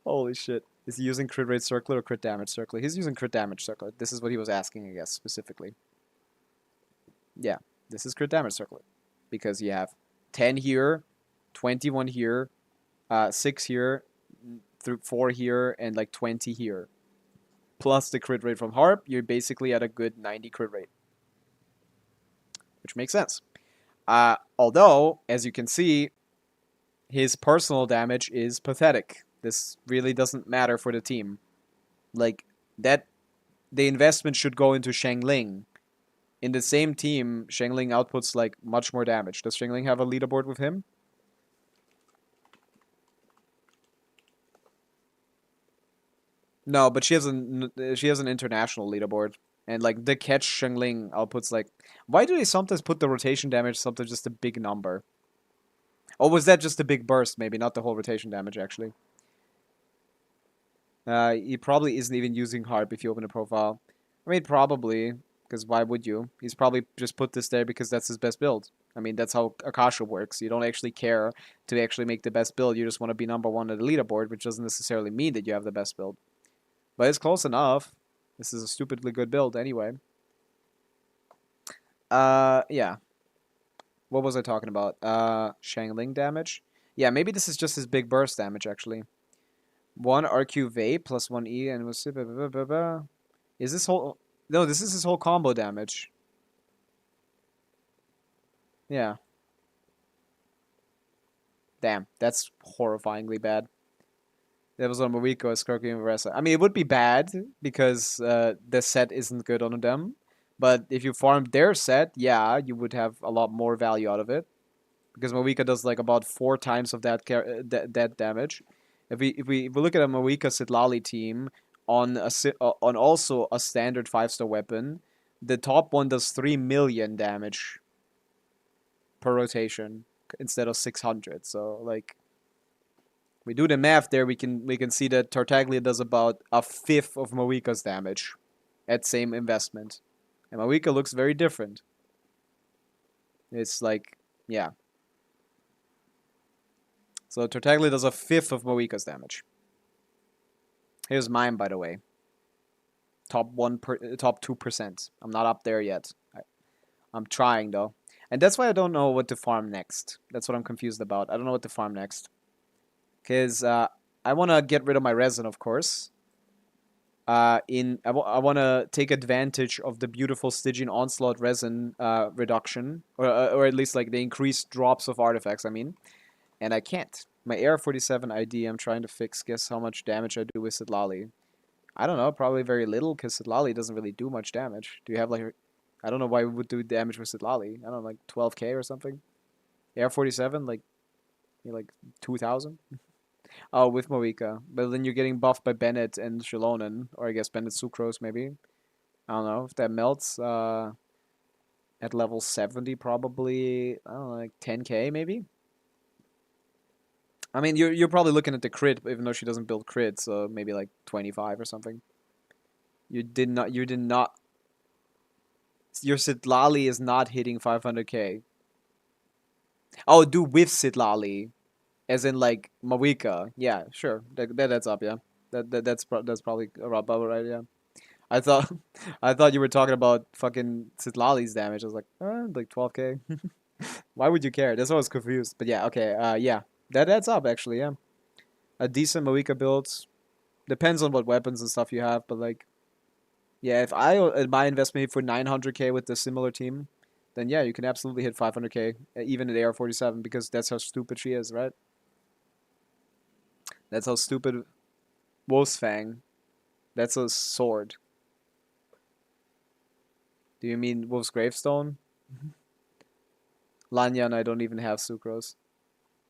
Holy shit. Is he using crit rate circlet or crit damage circlet? He's using crit damage circlet. This is what he was asking, I guess, specifically. Yeah, this is crit damage circlet. Because you have 10 here, 21 here, 6 here, 4 here, and like 20 here. Plus the crit rate from Harp, you're basically at a good 90 crit rate. Which makes sense. Although, as you can see, his personal damage is pathetic. This really doesn't matter for the team. Like, the investment should go into Shangling. In the same team, Shangling outputs, like, much more damage. Does Shangling have a leaderboard with him? No, but she has an international leaderboard. And, like, the catch Shangling outputs, like... Why do they sometimes put the rotation damage sometimes just a big number? Or was that just a big burst, maybe? Not the whole rotation damage, actually. He probably isn't even using Harp if you open a profile. I mean, probably, because why would you? He's probably just put this there because that's his best build. I mean, that's how Akasha works. You don't actually care to actually make the best build. You just want to be number 1 at the leaderboard, which doesn't necessarily mean that you have the best build. But it's close enough. This is a stupidly good build anyway. Yeah. What was I talking about? Shangling damage? Yeah, maybe this is just his big burst damage, actually. 1 RQ Vape plus 1 E and was... Is this whole... No, this is his whole combo damage. Yeah. Damn, that's horrifyingly bad. That was on Mariko, Skirky, and Varesa. I mean, it would be bad because the set isn't good on them. But if you farmed their set, yeah, you would have a lot more value out of it. Because Marika does like about 4 times of that damage. If we look at a Marika Sitlali team on also a standard 5-star weapon, the top one does 3 million damage per rotation instead of 600. So like, we do the math there, we can see that Tartaglia does about a 5th of Marika's damage at same investment, and Marika looks very different. It's like, yeah. So Tartaglia does a 5th of Marika's damage. Here's mine, by the way. Top 2%. I'm not up there yet. I'm trying though, and that's why I don't know what to farm next. That's what I'm confused about. I don't know what to farm next, cause I want to get rid of my resin, of course. I want to take advantage of the beautiful Stygian Onslaught resin reduction, or at least like the increased drops of artifacts. I mean. And I can't. My AR-47 ID I'm trying to fix. Guess how much damage I do with Sitlali. I don't know, probably very little, because Sitlali doesn't really do much damage. Do you have like... I don't know why we would do damage with Sitlali. I don't know, like 12k or something? AR-47, like... You're like 2,000? Oh, with Marika. But then you're getting buffed by Bennett and Shilonen. Or I guess Bennett Sucrose, maybe. I don't know. If that melts, at level 70, probably... I don't know, like 10k, maybe? I mean, you're probably looking at the crit, even though she doesn't build crit, so maybe like 25 or something. You did not. Your Sitlali is not hitting 500k. Oh, do with Sitlali, as in like Mawika. Yeah, sure. That's up. Yeah, that's probably about right. Yeah. I thought I thought you were talking about fucking Sitlali's damage. I was like 12k. Why would you care? That's why I was confused. But yeah, okay. Yeah, that's up actually. Yeah, a decent Mawika build. Depends on what weapons and stuff you have, but like, yeah, if I my investment for 900k with the similar team, then yeah, you can absolutely hit 500k even at AR-47 because that's how stupid she is, right? That's how stupid Wolf's Fang. That's a sword. Do you mean Wolf's Gravestone? Lanyan, I don't even have Sucrose.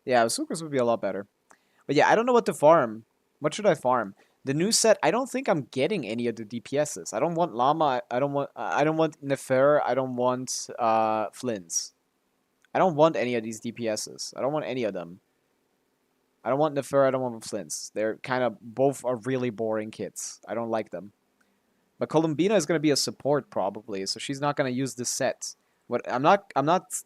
Yeah, Sucrose would be a lot better. But yeah, I don't know what to farm. What should I farm? The new set, I don't think I'm getting any of the DPSs. I don't want Llama. I don't want Nefer. I don't want Flynn's. I don't want any of these DPSs. I don't want any of them. I don't want Nefer. I don't want Flynn's. They're kind of both are really boring kits. I don't like them. But Columbina is gonna be a support probably, so she's not gonna use this set. What I'm not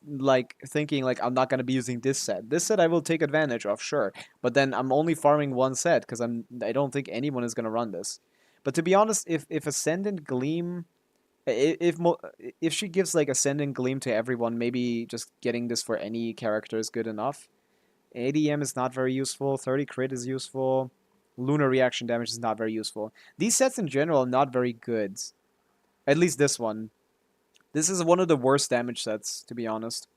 like thinking like I'm not gonna be using this set. This set I will take advantage of, sure. But then I'm only farming one set because I don't think anyone is gonna run this. But to be honest, if Ascendant Gleam, if she gives like Ascendant Gleam to everyone, maybe just getting this for any character is good enough. ADM is not very useful. 30 crit is useful. Lunar reaction damage is not very useful. These sets in general are not very good. At least this one. This is one of the worst damage sets, to be honest.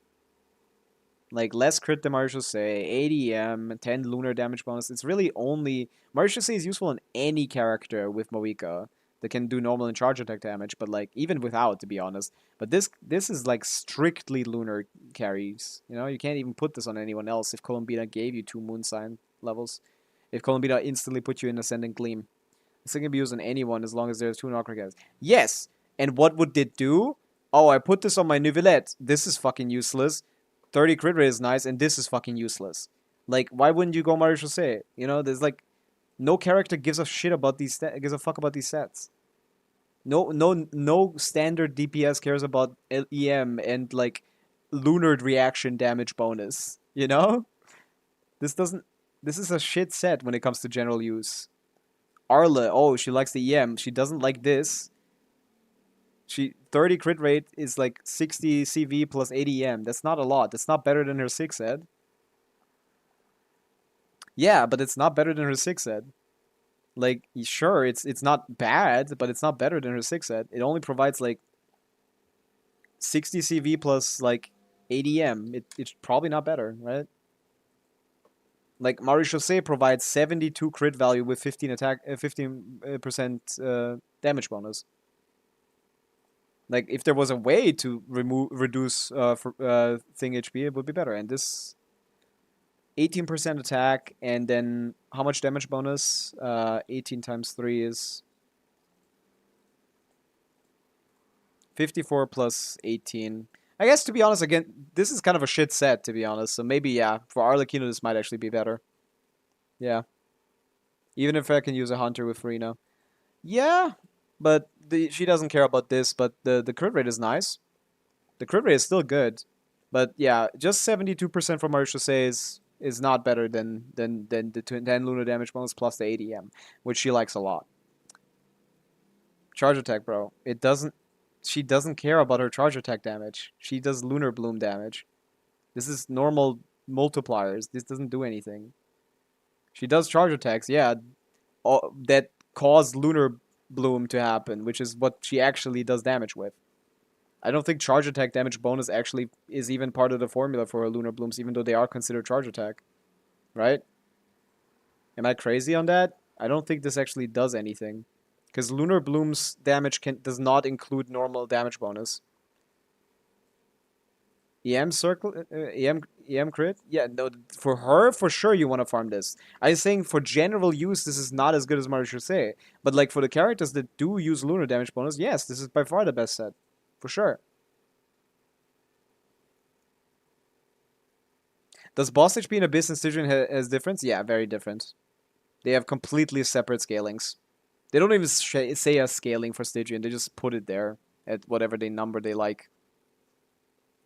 Like, less crit than Marie-José, ADM, 10 lunar damage bonus. It's really only... Marie-José is useful in any character with Moika that can do normal and charge attack damage, but, like, even without, to be honest. But this is, like, strictly lunar carries. You know, you can't even put this on anyone else if Columbina gave you 2 moon sign levels. If Columbina instantly put you in Ascendant Gleam. This thing can be used on anyone as long as there's 2 knockback. Yes! And what would it do? Oh, I put this on my Neuvillette. This is fucking useless. 30 crit rate is nice, and this is fucking useless. Like, why wouldn't you go Marie-José? You know, there's like no character gives a shit about these gives a fuck about these sets. No standard DPS cares about EM and like lunar reaction damage bonus. You know? This is a shit set when it comes to general use. Arla, oh, she likes the EM. She doesn't like this. 30 crit rate is like 60 CV plus 80 EM. That's not a lot. That's not better than her 6 ed. Yeah, but it's not better than her 6 ed. Like, sure, it's not bad, but it's not better than her 6 ed. It only provides like 60 CV plus like 80 EM. It's probably not better, right? Like, Marie-José provides 72 crit value with 15% damage bonus. Like, if there was a way to reduce thing HP, it would be better. And this 18% attack, and then how much damage bonus? 18 times 3 is 54 plus 18. I guess, to be honest, again, this is kind of a shit set, to be honest. So maybe, yeah, for Arlecchino, this might actually be better. Yeah. Even if I can use a Hunter with Rena. Yeah, but she doesn't care about this, but the crit rate is nice. The crit rate is still good. But yeah, just 72% from Marie-José is not better than the 10 lunar damage bonus plus the 80 M, which she likes a lot. Charge attack, bro. She doesn't care about her charge attack damage. She does lunar bloom damage. This is normal multipliers. This doesn't do anything. She does charge attacks, yeah, that cause lunar bloom to happen, which is what she actually does damage with. I don't think charge attack damage bonus actually is even part of the formula for her lunar blooms, even though they are considered charge attack. Right? Am I crazy on that? I don't think this actually does anything. Because lunar blooms damage does not include normal damage bonus. EM circle, EM crit? Yeah, no, for her, for sure you want to farm this. I was saying for general use, this is not as good as Marie-José. But like for the characters that do use lunar damage bonus, yes, this is by far the best set. For sure. Does boss HP in Abyss and Stygian has difference? Yeah, very different. They have completely separate scalings. They don't even say a scaling for Stygian. They just put it there at whatever number they like.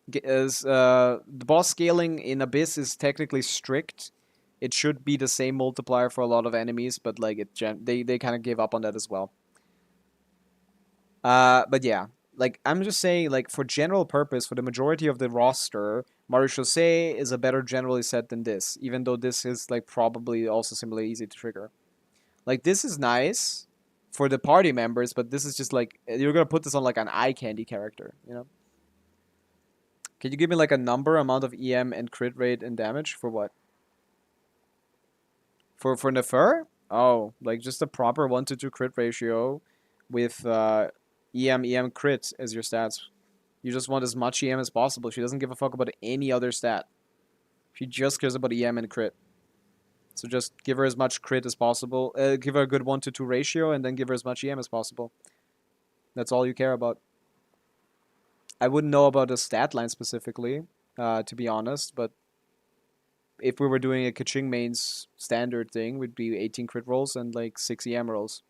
The boss scaling in Abyss is technically strict. It should be the same multiplier for a lot of enemies, but like they kind of gave up on that as well. But yeah, like I'm just saying, like for general purpose, for the majority of the roster, Marechaussee is a better generally set than this, even though this is like probably also similarly easy to trigger. Like this is nice for the party members, but this is just like you're gonna put this on like an eye candy character, you know? Can you give me like a number, amount of EM and crit rate and damage for what? For Nefer? Oh, like just a proper 1-to-2 crit ratio with EM crit as your stats. You just want as much EM as possible. She doesn't give a fuck about any other stat. She just cares about EM and crit. So just give her as much crit as possible. Give her a good 1-to-2 ratio and then give her as much EM as possible. That's all you care about. I wouldn't know about the stat line specifically, to be honest, but if we were doing a Kaching mains standard thing, would be 18 crit rolls and like 6 EM rolls.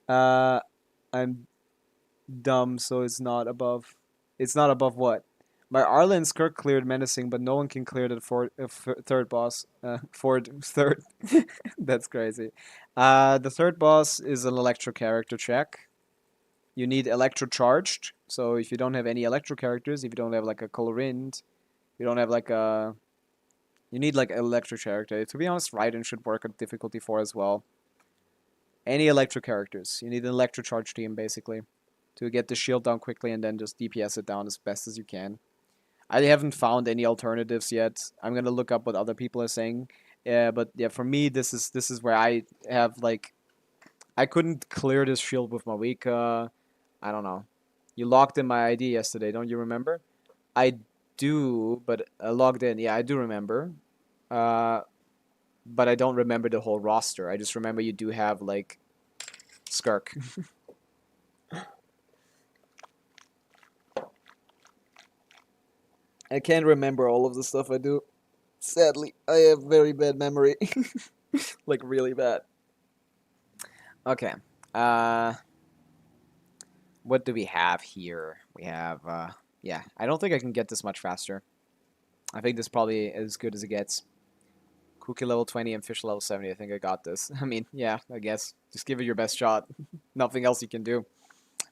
I'm dumb, so it's not above. It's not above what? My Arlen Skirk cleared menacing, but no one can clear the third boss. Third. That's crazy. The third boss is an electro character check. You need electro charged. So if you don't have any electro characters, if you don't have like a Colorind, you don't have like a... You need like an electro character. To be honest, Raiden should work at difficulty 4 as well. Any electro characters. You need an electro charge team basically to get the shield down quickly and then just DPS it down as best as you can. I haven't found any alternatives yet. I'm gonna look up what other people are saying. But yeah, for me, this is where I have like... I couldn't clear this shield with Mawika. I don't know. You logged in my ID yesterday, don't you remember? I do, but logged in. Yeah, I do remember. But I don't remember the whole roster. I just remember you do have, like, Skirk. I can't remember all of the stuff I do. Sadly, I have very bad memory. Like, really bad. Okay. What do we have here? We have, yeah. I don't think I can get this much faster. I think this is probably as good as it gets. Cookie level 20 and Fish level 70. I think I got this. I mean, yeah, I guess. Just give it your best shot. Nothing else you can do.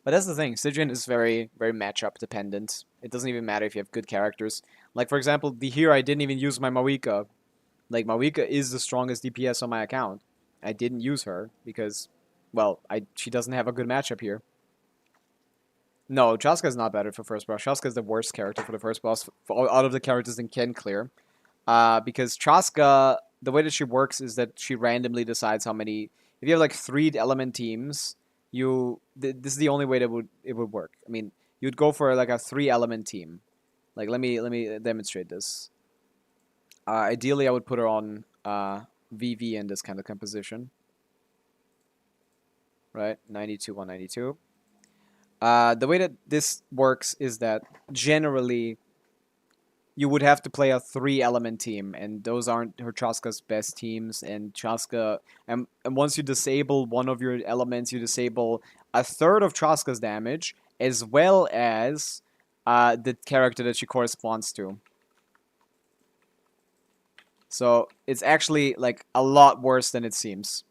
But that's the thing. Stygian is very, very matchup dependent. It doesn't even matter if you have good characters. Like, for example, here I didn't even use my Mawika. Like, Mawika is the strongest DPS on my account. I didn't use her because, well, she doesn't have a good matchup here. No, Chaska is not better for first boss. Chaska is the worst character for the first boss out of the characters that can clear. Because Chaska, the way that she works is that she randomly decides how many... If you have like 3 element teams, this is the only way that it would work. I mean, you'd go for like a 3 element team. Like, let me demonstrate this. Ideally, I would put her on VV in this kind of composition. Right? 92, 192. The way that this works is that generally you would have to play a 3-element team, and those aren't her Chaska's best teams. And Chaska, and once you disable one of your elements, you disable a third of Chaska's damage, as well as the character that she corresponds to. So it's actually like a lot worse than it seems.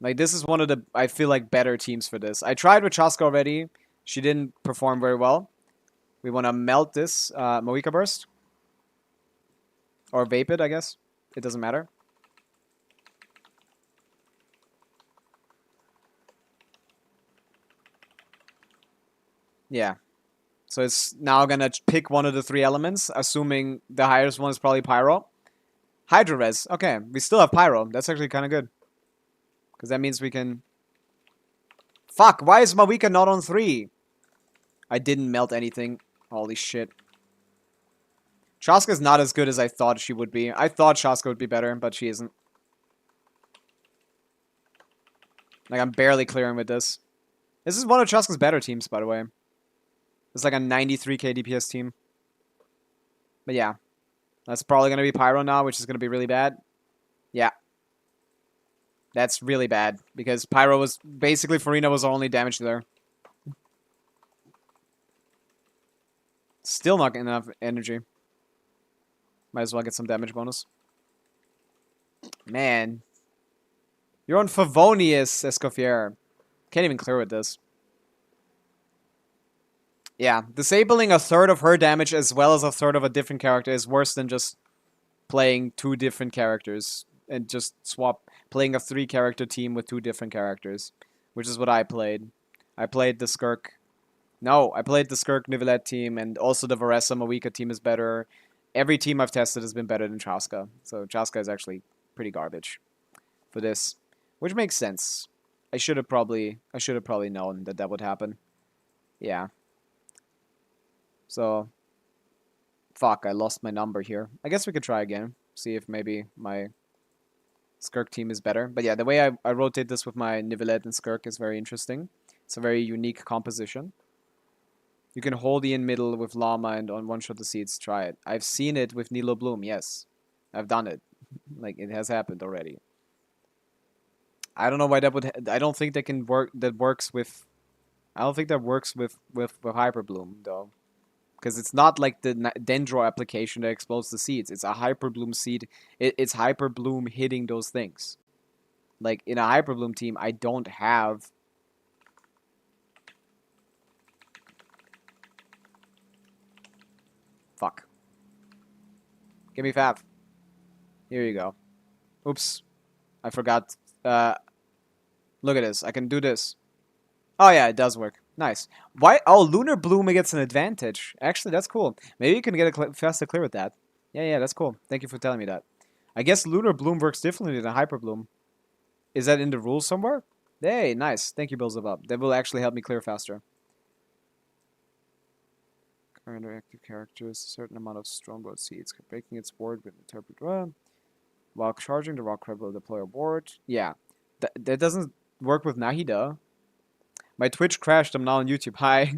Like, this is one of the, I feel like, better teams for this. I tried with Chaska already. She didn't perform very well. We want to melt this Moika Burst. Or vape it, I guess. It doesn't matter. Yeah. So it's now going to pick one of the 3 elements, assuming the highest one is probably Pyro. Hydro Res. Okay, we still have Pyro. That's actually kind of good. Because that means we can... Fuck, why is Mawika not on 3? I didn't melt anything. Holy shit. Chaska's not as good as I thought she would be. I thought Chaska would be better, but she isn't. Like, I'm barely clearing with this. This is one of Chaska's better teams, by the way. It's like a 93k DPS team. But yeah. That's probably going to be Pyro now, which is going to be really bad. Yeah. That's really bad. Because Pyro was... Basically, Farina was our only damage there. Still not enough energy. Might as well get some damage bonus. Man. You're on Favonius, Escoffier. Can't even clear with this. Yeah, disabling a third of her damage as well as a third of a different character is worse than just playing 2 different characters. And just playing a 3-character team with 2 different characters. Which is what I played. I played the Skirk. No, I played the Skirk Nivelette team, and also the Varessa Mawika team is better. Every team I've tested has been better than Chaska. So Chaska is actually pretty garbage for this. Which makes sense. I should have probably known that that would happen. Yeah. So, fuck, I lost my number here. I guess we could try again. See if maybe my Skirk team is better. But yeah, the way I rotate this with my Nivelette and Skirk is very interesting. It's a very unique composition. You can hold the in middle with Llama and on one-shot the seeds. Try it. I've seen it with Nilo Bloom, yes. I've done it. Like, it has happened already. I don't know why that would... I don't think that can work... That works with... I don't think that works with Hyper Bloom, though. Because it's not like the Dendro application that explodes the seeds. It's a Hyper Bloom seed. It's Hyper Bloom hitting those things. Like, in a Hyper Bloom team, I don't have... Fuck. Give me Fav. Here you go. Oops. I forgot. Look at this. I can do this. Oh yeah, it does work. Nice. Why? Oh, Lunar Bloom gets an advantage. Actually, that's cool. Maybe you can get a faster clear with that. Yeah, that's cool. Thank you for telling me that. I guess Lunar Bloom works differently than Hyper Bloom. Is that in the rules somewhere? Hey, nice. Thank you, Beelzebub. That will actually help me clear faster. Current active characters, a certain amount of Strongbow seeds, breaking its ward with interpret while charging the rock crab will deploy a ward. Yeah, that doesn't work with Nahida. My Twitch crashed. I'm now on YouTube. Hi,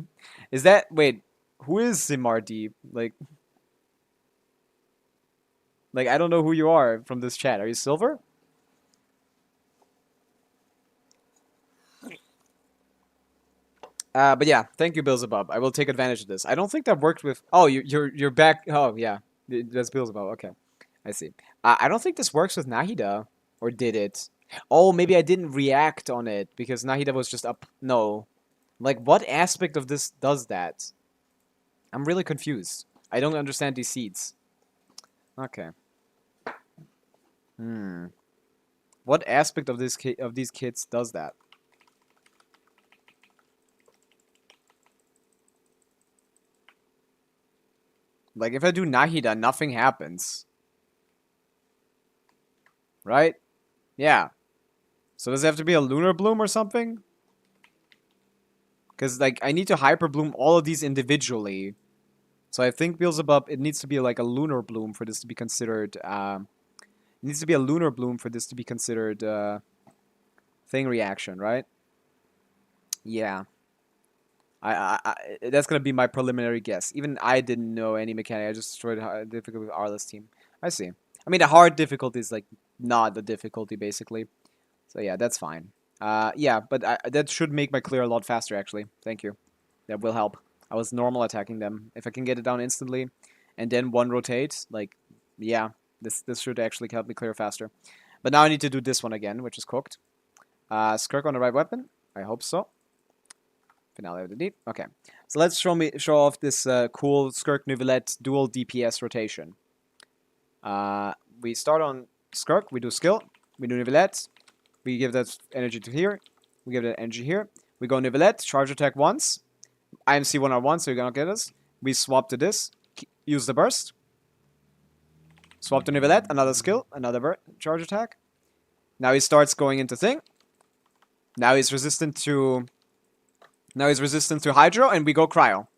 is that wait? Who is Zimardi? Like I don't know who you are from this chat. Are you Silver? But yeah, thank you, Beelzebub. I will take advantage of this. I don't think that worked with... Oh, you're back... Oh, yeah. That's Beelzebub. Okay. I see. I don't think this works with Nahida. Or did it? Oh, maybe I didn't react on it. Because Nahida was just up... No. Like, what aspect of this does that? I'm really confused. I don't understand these seeds. Okay. What aspect of these kits does that? Like, if I do Nahida, nothing happens. Right? Yeah. So does it have to be a Lunar Bloom or something? Because, like, I need to Hyper Bloom all of these individually. So I think, Beelzebub, it needs to be, like, a Lunar Bloom for this to be considered, it needs to be a Lunar Bloom for this to be considered, thing reaction, right? Yeah. That's gonna be my preliminary guess. Even I didn't know any mechanic. I just destroyed difficulty with Arla's team. I see. I mean, the hard difficulty is like not the difficulty basically. So yeah, that's fine. Yeah, but that should make my clear a lot faster actually. Thank you. That will help. I was normal attacking them. If I can get it down instantly, and then one rotate, like, yeah, this should actually help me clear faster. But now I need to do this one again, which is cooked. Skirk on the right weapon. I hope so. Finale of the deep. Okay, so let's show off this cool Skirk Nivelette dual DPS rotation. We start on Skirk. We do skill. We do Nivelette. We give that energy to here. We give that energy here. We go Nivelette. Charge attack once. IMC 1R1, so you're gonna get us. We swap to this. Use the burst. Swap to Nivelette. Another skill. Another charge attack. Now he starts going into thing. Now he's resistant to... Now he's resistant to Hydro, and we go Cryo.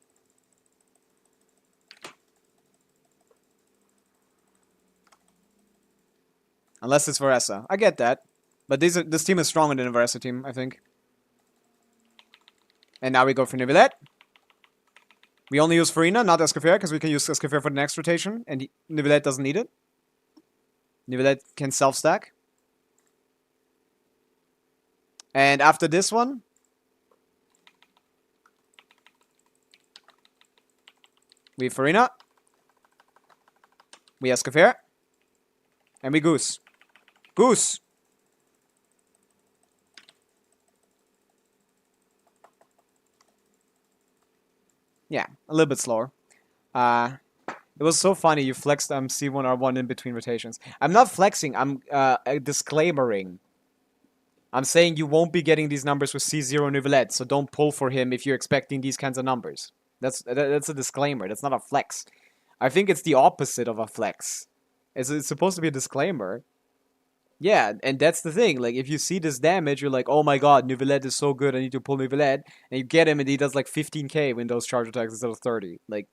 Unless it's Varessa. I get that. But this team is stronger than the Varessa team, I think. And now we go for Nivelette. We only use Farina, not Escoffier, because we can use Escoffier for the next rotation, and Nivelette doesn't need it. Nivelette can self-stack. And after this one, we Farina, we Escoffier, and we Goose. Goose! Yeah, a little bit slower. It was so funny, you flexed C1R1 in between rotations. I'm not flexing, I'm disclaimering. I'm saying you won't be getting these numbers with C0 Nivelette, so don't pull for him if you're expecting these kinds of numbers. That's a disclaimer, that's not a flex. I think it's the opposite of a flex. It's supposed to be a disclaimer. Yeah, and that's the thing. Like, if you see this damage, you're like, oh my god, Nivelette is so good, I need to pull Nivelette. And you get him, and he does like 15k with those charge attacks instead of 30. Like,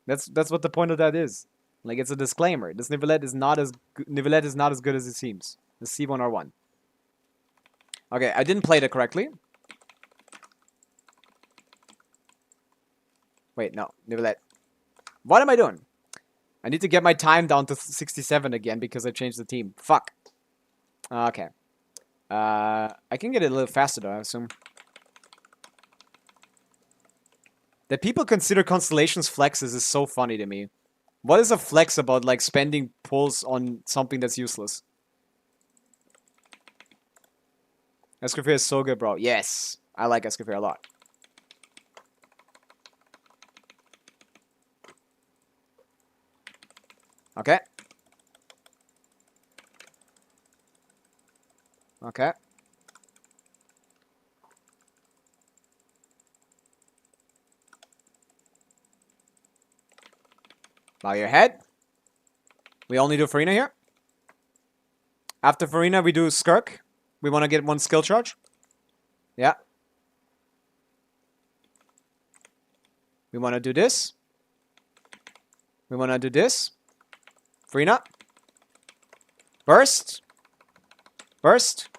that's what the point of that is. Like, it's a disclaimer. This Nivelette is not as good as it seems. The C1R1. Okay, I didn't play that correctly. Wait, no, Nivelette. What am I doing? I need to get my time down to 67 again because I changed the team. Fuck. Okay. I can get it a little faster though, I assume. That people consider constellations flexes is so funny to me. What is a flex about, like, spending pulls on something that's useless? Escoffier is so good, bro. Yes! I like Escoffier a lot. Okay. Okay. Bow your head. We only do Farina here. After Farina, we do Skirk. We want to get one skill charge. Yeah. We want to do this. We want to do this. Farina. Burst. Burst.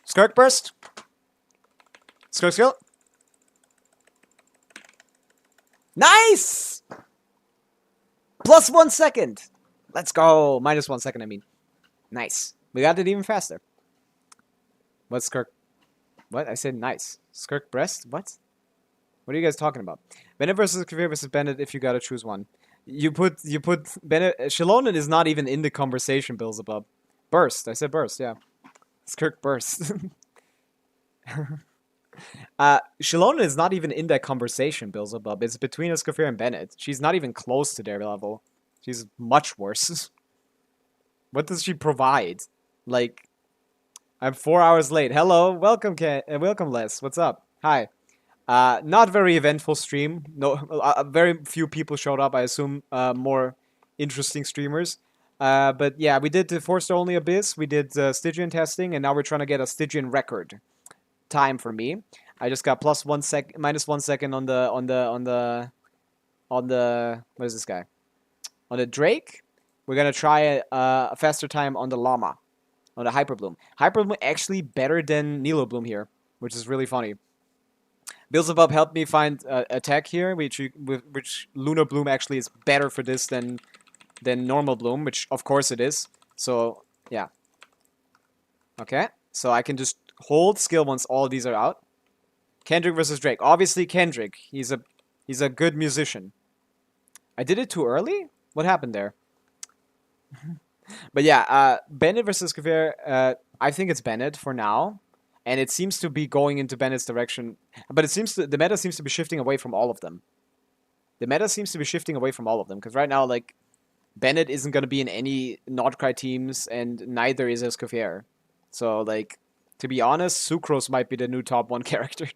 Skirk burst. Skirk skill. Nice! Plus 1 second. Let's go. Minus 1 second, I mean. Nice. We got it even faster. What's Skirk? What? I said nice. Skirk breast? What? What are you guys talking about? Bennett versus Kavir versus Bennett if you gotta choose one. You put Bennett. Shilonen is not even in the conversation, Beelzebub. Burst. I said burst, yeah. Skirk burst. Shilonen is not even in that conversation, Beelzebub. It's between Escoffier and Bennett. She's not even close to their level. She's much worse. What does she provide? Like, I'm 4 hours late. Hello, welcome, welcome, Les. What's up? Hi. Not very eventful stream. No, very few people showed up. I assume more interesting streamers. But yeah, we did the Forster Only Abyss. We did Stygian testing, and now we're trying to get a Stygian record time for me. I just got minus 1 second on the what is this guy? On the Drake. We're gonna try a faster time on the Llama, on the Hyperbloom. Hyperbloom actually better than Nilo Bloom here, which is really funny. Beelzebub helped me find a tech here, which Lunar Bloom actually is better for this than normal Bloom, which of course it is. So yeah. Okay, so I can just hold skill once all of these are out. Kendrick versus Drake. Obviously Kendrick. He's a good musician. I did it too early? What happened there? But yeah, Bennett versus Kavir, I think it's Bennett for now. And it seems to be going into Bennett's direction. But the meta seems to be shifting away from all of them. The meta seems to be shifting away from all of them. Because right now, like, Bennett isn't going to be in any Nordcry teams, and neither is Escoffier. So, like, to be honest, Sucrose might be the new top 1 character.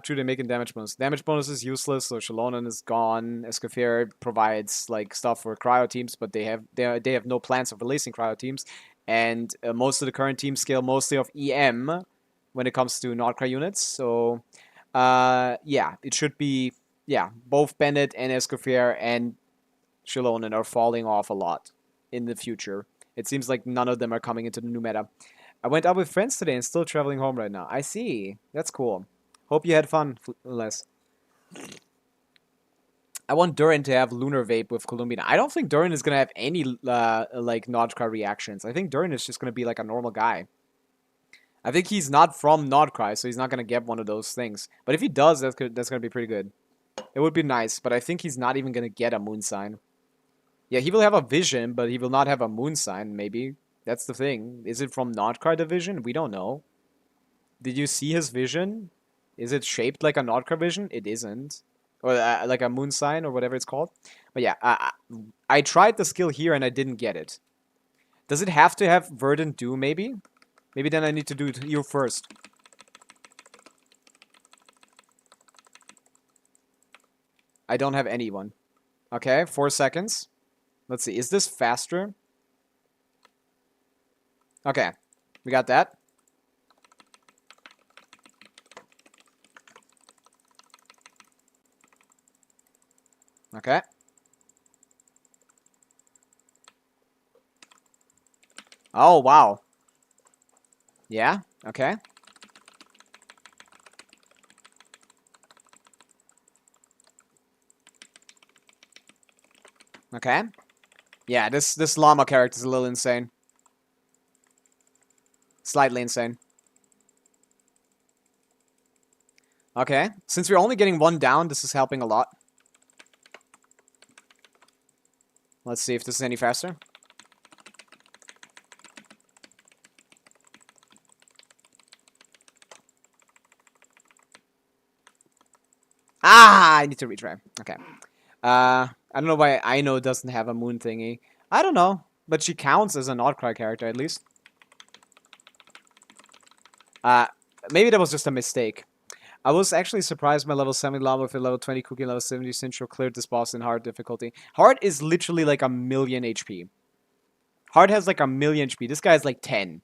True, they're making damage bonus. Damage bonus is useless, so Shilonen is gone. Escoffier provides like stuff for cryo teams, but they have no plans of releasing cryo teams, and most of the current teams scale mostly off EM when it comes to Nordcry units. So, yeah, it should be both Bennett and Escoffier and Shilonen are falling off a lot in the future. It seems like none of them are coming into the new meta. I went out with friends today and still traveling home right now. I see. That's cool. Hope you had fun, Les. I want Durin to have Lunar Vape with Columbina. I don't think Durin is gonna have any like Nodcry reactions. I think Durin is just gonna be like a normal guy. I think he's not from Nodcry, so he's not gonna get one of those things. But if he does, that's gonna be pretty good. It would be nice, but I think he's not even gonna get a moon sign. Yeah, he will have a vision, but he will not have a moon sign. Maybe that's the thing. Is it from Nodcry division? We don't know. Did you see his vision? Is it shaped like a Nodcry vision? It isn't. Or like a moon sign or whatever it's called. But yeah, I tried the skill here and I didn't get it. Does it have to have Verdant Dew maybe? Maybe then I need to do it here first. I don't have anyone. Okay, 4 seconds. Let's see, is this faster? Okay, we got that. Okay. Oh, wow. Yeah, okay. Okay. Yeah, this llama character is a little insane. Slightly insane. Okay, since we're only getting one down, this is helping a lot. Let's see if this is any faster. Ah, I need to retry. Okay. I don't know why Aino doesn't have a moon thingy. I don't know, but she counts as an Outcry character at least. Maybe that was just a mistake. I was actually surprised my level 70 llama with a level 20 cookie and level 70 Central cleared this boss in hard difficulty. Hard is literally like a million HP. Hard has like a million HP. This guy is like 10.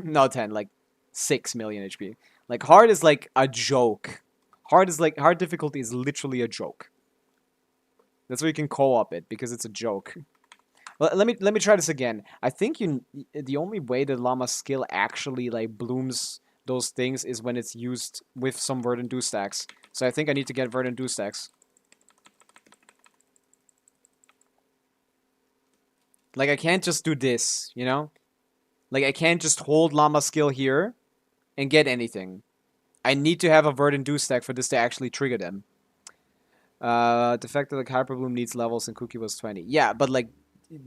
Not 10, like 6 million HP. Like hard is like a joke. Hard difficulty is literally a joke. That's why you can co-op it, because it's a joke. Well, let me try this again. I think the only way the llama skill actually like blooms those things is when it's used with some Verdant Dew stacks. So I think I need to get Verdant Dew stacks. Like I can't just do this, you know? Like I can't just hold llama skill here and get anything. I need to have a Verdant Dew stack for this to actually trigger them. The fact that like Hyper Bloom needs levels and Cookie was 20. Yeah, but like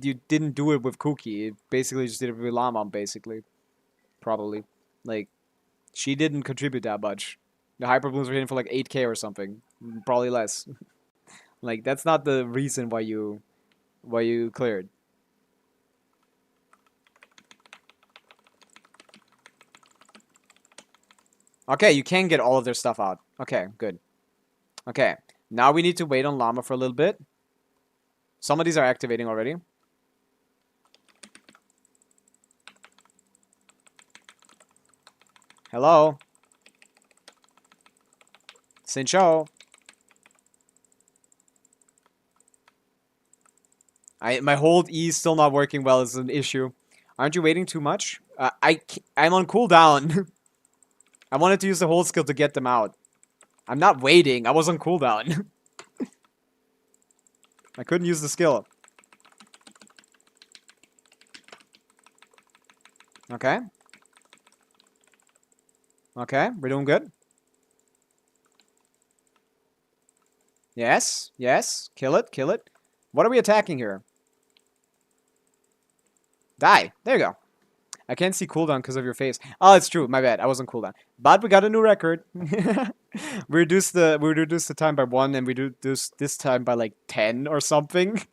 you didn't do it with Cookie. It basically just did it with Llama, basically. Probably. Like, she didn't contribute that much. The Hyper Blooms were hitting for like 8k or something. Probably less. Like, that's not the reason why you cleared. Okay, you can get all of their stuff out. Okay, good. Okay, now we need to wait on Llama for a little bit. Some of these are activating already. Hello? Sincho? My hold E is still not working well is an issue. Aren't you waiting too much? I'm on cooldown. I wanted to use the hold skill to get them out. I'm not waiting. I was on cooldown. I couldn't use the skill. Okay. Okay, we're doing good. Yes, yes. Kill it, kill it. What are we attacking here? Die. There you go. I can't see cooldown because of your face. Oh, it's true. My bad. I was on cooldown. But we got a new record. we reduced the time by 1 and we reduced this time by like 10 or something.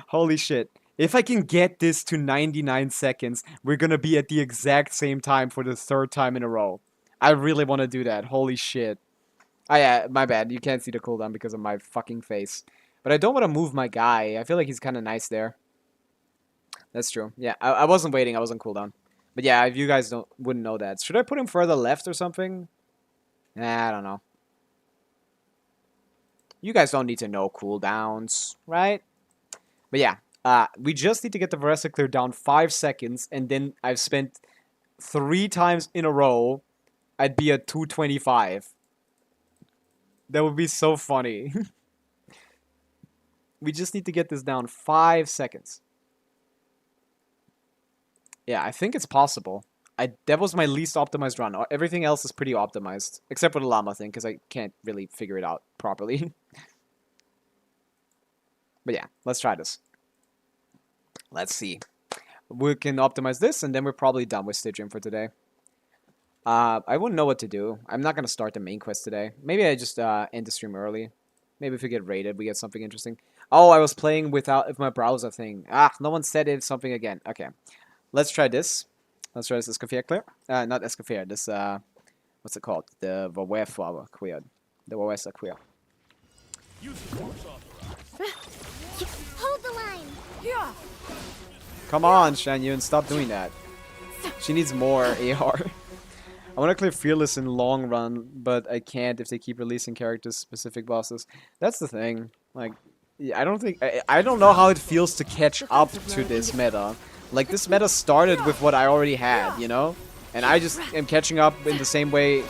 Holy shit. If I can get this to 99 seconds, we're gonna be at the exact same time for the 3rd time in a row. I really want to do that. Holy shit. Oh yeah, my bad. You can't see the cooldown because of my fucking face. But I don't want to move my guy. I feel like he's kind of nice there. That's true. Yeah, I wasn't waiting. I was on cooldown. But yeah, if you guys wouldn't know that. Should I put him further left or something? Nah, I don't know. You guys don't need to know cooldowns, right? But yeah, We just need to get the Varesa clear down 5 seconds, and then I've spent 3 times in a row, I'd be at 225. That would be so funny. We just need to get this down 5 seconds. Yeah, I think it's possible. That was my least optimized run. Everything else is pretty optimized. Except for the llama thing, because I can't really figure it out properly. But yeah, let's try this. Let's see. We can optimize this, and then we're probably done with Stygian for today. I wouldn't know what to do. I'm not going to start the main quest today. Maybe I just end the stream early. Maybe if we get raided, we get something interesting. Oh, I was playing with my browser thing. Ah, no one said it something again. Okay. Let's try this. Let's try this Escoffier clear. Not Escoffier. This, what's it called? The Wawefa clear. The Wawesa clear. Hold the line. Yeah. Come on, Shanyun, stop doing that. She needs more AR. I want to clear Fearless in long run, but I can't if they keep releasing characters specific bosses. That's the thing. Like, I don't think I don't know how it feels to catch up to this meta. Like, this meta started with what I already had, you know? And I just am catching up in the same way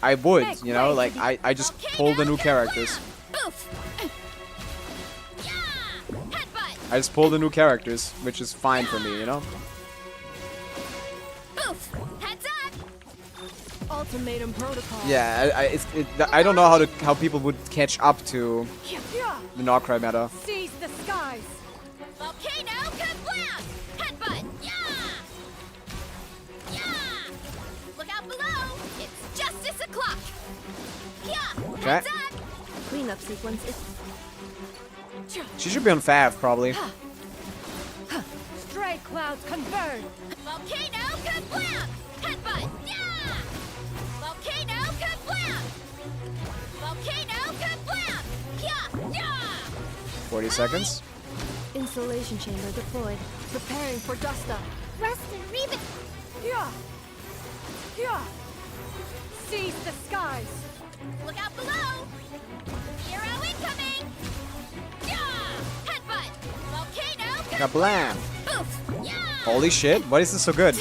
I would, you know? Like, I just pull the new characters. I just pull the new characters, which is fine for me, you know? Ultimatum protocol. Yeah, I don't know how people would catch up to the Nocry meta. Seize the skies. Volcano kablam! Headbutt! Yeah! Yeah! Look out below! It's justice o'clock! Yeah! Okay. Heads up! Cleanup sequence is She should be on Fav, probably. stray clouds converge. Volcano kablam! Headbutt! Yeah! Volcano kablam! Volcano kablam! Yeah! Yeah! 40 seconds. Insulation chamber deployed. Preparing for dust up. Rest and Reba. Yeah. Yeah. Seize the skies. Look out below! Hero incoming! Yeah! Headbutt! Volcano Kablam! Oof! Yeah! Holy shit, why is this so good?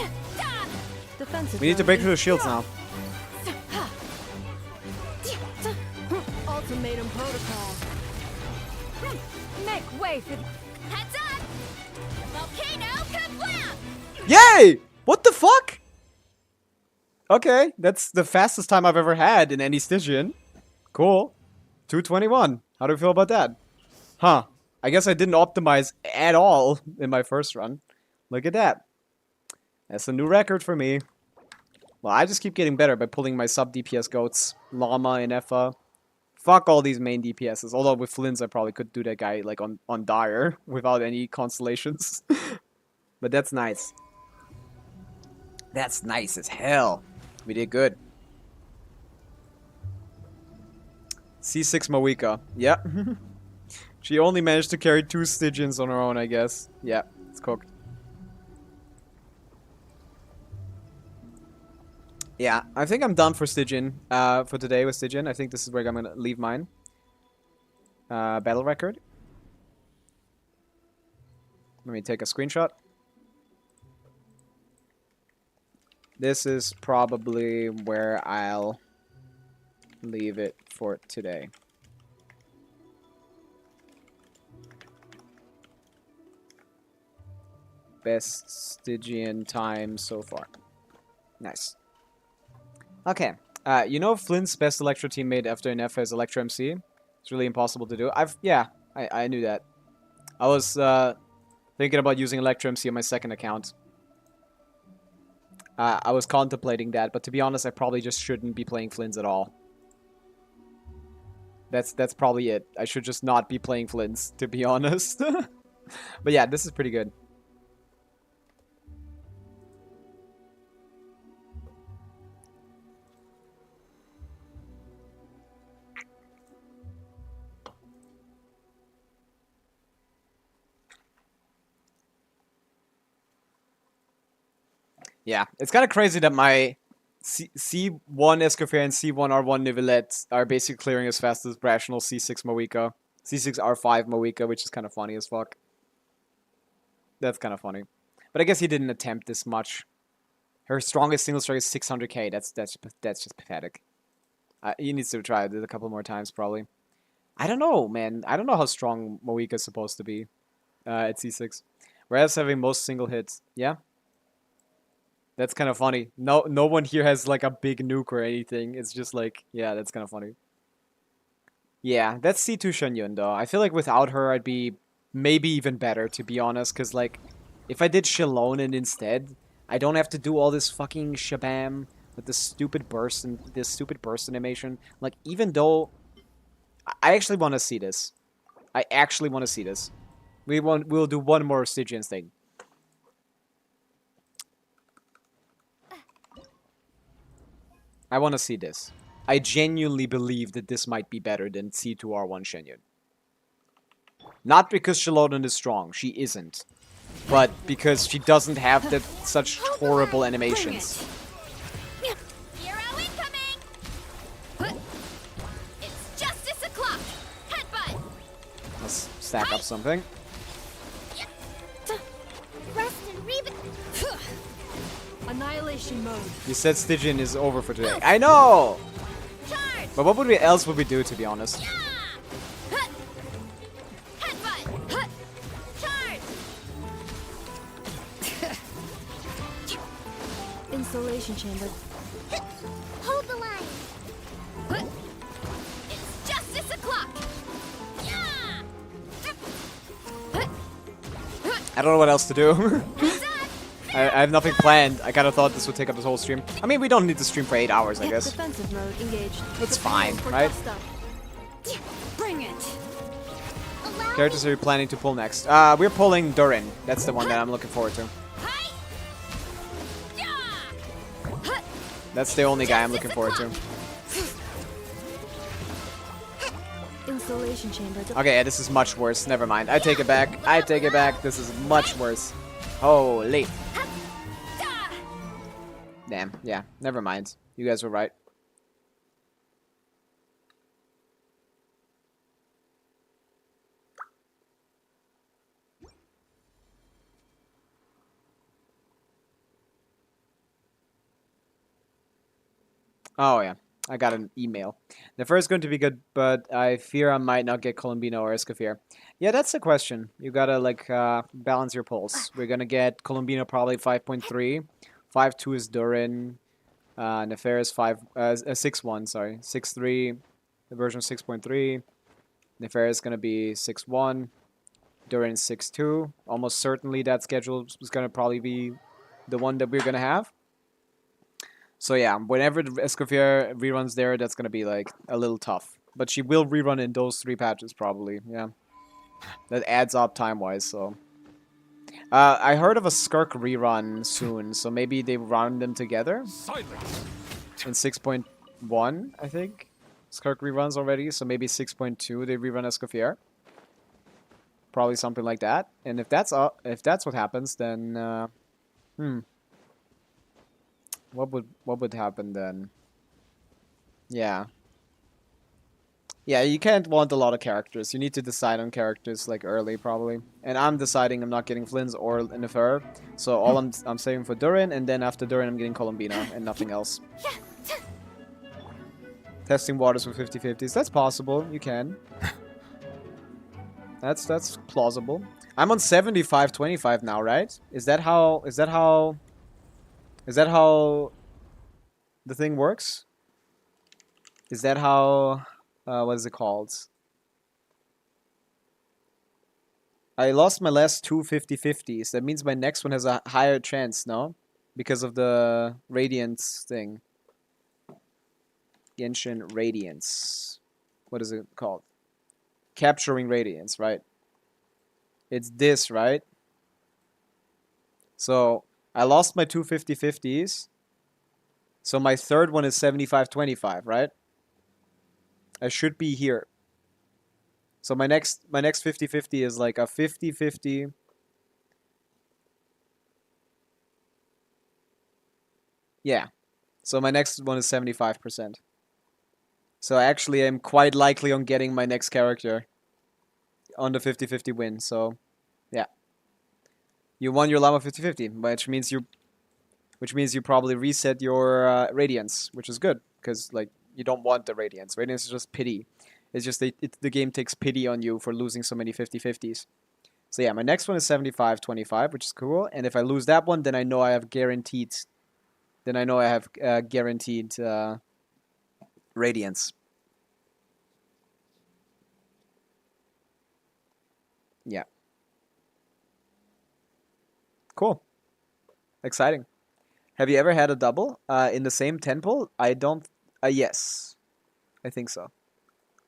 Defensive. We need to break through the shields now. Ultimatum protocol. Make way for. Heads up! Volcano kablam! Yay! What the fuck? Okay, that's the fastest time I've ever had in any Stygian. Cool. 221. How do you feel about that? Huh. I guess I didn't optimize at all in my first run. Look at that. That's a new record for me. Well, I just keep getting better by pulling my sub DPS goats. Llama and Effa. Fuck all these main DPSs. Although with Flynn's I probably could do that guy like on Dire without any constellations. But that's nice. That's nice as hell. We did good. C6 Mawika. Yep. She only managed to carry 2 Stygians on her own, I guess. Yeah, it's cooked. Yeah, I think I'm done for Stygian. For today with Stygian. I think this is where I'm gonna leave mine. Battle record. Let me take a screenshot. This is probably where I'll leave it for today. Best Stygian time so far. Nice. Okay. You know Flynn's best Electro teammate after an F is Electro MC? It's really impossible to do. I knew that. I was thinking about using Electro MC on my second account. I was contemplating that, but to be honest, I probably just shouldn't be playing Flynn's at all. That's probably it. I should just not be playing Flynn's, to be honest. But yeah, this is pretty good. Yeah, it's kind of crazy that my C1 Escoffier and C1 R1 Nivelette are basically clearing as fast as Rational C6 Moika. C6 R5 Moika, which is kind of funny as fuck. That's kind of funny. But I guess he didn't attempt this much. Her strongest single strike is 600k. That's just pathetic. He needs to try it a couple more times probably. I don't know, man. I don't know how strong Moika's supposed to be at C6. Whereas having most single hits. Yeah. That's kind of funny. No one here has like a big nuke or anything. It's just like, yeah, that's kind of funny. Yeah, that's C2 Shenyun though. I feel like without her I'd be maybe even better, to be honest, because like if I did Shilonen instead, I don't have to do all this fucking shabam with this stupid burst and this stupid burst animation. Like, even though I actually want to see this. I actually want to see this. We'll do one more Stygian thing. I want to see this. I genuinely believe that this might be better than C2R1 Shenyun. Not because Shilonen is strong, she isn't. But because she doesn't have such horrible animations. Hero incoming! It's justice o'clock! Headbutt! Let's stack up something. Rest and reboot. Annihilation mode. You said Stygian is over for today. I know! Charge! But what else would we do, to be honest? Yeah! Headbutt! Charge! Insulation chamber. Hold the line. It's justice o'clock! Yeah! I don't know what else to do. Done! I have nothing planned. I kind of thought this would take up this whole stream. I mean, we don't need to stream for 8 hours, I guess. Defensive mode engaged. It's fine, For right? dust up. Bring it. Allow Characters are you planning to pull next? We're pulling Durin. That's the one that I'm looking forward to. Hi! Yeah! That's the only guy I'm looking forward to. Insulation chamber. Okay, yeah, this is much worse. Never mind. I take it back. I take it back. This is much worse. Holy. Damn. Yeah, never mind. You guys were right. Oh, yeah. I got an email. The first going to be good, but I fear I might not get Colombino or Escoffier. Yeah, that's the question. You gotta, like, balance your pulse. We're gonna get Colombino probably 5.3. 5.2 is Durin. Nefarious 6.1, sorry. 6.3. The version 6.3. Nefarious is gonna be 6.1. Durin 6.2. Almost certainly that schedule is gonna probably be the one that we're gonna have. So yeah, whenever Escoffier reruns there, that's gonna be like a little tough. But she will rerun in those 3 patches probably, yeah. That adds up time-wise, so. I heard of a Skirk rerun soon, so maybe they run them together. Silence. In 6.1, I think. Skirk reruns already, so maybe 6.2 they rerun Escoffier. Probably something like that. And if that's what happens, then what would happen then? Yeah. Yeah, you can't want a lot of characters. You need to decide on characters like early probably. And I'm deciding I'm not getting Flynn's or Nefer. So all I'm saving for Durin, and then after Durin I'm getting Colombina and nothing else. Testing waters with 50/50s. That's possible. You can. That's plausible. I'm on 75/25 now, right? Is that how the thing works? Is that how what is it called? I lost my last 2 50/50s. That means my next one has a higher chance, no? Because of the Radiance thing. Genshin Radiance. What is it called? Capturing Radiance, right? It's this, right? So, I lost my 2 50/50s. So my third one is 75/25, right? I should be here. So my next 50/50 is like a 50/50. Yeah. So my next one is 75%. So actually I'm quite likely on getting my next character on the 50/50 win, so yeah. You won your llama 50-50, which means you probably reset your radiance, which is good because like you don't want the radiance. Radiance is just pity. It's just the game takes pity on you for losing so many 50-50s. So yeah, my next one is 75-25, which is cool. And if I lose that one, then I know I have guaranteed. Then I know I have guaranteed radiance. Yeah. Cool. Exciting. Have you ever had a double in the same temple? I don't. Yes, I think so.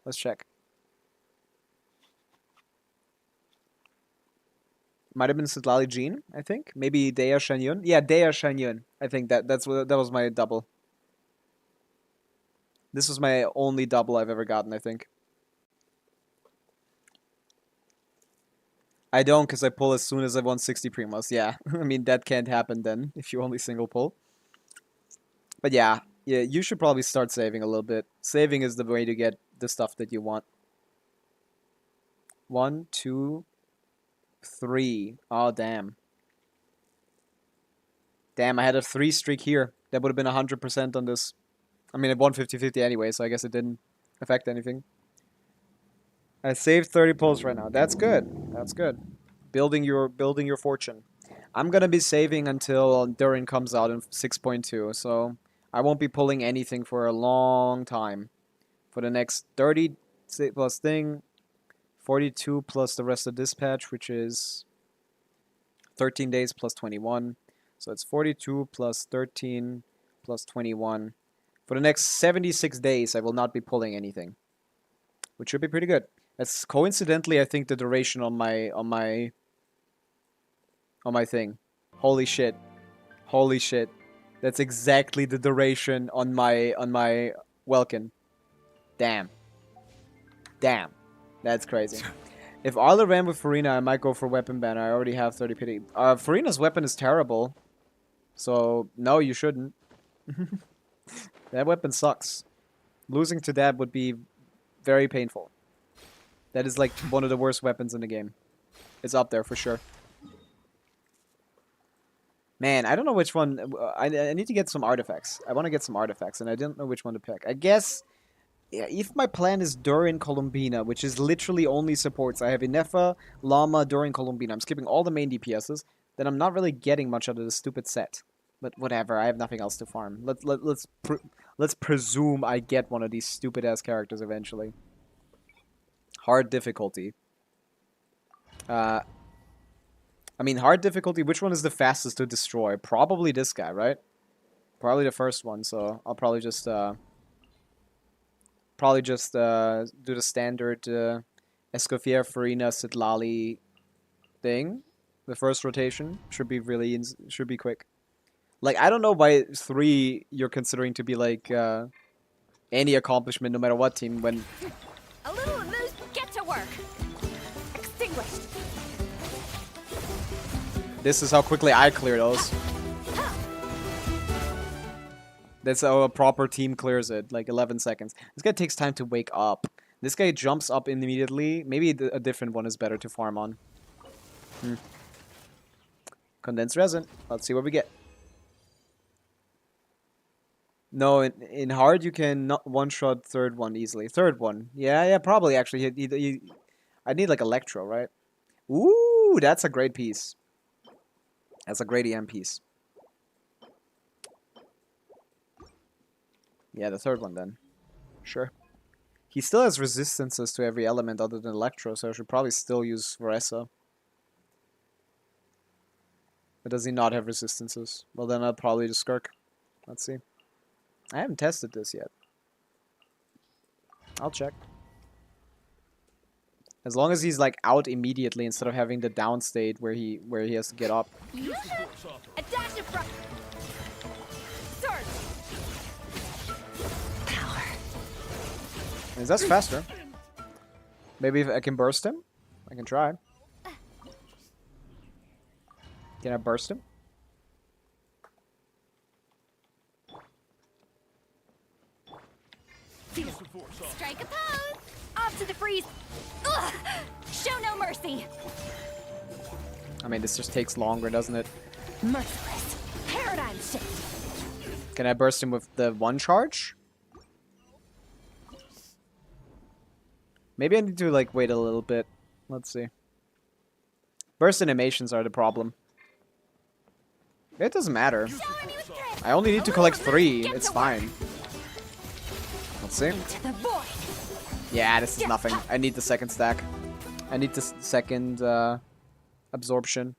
Let's check. Might have been Sitlali Jean, I think. Maybe Dea Shanyun. Yeah, Dea Shanyun. I think that was my double. This was my only double I've ever gotten, I think. I don't, because I pull as soon as I won 60 Primos. Yeah, I mean, that can't happen then, if you only single pull. But yeah, you should probably start saving a little bit. Saving is the way to get the stuff that you want. 1, 2, 3. Oh, damn. Damn, I had a 3 streak here. That would have been 100% on this. I mean, it won 50-50 anyway, so I guess it didn't affect anything. I saved 30 pulls right now. That's good. That's good. Building your fortune. I'm gonna be saving until Durin comes out in 6.2, so I won't be pulling anything for a long time. For the next 30 plus thing, 42 plus the rest of dispatch, which is 13 days plus 21. So it's 42 plus 13 plus 21. For the next 76 days, I will not be pulling anything, which should be pretty good. That's coincidentally, I think, the duration on my thing. Holy shit. Holy shit. That's exactly the duration on my Welkin. Damn. Damn. That's crazy. If Arla ran with Farina, I might go for weapon ban. I already have 30 pity. Farina's weapon is terrible. So, no, you shouldn't. That weapon sucks. Losing to that would be very painful. That is like one of the worst weapons in the game. It's up there for sure. Man, I don't know which one. I need to get some artifacts. I want to get some artifacts, and I didn't know which one to pick. I guess, yeah, if my plan is Durin Columbina, which is literally only supports, I have Inefa, Llama, Durin Columbina. I'm skipping all the main DPSs. Then I'm not really getting much out of this stupid set. But whatever, I have nothing else to farm. Let's presume I get one of these stupid ass characters eventually. Hard difficulty. I mean, hard difficulty, which one is the fastest to destroy? Probably this guy, right? Probably the first one, so I'll probably just do the standard Escoffier, Farina, Sitlali thing. The first rotation should be should be quick. Like, I don't know why 3 you're considering to be like any accomplishment no matter what team when... A little loose. Get to work. Extinguished. This is how quickly I clear those. That's how a proper team clears it, like 11 seconds. This guy takes time to wake up. This guy jumps up immediately. Maybe a different one is better to farm on. Condensed resin. Let's see what we get. No, in hard you can not one-shot third one easily. Third one. Yeah, probably actually. I need like Electro, right? Ooh, that's a great piece. That's a great EM piece. Yeah, the third one then. Sure. He still has resistances to every element other than Electro, so I should probably still use Varessa. But does he not have resistances? Well, then I'll probably just Skirk. Let's see. I haven't tested this yet. I'll check. As long as he's like out immediately instead of having the down state where he has to get up. Adaptive Surge. Power. And that's faster. Maybe if I can burst him? I can try. Can I burst him? Strike a pose. Off to the freeze. Ugh. Show no mercy. I mean, This just takes longer, doesn't it? Merciless. Paradigm shift. Can I burst him with the one charge? Maybe I need to like wait a little bit. Let's see. Burst animations are the problem. It doesn't matter. Shower me with drift. I only need to collect 3. It's fine. Let's see. To the void. Yeah, this is nothing. I need the second stack. I need the second absorption.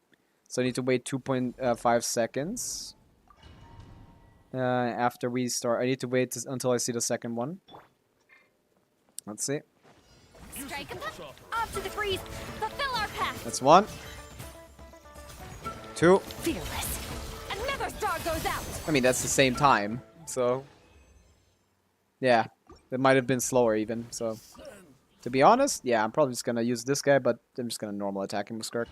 So I need to wait 2.5 seconds. After we start. I need to wait until I see the second one. Let's see. Strike a off to the freeze. Fulfill our pact. That's 1. 2. Fearless. Another star goes out. I mean, that's the same time. So. Yeah. It might have been slower even. So. To be honest, yeah, I'm probably just gonna use this guy, but I'm just gonna normal attack him with Skirk.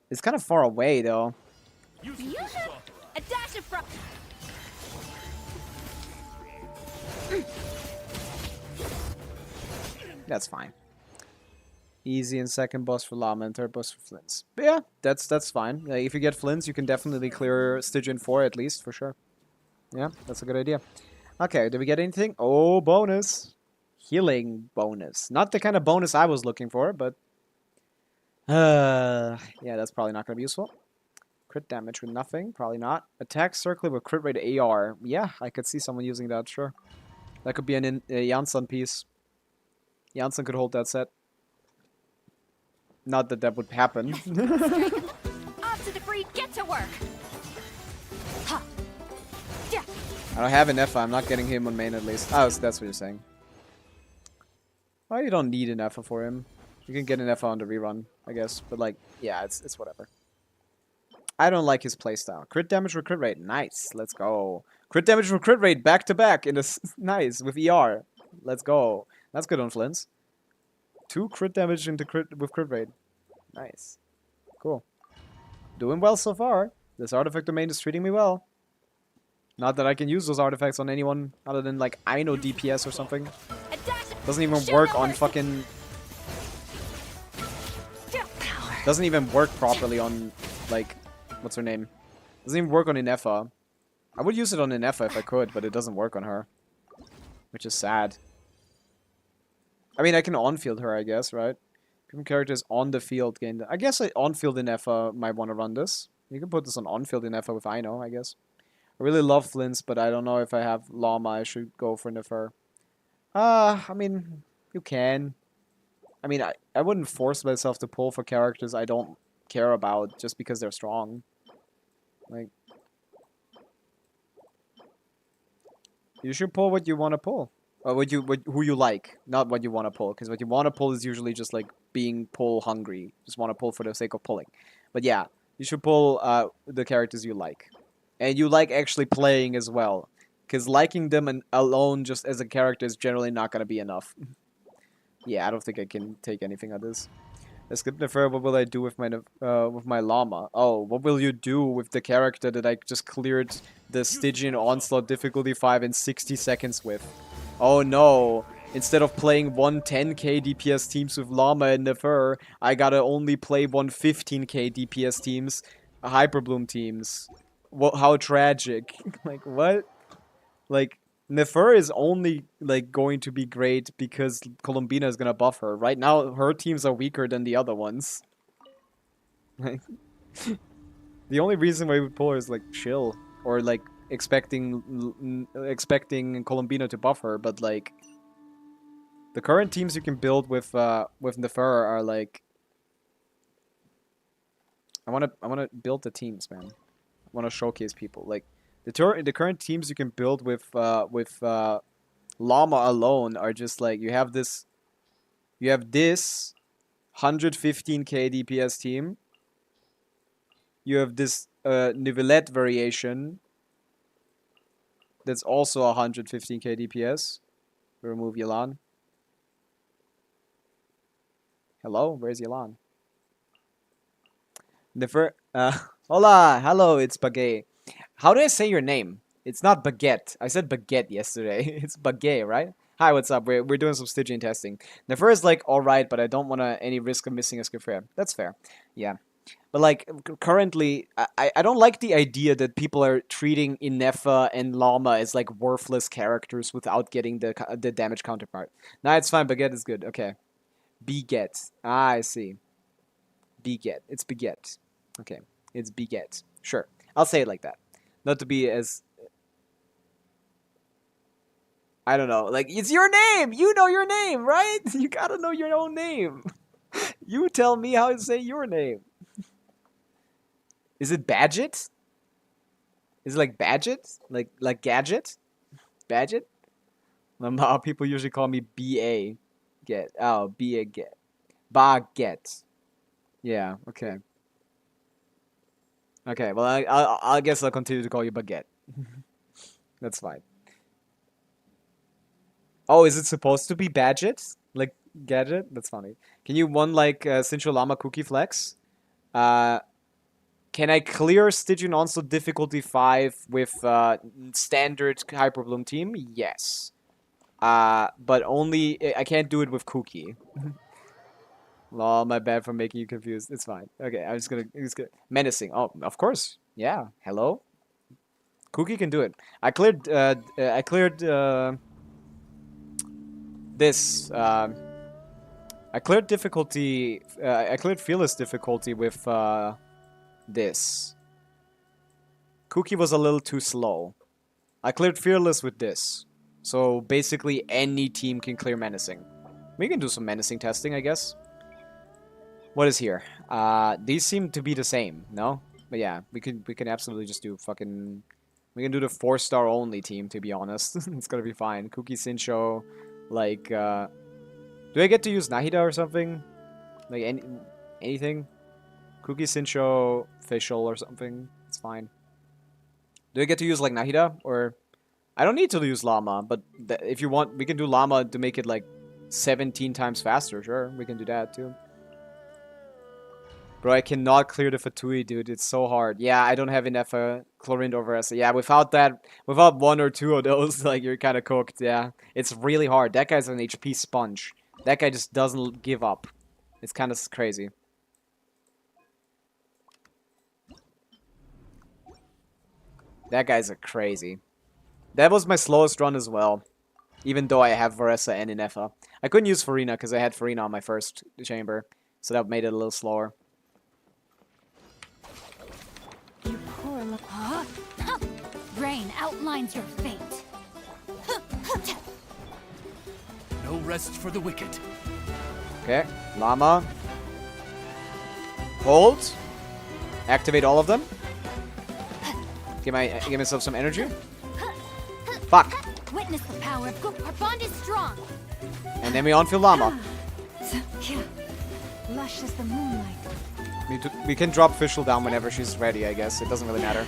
It's kind of far away though. A dash of frost. That's fine. Easy and second boss for Llama and third boss for Flints. But yeah, that's fine. If you get Flints, you can definitely clear Stygian 4 at least, for sure. Yeah, that's a good idea. Okay, did we get anything? Oh, bonus. Healing bonus. Not the kind of bonus I was looking for, but... yeah, that's probably not going to be useful. Crit damage with nothing, probably not. Attack circlet with crit rate AR. Yeah, I could see someone using that, sure. That could be a Janssen piece. Janssen could hold that set. Not that that would happen. Off to the free. Get to work. Ha. Yeah. I don't have an Effa. I'm not getting him on main at least. Oh, so that's what you're saying. Well, you don't need an Effa for him. You can get an Effa on the rerun, I guess. But like, yeah, it's whatever. I don't like his playstyle. Crit damage with crit rate. Nice. Let's go. Crit damage with crit rate back to back in a nice with ER. Let's go. That's good on Flints. 2 crit damage into crit with crit rate. Nice. Cool. Doing well so far. This artifact domain is treating me well. Not that I can use those artifacts on anyone other than like I know DPS or something. Doesn't even work on fucking... Doesn't even work properly on like... What's her name? Doesn't even work on Inefa. I would use it on Inefa if I could, but it doesn't work on her. Which is sad. I mean, I can on-field her, I guess, right? Different characters on the field gain... I guess on-field Inefa might want to run this. You can put this on on-field Inefa with Ino, I guess. I really love Flints, but I don't know if I have Llama, I should go for Nefer. I mean, you can. I mean, I wouldn't force myself to pull for characters I don't care about just because they're strong. Like... You should pull what you want to pull. Or who you like, not what you want to pull. Because what you want to pull is usually just like being pull hungry. Just want to pull for the sake of pulling. But yeah, you should pull the characters you like. And you like actually playing as well. Because liking them alone just as a character is generally not going to be enough. Yeah, I don't think I can take anything on this. Let's skip Nefer. What will I do with my Llama? Oh, what will you do with the character that I just cleared the Stygian Onslaught difficulty 5 in 60 seconds with? Oh no, instead of playing 110k DPS teams with Llama and Nefer, I gotta only play 115k DPS teams, Hyperbloom teams. What? How tragic. Like, what? Like, Nefer is only, like, going to be great because Columbina is gonna buff her. Right now, her teams are weaker than the other ones. Like, the only reason why we would pull her is, like, chill. Or, like, expecting Columbina to buff her, but like the current teams you can build with Nefer are like I wanna build the teams, man. I wanna showcase people. Like the current teams you can build with Llama alone are just like you have this 115k DPS team. You have this Nivelette variation. That's also 115k DPS. Remove Yelan. Hello? Where's Yelan? Hola! Hello, it's Baguette. How do I say your name? It's not Baguette. I said Baguette yesterday. It's Baguette, right? Hi, what's up? We're doing some Stygian testing. The first like alright, but I don't want any risk of missing a Skifrea. That's fair. Yeah. But like currently, I don't like the idea that people are treating Inefa and Llama as like worthless characters without getting the damage counterpart. Nah, it's fine. Baguette is good. Okay. Beget. Ah, I see. Beget. It's Beget. Okay. It's Beget. Sure. I'll say it like that. Not to be as... I don't know. Like, it's your name! You know your name, right? You gotta know your own name. You tell me how to say your name. Is it Badget? Is it like Badget? Like Gadget? Badget? People usually call me B.A. Get. Oh, B.A. Get. Baguette. Yeah, okay. Okay, well, I guess I'll continue to call you Baguette. That's fine. Oh, is it supposed to be Badget? Like Gadget? That's funny. Can you one like Sincho Llama Cookie Flex? Can I clear Stygian Onslaught difficulty 5 with standard Hyperbloom team? Yes. But only I can't do it with Cookie. Lol, my bad for making you confused. It's fine. Okay, I'm just gonna menacing. Oh, of course. Yeah. Hello. Cookie can do it. I cleared this. I cleared difficulty. I cleared fearless difficulty with this. Cookie was a little too slow. I cleared fearless with this. So basically any team can clear menacing. We can do some menacing testing, I guess. What is here? These seem to be the same, no? But yeah, we can absolutely just do fucking... We can do the 4-star only team, to be honest. It's gonna be fine. Cookie Sincho, like, do I get to use Nahida or something? Like, anything? Cookie Sincho, Fischl or something? It's fine. Do I get to use, like, Nahida? Or... I don't need to use Llama, but if you want, we can do Llama to make it, like, 17 times faster. Sure, we can do that, too. Bro, I cannot clear the Fatui, dude. It's so hard. Yeah, I don't have enough Chlorine over us. Yeah, without that, without 1 or 2 of those, like, you're kind of cooked. Yeah, it's really hard. That guy's an HP sponge. That guy just doesn't give up. It's kind of crazy. That guy's a crazy. That was my slowest run as well. Even though I have Varessa and Inefa. I couldn't use Farina because I had Farina on my first chamber. So that made it a little slower. You poor look. Rain outlines your fate. No rest for the wicked. Okay, Llama. Hold. Activate all of them. Give myself some energy. Fuck. Witness the power of Goop. Our bond is strong. And then we on-field Llama. Lush as the moonlight. We can drop Fischl down whenever she's ready, I guess. It doesn't really matter.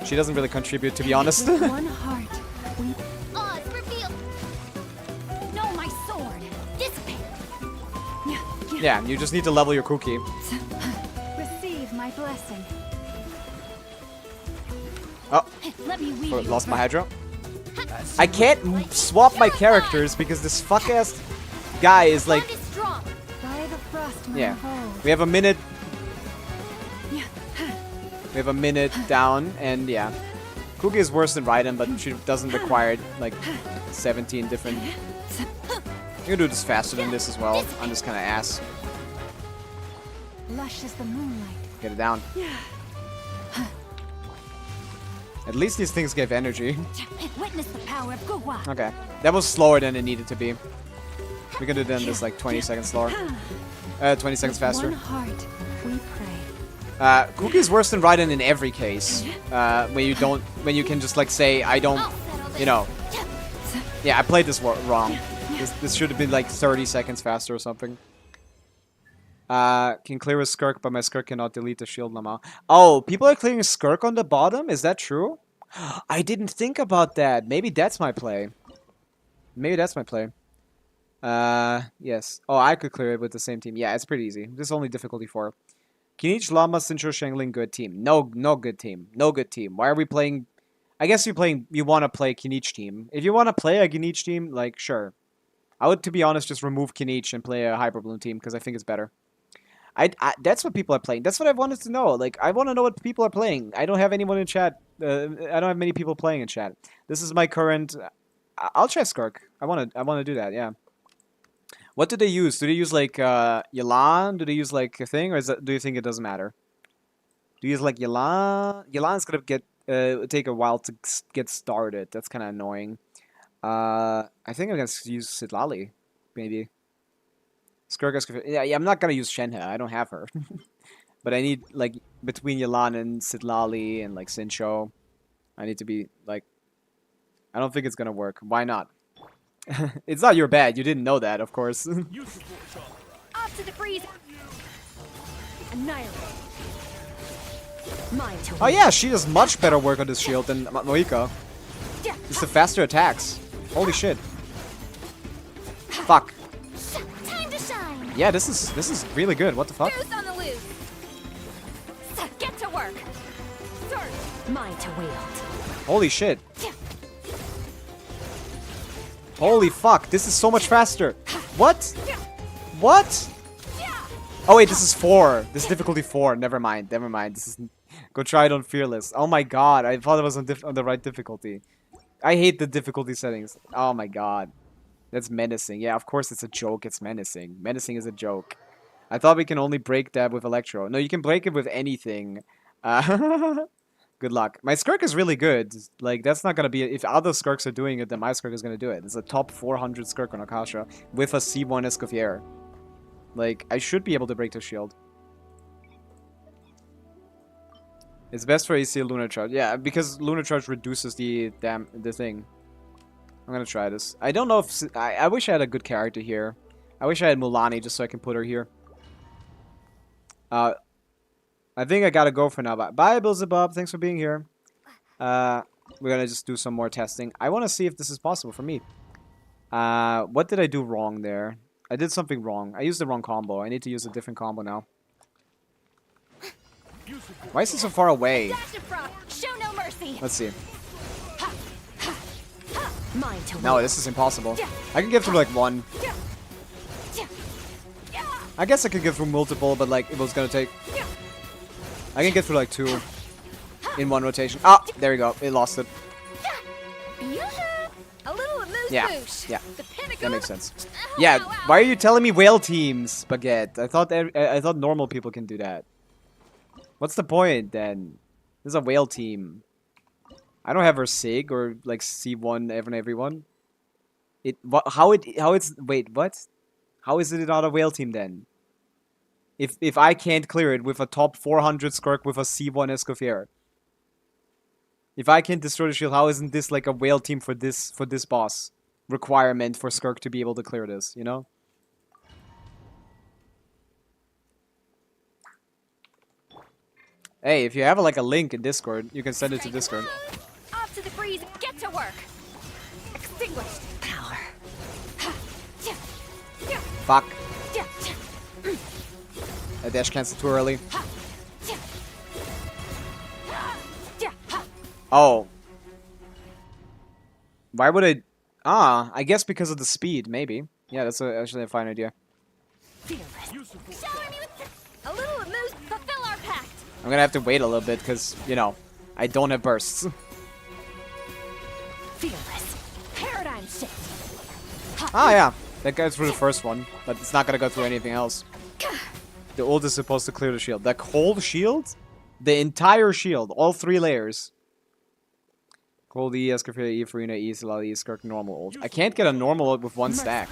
She doesn't really contribute, to be honest. With one heart, we... Oz revealed. No, my sword. Dissipate. Yeah, you just need to level your Cookie. Receive my blessing. Oh, Let me weave lost my Hydro. I can't swap my characters because this fuck-ass guy is like... Bond is strong. By the frost moon Yeah. of old. We have a minute. We have a minute down, and yeah. Cookie is worse than Raiden, but she doesn't require like 17 different... You can do this faster than this as well. I'm just kind of ass. Lush as the moonlight. Get it down. At least these things give energy. Witness the power of Gugwa. Okay. That was slower than it needed to be. We can do then this like 20 seconds slower. 20 seconds faster. One heart, we pray. Cookie's worse than Raiden in every case. When you can just like say, I don't, you know. Yeah, I played this wrong. This should have been like 30 seconds faster or something. Can clear a Skirk, but my Skirk cannot delete the shield Lama. Oh, people are clearing Skirk on the bottom? Is that true? I didn't think about that. Maybe that's my play. Maybe that's my play. Yes. Oh, I could clear it with the same team. Yeah, it's pretty easy. This is only difficulty 4. Kinich, Llama, Sincho, Shangling, good team. No good team. No good team. Why are we playing... I guess you want to play Kinich team. If you want to play a Kinich team, like, sure. I would, to be honest, just remove Kinich and play a Hyper Bloom team because I think it's better. That's what people are playing. That's what I wanted to know. Like, I want to know what people are playing. I don't have anyone in chat. I don't have many people playing in chat. This is my current. I'll try Skirk. I wanna do that. Yeah. What do they use? Do they use like Yelan? Do they use like a thing, or do you think it doesn't matter? Do you use like Yelan? Yelan's gonna take a while to get started. That's kind of annoying. I think I'm gonna use Sitlali, maybe. Skirk. Yeah, I'm not gonna use Shenhe. I don't have her. But I need like between Yelan and Sitlali and like Sincho, I need to be like. I don't think it's gonna work. Why not? It's not your bad. You didn't know that, of course. Off to the freeze. Annihilate. Mine to Oh yeah, she does much better work on this shield than Moika. It's the faster attacks. Holy shit. Fuck. Time to shine. Yeah, this is really good. What the fuck? Loose on the loose. Get to work. Surge. mine to wield. Holy shit. Holy fuck, this is so much faster. What? What? Oh wait, this is 4. This is difficulty 4. Never mind, never mind. This is... Go try it on Fearless. Oh my god, I thought it was on the right difficulty. I hate the difficulty settings. Oh my god. That's menacing. Yeah, of course it's a joke. It's menacing. Menacing is a joke. I thought we can only break that with Electro. No, you can break it with anything. Good luck. My Skirk is really good. Like, that's not gonna be... If other Skirks are doing it, then my Skirk is gonna do it. It's a top 400 Skirk on Akasha with a C1 Escoffier. Like, I should be able to break the shield. It's best for AC Lunar Charge. Yeah, because Lunar Charge reduces the thing. I'm gonna try this. I don't know if... I wish I had a good character here. I wish I had Mulani just so I can put her here. I think I gotta go for now. Bye, Beelzebub. Thanks for being here. We're gonna just do some more testing. I want to see if this is possible for me. What did I do wrong there? I did something wrong. I used the wrong combo. I need to use a different combo now. Why is it so far away? Show no mercy. Let's see. Mine to No, this is impossible. I can get through like 1. I guess I could get through multiple, but like it was gonna take... I can get through like 2 in 1 rotation. Ah, there we go. It lost it. A little moose Yeah, moosh. yeah. The pinnacle. That makes sense. Yeah, why are you telling me whale teams, Baguette? I thought normal people can do that. What's the point then? This is a whale team. I don't have her Sig or like C1 everyone. How is it not a whale team then? If I can't clear it with a top 400 Skirk with a C1 Escoffier. If I can't destroy the shield, how isn't this like a whale team for this boss? Requirement for Skirk to be able to clear this, you know? Hey, if you have like a link in Discord, you can send it to Discord. Off to the freeze. Get to work. Extinguished. Power. Fuck. I dash cancel too early. Oh. Why would I... Ah, I guess because of the speed, maybe. Yeah, that's actually a fine idea. Shower me with a little moose. Fulfill our pact. I'm gonna have to wait a little bit because, you know, I don't have bursts. Fearless. Paradigm shift. Ah, yeah. That goes through the first one, but it's not gonna go through anything else. The ult is supposed to clear the shield. The whole shield? The entire shield. All 3 layers. Cold E, Escoffier, E, Farina, E, Silali, E, Skirk, normal ult. I can't get a normal ult with 1 stack.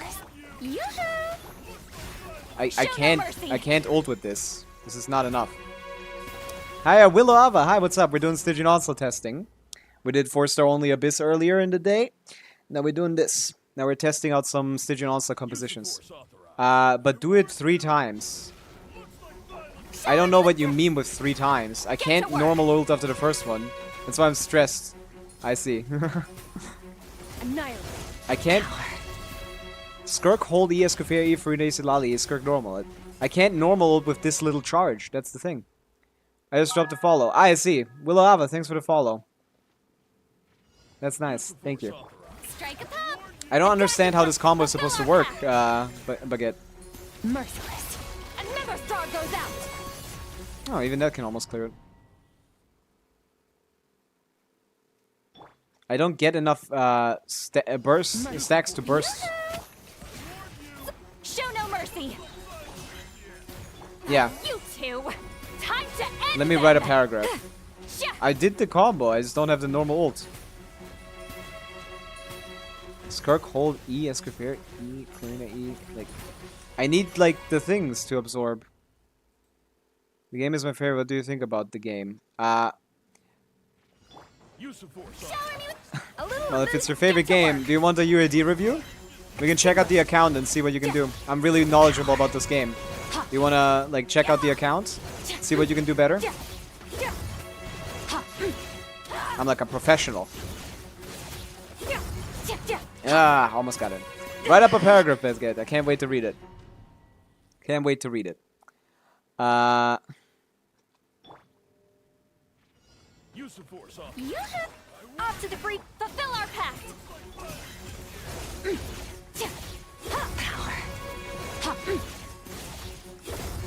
I can't ult with this. This is not enough. Hi, Willow Ava. Hi, what's up? We're doing Stygian Onslaught testing. We did 4-star only Abyss earlier in the day. Now we're doing this. Now we're testing out some Stygian Onslaught compositions. But do it 3 times. I don't know what you mean with 3 times. I can't normal ult after the first one. That's why I'm stressed. I see. Annihilate. I can't... Skirk hold E, Escoffier, E, Farina, Silali, Skirk normal. I can't normal ult with this little charge. That's the thing. I just dropped a follow. I see. Willow Ava, thanks for the follow. That's nice. Thank you. Strike a pop. I don't understand how this combo is supposed to work, Baguette. Merciless. Another star goes out. Oh, even that can almost clear it. I don't get enough stacks to burst. Show no mercy. Yeah, You two. Time to end let me write a them. paragraph. I did the combo, I just don't have the normal ult. Skirk, hold E, Escoffier, E, Karina, E, like... I need, like, the things to absorb. The game is my favorite, what do you think about the game? Use of force. A little Well, if boost, it's your favorite get to game, work. do you want a UID review? We can check out the account and see what you can do. I'm really knowledgeable about this game. You wanna, like, check out the account? See what you can do better? I'm like a professional. Ah, almost got it. Write up a paragraph, Baguette. I can't wait to read it. Can't wait to read it. Use of force off. You should. Off to the free. Fulfill our pact. Power.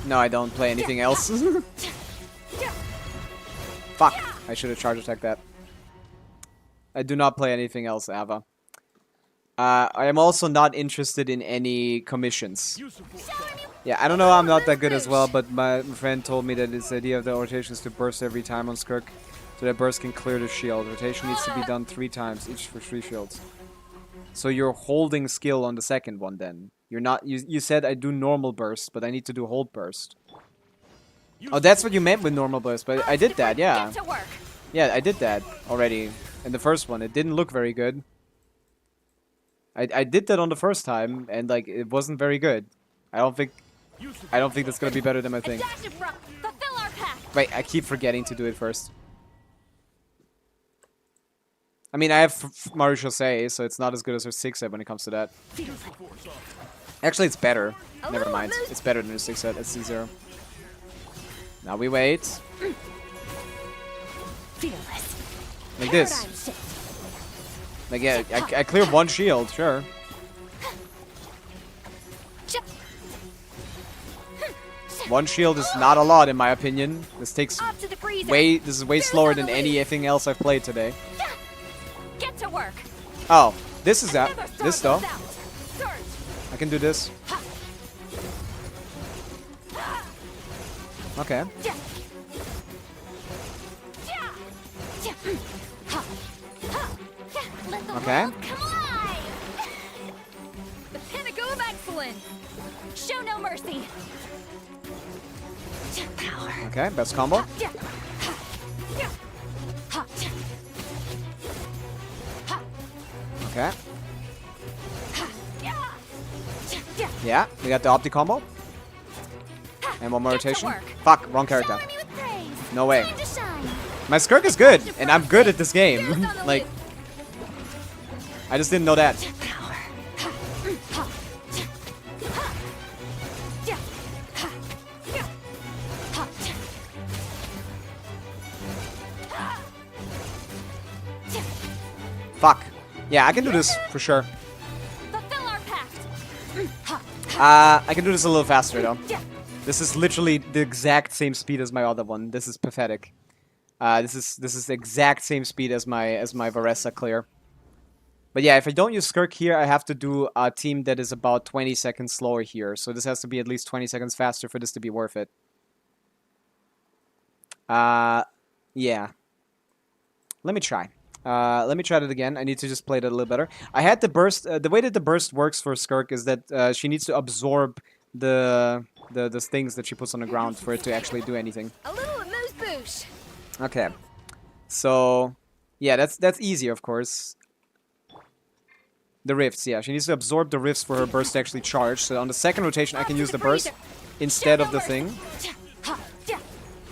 No, I don't play anything else. Fuck. I should have charge attacked that. I do not play anything else, Ava. I am also not interested in any commissions. Use of force off. Yeah, I don't know, I'm not that good as well, but my friend told me that this idea of the rotation is to burst every time on Skirk, so that burst can clear the shield. Rotation needs to be done 3 times, each for 3 shields. So you're holding skill on the second one then. You're not, you said I do normal burst, but I need to do hold burst. Oh, that's what you meant with normal burst, but I did that, yeah. Get to work. Yeah, I did that already in the first one. It didn't look very good. I did that on the first time, and like it wasn't very good. I don't think that's gonna be better than my thing. Dash it, Brooke. Fulfill our pact. Wait, I keep forgetting to do it first. I mean, I have Marisha say, so it's not as good as her 6 set when it comes to that. Actually, it's better. Never mind. It's better than her 6 set. It's C0. Now we wait. Fearless. Like this. Paradigm shift. Like, yeah, I clear 1 shield, sure. One shield is not a lot in my opinion. This takes Up to the freezer. this is way slower than anything else I've played today. Get to work. Oh, this is that. Another star This though. goes out. Surge. I can do this. Okay. Let the Okay. world come alive. The pinnacle of excellence. Show no mercy. Power. Okay, best combo. Okay. Yeah, we got the opti combo. And one more Get to rotation. work. Fuck, wrong character. Shower me with praise. No way. Time to shine. My Skirk is good, and I'm good at this game. Dance on the Like, loop. I just didn't know that. Power. Fuck. Yeah, I can do this for sure. Fulfill our pact. I can do this a little faster though. This is literally the exact same speed as my other one. This is pathetic. This is the exact same speed as my Varessa clear. But yeah, if I don't use Skirk here, I have to do a team that is about 20 seconds slower here. So this has to be at least 20 seconds faster for this to be worth it. Yeah. Let me try. Let me try that again. I need to just play that a little better. I had the burst. The way that the burst works for Skirk is that she needs to absorb the things that she puts on the ground for it to actually do anything. A little amuse bouche. Okay. So yeah, that's easy, of course. The rifts, yeah. She needs to absorb the rifts for her burst to actually charge. So on the second rotation, I can use the burst instead of the thing.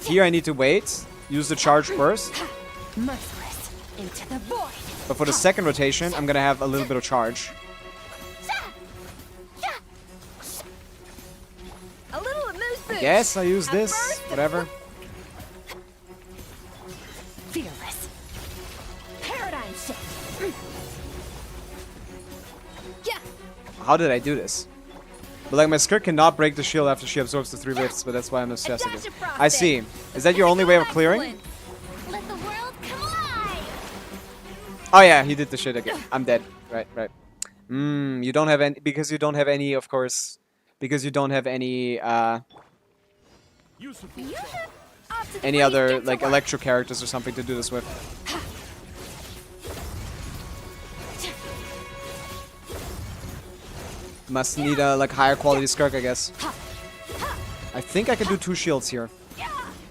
Here I need to wait, use the charge burst. Merciless into the void. But for the second rotation, I'm gonna have a little bit of charge. A little amuse bouche. Yes, I use this. Whatever. Fearless. Paradigm shift. how did I do this? But like my skirt cannot break the shield after she absorbs the 3 rifts, but that's why I'm obsessed with it. I see. Is that your only way of clearing? Let the world come alive. Oh yeah, he did the shit again. I'm dead. Right, right. You don't have any, because you don't have any, of course, because you don't have any, any other, like, electro characters or something to do this with. Must need a, like, higher quality skirk, I guess. I think I can do 2 shields here.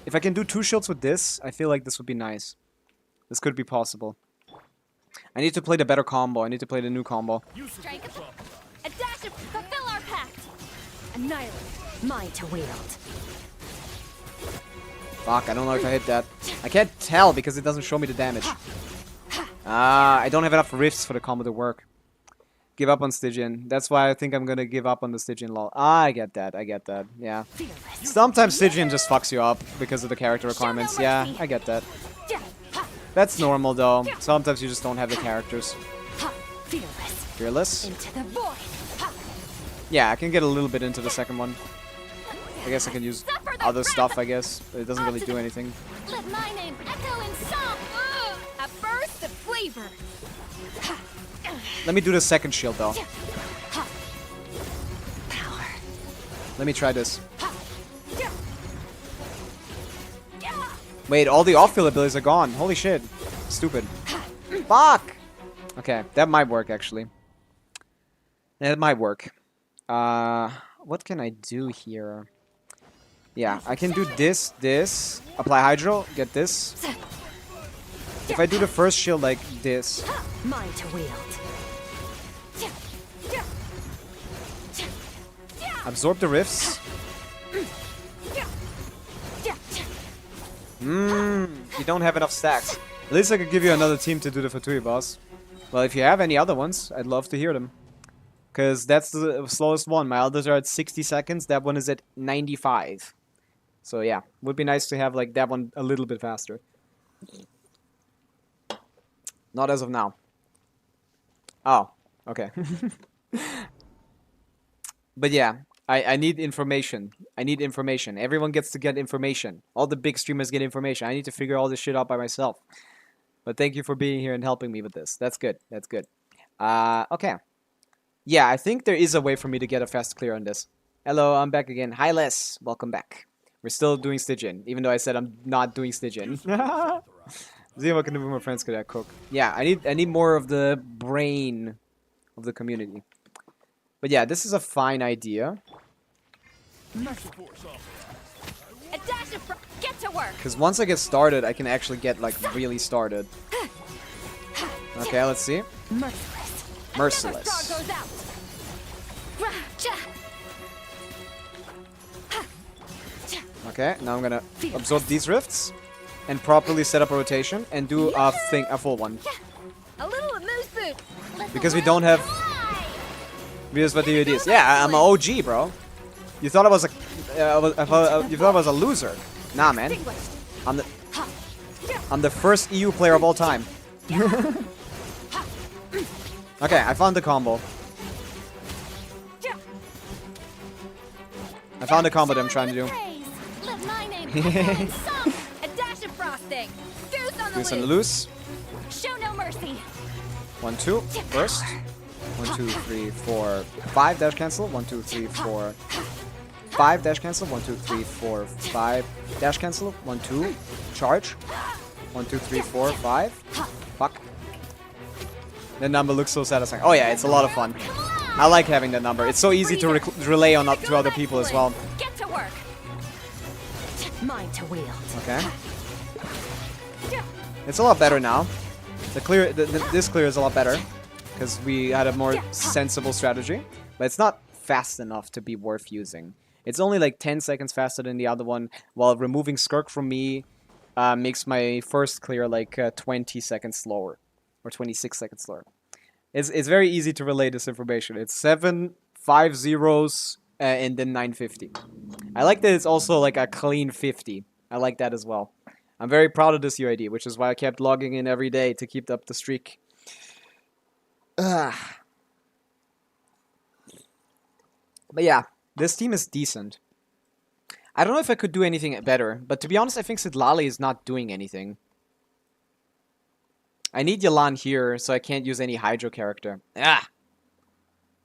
If I can do 2 shields with this, I feel like this would be nice. This could be possible. I need to play the better combo. I need to play the new combo. Strike a dash of fulfill our pact. Annihilate. Mine to wield. Fuck, I don't know if I hit that. I can't tell because it doesn't show me the damage. I don't have enough rifts for the combo to work. Give up on Stygian. That's why I think I'm gonna give up on the Stygian lol. I get that. I get that. Yeah. Sometimes Stygian just fucks you up because of the character requirements. Yeah, I get that. That's normal though. Sometimes you just don't have the characters. Fearless. Into the void. Yeah, I can get a little bit into the second one. I guess I can use other stuff, I guess. But it doesn't really do anything. Let my name echo in song. A burst of flavor. Let me do the second shield though. Power. Let me try this. Wait, all the off-field abilities are gone. Holy shit. Stupid. Fuck! Okay, that might work actually. That might work. What can I do here? Yeah, I can do this, this, apply Hydro, get this. If I do the first shield like this. Mine to wield. Absorb the rifts. You don't have enough stacks. At least I could give you another team to do the Fatui boss. Well, if you have any other ones, I'd love to hear them. Because that's the slowest one. My others are at 60 seconds. That one is at 95. So yeah, would be nice to have like that one a little bit faster. Not as of now. Oh, okay. But yeah, I need information. I need information. Everyone gets to get information. All the big streamers get information. I need to figure all this shit out by myself. But thank you for being here and helping me with this. That's good. That's good. Okay. Yeah, I think there is a way for me to get a fast clear on this. Hello, I'm back again. Hi, Les. Welcome back. We're still doing Stygian, even though I said I'm not doing Stygian. See if I can do more friends could I cook. Yeah, I need more of the brain of the community. But yeah, this is a fine idea. A dash of get to work. Because once I get started, I can actually get like really started. Okay, let's see. Merciless. Okay, now I'm gonna absorb these rifts and properly set up a rotation and do a full one. A little amuse boot. Because we don't have videos for the UIDs. Yeah, I'm an OG, bro. You thought I was a you thought I was a loser. Nah, man. I'm the first EU player of all time. Okay, I found the combo. I found the combo that I'm trying to do. Let my name echo in song. A dash of frosting. Goose on the loose. Show no mercy. 1, 2, burst. 1, 2, 3, 4, 5 dash cancel. 1, 2, 3, 4, 5 dash cancel. 1, 2, 3, 4, 5 dash cancel. 1, 2, charge. 1, 2, 3, 4, 5. Fuck. The number looks so satisfying. Oh yeah, it's a lot of fun. I like having that number. It's so easy to relay on to other people as well. Get to work. Mine to wield. Okay. It's a lot better now. This clear is a lot better because we had a more sensible strategy, but it's not fast enough to be worth using. It's only like 10 seconds faster than the other one, while removing Skirk from me makes my first clear like 20 seconds slower, or 26 seconds slower. It's very easy to relay this information. It's 7 5 zeros and then 950. I like that it's also like a clean 50. I like that as well. I'm very proud of this UID, which is why I kept logging in every day to keep up the streak. But yeah, this team is decent. I don't know if I could do anything better, but to be honest, I think Sidlali is not doing anything. I need Yalan here, so I can't use any Hydro character. Ah!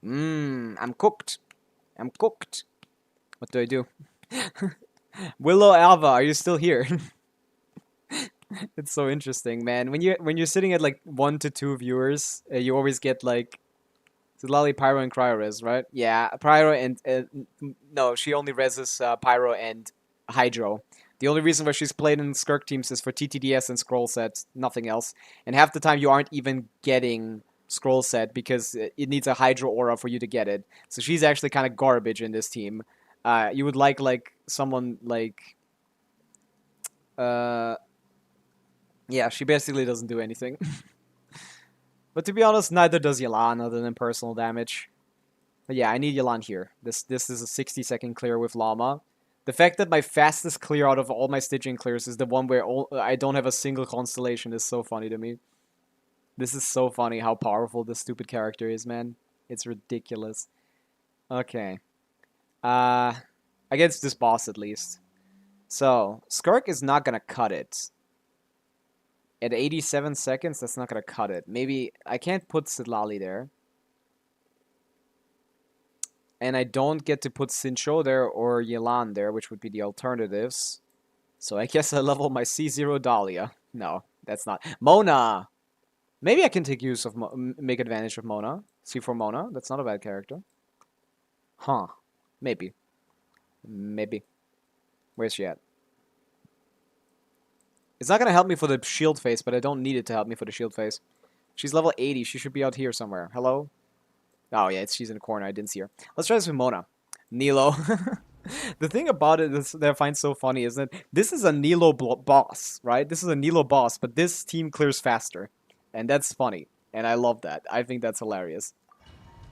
I'm cooked. I'm cooked. What do I do? Willow Alva, are you still here? It's so interesting, man. When you're sitting at like 1 to 2 viewers, you always get like Sidlali, Pyro, and Cryo-Res, right? Yeah, Pyro and no, she only reses Pyro and Hydro. The only reason why she's played in Skirk teams is for TTDS and Scroll Set, nothing else. And half the time you aren't even getting Scroll Set because it needs a Hydro aura for you to get it. So she's actually kind of garbage in this team. You would like someone like yeah, she basically doesn't do anything. But to be honest, neither does Yelan other than personal damage. But yeah, I need Yelan here. This is a 60-second clear with Llama. The fact that my fastest clear out of all my Stygian clears is the one where I don't have a single constellation is so funny to me. This is so funny how powerful this stupid character is, man. It's ridiculous. Okay. Against this boss at least. So, Skirk is not gonna cut it. At 87 seconds, that's not gonna cut it. Maybe I can't put Sidlali there. And I don't get to put Sincho there or Yelan there, which would be the alternatives. So I guess I level my C0 Dahlia. No, that's not. Mona! Maybe I can take use of, make advantage of Mona. C4 Mona, that's not a bad character. Huh. Maybe. Maybe. Where's she at? It's not gonna help me for the shield phase, but I don't need it to help me for the shield phase. She's level 80. She should be out here somewhere. Hello? Oh, yeah, she's in the corner. I didn't see her. Let's try this with Mona. Nilo. The thing about it that I find so funny is that this is a Nilo boss, right? This is a Nilo boss, but this team clears faster. And that's funny. And I love that. I think that's hilarious.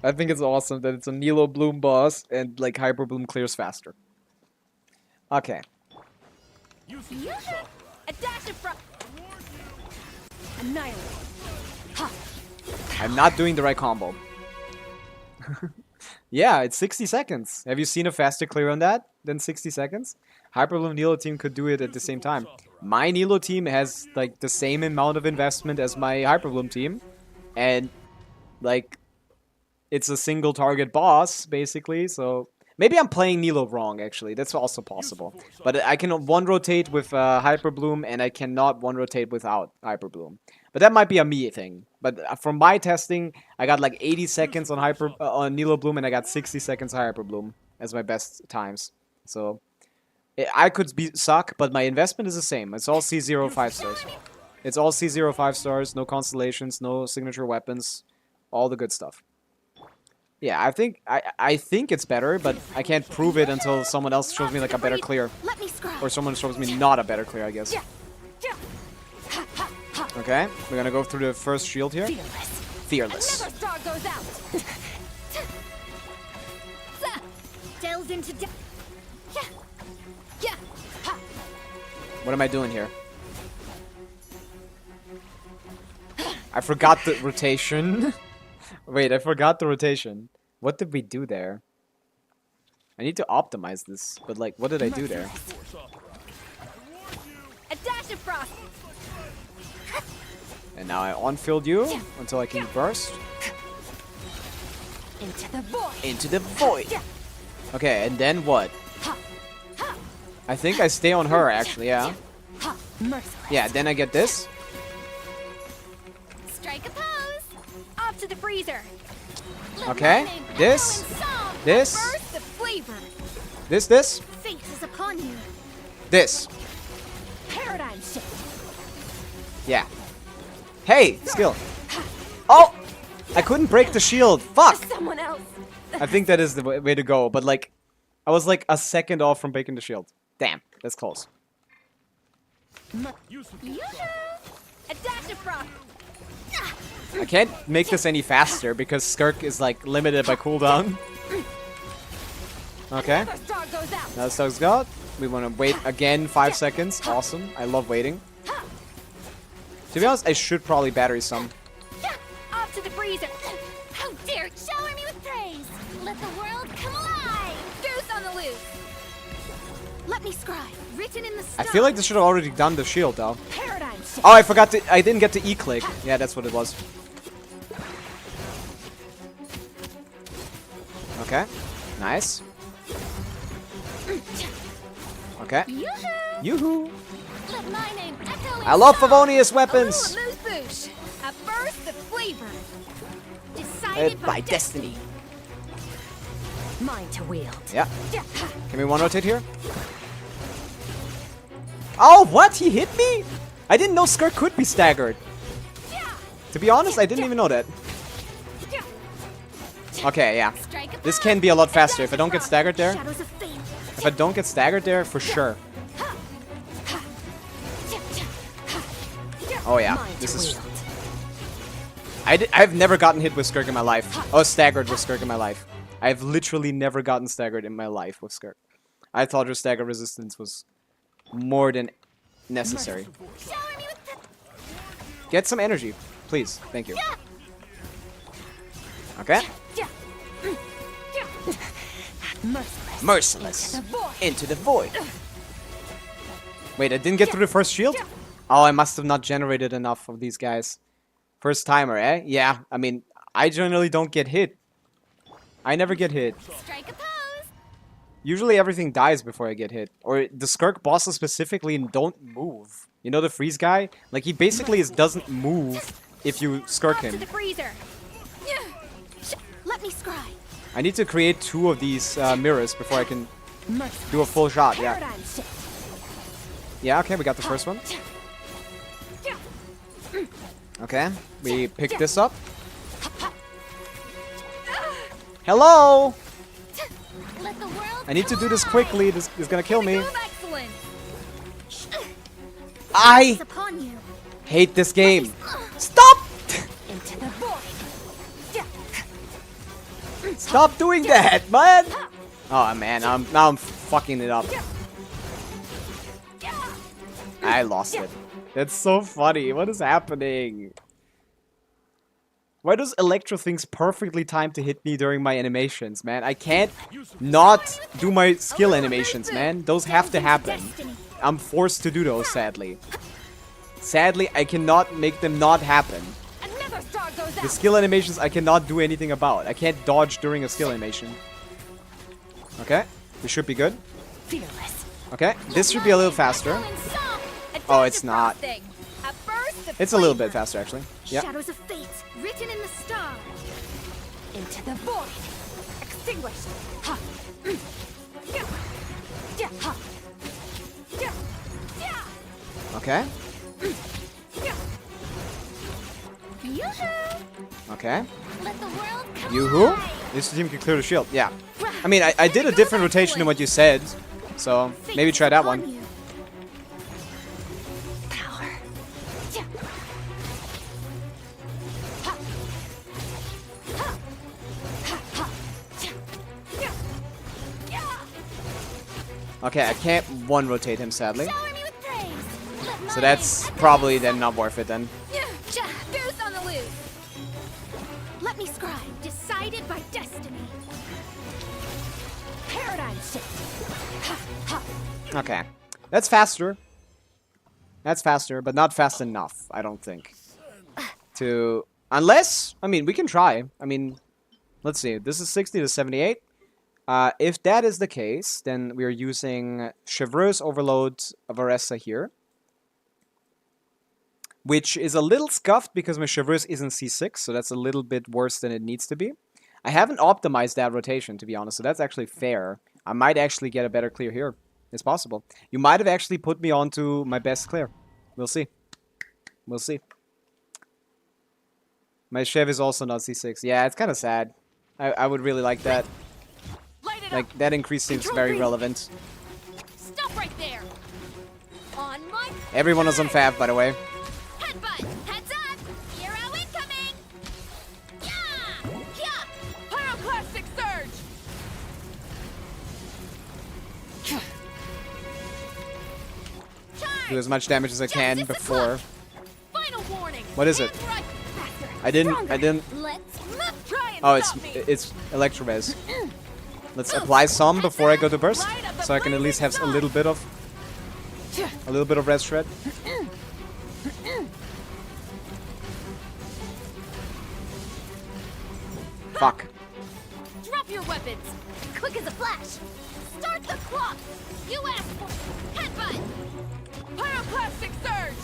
I think it's awesome that it's a Nilo Bloom boss and, like, Hyper Bloom clears faster. Okay. A dash of frost. Annihilate. I'm not doing the right combo. Yeah, it's 60 seconds. Have you seen a faster clear on that than 60 seconds? Hyper Bloom Nilo team could do it at the same time. My Nilo team has like the same amount of investment as my Hyper Bloom team. And like it's a single target boss, basically, so maybe I'm playing Nilo wrong, actually. That's also possible. But I can one-rotate with Hyper Bloom, and I cannot one-rotate without Hyper Bloom. But that might be a me thing. But from my testing, I got like 80 seconds on on Nilo Bloom, and I got 60 seconds Hyper Bloom as my best times. So I could suck, but my investment is the same. It's all C0 5 stars. It's all C0 5 stars, no constellations, no signature weapons, all the good stuff. Yeah, I think it's better, but I can't prove it until someone else shows me like a better clear. Or someone shows me not a better clear, I guess. Okay, we're gonna go through the first shield here. Fearless. Another star goes out. Delves into What am I doing here? I forgot the rotation. Wait, I forgot the rotation. What did we do there? I need to optimize this, but like, what did I do there? A dash of frost. And now I on-field you until I can burst. Into the void. Into the void. Okay, and then what? I think I stay on her, actually, yeah. Yeah, then I get this. Strike a pose. Off to the freezer. Okay, this, this, Burst the flavor. this, fate is upon you. this. Paradigm shift. Yeah. Hey, skill. Oh! I couldn't break the shield. Fuck! Someone else. I think that is the way to go, but like, I was like a second off from breaking the shield. Damn, that's close. A dash of frost. I can't make this any faster because Skirk is like limited by cooldown. Okay. Another star goes out. Now Star's got. We want to wait again 5 seconds. Awesome. I love waiting. To be honest, I should probably battery some. Off to the freezer. How dare you shower me with praise? Let the world come alive. Let me scribe. Written in the I feel like this should have already done the shield though. paradigm shift. Oh, I forgot to. I didn't get to E-click. Yeah, that's what it was. Okay. Nice. Okay. Yoo-hoo. Let my name echo in I love song. Favonius A weapons. little amuse-bouche. A burst of flavor. Decided By destiny. Mine to wield. Yeah. Can we one rotate here? Oh, what? He hit me? I didn't know Skirk could be staggered. To be honest, I didn't even know that. Okay, yeah. Strike a This pose. can be a lot faster if I don't get staggered there. Shadows of fate. If I don't get staggered there, for sure. Oh yeah, Mine this to is... wield. I've never gotten hit with Skirk in my life. Oh, staggered with Skirk in my life. I've literally never gotten staggered in my life with Skirk. I thought her stagger resistance was more than necessary. Shower me with the Get some energy, please. Thank you. Okay. Merciless. Merciless. the void. Into the void. Wait, I didn't get through the first shield? Oh, I must have not generated enough of these guys. First timer, eh? Yeah, I mean, I generally don't get hit. I never get hit. Strike a pose. Usually everything dies before I get hit. Or the Skirk bosses specifically don't move. You know the freeze guy? Like, he basically doesn't move if you Skirk Off to him. the freezer. Let me scry. I need to create 2 of these mirrors before I can Merciless. do a full shot, yeah. Paradigm shift. Yeah, okay, we got the first one. Okay, we pick this up. Hello! Let the world I need to do this quickly. This is gonna kill me. Of excellence. I It's upon you. hate this game. Stop! Into the void. Stop doing that, man! Oh man, now I'm fucking it up. I lost it. That's so funny. What is happening? Why does Electro things perfectly time to hit me during my animations, man? I can't not do my skill animations, man. Those have to happen. I'm forced to do those, sadly. Sadly, I cannot make them not happen. Another star goes The out. skill animations I cannot do anything about. I can't dodge during a skill animation. Okay, this should be good. Fearless. Okay, this should be a little faster. Oh, it's not. It's a little bit faster, actually. Yep. Shadows of fate written in the stars. Into the void. Extinguished. Ha. Okay, Yoo-hoo. okay. Let the world come Yoo-hoo? alive. This team can clear the shield. Yeah. I mean, I did a different rotation than what you said. So, maybe try that Upon one. you. Power. Okay, I can't one rotate him, sadly. Shower me with praise. Let So my that's name probably echo then not worth it then. Boost on the loose. Let me scribe. Decided by destiny. Paradigm shift. Okay. That's faster. That's faster, but not fast enough, I don't think. To... Unless... I mean, we can try. I mean, let's see. This is 60 to 78. If that is the case, then we're using Chevreuse Overload Varessa here. Which is a little scuffed because my Chevreuse isn't C6, so that's a little bit worse than it needs to be. I haven't optimized that rotation, to be honest, so that's actually fair. I might actually get a better clear here. It's possible. You might have actually put me onto my best clear. We'll see. We'll see. My Chev is also not C6. Yeah, it's kind of sad. I would really like that. Light it Like, up. that increase seems Control very green. relevant. Stop right there. On my Everyone is on Fav, by the way. headbutt. Heads up. Hero incoming. Yeah. Yeah. Pyroclastic surge. Do as much damage as I can Justice before. Final warning. What is it? Hands right. Faster. I didn't. Stronger. Let's try and Oh, stop me. it's Electro Res. Let's apply some before I go to burst. Light up so I can at least have a little bit of res shred. Fuck. Drop your weapons. Quick as a flash. Start the clock. You asked for headbutt. Pyroclastic surge.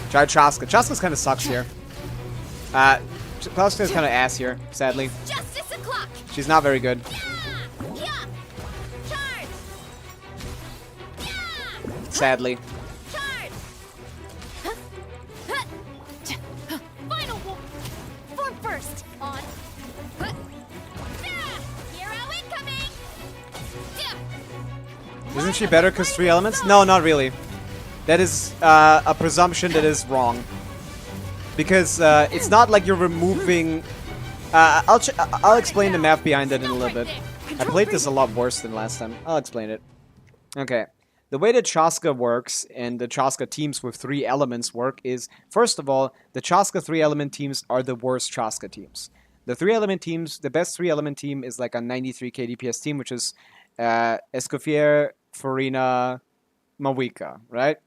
Try Chaska. Chaska's kind of sucks here. Chaska's kind of ass here, sadly. Justice o'clock. She's not very good. Yeah. Charge. Yeah. Sadly. Charge. Final form first. On. Hero incoming. Isn't she better because 3 elements? No, not really. That is a presumption that is wrong. Because it's not like you're removing... I'll explain the math behind it in a little bit. I played this a lot worse than last time. I'll explain it. Okay. The way that Chaska works and the Chaska teams with 3 elements work is, first of all, the Chaska 3-element teams are the worst Chaska teams. The 3-element teams, the best 3-element team is like a 93 KDPS team, which is Escoffier, Farina, Mawika, right?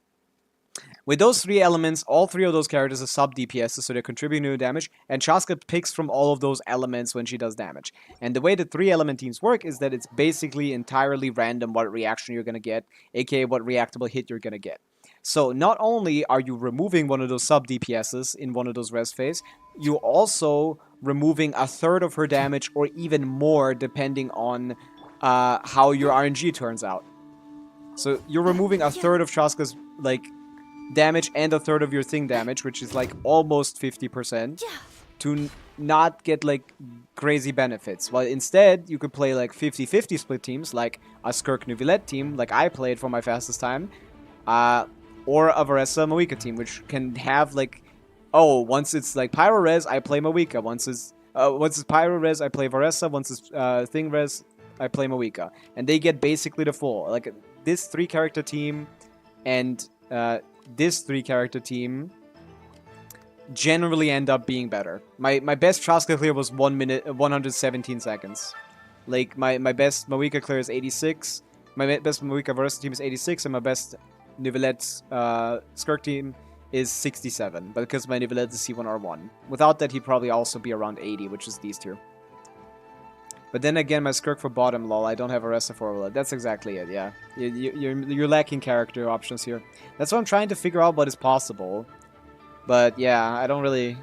With those 3 elements, all 3 of those characters are sub DPSs, so they're contributing to damage, and Chaska picks from all of those elements when she does damage. And the way the 3-element teams work is that it's basically entirely random what reaction you're gonna get, aka what reactable hit you're gonna get. So not only are you removing one of those sub DPSs in one of those res phase, you also removing a third of her damage or even more depending on how your RNG turns out. So you're removing a third of Chaska's like damage and a third of your thing damage, which is like almost 50%, to not get like crazy benefits. While instead you could play like 50-50 split teams, like a Skirk Neuvillette team, like I played for my fastest time, or a Varessa Mawika team, which can have like, oh, once it's like Pyro Res, I play Mawika. Once it's Pyro Res, I play Varessa. Once it's Thing Res, I play Mawika. And they get basically the full. Like this 3-character team and this 3-character team generally end up being better. My best Chaska clear was 1 minute 117 seconds. Like my best Mawika clear is 86. My best Mawika Varessa team is 86, and my best Neuvillette Skirk team is 67. But because my Neuvillette is C1R1. Without that, he'd probably also be around 80, which is these 2. But then again, my Skirk for bottom, lol, I don't have a Ressa for overload. That's exactly it, yeah. You're lacking character options here. That's why I'm trying to figure out what is possible. But yeah, I don't really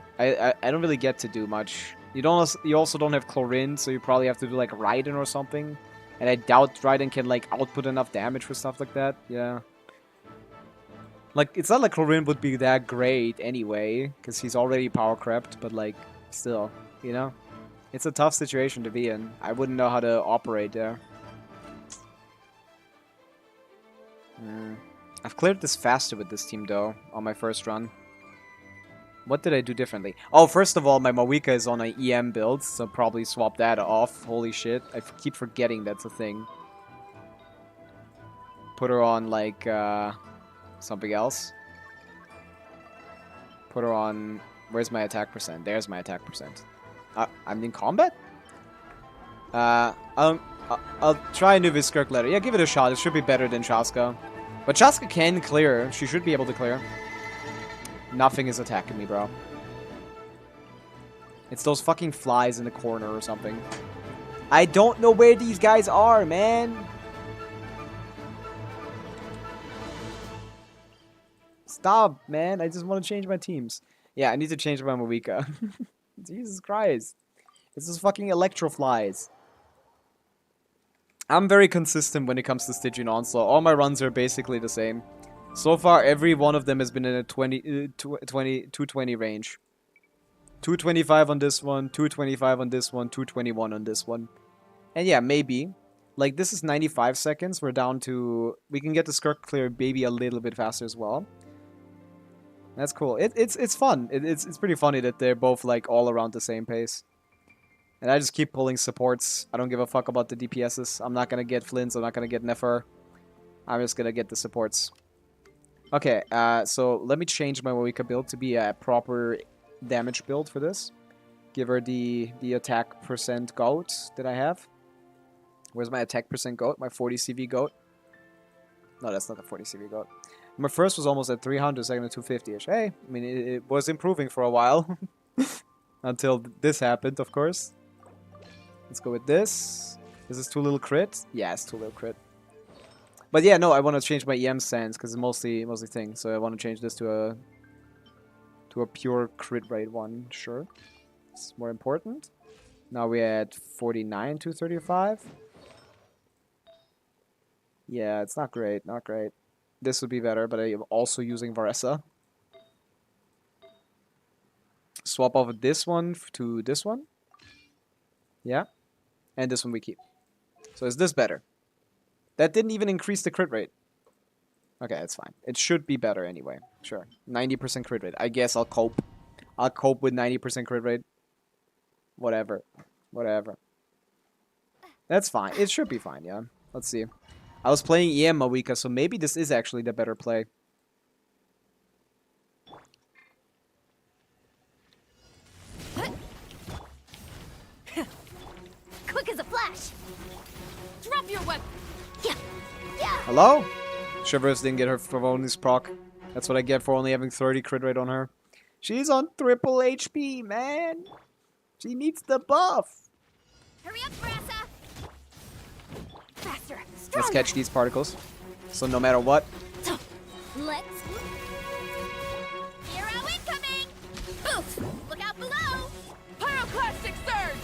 get to do much. You also don't have Chlorine, so you probably have to do like Raiden or something. And I doubt Raiden can like output enough damage for stuff like that. Yeah. Like, it's not like Chlorine would be that great anyway, because he's already power crept, but like, still, you know? It's a tough situation to be in. I wouldn't know how to operate there. I've cleared this faster with this team, though, on my first run. What did I do differently? Oh, first of all, my Mawika is on an EM build, so probably swap that off. Holy shit. I keep forgetting that's a thing. Put her on, like, something else. Put her on... Where's my attack percent? There's my attack percent. I'm in combat? I'll try Nuvis Skirk later. Yeah, give it a shot. It should be better than Chaska. But Chaska can clear. She should be able to clear. Nothing is attacking me, bro. It's those fucking flies in the corner or something. I don't know where these guys are, man. Stop, man. I just want to change my teams. Yeah, I need to change my Mawika. Jesus Christ. This is fucking electro flies. I'm very consistent when it comes to Stygian Onslaught. All my runs are basically the same. So far, every one of them has been in a 220 range. 225 on this one, 225 on this one, 221 on this one. And yeah, maybe. Like, this is 95 seconds. We're down to... We can get the Skirk clear maybe a little bit faster as well. That's cool. It's fun. It's pretty funny that they're both like all around the same pace. And I just keep pulling supports. I don't give a fuck about the DPSs. I'm not gonna get Flints. I'm not gonna get Nefer. I'm just gonna get the supports. Okay, so let me change my Mawika build to be a proper damage build for this. Give her the attack percent goat that I have. Where's my attack percent goat? My 40 CV goat. No, that's not a 40 CV goat. My first was almost at 300, second at 250-ish. Hey, I mean, it was improving for a while. Until this happened, of course. Let's go with this. Is this too little crit? Yeah, it's too little crit. But yeah, no, I want to change my EM stance because it's mostly thing. So I want to change this to a pure crit rate one. Sure, it's more important. Now we're at 49 to 35. Yeah, it's not great, not great. This would be better, but I'm also using Varessa. Swap over this one to this one. Yeah, and this one we keep. So is this better? That didn't even increase the crit rate. Okay, that's fine. It should be better anyway. Sure. 90% crit rate. I guess I'll cope. I'll cope with 90% crit rate. Whatever. Whatever. That's fine. It should be fine, yeah. Let's see. I was playing EM Mawika, so maybe this is actually the better play. Quick as a flash. Drop your weapon. Yeah. Yeah. Hello? Shivers didn't get her Favoni's proc. That's what I get for only having 30 crit rate on her. She's on triple HP, man. She needs the buff. Hurry up, Brassa. Faster. Stronger. Let's catch these particles. So no matter what. Let's. Hero incoming. Oof. Look out below. Pyroclastic surge.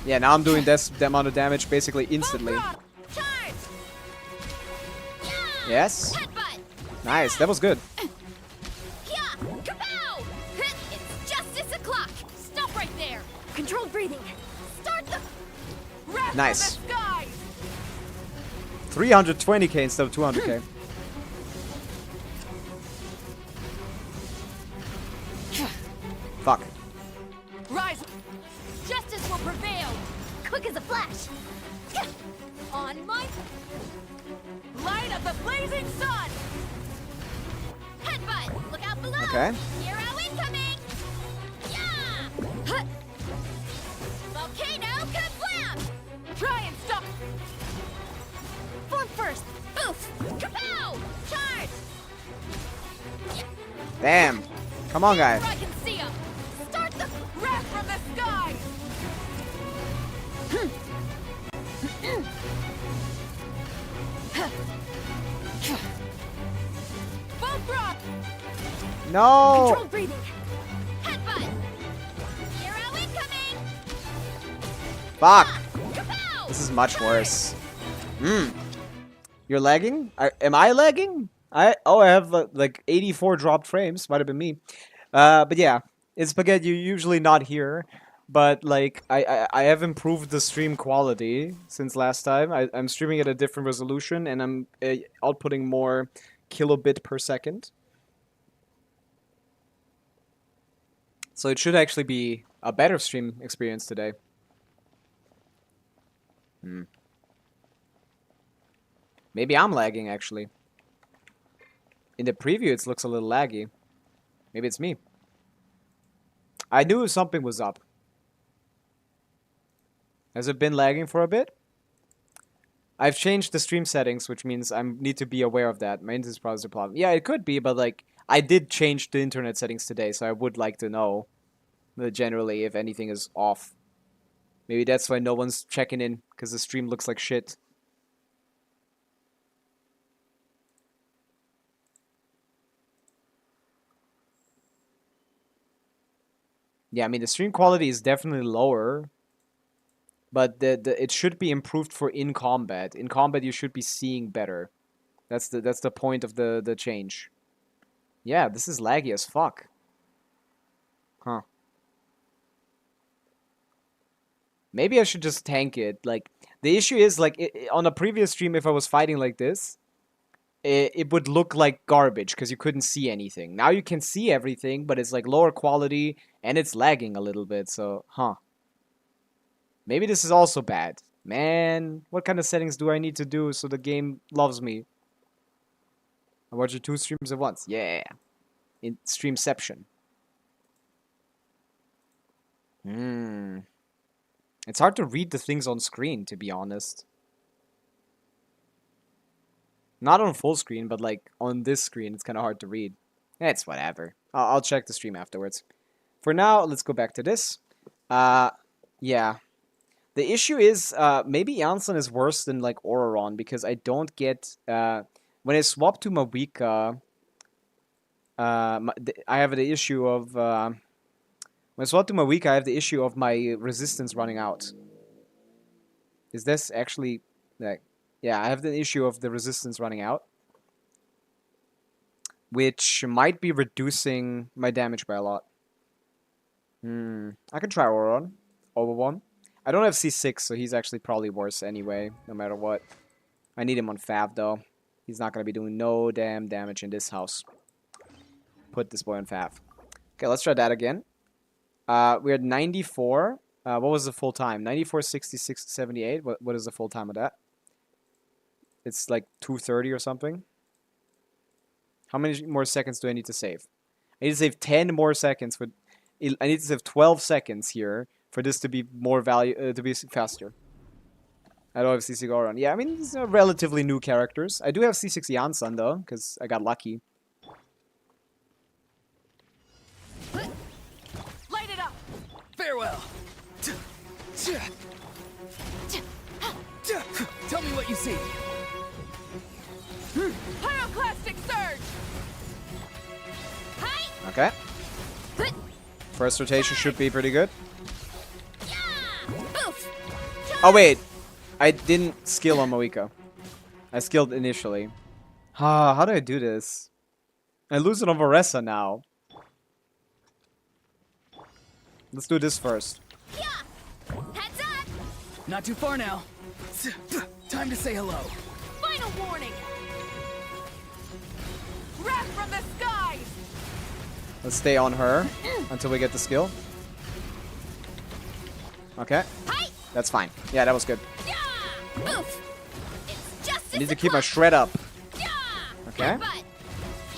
Yeah, now I'm doing this amount of damage basically instantly. Charge. Yeah. Yes. Headbutt. Nice. That was good. Yeah. Kapow. It's justice o'clock. Stop right there. Controlled breathing. Start the wrath Nice. from the skies. 320k instead of 200k. Fuck. Rise. Justice will prevail. Quick as a flash. On my light of the blazing sun. Headbutt. Look out below. Okay. Hero incoming. Yeah. Huh. Volcano kablam. Try and stop. Form first. Oof. Kapow. Charge. Damn. Come on, guy. I can see him. Start the wrath from the skies. Both rock. No. Controlled breathing. Headbutt. Hero incoming. Fuck. Kapow. This is much worse. You're lagging? Am I lagging? I have like 84 dropped frames. Might have been me. But yeah, it's Spaghetti. You're usually not here, but like I have improved the stream quality since last time. I'm streaming at a different resolution and I'm outputting more kilobit per second. So it should actually be a better stream experience today. Maybe I'm lagging, actually. In the preview, it looks a little laggy. Maybe it's me. I knew something was up. Has it been lagging for a bit? I've changed the stream settings, which means I need to be aware of that. My internet's probably the problem. Yeah, it could be, but like, I did change the internet settings today, so I would like to know generally if anything is off. Maybe that's why no one's checking in, because the stream looks like shit. Yeah, I mean, the stream quality is definitely lower, but it should be improved for in combat. In combat, you should be seeing better. That's the point of the change. Yeah, this is laggy as fuck. Huh. Maybe I should just tank it. Like, the issue is, like, on a previous stream, if I was fighting like this, it would look like garbage because you couldn't see anything. Now you can see everything, but it's like lower quality and it's lagging a little bit. So, huh. Maybe this is also bad. Man, what kind of settings do I need to do so the game loves me? I'm watching 2 streams at once. Yeah. In streamception. It's hard to read the things on screen, to be honest. Not on full screen, but like on this screen, it's kind of hard to read. It's whatever. I'll check the stream afterwards. For now, let's go back to this. Yeah. The issue is, maybe Janssen is worse than like Auroron because I don't get, when I swap to Mawika, I have the issue of, when I swap to Mawika, I have the issue of my resistance running out. Is this actually, like, yeah, I have the issue of the resistance running out, which might be reducing my damage by a lot. I can try Auroron over one. I don't have C6, so he's actually probably worse anyway, no matter what. I need him on Fav, though. He's not going to be doing no damn damage in this house. Put this boy on Fav. Okay, let's try that again. We're at 94. What was the full time? 94, 66, 78. What is the full time of that? It's like 2:30 or something. How many more seconds do I need to save? I need to save 10 more seconds. I need to save 12 seconds here for this to be more to be faster. I don't have C6 Auron. Yeah, I mean, these are relatively new characters. I do have C6 Janssen, though, because I got lucky. Light it up. Farewell. Tell me what you see. Pyroclastic surge. Hi. Okay. First rotation should be pretty good. Oh, wait. I didn't skill on Mawika. I skilled initially. How do I do this? I lose it on Varessa now. Let's do this first. Heads up. Not too far now. Time to say hello. Final warning. Wrath from the skies. Let's stay on her until we get the skill. Okay. Hi. That's fine. Yeah, that was good. Yeah. Oof. It's just I need to keep my shred up. Yeah. Okay. But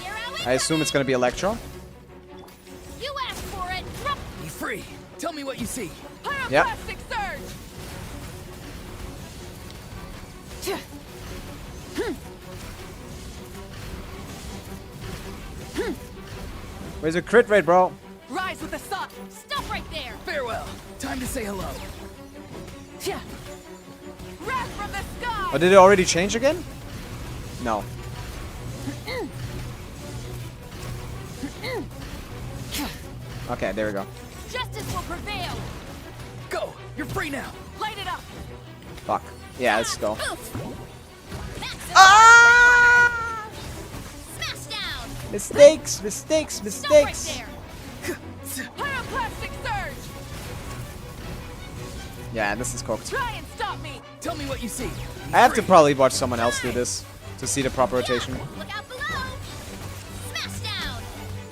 here I assume it's gonna be Electro. You asked for it. Drop. Be free. Tell me what you see. Yep. Pyroclastic surge. Where's your crit rate, bro? Rise with the sun. Stop right there. Farewell. Time to say hello. Wrath from the sky. Oh, did it already change again? No. Okay, there we go. Justice will prevail. Go. You're free now. Light it up. Fuck. Yeah, let's go. Oof. Maximum. Ah! Smash down. Mistakes, mistakes, Stop mistakes. right there. Pyroclastic surge. Yeah, this is cooked. Try and stop me. Tell me what you see. I have to probably watch someone else do this to see the proper rotation. Look out below. Smash down.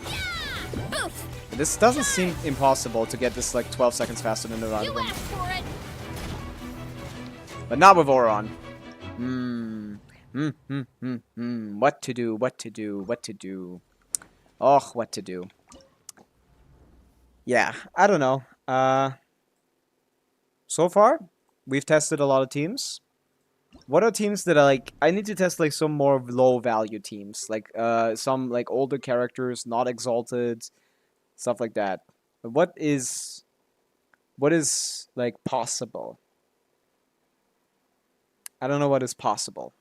Yeah. Oof. This doesn't seem impossible to get this like 12 seconds faster than the round You one. asked for it. But not with Auron. What to do, what to do, what to do. Oh, what to do. Yeah, I don't know. So far, we've tested a lot of teams. What are teams that are like... I need to test like some more low value teams. Like some like older characters, not exalted, stuff like that. But what is like possible? I don't know what is possible.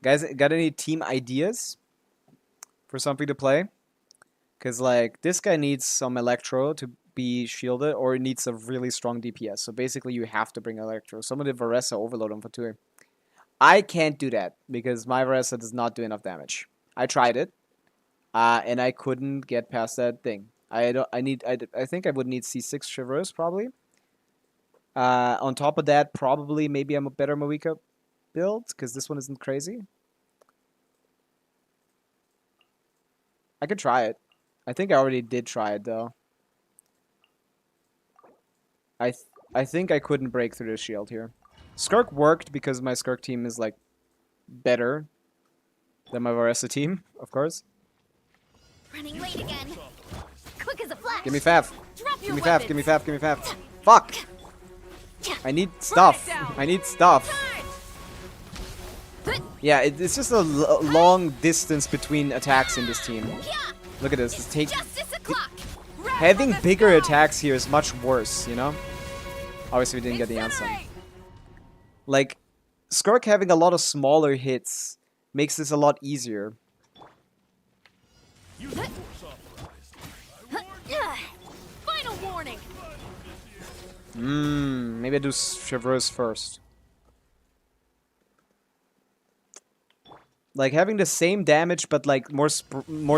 Guys, got any team ideas for something to play? Because, like, this guy needs some Electro to be shielded, or it needs a really strong DPS. So, basically, you have to bring Electro. Some of the Varessa overload him for 2. I can't do that, because my Varessa does not do enough damage. I tried it, and I couldn't get past that thing. I think I would need C6 Shivers, probably. On top of that, probably maybe I'm a better Mawika build, because this one isn't crazy. I could try it. I think I already did try it, though. I think I couldn't break through the shield here. Skirk worked because my Skirk team is, like, better than my Varessa team, of course. Running late again. Quick as a flash. Give me Fav. Drop Give your me Fav, weapons. give me Fav, give me Fav. Fuck! I need stuff. I need stuff. Yeah, it's just a long distance between attacks in this team. Look at this. Having bigger attacks here is much worse, you know? Obviously, we didn't get the answer. Like, Skirk having a lot of smaller hits makes this a lot easier. Final warning. Maybe I do Traverse first. Like, having the same damage, but, like, more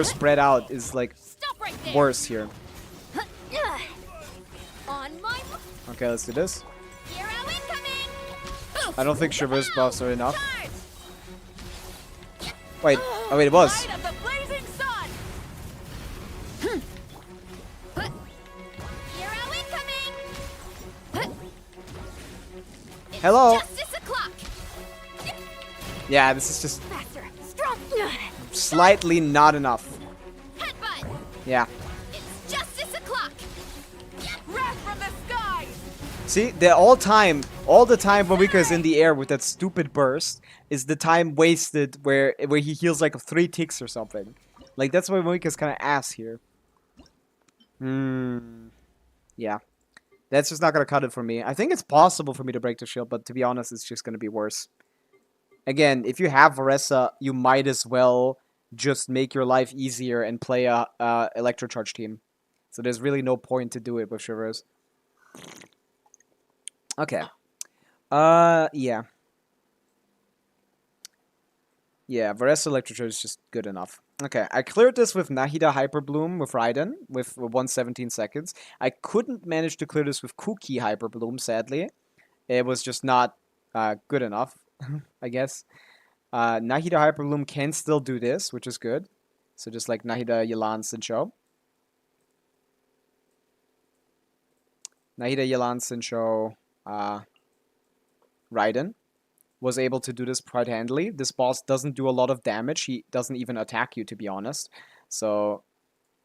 spread out is, like, Stop right there. worse here. On my Okay, let's do this. hero incoming. I don't think Traverse buffs are enough. Charge. Wait, oh wait, it was. Light of the blazing sun. Hero incoming. It's Hello. Justice o'clock. Yeah, this is just Faster, strong. slightly not enough. Headbutt. Yeah. It's justice o'clock. Wrath from the skies. See, all the time Mawika is in the air with that stupid burst is the time wasted where he heals like 3 ticks or something. Like, that's why Mawika's kind of ass here. Yeah. That's just not gonna cut it for me. I think it's possible for me to break the shield, but to be honest, it's just gonna be worse. Again, if you have Varessa, you might as well just make your life easier and play a Electrocharge team. So there's really no point to do it with Shivers. Okay. Yeah. Yeah, Varessa Electrocharge is just good enough. Okay, I cleared this with Nahida Hyper Bloom with Raiden with 117 seconds. I couldn't manage to clear this with Kuki Hyper Bloom, sadly. It was just not good enough, I guess. Nahida Hyper Bloom can still do this, which is good. So just like Nahida Yelan Sincho. Nahida Yelan Sincho Raiden was able to do this quite handily. This boss doesn't do a lot of damage. He doesn't even attack you, to be honest. So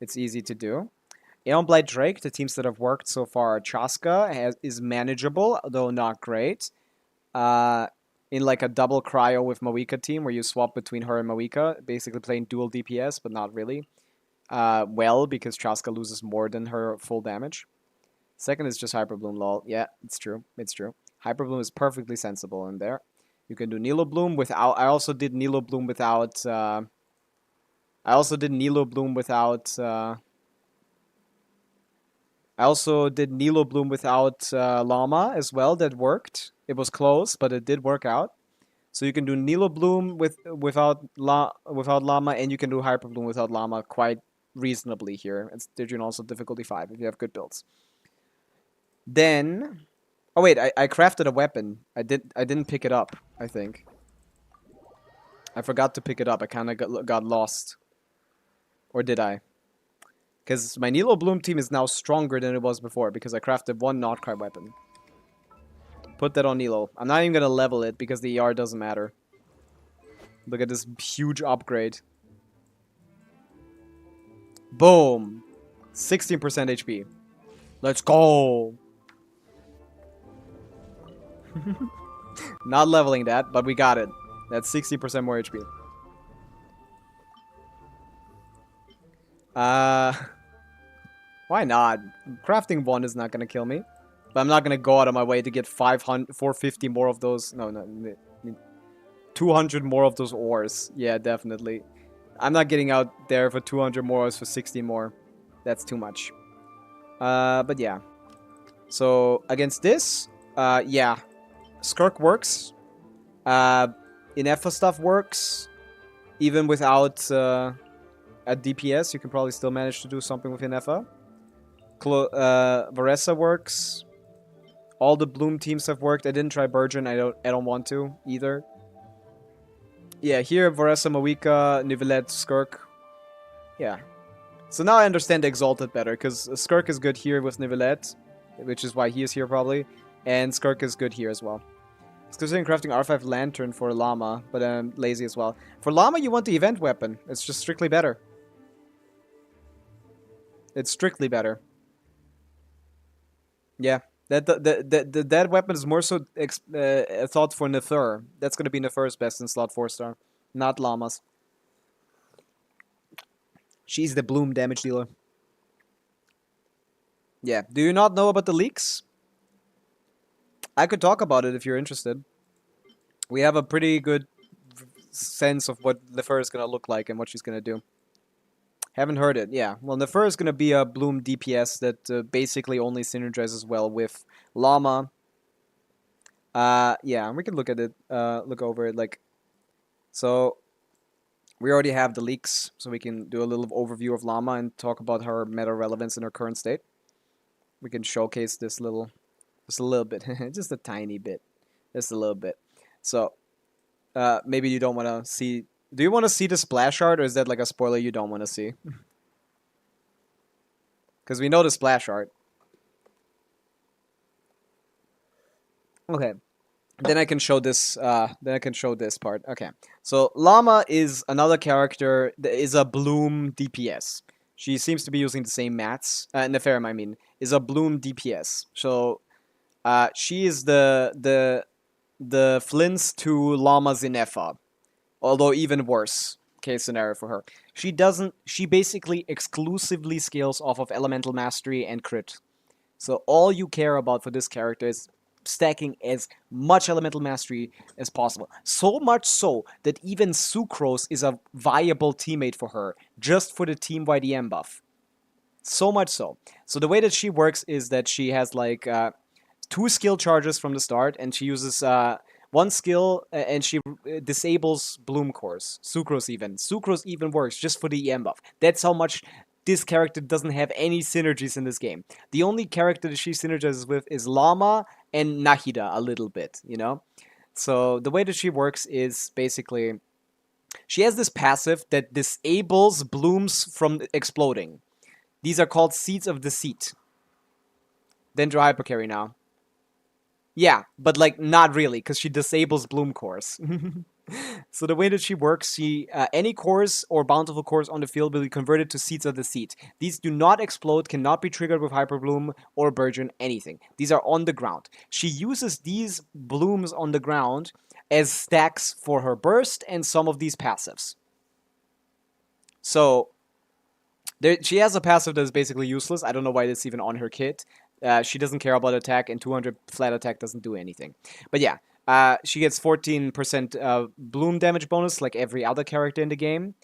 it's easy to do. Aeon Blight Drake, the teams that have worked so far, Chaska is manageable, though not great. In like a double cryo with Mawika team, where you swap between her and Mawika, basically playing dual DPS, but not really. Well, because Chaska loses more than her full damage. Second is just Hyper Bloom, lol. Yeah, it's true. It's true. Hyper Bloom is perfectly sensible in there. You can do Nilo Bloom without... I also did Nilo Bloom without... Llama as well. That worked. It was close, but it did work out. So you can do Nilo Bloom without Llama, and you can do Hyper Bloom without Llama quite reasonably here. It's also difficulty 5 if you have good builds. Then... Oh wait, I crafted a weapon. I didn't pick it up, I think. I forgot to pick it up. I kind of got lost. Or did I? Because my Nilo Bloom team is now stronger than it was before because I crafted one Notcry weapon. Put that on Nilo. I'm not even going to level it because the ER doesn't matter. Look at this huge upgrade. Boom. 16% HP. Let's go. Not leveling that, but we got it. That's 60% more HP. Why not? Crafting 1 is not gonna kill me. But I'm not gonna go out of my way to get 450 more of those. No, 200 more of those ores. Yeah, definitely. I'm not getting out there for 200 more ores for 60 more. That's too much. But yeah. So, against this, yeah. Skirk works. Inefa stuff works. Even without a DPS, you can probably still manage to do something with Inefa. Varessa works. All the Bloom teams have worked. I didn't try Burgeon. I don't want to either. Yeah, here Varessa, Mawika, Nivelette, Skirk. Yeah. So now I understand Exalted better, because Skirk is good here with Nivelette, which is why he is here probably, and Skirk is good here as well. I was considering crafting R5 Lantern for Llama, but I'm lazy as well. For Llama, you want the event weapon. It's just strictly better. It's strictly better. Yeah, That weapon is more so thought for Nefer. That's gonna be Nefer's best in slot 4-star, not Llama's. She's the Bloom damage dealer. Yeah. Do you not know about the leaks? I could talk about it if you're interested. We have a pretty good sense of what Nefer is gonna look like and what she's gonna do. Haven't heard it. Yeah. Well, Nefer is gonna be a Bloom DPS that basically only synergizes well with Llama. Yeah, we can look at it. Look over it. Like, so we already have the leaks, so we can do a little overview of Llama and talk about her meta relevance in her current state. We can showcase this little, just a little bit, just a tiny bit, just a little bit. So, maybe you don't want to see. Do you want to see the splash art, or is that like a spoiler you don't want to see? Because we know the splash art. Okay. Then I can show this. Then I can show this part. Okay. So Llama is another character that is a Bloom DPS. She seems to be using the same mats. Neferim, I mean, is a Bloom DPS. So, she is the Flints to Llama Zinefa. Although even worse case scenario for her. She basically exclusively scales off of Elemental Mastery and Crit. So all you care about for this character is stacking as much Elemental Mastery as possible. So much so that even Sucrose is a viable teammate for her, just for the Team-wide EM buff. So much so. So the way that she works is that she has like 2 skill charges from the start, and she uses one skill, and she disables Bloom Cores. Sucrose even works just for the EM buff. That's how much this character doesn't have any synergies in this game. The only character that she synergizes with is Llama and Nahida a little bit, you know? So the way that she works is basically, she has this passive that disables blooms from exploding. These are called Seeds of Deceit. Dendro Hypercarry now. Yeah, but like not really, because she disables bloom cores. So the way that she works, any cores or bountiful cores on the field will be converted to Seeds of Deceit. These do not explode, cannot be triggered with Hyperbloom or Burgeon, anything. These are on the ground. She uses these blooms on the ground as stacks for her burst and some of these passives. So she has a passive that is basically useless. I don't know why it's even on her kit. She doesn't care about attack, and 200 flat attack doesn't do anything. But yeah, she gets 14% bloom damage bonus like every other character in the game.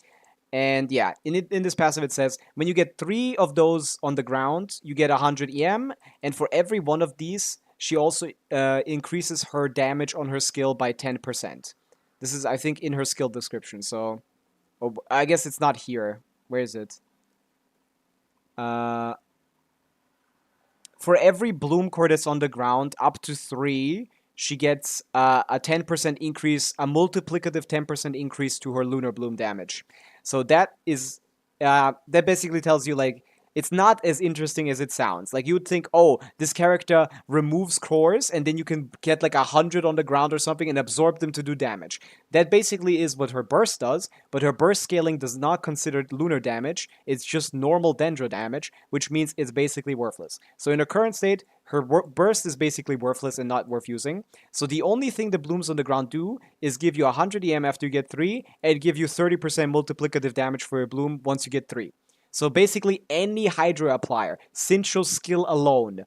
And yeah, in this passive it says, when you get 3 of those on the ground, you get 100 EM, and for every one of these, she also increases her damage on her skill by 10%. This is, I think, in her skill description, so I guess it's not here. Where is it? For every bloom core that's on the ground, up to 3, she gets a 10% increase, a multiplicative 10% increase to her lunar bloom damage. So that is, that basically tells you, like, it's not as interesting as it sounds. Like, you would think, oh, this character removes cores, and then you can get like 100 on the ground or something and absorb them to do damage. That basically is what her burst does, but her burst scaling does not consider lunar damage. It's just normal Dendro damage, which means it's basically worthless. So in her current state, her burst is basically worthless and not worth using. So the only thing the blooms on the ground do is give you 100 EM after you get 3, and give you 30% multiplicative damage for your bloom once you get 3. So basically any Hydro applier, Sincho's skill alone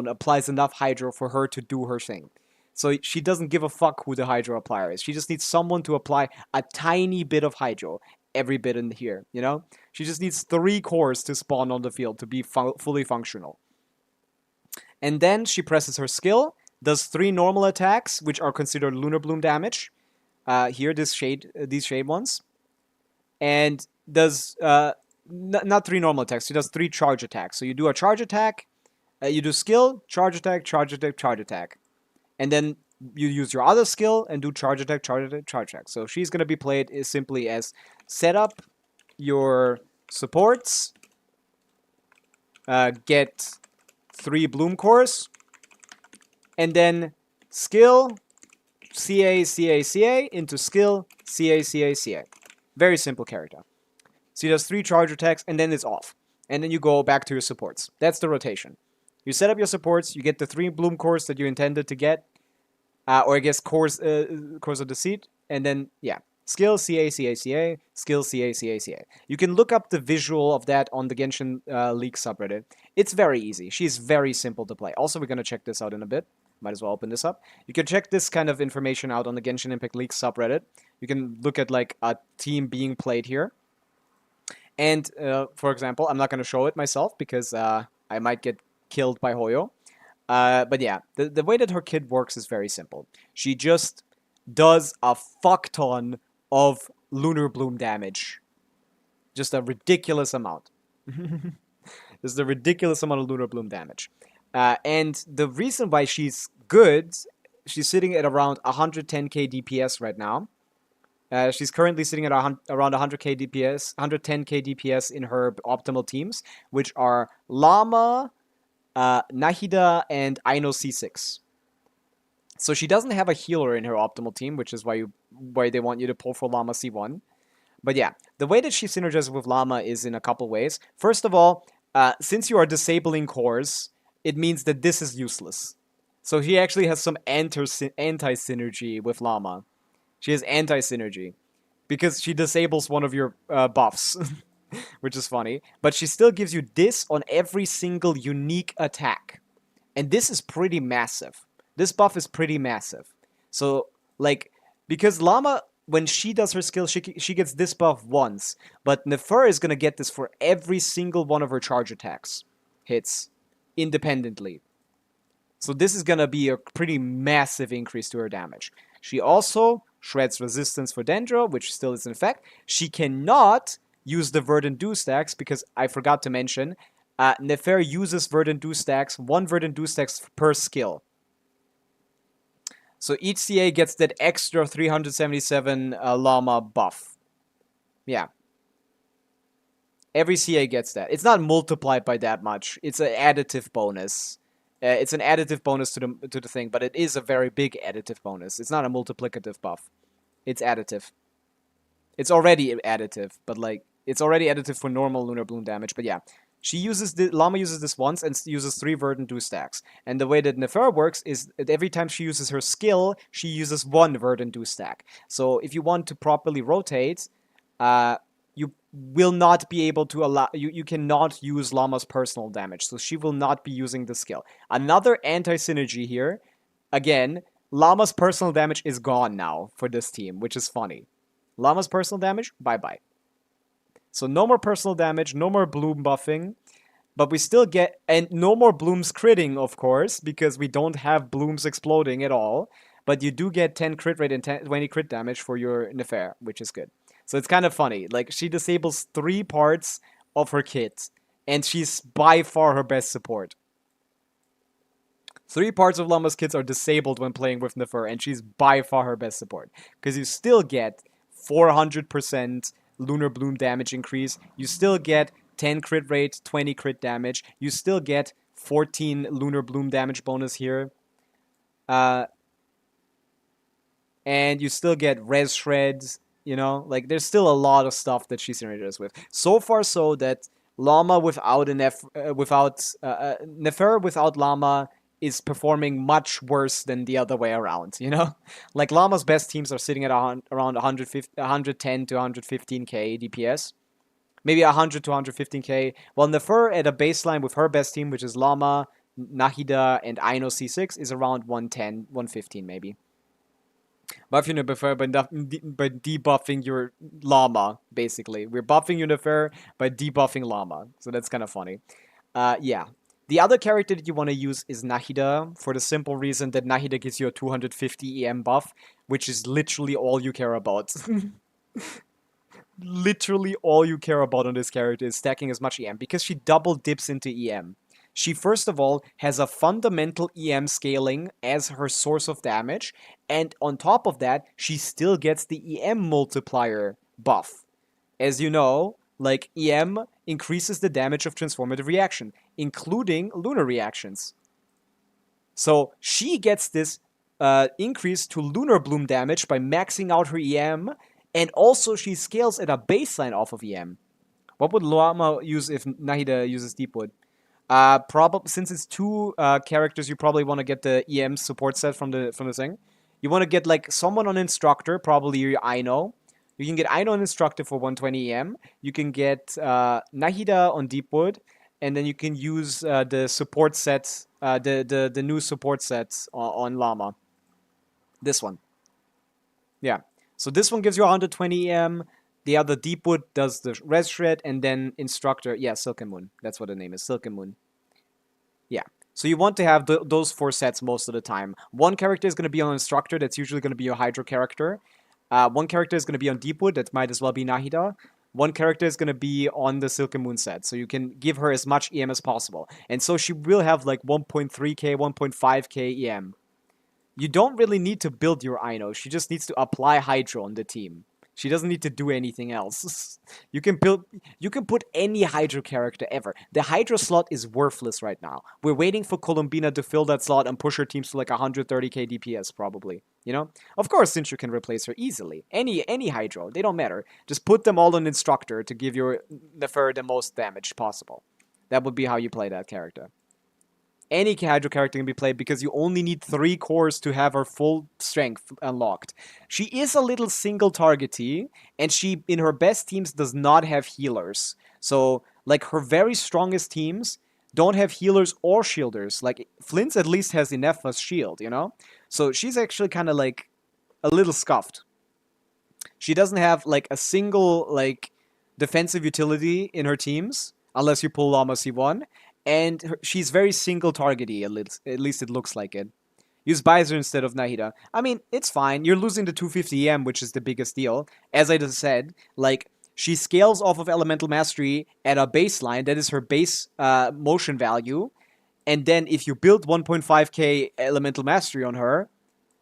applies enough Hydro for her to do her thing. So she doesn't give a fuck who the Hydro applier is. She just needs someone to apply a tiny bit of Hydro, every bit in here, you know? She just needs 3 cores to spawn on the field to be fully functional. And then she presses her skill, does 3 normal attacks, which are considered Lunar Bloom damage. Here, these shade ones. And does not 3 normal attacks. She does 3 charge attacks. So you do a charge attack, you do skill, charge attack, charge attack, charge attack, and then you use your other skill and do charge attack, charge attack, charge attack. So she's gonna be played as simply as set up your supports, get 3 bloom cores, and then skill CA CA CA into skill CA CA CA. Very simple character. So he does 3 charge attacks, and then it's off. And then you go back to your supports. That's the rotation. You set up your supports, you get the 3 bloom cores that you intended to get, or I guess cores of Deceit, and then, yeah. Skill CA, CA, CA, skill CA, CA, CA. You can look up the visual of that on the Genshin League subreddit. It's very easy. She's very simple to play. Also, we're going to check this out in a bit. Might as well open this up. You can check this kind of information out on the Genshin Impact League subreddit. You can look at, like, a team being played here. And, for example, I'm not going to show it myself because I might get killed by Hoyo. But yeah, the way that her kit works is very simple. She just does a fuck ton of Lunar Bloom damage. Just a ridiculous amount. Just a ridiculous amount of Lunar Bloom damage. And the reason why she's good, she's sitting at around 110k DPS right now. She's currently sitting at around 100k DPS, 110k DPS in her optimal teams, which are Llama, Nahida, and Aino C6. So she doesn't have a healer in her optimal team, which is why they want you to pull for Llama C1. But yeah, the way that she synergizes with Llama is in a couple ways. First of all, since you are disabling cores, it means that this is useless. So she actually has some anti-synergy with Llama. She has anti-synergy because she disables one of your buffs, which is funny. But she still gives you this on every single unique attack. And this is pretty massive. This buff is pretty massive. So, like, because Llama, when she does her skill, she gets this buff once. But Nefer is going to get this for every single one of her charge attacks. Hits. Independently. So this is going to be a pretty massive increase to her damage. She also shreds resistance for Dendro, which still is in effect. She cannot use the Verdant Dew stacks because I forgot to mention, Nefer uses Verdant Dew stacks, 1 Verdant Dew stacks per skill. So each CA gets that extra 377 Llama buff. Yeah. Every CA gets that. It's not multiplied by that much. It's an additive bonus. It's an additive bonus to the thing, but it is a very big additive bonus. It's not a multiplicative buff. It's additive. It's already additive, but like it's already additive for normal Lunar Bloom damage. But yeah, Llama uses this once and uses 3 Verdant Dew stacks. And the way that Nefer works is that every time she uses her skill, she uses 1 Verdant Dew stack. So if you want to properly rotate, you will not be able to allow... You cannot use Llama's personal damage, so she will not be using the skill. Another anti-synergy here. Again, Llama's personal damage is gone now for this team, which is funny. Llama's personal damage, bye-bye. So no more personal damage, no more bloom buffing, but we still get... And no more blooms critting, of course, because we don't have blooms exploding at all. But you do get 10 crit rate and 20 crit damage for your Nefer, which is good. So it's kind of funny. Like, she disables 3 parts of her kit, and she's by far her best support. 3 parts of Llama's kits are disabled when playing with Nefer, and she's by far her best support. Because you still get 400% Lunar Bloom damage increase. You still get 10 crit rate, 20 crit damage. You still get 14 Lunar Bloom damage bonus here. And you still get res shreds. You know, like, there's still a lot of stuff that she synergizes with. So far so that Llama without Nefer without Llama is performing much worse than the other way around, you know? Like, Llama's best teams are sitting at around 110 to 115k DPS. Maybe 100 to 115k. While Nefer at a baseline with her best team, which is Llama, Nahida, and Aino C6, is around 110, 115 maybe. Buff your Nefer by debuffing your Llama, basically. We're buffing your Nefer by debuffing Llama. So that's kind of funny. Yeah. The other character that you want to use is Nahida, for the simple reason that Nahida gives you a 250 EM buff, which is literally all you care about. Literally all you care about on this character is stacking as much EM, because she double dips into EM. She, first of all, has a fundamental EM scaling as her source of damage, and on top of that, she still gets the EM multiplier buff. As you know, like, EM increases the damage of transformative reaction, including lunar reactions. So she gets this increase to Lunar Bloom damage by maxing out her EM, and also she scales at a baseline off of EM. What would Llama use if Nahida uses Deepwood? Probably since it's two characters, you probably want to get the EM support set from the thing. You want to get like someone on instructor, probably your Aino. You can get Aino on instructor for 120 EM. You can get Nahida on Deepwood, and then you can use the support set, the new support sets on Llama. This one. Yeah. So this one gives you 120 EM. The other Deepwood does the res shred, and then instructor. Yeah, Silken Moon. That's what the name is. Silken Moon. Yeah. So you want to have those 4 sets most of the time. One character is going to be on instructor. That's usually going to be your Hydro character. One character is going to be on Deepwood. That might as well be Nahida. One character is going to be on the Silken Moon set. So you can give her as much EM as possible. And so she will have like 1.3k, 1.5k EM. You don't really need to build your Aino. She just needs to apply Hydro on the team. She doesn't need to do anything else. You can put any Hydro character ever. The Hydro slot is worthless right now. We're waiting for Columbina to fill that slot and push her teams to like 130k DPS probably. You know? Of course, Sinchu can replace her easily. Any Hydro, they don't matter. Just put them all on Instructor to give your Nefer the most damage possible. That would be how you play that character. Any Hydro character can be played because you only need 3 cores to have her full strength unlocked. She is a little single targetee, and she, in her best teams, does not have healers. So, like, her very strongest teams don't have healers or shielders. Like, Flint's at least has Ineffa's shield, you know? So she's actually kind of, like, a little scuffed. She doesn't have, like, a single, like, defensive utility in her teams, unless you pull Llama C1. And she's very single targety, at least it looks like it. Use Baizer instead of Nahida. I mean, it's fine. You're losing the 250 EM, which is the biggest deal. As I just said, like, she scales off of Elemental Mastery at a baseline. That is her base motion value. And then if you build 1.5k Elemental Mastery on her,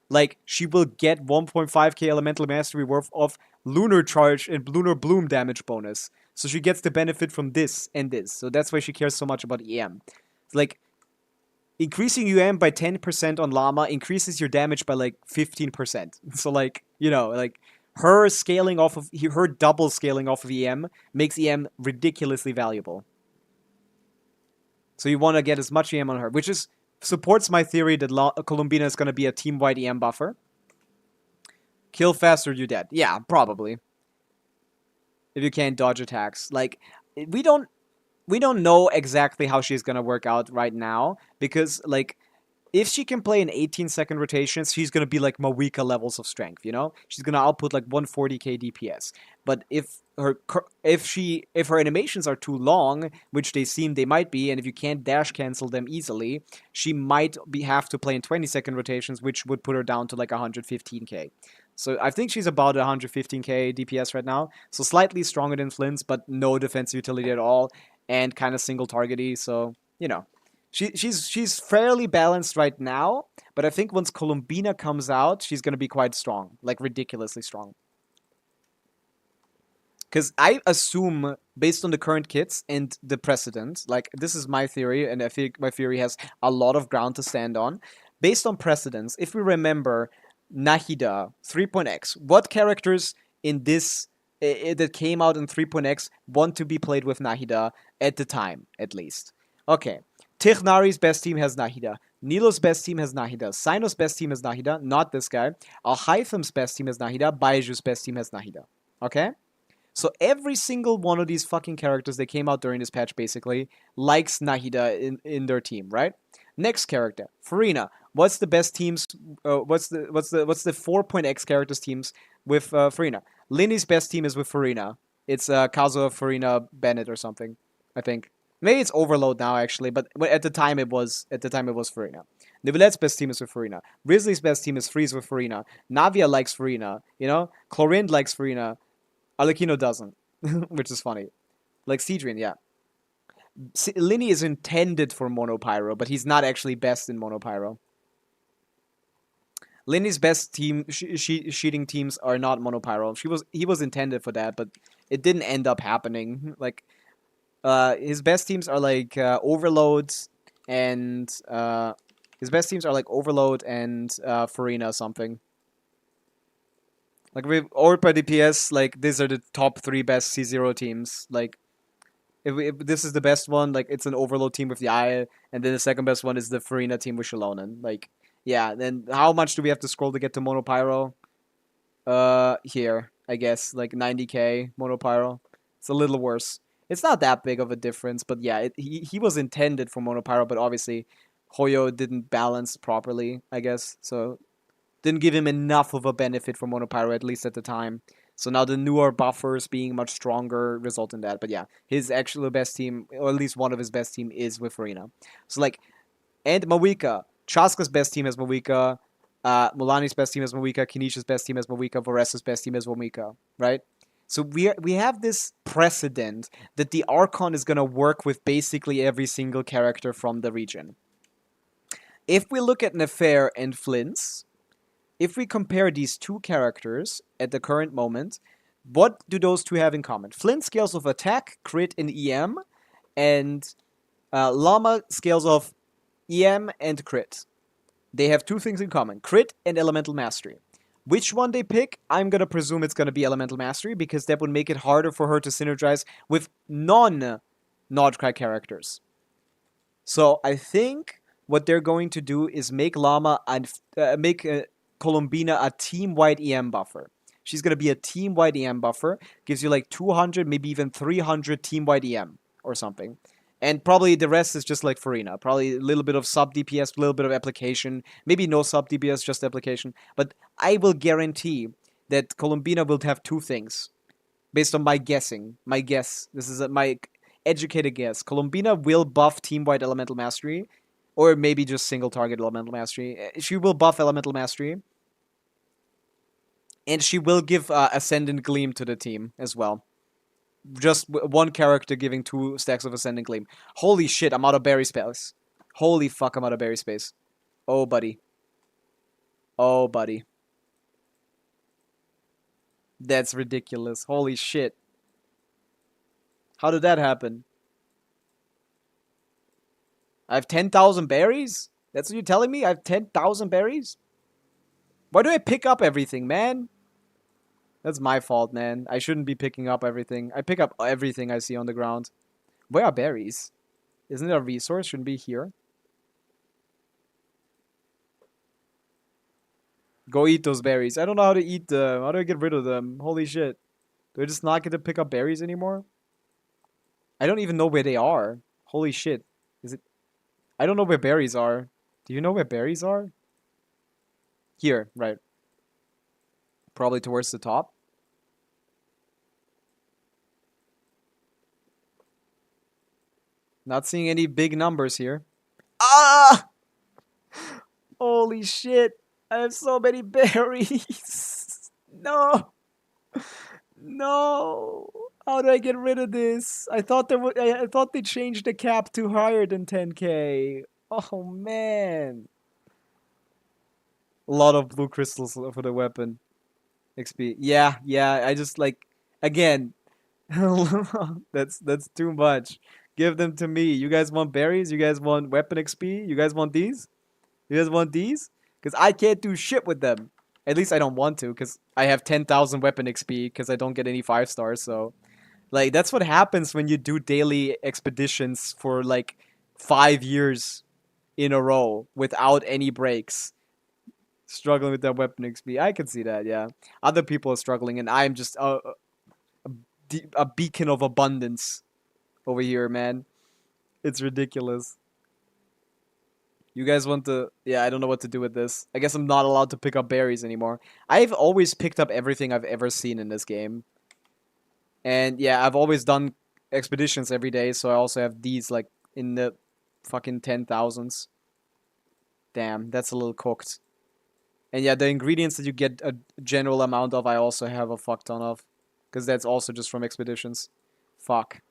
like, she will get 1.5k Elemental Mastery worth of Lunar Charge and Lunar Bloom damage bonus. So she gets the benefit from this and this. So that's why she cares so much about EM. Like, increasing UM by 10% on Llama increases your damage by, like, 15%. So, like, you know, like, her scaling off of... her double scaling off of EM makes EM ridiculously valuable. So you want to get as much EM on her, which is... supports my theory that Columbina is going to be a team-wide EM buffer. Kill fast or you're dead. Yeah, probably. If you can't dodge attacks. Like, we don't know exactly how she's gonna work out right now, because, like, if she can play in 18-second rotations, she's gonna be like Mawika levels of strength, you know? She's gonna output like 140k DPS. But if her animations are too long, which they seem they might be, and if you can't dash cancel them easily, she might have to play in 20-second rotations, which would put her down to like 115k. So I think she's about 115k DPS right now. So slightly stronger than Flint's, but no defensive utility at all, and kind of single targety. So, you know, she's fairly balanced right now. But I think once Columbina comes out, she's gonna be quite strong, like ridiculously strong. Because I assume, based on the current kits and the precedent, like, this is my theory, and I think my theory has a lot of ground to stand on. Based on precedence, if we remember Nahida, 3.x, what characters in this that came out in 3.x want to be played with Nahida at the time, at least? Okay, Tichnari's best team has Nahida. Nilo's best team has Nahida. Sino's best team has Nahida, not this guy. Alhaitham's best team has Nahida. Baiju's best team has Nahida. Okay? So every single one of these fucking characters that came out during this patch basically likes Nahida in their team, right? Next character, Farina. What's the best teams? What's the 4.x characters teams with Farina? Linny's best team is with Farina. It's Kazuha, Farina, Bennett or something, I think. Maybe it's Overload now actually, but at the time it was Farina. Nivelette's best team is with Farina. Grizzly's best team is Freeze with Farina. Navia likes Farina. You know, Chlorinde likes Farina. Alekino doesn't, which is funny. Like Cedrian, yeah. Linny is intended for Monopyro, but he's not actually best in Monopyro. Linny's best team cheating teams are not Monopyro. He was intended for that, but it didn't end up happening. Like, his best teams are like Overload and Farina something. Like with Orpa DPS, like these are the top 3 best C0 teams. Like, If this is the best one, like it's an overload team with the Eye, and then the second best one is the Farina team with Shalonen. Like, yeah. Then how much do we have to scroll to get to Monopyro? Here I guess like 90k Monopyro. It's a little worse. It's not that big of a difference, but yeah, he was intended for Monopyro, but obviously Hoyo didn't balance properly, I guess. So didn't give him enough of a benefit for Monopyro, at least at the time. So now the newer buffers being much stronger result in that. But yeah, his actual best team, or at least one of his best team, is with Farina. So like, and Mawika. Chaska's best team is Mawika. Mulani's best team is Mawika. Kinisha's best team is Mawika. Varessa's best team is Mawika. Right? So we have this precedent that the Archon is gonna work with basically every single character from the region. If we look at Nefer and Flint's, if we compare these two characters at the current moment, what do those two have in common? Flint scales of attack, crit, and EM, and Llama scales of EM and crit. They have two things in common, crit and elemental mastery. Which one they pick, I'm gonna presume it's gonna be elemental mastery, because that would make it harder for her to synergize with non-Nordcry characters. So I think what they're going to do is make Llama and make Columbina a team-wide EM buffer. She's going to be a team-wide EM buffer. Gives you like 200, maybe even 300 team-wide EM or something. And probably the rest is just like Farina. Probably a little bit of sub-DPS, a little bit of application. Maybe no sub-DPS, just application. But I will guarantee that Columbina will have two things. Based on my guessing. My guess. This is my educated guess. Columbina will buff team-wide elemental mastery. Or maybe just single-target elemental mastery. She will buff elemental mastery. And she will give Ascendant Gleam to the team as well. Just one character giving 2 stacks of Ascendant Gleam. Holy shit, I'm out of berry space. Holy fuck, I'm out of berry space. Oh, buddy. Oh, buddy. That's ridiculous. Holy shit. How did that happen? I have 10,000 berries? That's what you're telling me? I have 10,000 berries? Why do I pick up everything, man? That's my fault, man. I shouldn't be picking up everything. I pick up everything I see on the ground. Where are berries? Isn't it a resource? Shouldn't be here. Go eat those berries. I don't know how to eat them. How do I get rid of them? Holy shit. Do I just not get to pick up berries anymore? I don't even know where they are. Holy shit. Is it... I don't know where berries are. Do you know where berries are? Here, right. Probably towards the top. Not seeing any big numbers here. Ah! Holy shit. I have so many berries. No. No. How do I get rid of this? I thought I thought they changed the cap to higher than 10k. Oh man. A lot of blue crystals for the weapon. XP. Yeah, I just like again. that's too much. Give them to me. You guys want berries? You guys want weapon XP? You guys want these? You guys want these? Because I can't do shit with them. At least I don't want to, because I have 10,000 weapon XP, because I don't get any 5 stars, so... Like, that's what happens when you do daily expeditions for, like, 5 years in a row, without any breaks. Struggling with that weapon XP. I can see that, yeah. Other people are struggling, and I'm just a beacon of abundance over here, man. It's ridiculous. You guys want to... Yeah, I don't know what to do with this. I guess I'm not allowed to pick up berries anymore. I've always picked up everything I've ever seen in this game. And yeah, I've always done expeditions every day, so I also have these, like, in the fucking 10,000s. Damn, that's a little cooked. And yeah, the ingredients that you get a general amount of, I also have a fuck ton of. Because that's also just from expeditions. Fuck.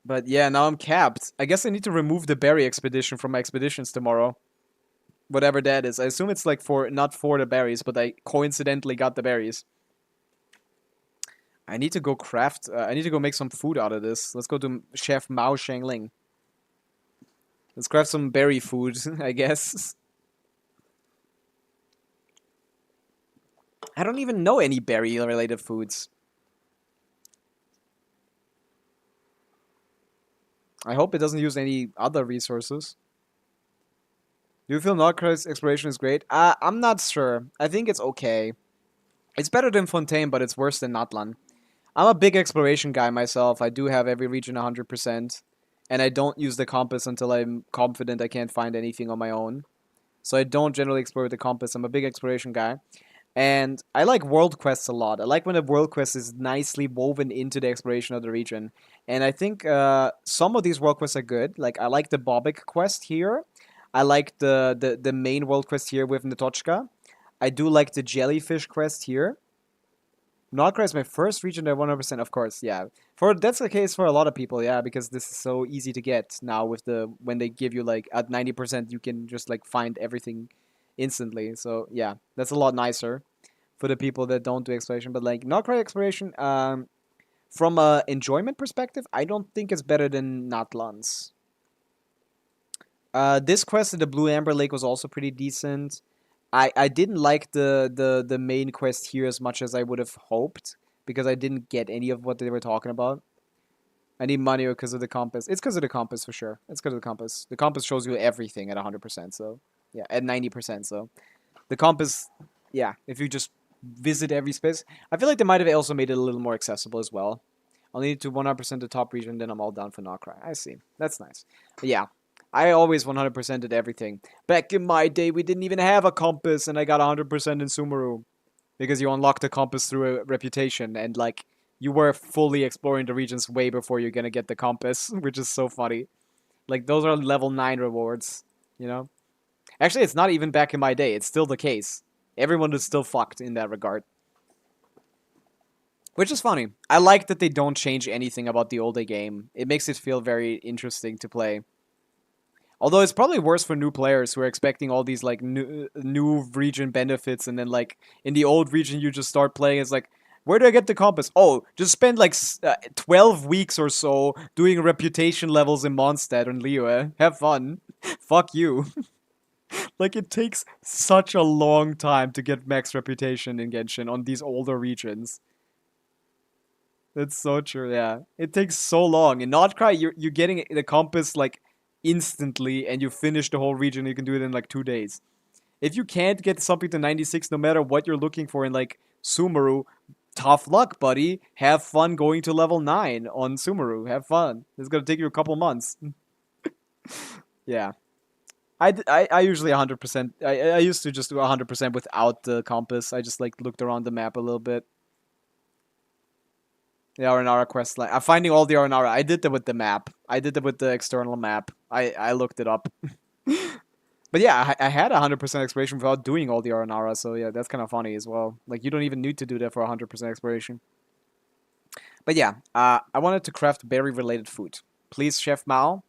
But yeah, now I'm capped. I guess I need to remove the berry expedition from my expeditions tomorrow. Whatever that is. I assume it's like for, not for the berries, but I coincidentally got the berries. I need to go craft, I need to go make some food out of this. Let's go to Chef Mao Shangling. Let's craft some berry food, I guess. I don't even know any berry-related foods. I hope it doesn't use any other resources. Do you feel Nordkreis exploration is great? I'm not sure. I think it's okay. It's better than Fontaine, but it's worse than Natlan. I'm a big exploration guy myself. I do have every region 100%. And I don't use the compass until I'm confident I can't find anything on my own. So I don't generally explore with the compass. I'm a big exploration guy. And I like world quests a lot. I like when a world quest is nicely woven into the exploration of the region. And I think some of these world quests are good. Like, I like the Bobik quest here. I like the main world quest here with Natochka. I do like the jellyfish quest here. Nordkreis is my first region at 100%, of course, yeah. That's the case for a lot of people, yeah, because this is so easy to get now with when they give you like at 90% you can just like find everything instantly. So yeah, that's a lot nicer for the people that don't do exploration. But like Nordkreis exploration, from a enjoyment perspective, I don't think it's better than Natlan's. This quest at the Blue Amber Lake was also pretty decent. I didn't like the main quest here as much as I would have hoped because I didn't get any of what they were talking about. I need money because of the compass. It's because of the compass for sure. It's because of the compass. The compass shows you everything at 100%. So yeah, at 90%. So the compass, yeah. If you just visit every space, I feel like they might have also made it a little more accessible as well. I'll need to 100% the top region, then I'm all down for Nokrai. I see. That's nice. But yeah. I always 100%ed everything. Back in my day, we didn't even have a compass, and I got 100% in Sumeru. Because you unlocked the compass through a reputation, and, like, you were fully exploring the regions way before you're gonna get the compass, which is so funny. Like, those are level 9 rewards, you know? Actually, it's not even back in my day. It's still the case. Everyone is still fucked in that regard. Which is funny. I like that they don't change anything about the older game. It makes it feel very interesting to play. Although it's probably worse for new players who are expecting all these like new region benefits, and then like in the old region you just start playing. It's like, where do I get the compass? Oh, just spend like 12 weeks or so doing reputation levels in Mondstadt and Liyue. Have fun. Fuck you. Like, it takes such a long time to get max reputation in Genshin on these older regions. That's so true, yeah. It takes so long. In Nordkrai, you're getting the compass like instantly, and you finish the whole region. You can do it in like 2 days. If you can't get something to 96 no matter what you're looking for in like Sumeru, tough luck, buddy. Have fun going to level 9 on Sumeru. Have fun. It's gonna take you a couple months. Yeah. I usually 100%. I used to just do 100% without the compass. I just like looked around the map a little bit. The Aranara quest line. I'm finding all the Aranara. I did that with the map. I did that with the external map. I looked it up. But yeah, I had 100% exploration without doing all the Aranara, so yeah, that's kind of funny as well. Like, you don't even need to do that for 100% exploration. But yeah, I wanted to craft berry-related food. Please, Chef Mao,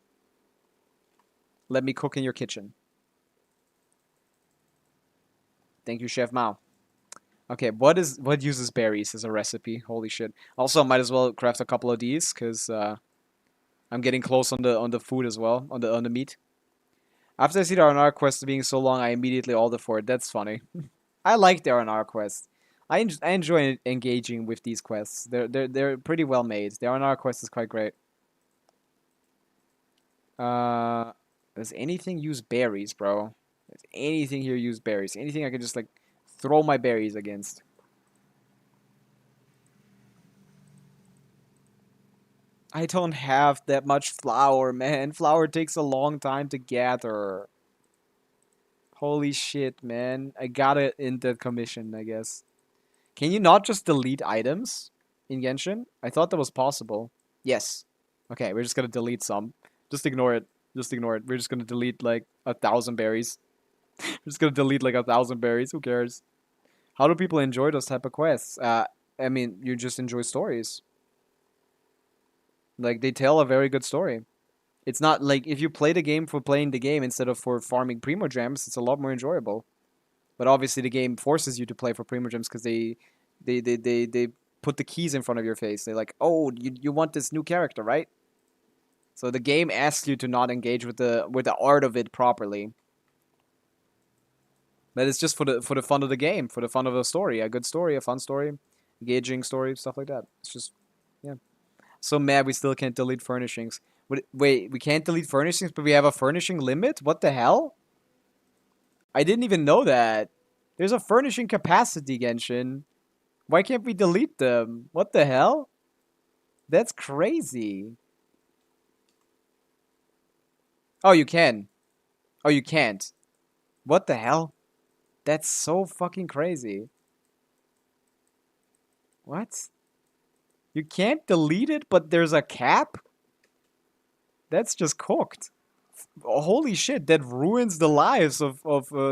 let me cook in your kitchen. Thank you, Chef Mao. Okay, what uses berries as a recipe? Holy shit! Also, I might as well craft a couple of these because I'm getting close on the food as well, on the meat. After I see the R&R quest being so long, I immediately order for it. That's funny. I like the R&R quest. I enjoy engaging with these quests. They're pretty well made. The R&R quest is quite great. Does anything use berries, bro? Does anything here use berries? Anything I can just like throw my berries against? I don't have that much flour, man. Flour takes a long time to gather. Holy shit, man. I got it in the commission, I guess. Can you not just delete items in Genshin? I thought that was possible. Yes. Okay, we're just gonna delete some. Just ignore it. Just ignore it. We're just gonna delete like 1,000 berries. We're just gonna delete like 1,000 berries. Who cares? How do people enjoy those type of quests? I mean, you just enjoy stories. Like, they tell a very good story. It's not like if you play the game for playing the game instead of for farming Primogems, it's a lot more enjoyable. But obviously the game forces you to play for Primogems because they put the keys in front of your face. They're like, oh, you want this new character, right? So the game asks you to not engage with the art of it properly. But it's just for the fun of the game, for the fun of the story, a good story, a fun story, engaging story, stuff like that. It's just, yeah. So mad we still can't delete furnishings. Wait, we can't delete furnishings, but we have a furnishing limit? What the hell? I didn't even know that. There's a furnishing capacity, Genshin. Why can't we delete them? What the hell? That's crazy. Oh, you can. Oh, you can't. What the hell? That's so fucking crazy. What? You can't delete it, but there's a cap? That's just cooked. Holy shit, that ruins the lives of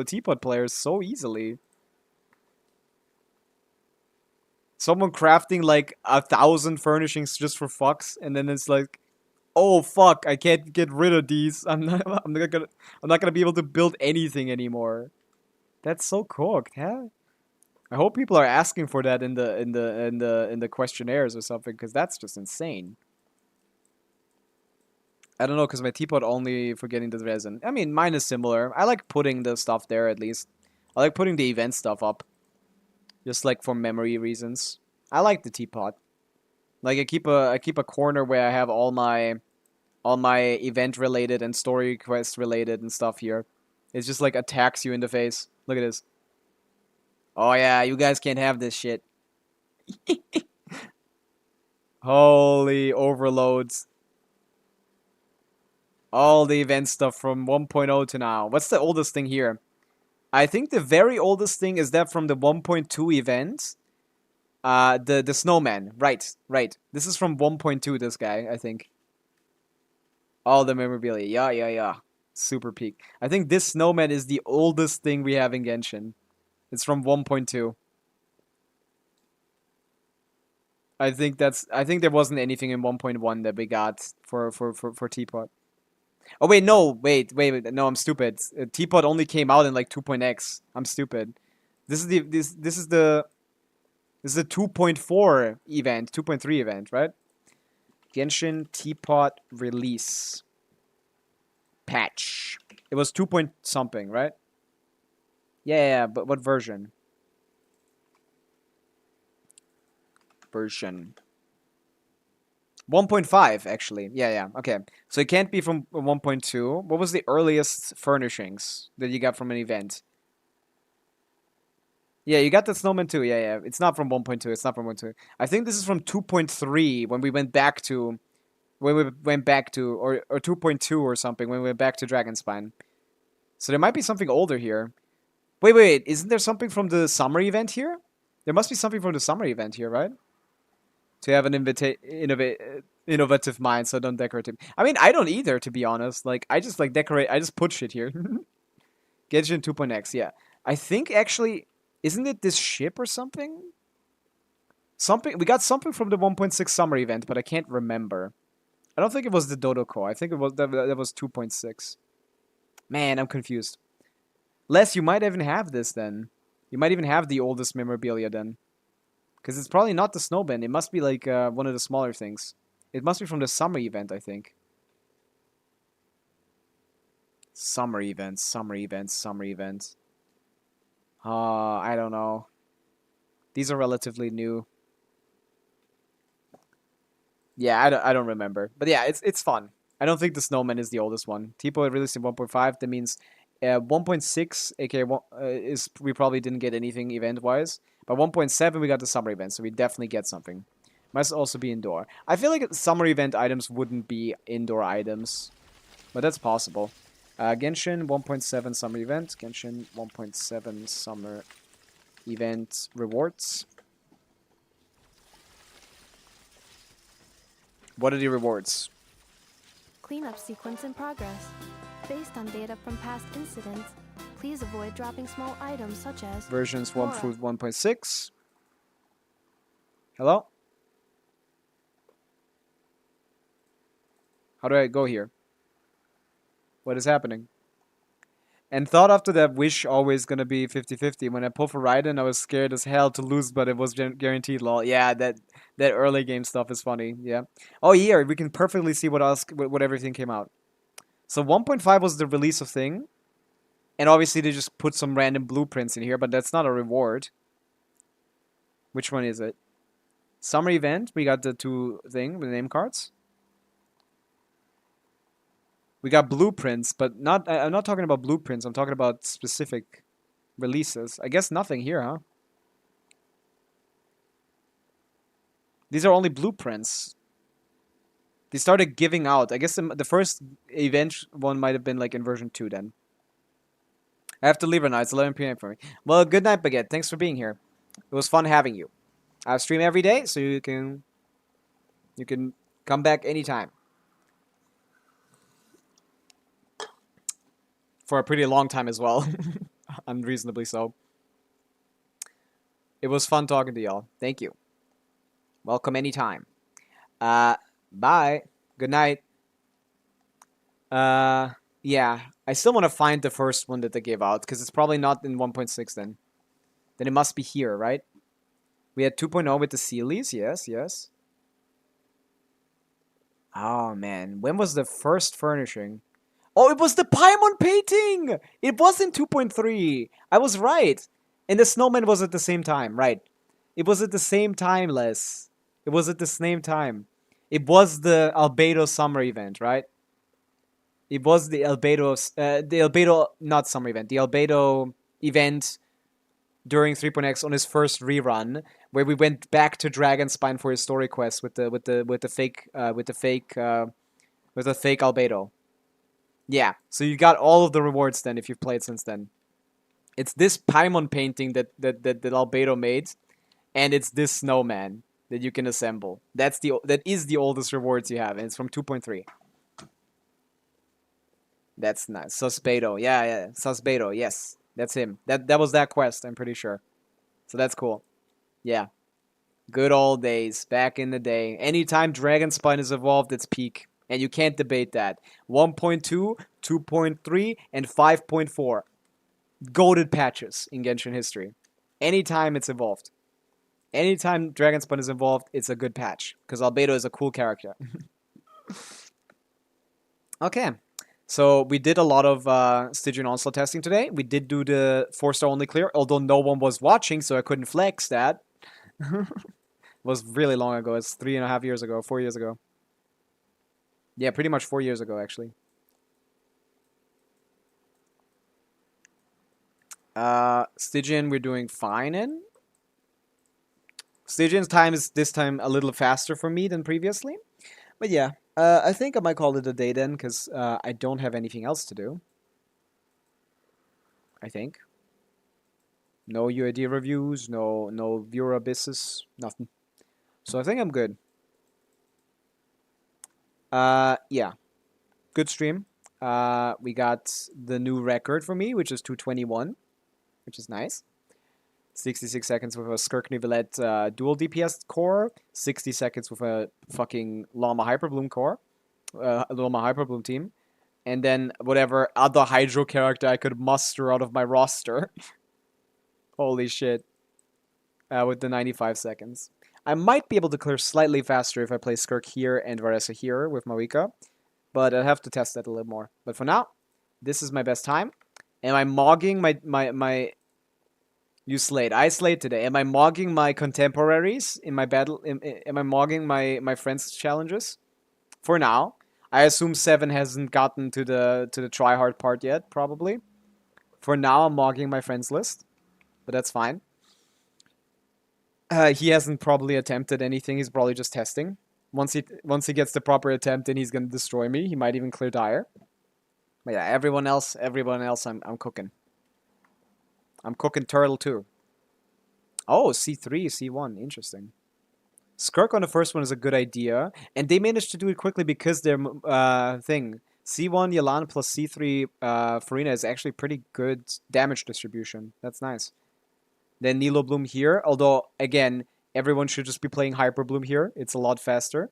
teapot players so easily. Someone crafting like 1,000 furnishings just for fucks, and then it's like, oh fuck, I can't get rid of these. I'm not gonna be able to build anything anymore. That's so cooked, huh? I hope people are asking for that in the questionnaires or something, because that's just insane. I don't know, because my teapot only for getting the resin. I mean, mine is similar. I like putting the stuff there at least. I like putting the event stuff up. Just like for memory reasons. I like the teapot. Like I keep a corner where I have all my event related and story quest related and stuff here. It's just like attacks you in the face. Look at this. Oh yeah, you guys can't have this shit. Holy overloads. All the event stuff from 1.0 to now. What's the oldest thing here? I think the very oldest thing is that from the 1.2 event. The snowman. Right. This is from 1.2, this guy, I think. All the memorabilia. Yeah. Super peak. I think this snowman is the oldest thing we have in Genshin. It's from 1.2. I think there wasn't anything in 1.1 that we got for Teapot. Oh wait, no, wait, no, I'm stupid. Teapot only came out in like 2.x. I'm stupid. This is the 2.4 event, 2.3 event, right? Genshin Teapot release patch. It was 2 point something, right? Yeah, but what version? Version 1.5, actually. Yeah, okay. So it can't be from 1.2. What was the earliest furnishings that you got from an event? Yeah, you got the snowman too. Yeah. It's not from 1.2. It's not from 1.2. I think this is from 2.3 when we went back to... or 2.2 or something when we went back to Dragonspine. So there might be something older here. Wait. Isn't there something from the summer event here? There must be something from the summer event here, right? To have an innovative mind, so don't decorate it. I mean, I don't either, to be honest. Like, I just like decorate. I just put shit here. Genshin 2.x, yeah. I think actually, isn't it this ship or something? We got something from the 1.6 summer event, but I can't remember. I don't think it was the Dodoko. I think it was that was 2.6. Man, I'm confused. Les, you might even have this then. You might even have the oldest memorabilia then. Because it's probably not the snowman. It must be like one of the smaller things. It must be from the summer event, I think. Summer events. I don't know. These are relatively new. Yeah, I don't remember. But yeah, it's fun. I don't think the snowman is the oldest one. Tipo released in 1.5. That means 1.6, aka is we probably didn't get anything event-wise. By 1.7, we got the summer event, so we definitely get something. Must also be indoor. I feel like summer event items wouldn't be indoor items, but that's possible. Genshin 1.7 summer event. Genshin 1.7 summer event rewards. What are the rewards? Cleanup sequence in progress. Based on data from past incidents, please avoid dropping small items such as versions 1 through 1.6. Hello? How do I go here? What is happening? And thought after that wish always gonna be 50-50. When I pulled for Raiden, I was scared as hell to lose, but it was guaranteed. Lol. Yeah, that early game stuff is funny. Yeah. Oh yeah, we can perfectly see what everything came out. So 1.5 was the release of thing. And obviously they just put some random blueprints in here, but that's not a reward. Which one is it? Summer event, we got the 2 thing with the name cards. We got blueprints, but not. I'm not talking about blueprints. I'm talking about specific releases. I guess nothing here, huh? These are only blueprints. They started giving out. I guess the first event one might have been like in version 2 then. I have to leave right now. It's 11 p.m. for me. Well, good night, Baguette. Thanks for being here. It was fun having you. I stream every day, so you can come back anytime. For a pretty long time as well. Unreasonably so. It was fun talking to y'all. Thank you. Welcome anytime. Bye. Good night. Yeah. I still want to find the first one that they gave out, because it's probably not in 1.6 then. Then it must be here, right? We had 2.0 with the Sealies. Yes, yes. Oh, man. When was the first furnishing? Oh, it was the Paimon painting! It was in 2.3. I was right. And the snowman was at the same time, right? It was at the same time, Les. It was at the same time. It was the Albedo summer event, right? It was the Albedo, not summer event, the Albedo event during 3.x on his first rerun, where we went back to Dragonspine for his story quest with the fake Albedo. Yeah, so you got all of the rewards then if you've played since then. It's this Paimon painting that Albedo made, and it's this snowman that you can assemble. That is the oldest rewards you have, and it's from 2.3. That's nice. Susbedo, yeah, Susbedo, yes, that's him. That was that quest, I'm pretty sure. So that's cool. Yeah, good old days back in the day. Anytime Dragonspine is evolved, it's peak. And you can't debate that. 1.2, 2.3, and 5.4. Goated patches in Genshin history. Anytime it's evolved. Anytime Dragonspine is involved, it's a good patch. Because Albedo is a cool character. Okay. So we did a lot of Stygian Onslaught testing today. We did do the 4-star only clear, although no one was watching, so I couldn't flex that. It was really long ago. It's 3.5 years ago, 4 years ago. Yeah, pretty much 4 years ago, actually. Stygian, we're doing fine in. Stygian's time is this time a little faster for me than previously. But yeah, I think I might call it a day then, because I don't have anything else to do. I think. No UID reviews, no viewer abysses, nothing. So I think I'm good. Yeah. Good stream. We got the new record for me, which is 221, which is nice. 66 seconds with a Skirk Nivelette dual DPS core, 60 seconds with a fucking Llama Hyperbloom core, Llama Hyperbloom team, and then whatever other Hydro character I could muster out of my roster. Holy shit. With the 95 seconds. I might be able to clear slightly faster if I play Skirk here and Varessa here with Marika, but I'll have to test that a little more. But for now, this is my best time. Am I mogging my You slayed. I slayed today. Am I mogging my contemporaries in my battle? Am I mogging my friends' challenges? For now. I assume 7 hasn't gotten to the tryhard part yet, probably. For now, I'm mogging my friends list. But that's fine. He hasn't probably attempted anything. He's probably just testing. Once he gets the proper attempt, then he's gonna destroy me. He might even clear Dire. But yeah, everyone else, I'm cooking. I'm cooking turtle too. Oh, C3, C1, interesting. Skirk on the first one is a good idea, and they managed to do it quickly because their thing C1 Yalan plus C3 Farina is actually pretty good damage distribution. That's nice. Then Nilo Bloom here, although again everyone should just be playing Hyper Bloom here. It's a lot faster.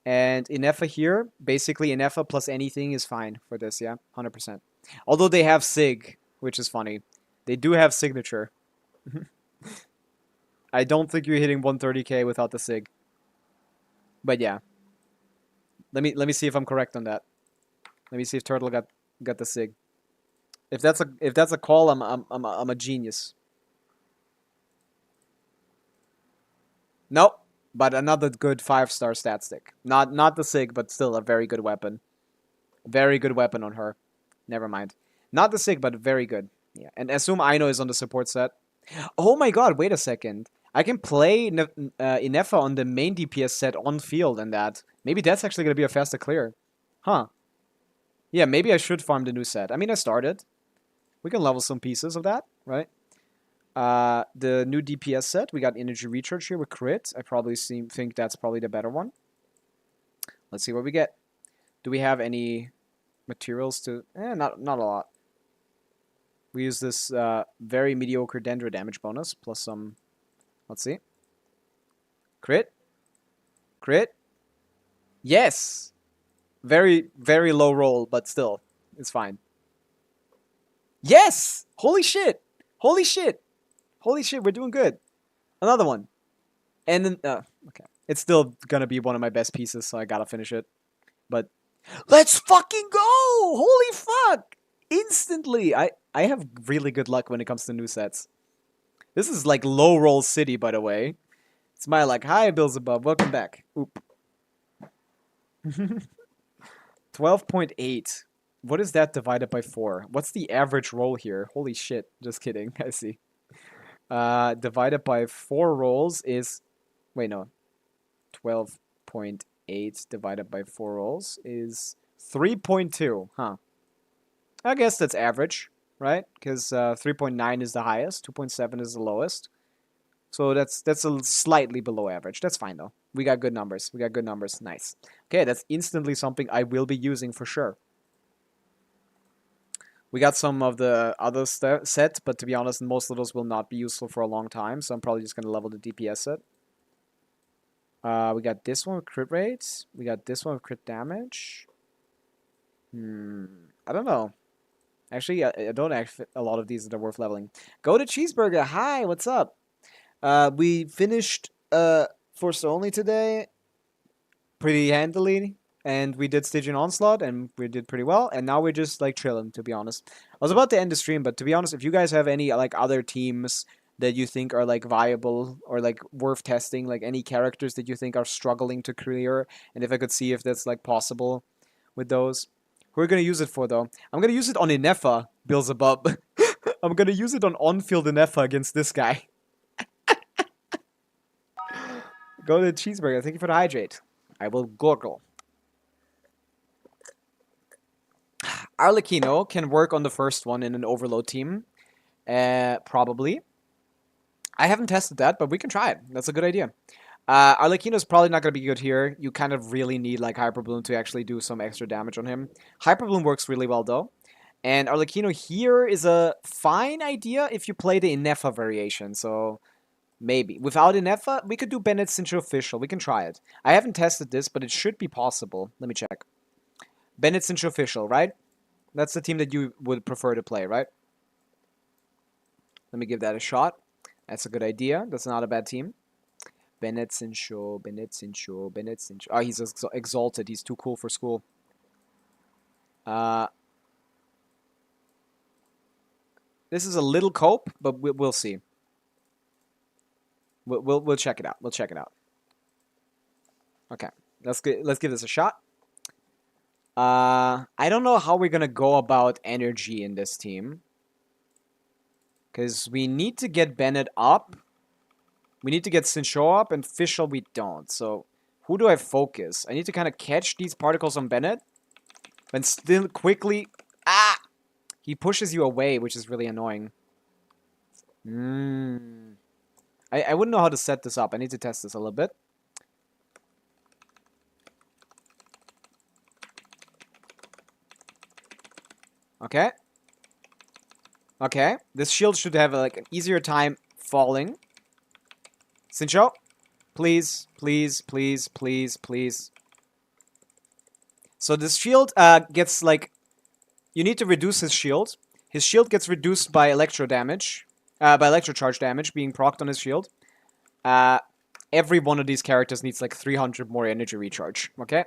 And Inefa here, basically Inefa plus anything is fine for this, yeah, 100%. Although they have Sig, which is funny. They do have signature. I don't think you're hitting 130k without the Sig. But yeah. Let me see if I'm correct on that. Let me see if Turtle got the Sig. If that's a call, I'm a genius. Nope. But another good 5-star stat stick. Not the Sig, but still a very good weapon. Very good weapon on her. Never mind. Not the sick, but very good. Yeah, and assume Aino is on the support set. Oh my god, wait a second. I can play Inefa on the main DPS set on field and that. Maybe that's actually going to be a faster clear. Huh. Yeah, maybe I should farm the new set. I mean, I started. We can level some pieces of that, right? The new DPS set, we got energy recharge here with crit. I probably think that's probably the better one. Let's see what we get. Do we have any materials to... not a lot. We use this very mediocre Dendro damage bonus plus some... Let's see. Crit. Crit. Yes! Very, very low roll, but still, it's fine. Yes! Holy shit! Holy shit! Holy shit, we're doing good. Another one. And then, okay. It's still gonna be one of my best pieces, so I gotta finish it. But, let's fucking go! Holy fuck! Instantly! I have really good luck when it comes to new sets. This is like low roll city, by the way. It's my like, hi, Beelzebub, welcome back. Oop. 12.8. What is that divided by 4? What's the average roll here? Holy shit. Just kidding. I see. Divided by 4 rolls is... Wait, no. 12.8 divided by 4 rolls is 3.2. Huh. I guess that's average, right? Because 3.9 is the highest. 2.7 is the lowest. So that's a slightly below average. That's fine, though. We got good numbers. We got good numbers. Nice. Okay, that's instantly something I will be using for sure. We got some of the other sets, but to be honest, most of those will not be useful for a long time, so I'm probably just going to level the DPS set. We got this one with crit rates. We got this one with crit damage. I don't know. Actually, I don't have a lot of these that are worth leveling. Go to Cheeseburger. Hi, what's up? We finished Force Only today pretty handily, and we did Stygian Onslaught, and we did pretty well, and now we're just, like, chilling, to be honest. I was about to end the stream, but to be honest, if you guys have any, like, other teams that you think are, like, viable or, like, worth testing, like, any characters that you think are struggling to clear, and if I could see if that's, like, possible with those. Who are we going to use it for, though? I'm going to use it on Inefa, Beelzebub. I'm going to use it on-field Inefa against this guy. Go to Cheeseburger. Thank you for the hydrate. I will gurgle. Arlecchino can work on the first one in an overload team. Probably. I haven't tested that, but we can try it. That's a good idea. Arlecchino is probably not going to be good here. You kind of really need like Hyper Bloom to actually do some extra damage on him. Hyper Bloom works really well though. And Arlecchino here is a fine idea if you play the Inefa variation. So maybe. Without Inefa, we could do Bennett Sincho Official. We can try it. I haven't tested this, but it should be possible. Let me check. Bennett Sincho Official, right? That's the team that you would prefer to play, right? Let me give that a shot. That's a good idea. That's not a bad team. Bennett Sincho, Bennett Sincho, Bennett Sincho. Oh, he's exalted. He's too cool for school. This is a little cope, but we'll see. We'll check it out. We'll check it out. Okay, let's give this a shot. I don't know how we're gonna go about energy in this team, because we need to get Bennett up. We need to get Sincho up, and Fischl we don't. So, who do I focus? I need to kind of catch these particles on Bennett, and still quickly... Ah! He pushes you away, which is really annoying. I wouldn't know how to set this up. I need to test this a little bit. Okay. Okay. This shield should have like an easier time falling. Sincho, please, please, please, please, please. So this shield gets like... You need to reduce his shield. His shield gets reduced by electro damage. By electro charge damage being procced on his shield. Every one of these characters needs like 300 more energy recharge. Okay?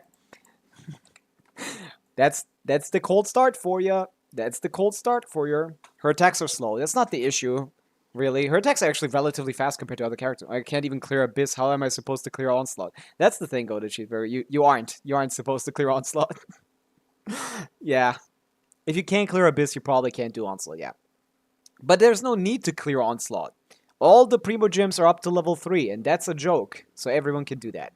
That's the cold start for you. That's the cold start for you. Her attacks are slow. That's not the issue. Really. Her attacks are actually relatively fast compared to other characters. I can't even clear Abyss. How am I supposed to clear Onslaught? That's the thing, Go to Cheeseburger. You aren't. You aren't supposed to clear Onslaught. Yeah. If you can't clear Abyss, you probably can't do Onslaught, yeah. But there's no need to clear Onslaught. All the Primo Gems are up to level 3, and that's a joke. So everyone can do that.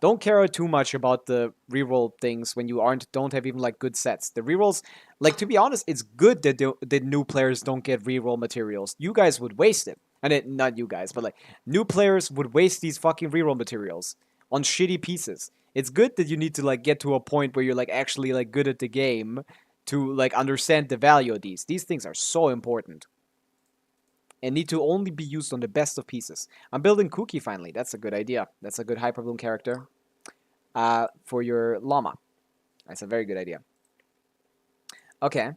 Don't care too much about the reroll things when you don't have even like good sets. The rerolls, like to be honest, it's good that the new players don't get reroll materials. You guys would waste it. And not you guys, but like new players would waste these fucking reroll materials on shitty pieces. It's good that you need to like get to a point where you're like actually like good at the game to like understand the value of these. These things are so important. And need to only be used on the best of pieces. I'm building Cookie finally. That's a good idea. That's a good Hyperbloom character. For your llama. That's a very good idea. Okay.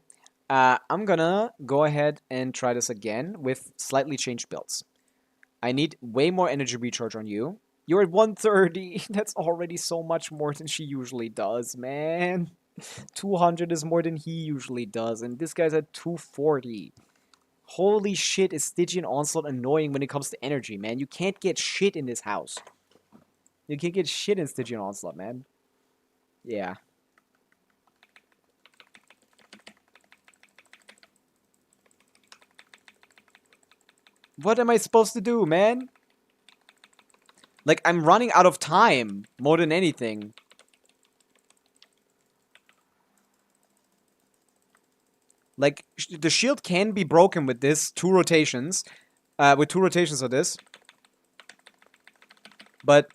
I'm gonna go ahead and try this again with slightly changed builds. I need way more energy recharge on you. You're at 130. That's already so much more than she usually does, man. 200 is more than he usually does, and this guy's at 240. Holy shit, is Stygian Onslaught annoying when it comes to energy, man. You can't get shit in this house. You can't get shit in Stygian Onslaught, man. Yeah. What am I supposed to do, man? Like, I'm running out of time more than anything. Like, the shield can be broken with this. 2 rotations. With 2 rotations of this. But,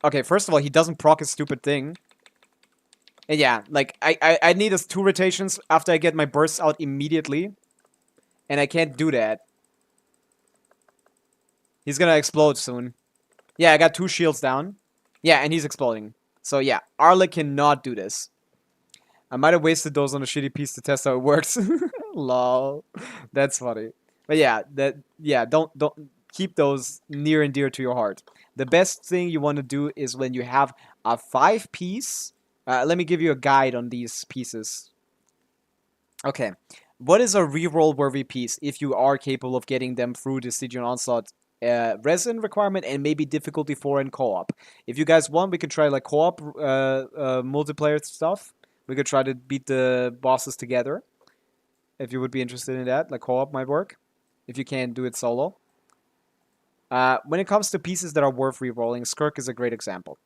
okay, first of all, he doesn't proc his stupid thing. And yeah, like, I need us 2 rotations after I get my bursts out immediately. And I can't do that. He's gonna explode soon. Yeah, I got 2 shields down. Yeah, and he's exploding. So yeah, Arla cannot do this. I might have wasted those on a shitty piece to test how it works. Lol. That's funny. But yeah, don't keep those near and dear to your heart. The best thing you want to do is when you have a 5-piece. Let me give you a guide on these pieces. Okay. What is a reroll worthy piece if you are capable of getting them through the Stygian Onslaught resin requirement and maybe difficulty 4 and co-op? If you guys want, we could try like co-op multiplayer stuff. We could try to beat the bosses together. If you would be interested in that, like co-op might work. If you can't do it solo. When it comes to pieces that are worth rerolling, Skirk is a great example.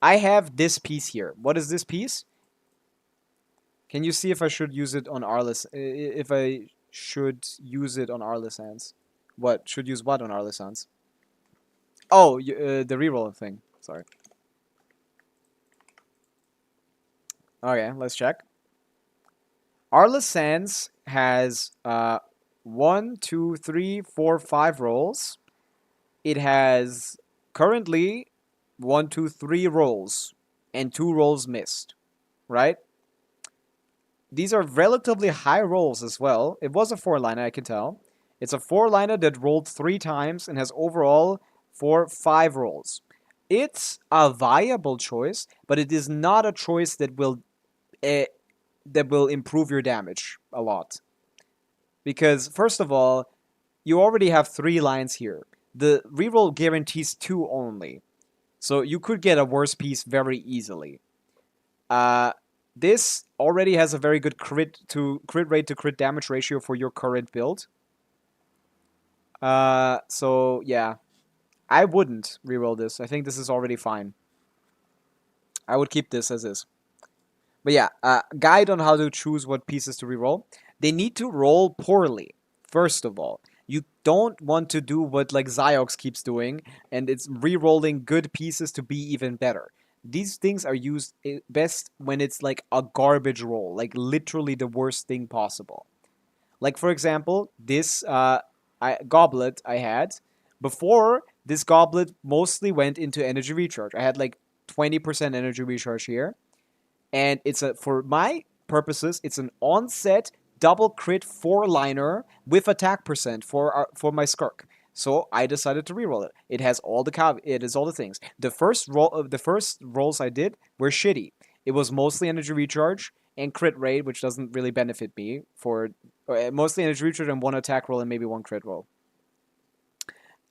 I have this piece here. What is this piece? Can you see if I should use it on Arliss? If I should use it on Arlisans? What? Should use what on Arlisans? Oh, the reroll thing. Sorry. Okay, let's check. Arlisans has 1, 2, 3, 4, 5 rolls. It has currently 1, 2, 3 rolls and 2 rolls missed, right? These are relatively high rolls as well. It was a 4-liner, I can tell. It's a 4-liner that rolled 3 times and has overall 5 rolls. It's a viable choice, but it is not a choice that will improve your damage a lot. Because, first of all, you already have 3 lines here. The reroll guarantees 2 only. So you could get a worse piece very easily. This already has a very good crit rate to crit damage ratio for your current build. So yeah, I wouldn't reroll this. I think this is already fine. I would keep this as is. But yeah, guide on how to choose what pieces to reroll. They need to roll poorly, first of all. You don't want to do what like Ziox keeps doing, and it's re-rolling good pieces to be even better. These things are used best when it's like a garbage roll, like literally the worst thing possible. Like for example, this goblet I had, before this goblet mostly went into energy recharge. I had like 20% energy recharge here. And it's for my purposes, it's an onset double crit 4-liner with attack percent for my Skirk. So I decided to reroll it. It has all the things. The first rolls I did were shitty. It was mostly energy recharge and crit rate, which doesn't really benefit me for mostly energy recharge and 1 attack roll and maybe 1 crit roll.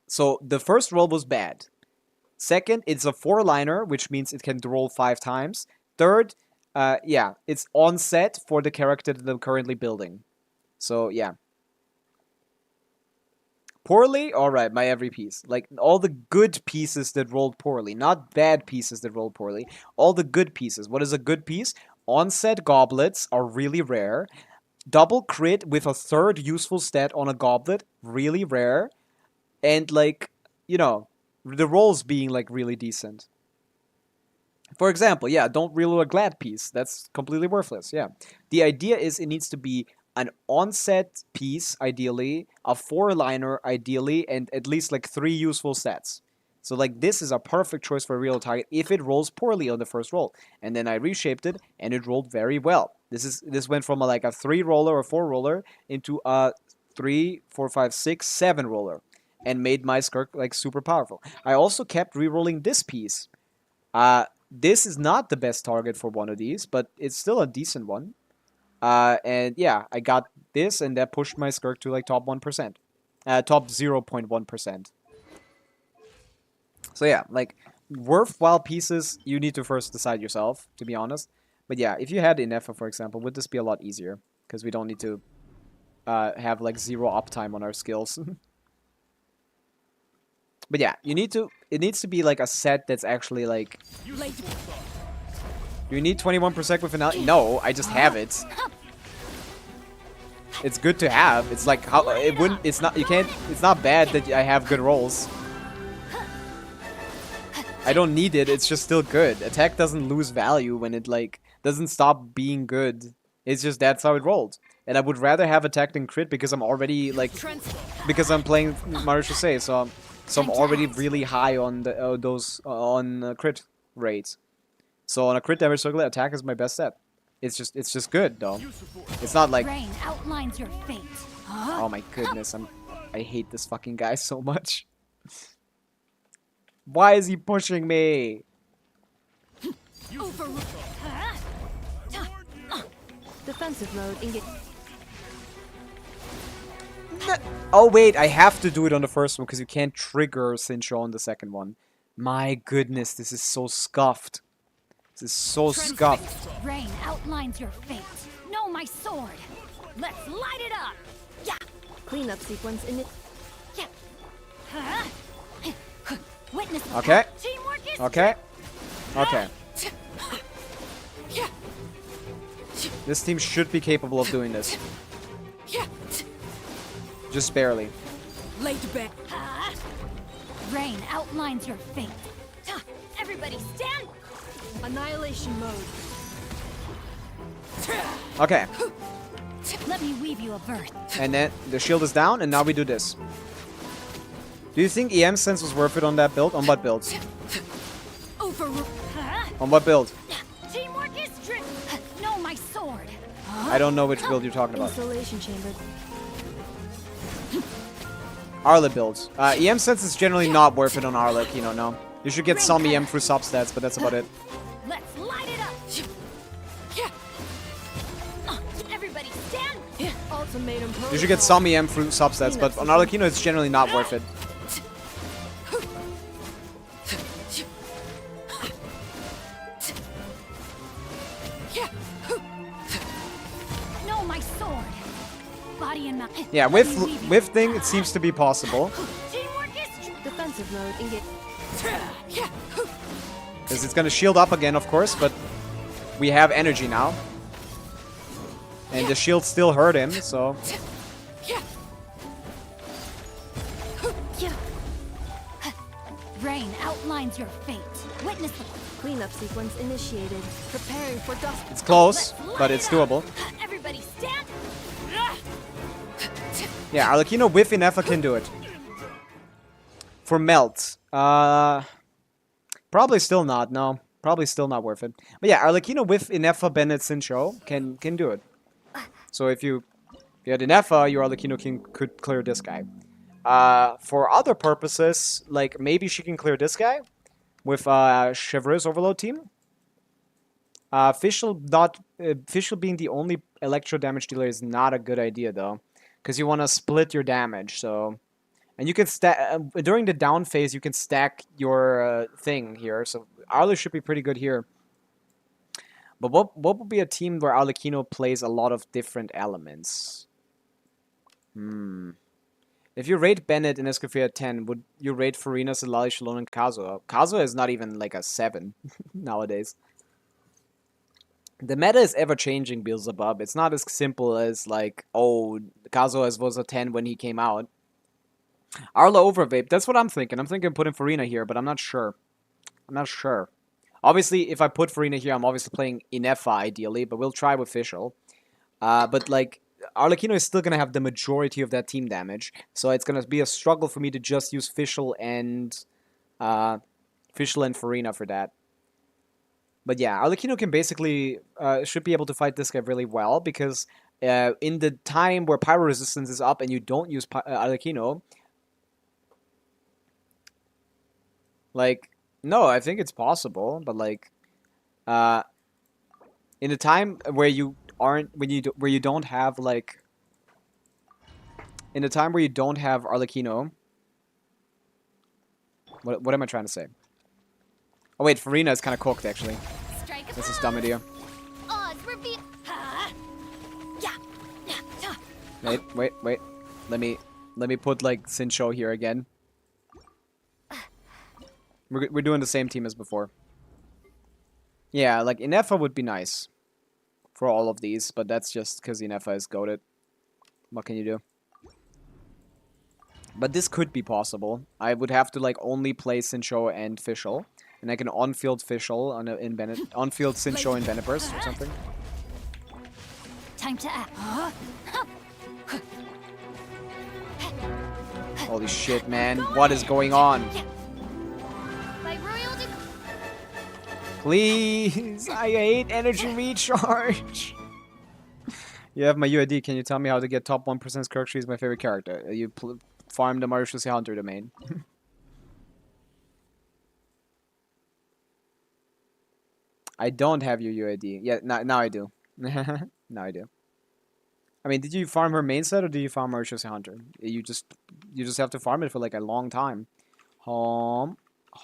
So the first roll was bad. Second, it's a 4-liner, which means it can roll 5 times. Third, Yeah, it's on set for the character that I'm currently building. So yeah. Poorly? Alright, my every piece. Like, all the good pieces that rolled poorly. Not bad pieces that rolled poorly. All the good pieces. What is a good piece? Onset goblets are really rare. Double crit with a third useful stat on a goblet, really rare. And, like, you know, the rolls being, like, really decent. For example, yeah, don't reload a glad piece. That's completely worthless, yeah. The idea is it needs to be an onset piece, ideally, a 4-liner, ideally, and at least like 3 useful sets. So like this is a perfect choice for a real target if it rolls poorly on the first roll. And then I reshaped it and it rolled very well. This went from like a 3 roller or 4 roller into a 3, 4, 5, 6, 7 roller and made my Skirk like super powerful. I also kept rerolling this piece. This is not the best target for one of these, but it's still a decent one. And yeah, I got this, and that pushed my Skirk to like top 1%. Top 0.1%. So yeah, like, worthwhile pieces, you need to first decide yourself, to be honest. But yeah, if you had Inefa, for example, would this be a lot easier? Because we don't need to have like 0 uptime on our skills. But yeah, it needs to be like a set that's actually like... Do you need 21% with finale? No, I just have it. It's good to have. It's like how it wouldn't. It's not. You can't. It's not bad that I have good rolls. I don't need it. It's just still good. Attack doesn't lose value when it like doesn't stop being good. It's just that's how it rolled. And I would rather have attack than crit because I'm already like because I'm playing Mario Jose, so I'm already really high on the those on crit rates. So on a crit damage circle, attack is my best set. It's just good though. It's not like Rain outlines your fate. oh my goodness, I hate this fucking guy so much. Why is he pushing me? Defensive mode engage. Oh wait, I have to do it on the first one because you can't trigger Sincho on the second one. My goodness, this is so scuffed. This is so scuffed. Rain outlines your fate. Know my sword. Let's light it up. Yeah. Cleanup sequence in it. Yeah. Witness the Okay. power. Teamwork is Okay. Okay. This team should be capable of doing this. Just barely. Rain outlines your fate. Everybody stand. Annihilation mode. Okay. Let me weave you a verse. And then the shield is down, and now we do this. Do you think EM sense was worth it on that build? On what build? On what build? Teamwork is strict. Know my sword. I don't know which build you're talking about. Installation chamber. Arla builds. EM sense is generally not worth it on Arla, you know, no. You should get some EM through substats, but that's about it. Let's light it up. Everybody stand. Ultimatum protocol. You should get some EM through substats, but on Arlecchino it's generally not worth it. Know my sword. Body and mouth. Yeah, with thing it seems to be possible. Teamwork is strict. Defensive mode engage. Because it's gonna shield up again, of course, but we have energy now. And the shield still hurt him, so... Rain outlines your fate. Witness the Cleanup sequence initiated. Preparing for dust. It's close, but it's doable. Everybody stand. Yeah, Arlecchino with Inefa can do it. For Melt, probably still not, no. Probably still not worth it. But yeah, Arlecchino with Inefa, Bennett, Sincho can do it. So if you had Inefa, your Arlecchino could clear this guy. For other purposes, like maybe she can clear this guy with Chevreuse Overload team. Fischl being the only electro damage dealer is not a good idea though, because you want to split your damage. So, and you can stack during the down phase. You can stack your thing here. So Arlo should be pretty good here. But what would be a team where Arlecchino plays a lot of different elements? If you rate Bennett and Escoffier at 10, would you rate Farina, Silali, Shalon, and Kazuha? Kazuha is not even like a 7 nowadays. The meta is ever-changing, Beelzebub. It's not as simple as, like, oh, Kazuha was a 10 when he came out. Arla Overvape, that's what I'm thinking. I'm thinking putting Farina here, but I'm not sure. I'm not sure. Obviously, if I put Farina here, I'm obviously playing Inefa, ideally, but we'll try with Fischl. But, like, Arlecchino is still going to have the majority of that team damage, so it's going to be a struggle for me to just use Fischl and Farina for that. But yeah, Arlecchino can basically, should be able to fight this guy really well, because in the time where Pyro Resistance is up and you don't use Arlecchino, like, no, I think it's possible, but like, in a time where you aren't, where you don't have, like, in a time where you don't have Arlecchino, what am I trying to say? Oh wait, Farina is kind of cooked, actually. This is a dumb idea. Wait. Let me put, like, Sincho here again. We're doing the same team as before. Yeah, like, Inefa would be nice for all of these, but that's just because Inefa is goated. What can you do? But this could be possible. I would have to, like, only play Sincho and Fischl. And I can on-field Fischl in Bennett, on-field Sincho in Bennett Burst or something. Time to act. Holy shit, man. What is going on? Please! I hate energy recharge! You have my UID. Can you tell me how to get top 1% Kirktree is my favorite character? You farm the Mauritius Hunter domain. I don't have your UID. Yeah, now I do. Now I do. I mean, did you farm her main set or did you farm Mauritius Hunter? You just have to farm it for like a long time. No,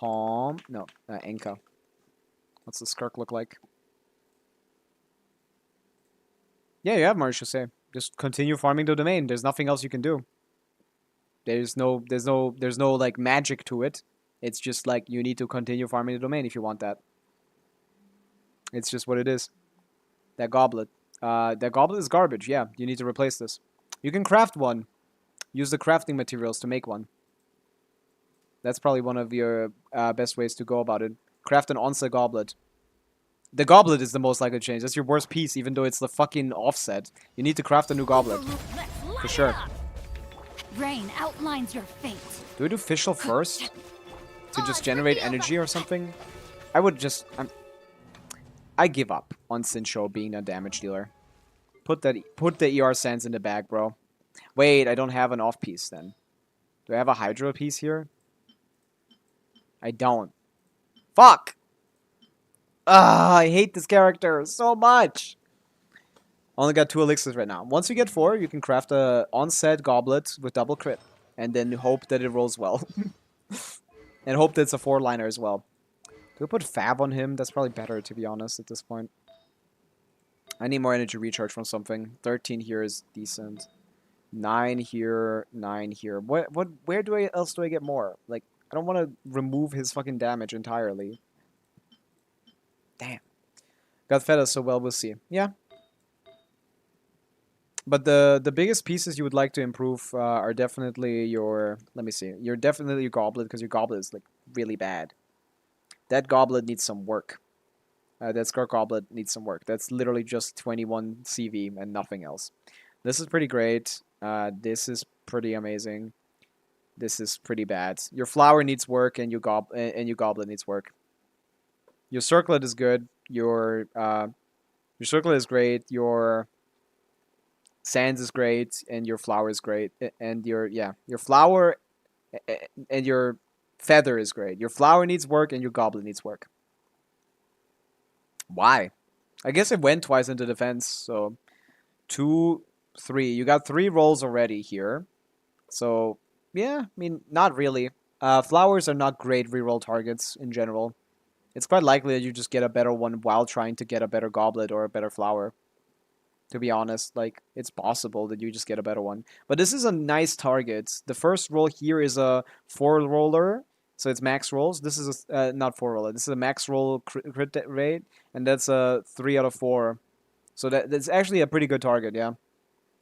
Enka. What's the Skirk look like? Yeah, you have Mauritius. Just continue farming the domain. There's nothing else you can do. There's no like magic to it. It's just like you need to continue farming the domain if you want that. It's just what it is. That goblet is garbage. Yeah, you need to replace this. You can craft one. Use the crafting materials to make one. That's probably one of your best ways to go about it. Craft an onset goblet. The goblet is the most likely change. That's your worst piece, even though it's the fucking offset. You need to craft a new goblet. For sure. Rain outlines your fate. Do we do Fischl first? To just generate energy or something? I would just... I give up on Sincho being a damage dealer. Put the ER Sands in the bag, bro. Wait, I don't have an off piece then. Do I have a Hydro piece here? I don't. Fuck! I hate this character so much! Only got 2 elixirs right now. Once you get 4, you can craft a onset goblet with double crit. And then hope that it rolls well. And hope that it's a 4-liner as well. Do we put Fab on him? That's probably better, to be honest, at this point. I need more energy recharge from something. 13 here is decent. 9 here, 9 here. Where else do I get more? Like, I don't want to remove his fucking damage entirely. Damn. Got fed us so well, we'll see. Yeah. But the biggest pieces you would like to improve are definitely your... Let me see. You're definitely your Goblet, because your Goblet is, like, really bad. That Goblet needs some work. That Scar Goblet needs some work. That's literally just 21 CV and nothing else. This is pretty great. This is pretty amazing. This is pretty bad. Your Flower needs work, and your Goblet needs work. Your Circlet is good. Your Circlet is great. Your Sands is great, and your Flower is great. And your Flower and your Feather is great. Your Flower needs work, and your Goblet needs work. Why? I guess it went twice into defense, so 2, 3. You got 3 rolls already here. So, yeah, I mean, not really. Flowers are not great reroll targets in general. It's quite likely that you just get a better one while trying to get a better goblet or a better flower. To be honest, like, it's possible that you just get a better one. But this is a nice target. The first roll here is a 4-roller, so it's max rolls. This is a, not 4-roller, this is a max roll crit rate, and that's a 3 out of 4. So that's actually a pretty good target, yeah.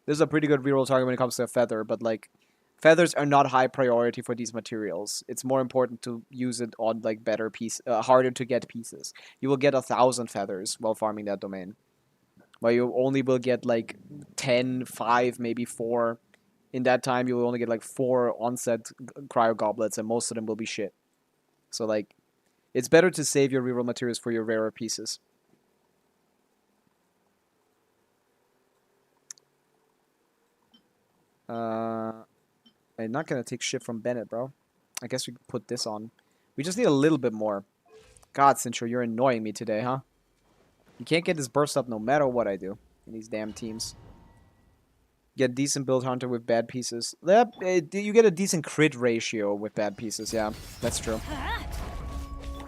This is a pretty good reroll target when it comes to a feather, but like, feathers are not high priority for these materials. It's more important to use it on like better harder to get pieces. You will get 1,000 feathers while farming that domain. But you only will get like 10, 5, maybe 4. In that time, you will only get like 4 onset cryo goblets, and most of them will be shit. So like, it's better to save your reroll materials for your rarer pieces. I'm not gonna take shit from Bennett, bro. I guess we can put this on. We just need a little bit more. God, Sincho, you're annoying me today, huh? You can't get this burst up no matter what I do in these damn teams. Get decent build hunter with bad pieces. Yep, you get a decent crit ratio with bad pieces, yeah. That's true.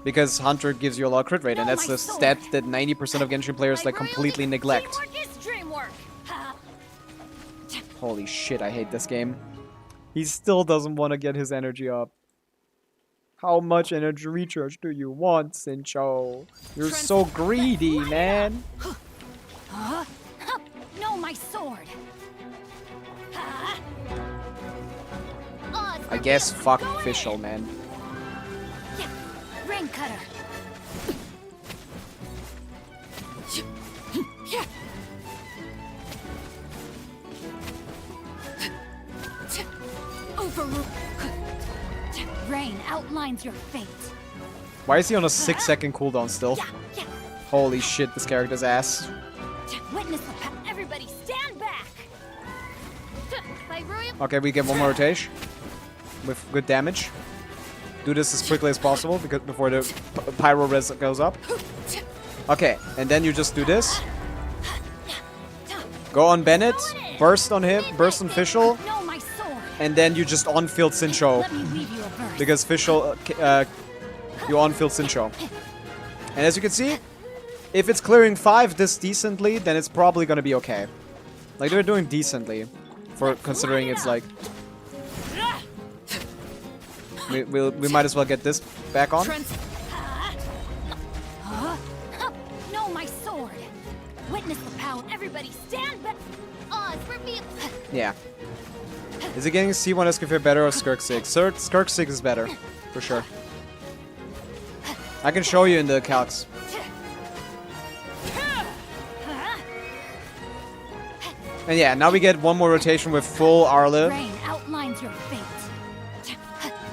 Because hunter gives you a lot of crit rate, and that's the stat that 90% of Genshin players like completely neglect. Holy shit, I hate this game. He still doesn't want to get his energy up. How much energy recharge do you want, Sincho? You're so greedy, man. No, my sword. I guess fuck official, man. Rain cutter. Overrule. Rain outlines your fate. Why is he on a 6-second cooldown still? Holy shit, this character's ass. Witness the power. Everybody stand back. Okay, we get one more rotation with good damage. Do this as quickly as possible because before the pyro res goes up. Okay, and then you just do this. Go on Bennett, burst on him, burst on Fischl, and then you just on-field Sincho. Because Fischl, you on-field Sincho. And as you can see, if it's clearing 5 this decently, then it's probably gonna be okay. Like, they're doing decently, for considering it's like... We might as well get this back on. No, my sword. Witness the power. Everybody stand back. Yeah. Is it getting C1 Escafir better or Skirk 6? Skirk 6 is better, for sure. I can show you in the calcs. And yeah, now we get one more rotation with full Arle. Rain outlines your fate.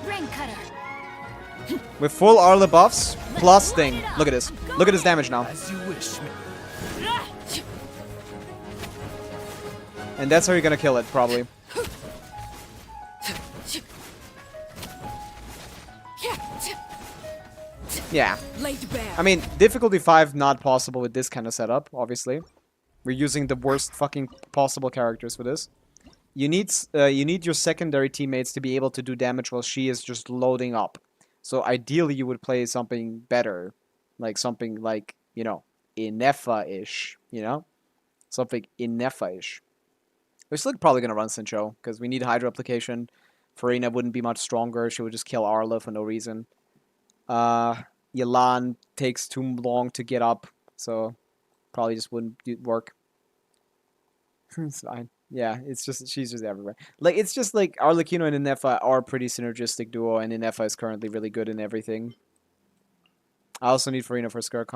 Rain cutter. With full Arle buffs, plus thing. Look at this. Look at his damage now. As you wish. And that's how you're gonna kill it, probably. Yeah. I mean, difficulty 5 not possible with this kind of setup, obviously. We're using the worst fucking possible characters for this. You need your secondary teammates to be able to do damage while she is just loading up. So ideally you would play something better. Like something like, you know, Inefa-ish, you know? Something Inefa-ish. We're still probably gonna run Sincho, because we need Hydro application. Farina wouldn't be much stronger, she would just kill Arla for no reason. Yelan takes too long to get up, so probably just wouldn't work. It's fine. Yeah, it's just, she's just everywhere. Like, it's just like, Arlecchino and Inefa are a pretty synergistic duo, and Inefa is currently really good in everything. I also need Farina for Skirk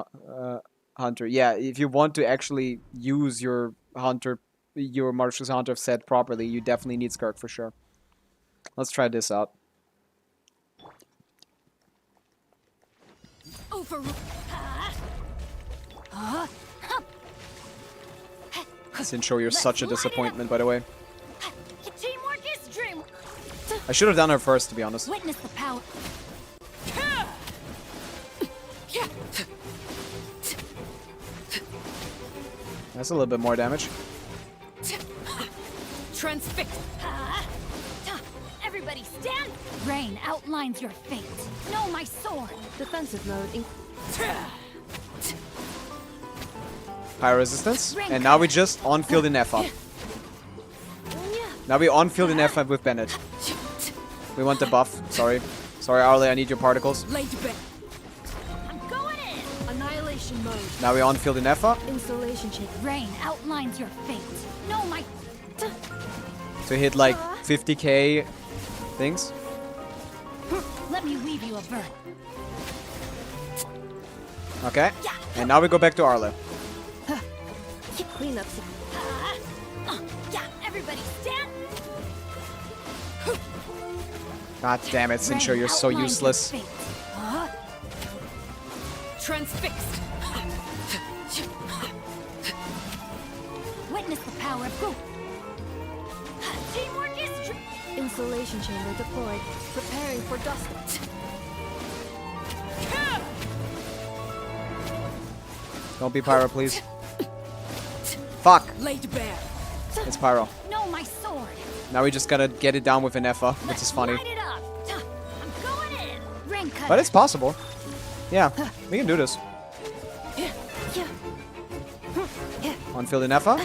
Hunter. Yeah, if you want to actually use your Hunter, your Martius Hunter set properly, you definitely need Skirk for sure. Let's try this out. Sincho, you're such a disappointment, by the way. Teamwork is dream. I should have done her first, to be honest. Witness the power. That's a little bit more damage. Transfix. Everybody stand. Rain outlines your fate. No, my sword. Defensive mode. Pyro resistance. And now we just on-field in F up. Now we on-field in F up with Bennett. We want the buff. Sorry. Sorry, Arlie, I need your particles. I'm going in. Annihilation mode. Now we on-field in F up. Installation check. Rain outlines your fate. No, my... To hit like 50k things. Let me weave you a bird. Okay. And now we go back to Arlie. Cleanup. Yeah, everybody stand. God damn it, Sincho, you're so useless. Transfixed. Witness the power of Goop. Teamwork is true. Installation chamber deployed. Preparing for dust. Don't be Pyro, please. Fuck. Laid bare. It's Pyro. No, my sword. Now we just gotta get it down with an Effa, which is funny. Light it up. I'm going in. Ring cut. But it's possible. Yeah, we can do this. On-field in Effa?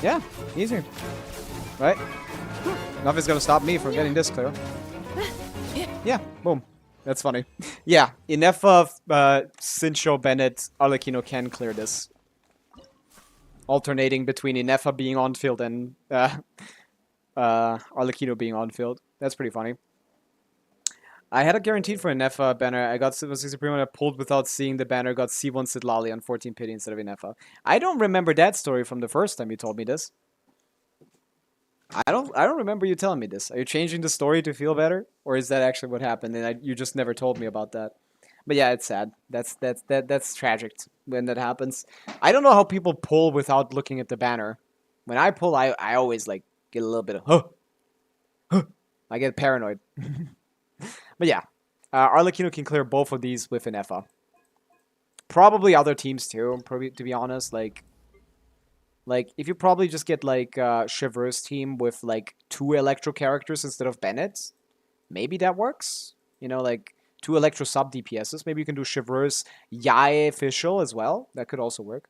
Yeah, easy. Right? Nothing's gonna stop me from getting this clear. Yeah, boom. That's funny. Yeah, in Effa, Sincho, Bennett, Arlecchino can clear this. Alternating between Inefa being on field and Arlecchino being on field. That's pretty funny. I had a guaranteed for Inefa banner. I got Silver 60 Primo and I pulled without seeing the banner. Got C1 Sidlali on 14 pity instead of Inefa. I don't remember that story from the first time you told me this. I don't remember you telling me this. Are you changing the story to feel better, or is that actually what happened and you just never told me about that? But yeah, it's sad. That's tragic when that happens. I don't know how people pull without looking at the banner. When I pull, I always like get a little bit of I get paranoid. But yeah, Arlecchino can clear both of these with an Effa. Probably other teams too. Probably, to be honest, like if you probably just get like Shiver's team with like 2 Electro characters instead of Bennett, maybe that works. You know, like 2 Electro sub DPSs. Maybe you can do Shiver's Yae official as well. That could also work.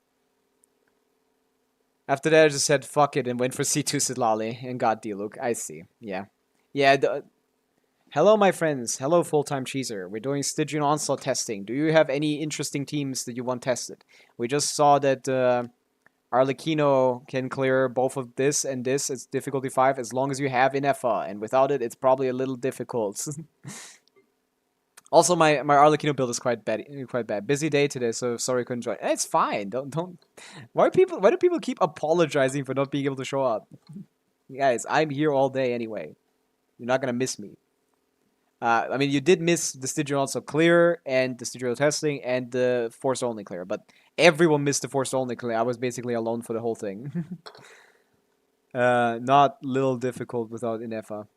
After that, I just said fuck it and went for C2 Sidlali and got D-Luke. I see. Yeah. Yeah. Hello, my friends. Hello, full-time cheeser. We're doing Stygian Onslaught testing. Do you have any interesting teams that you want tested? We just saw that Arlecchino can clear both of this and this. It's difficulty 5 as long as you have Inefa, and without it, it's probably a little difficult. Also, my Arlecchino build is quite bad. Busy day today, so sorry couldn't join. It's fine. Don't. Why do people keep apologizing for not being able to show up? Guys, I'm here all day anyway. You're not gonna miss me. I mean, you did miss the Stygian also clear and the Stygian testing and the Force only clear, but everyone missed the Force only clear. I was basically alone for the whole thing. Not little difficult without Inefa.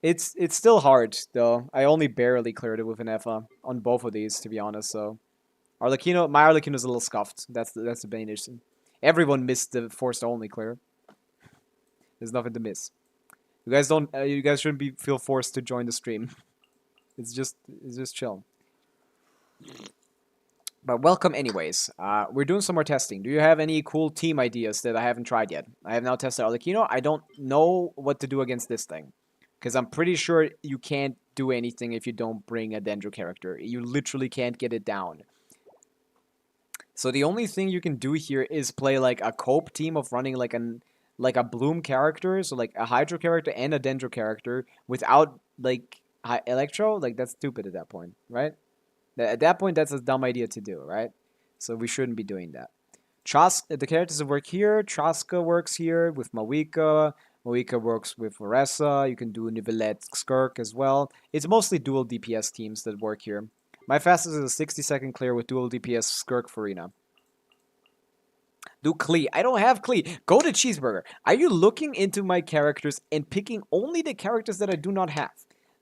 It's still hard though. I only barely cleared it with Inefa on both of these, to be honest. So my Arlecchino is a little scuffed. That's the main issue. Everyone missed the Force only clear. There's nothing to miss. You guys don't. You guys shouldn't feel forced to join the stream. It's just chill. But welcome anyways. We're doing some more testing. Do you have any cool team ideas that I haven't tried yet? I have now tested Arlecchino. I don't know what to do against this thing, because I'm pretty sure you can't do anything if you don't bring a Dendro character. You literally can't get it down. So the only thing you can do here is play like a cope team of running like a Bloom character, so like a Hydro character and a Dendro character without like Electro. Like that's stupid at that point, right? At that point, that's a dumb idea to do, right? So we shouldn't be doing that. The characters that work here. Traska works here with Mawika. Mawika works with Varessa. You can do Nivelette Skirk as well. It's mostly dual DPS teams that work here. My fastest is a 60-second clear with dual DPS Skirk Farina. Do Klee. I don't have Klee. Go to Cheeseburger. Are you looking into my characters and picking only the characters that I do not have?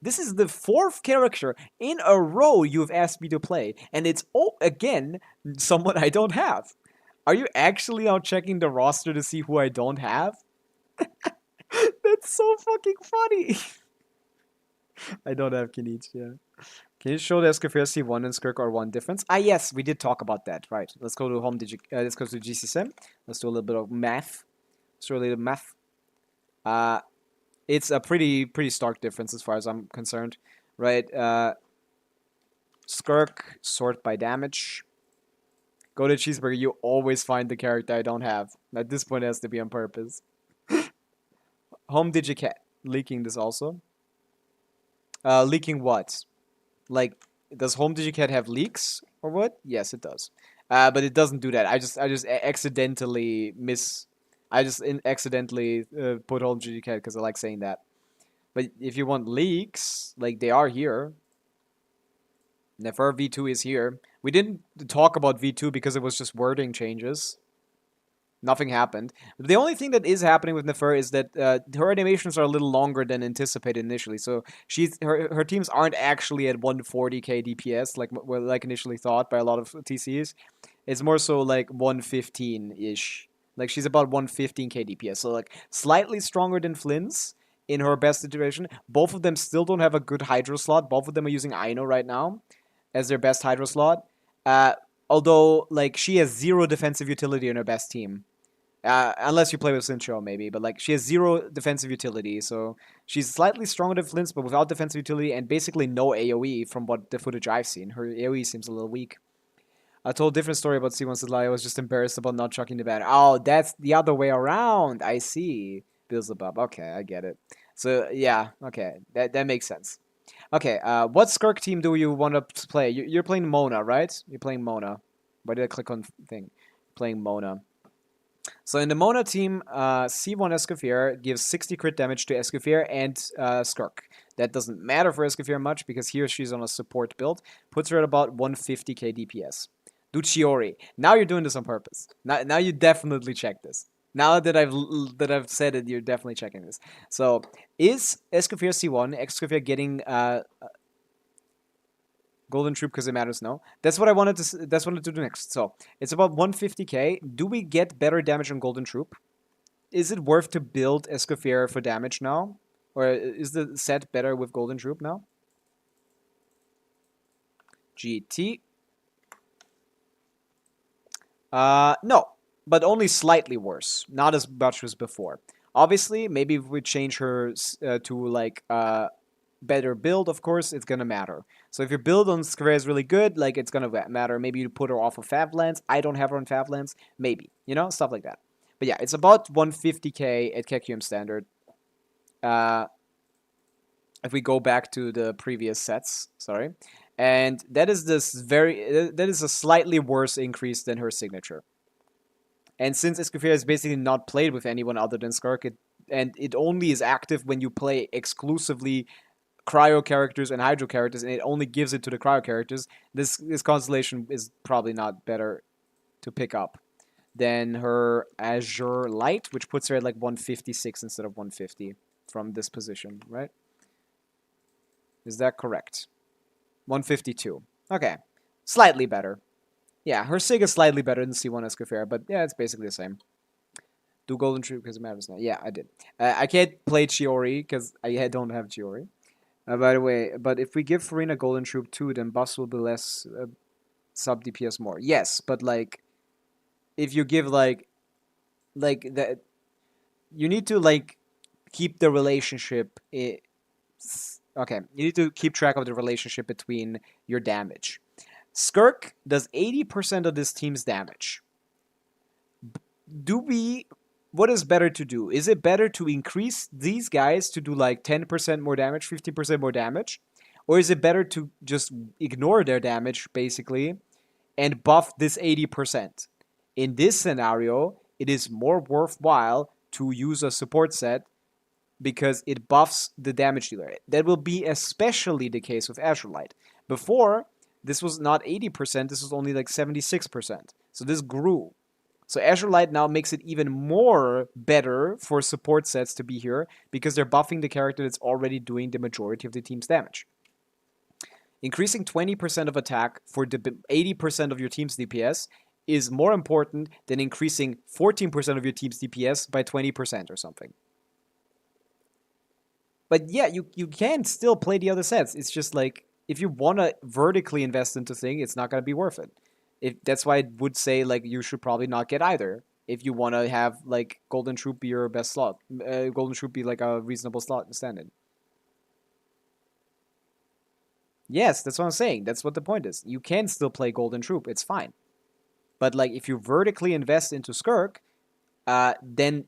This is the 4th character in a row you've asked me to play, and it's, again, someone I don't have. Are you actually now checking the roster to see who I don't have? That's so fucking funny. I don't have Kinich, yeah. Can you show the Escoffier C1 and Skirk R1 difference? Ah, yes, we did talk about that. Right. Let's go to let's go to GCSim. Let's do a little bit of math. Let's do a little math. It's a pretty stark difference as far as I'm concerned. Right. Skirk, sort by damage. Go to Cheeseburger, you always find the character I don't have. At this point, it has to be on purpose. Home Digicat. Leaking this also. Leaking what? Like, does Home Digicat have leaks or what? Yes, it does. But it doesn't do that. I just accidentally accidentally put Home Digicat because I like saying that. But if you want leaks, like they are here. Nefer V2 is here. We didn't talk about V2 because it was just wording changes. Nothing happened. The only thing that is happening with Nefer is that her animations are a little longer than anticipated initially. So her teams aren't actually at 140k DPS like initially thought by a lot of TCs. It's more so like 115-ish. Like she's about 115k DPS. So like slightly stronger than Flynn's in her best iteration. Both of them still don't have a good Hydro slot. Both of them are using Aino right now as their best Hydro slot. Although, like, she has 0 defensive utility in her best team. Unless you play with Sincho, maybe. But, like, she has 0 defensive utility. So, she's slightly stronger than Flint's, but without defensive utility and basically no AoE from what the footage I've seen. Her AoE seems a little weak. I told a different story about C1 Sadlai. I was just embarrassed about not chucking the banner. Oh, that's the other way around. I see. Beelzebub. Okay, I get it. So, yeah. Okay. That makes sense. Okay, what Skirk team do you want to play? You're playing Mona, right? You're playing Mona. Why did I click on thing? Playing Mona. So in the Mona team, C1 Escoffier gives 60 crit damage to Escoffier and Skirk. That doesn't matter for Escoffier much because here she's on a support build. Puts her at about 150k DPS. Do Chiori. Now you're doing this on purpose. Now you definitely check this. Now that I've said it, you're definitely checking this. So, is Escoffier C1, Escoffier getting Golden Troop because it matters? No. That's what I wanted to do next. So, it's about 150k. Do we get better damage on Golden Troop? Is it worth to build Escoffier for damage now? Or is the set better with Golden Troop now? GT. No. But only slightly worse. Not as much as before. Obviously, maybe if we change her to like better build, of course, it's gonna matter. So if your build on Square is really good, like it's gonna matter. Maybe you put her off of Favlands. I don't have her on Favlands. Maybe. You know, stuff like that. But yeah, it's about 150k at KQM standard. If we go back to the previous sets, sorry. And that is that is a slightly worse increase than her signature. And since Escoffier is basically not played with anyone other than Skirk, it only is active when you play exclusively cryo characters and hydro characters, and it only gives it to the cryo characters, this constellation is probably not better to pick up than her Azure Light, which puts her at like 156 instead of 150 from this position, right? Is that correct? 152. Okay. Slightly better. Yeah, her Sig is slightly better than C1 Escoffier, but yeah, it's basically the same. Do Golden Troop because it matters now. Yeah, I did. I can't play Chiori because I don't have Chiori. By the way, but if we give Farina Golden Troop 2, then buffs will be less sub DPS more. Yes, but like, if you give like that, you need to like keep the relationship. Okay, you need to keep track of the relationship between your damage. Skirk does 80% of this team's damage. What is better to do? Is it better to increase these guys to do like 10% more damage, 50% more damage? Or is it better to just ignore their damage, basically, and buff this 80%? In this scenario, it is more worthwhile to use a support set because it buffs the damage dealer. That will be especially the case with Azure Light. Before, this was not 80%, this was only like 76%. So this grew. So Azure Light now makes it even more better for support sets to be here because they're buffing the character that's already doing the majority of the team's damage. Increasing 20% of attack for the 80% of your team's DPS is more important than increasing 14% of your team's DPS by 20% or something. But yeah, you can still play the other sets. It's just like if you want to vertically invest into thing, it's not going to be worth it. If that's why I would say like you should probably not get either. If you want to have like Golden Troop be your best slot, Golden Troop be like a reasonable slot stand-in. Yes, that's what I'm saying. That's what the point is. You can still play Golden Troop. It's fine. But like if you vertically invest into Skirk, then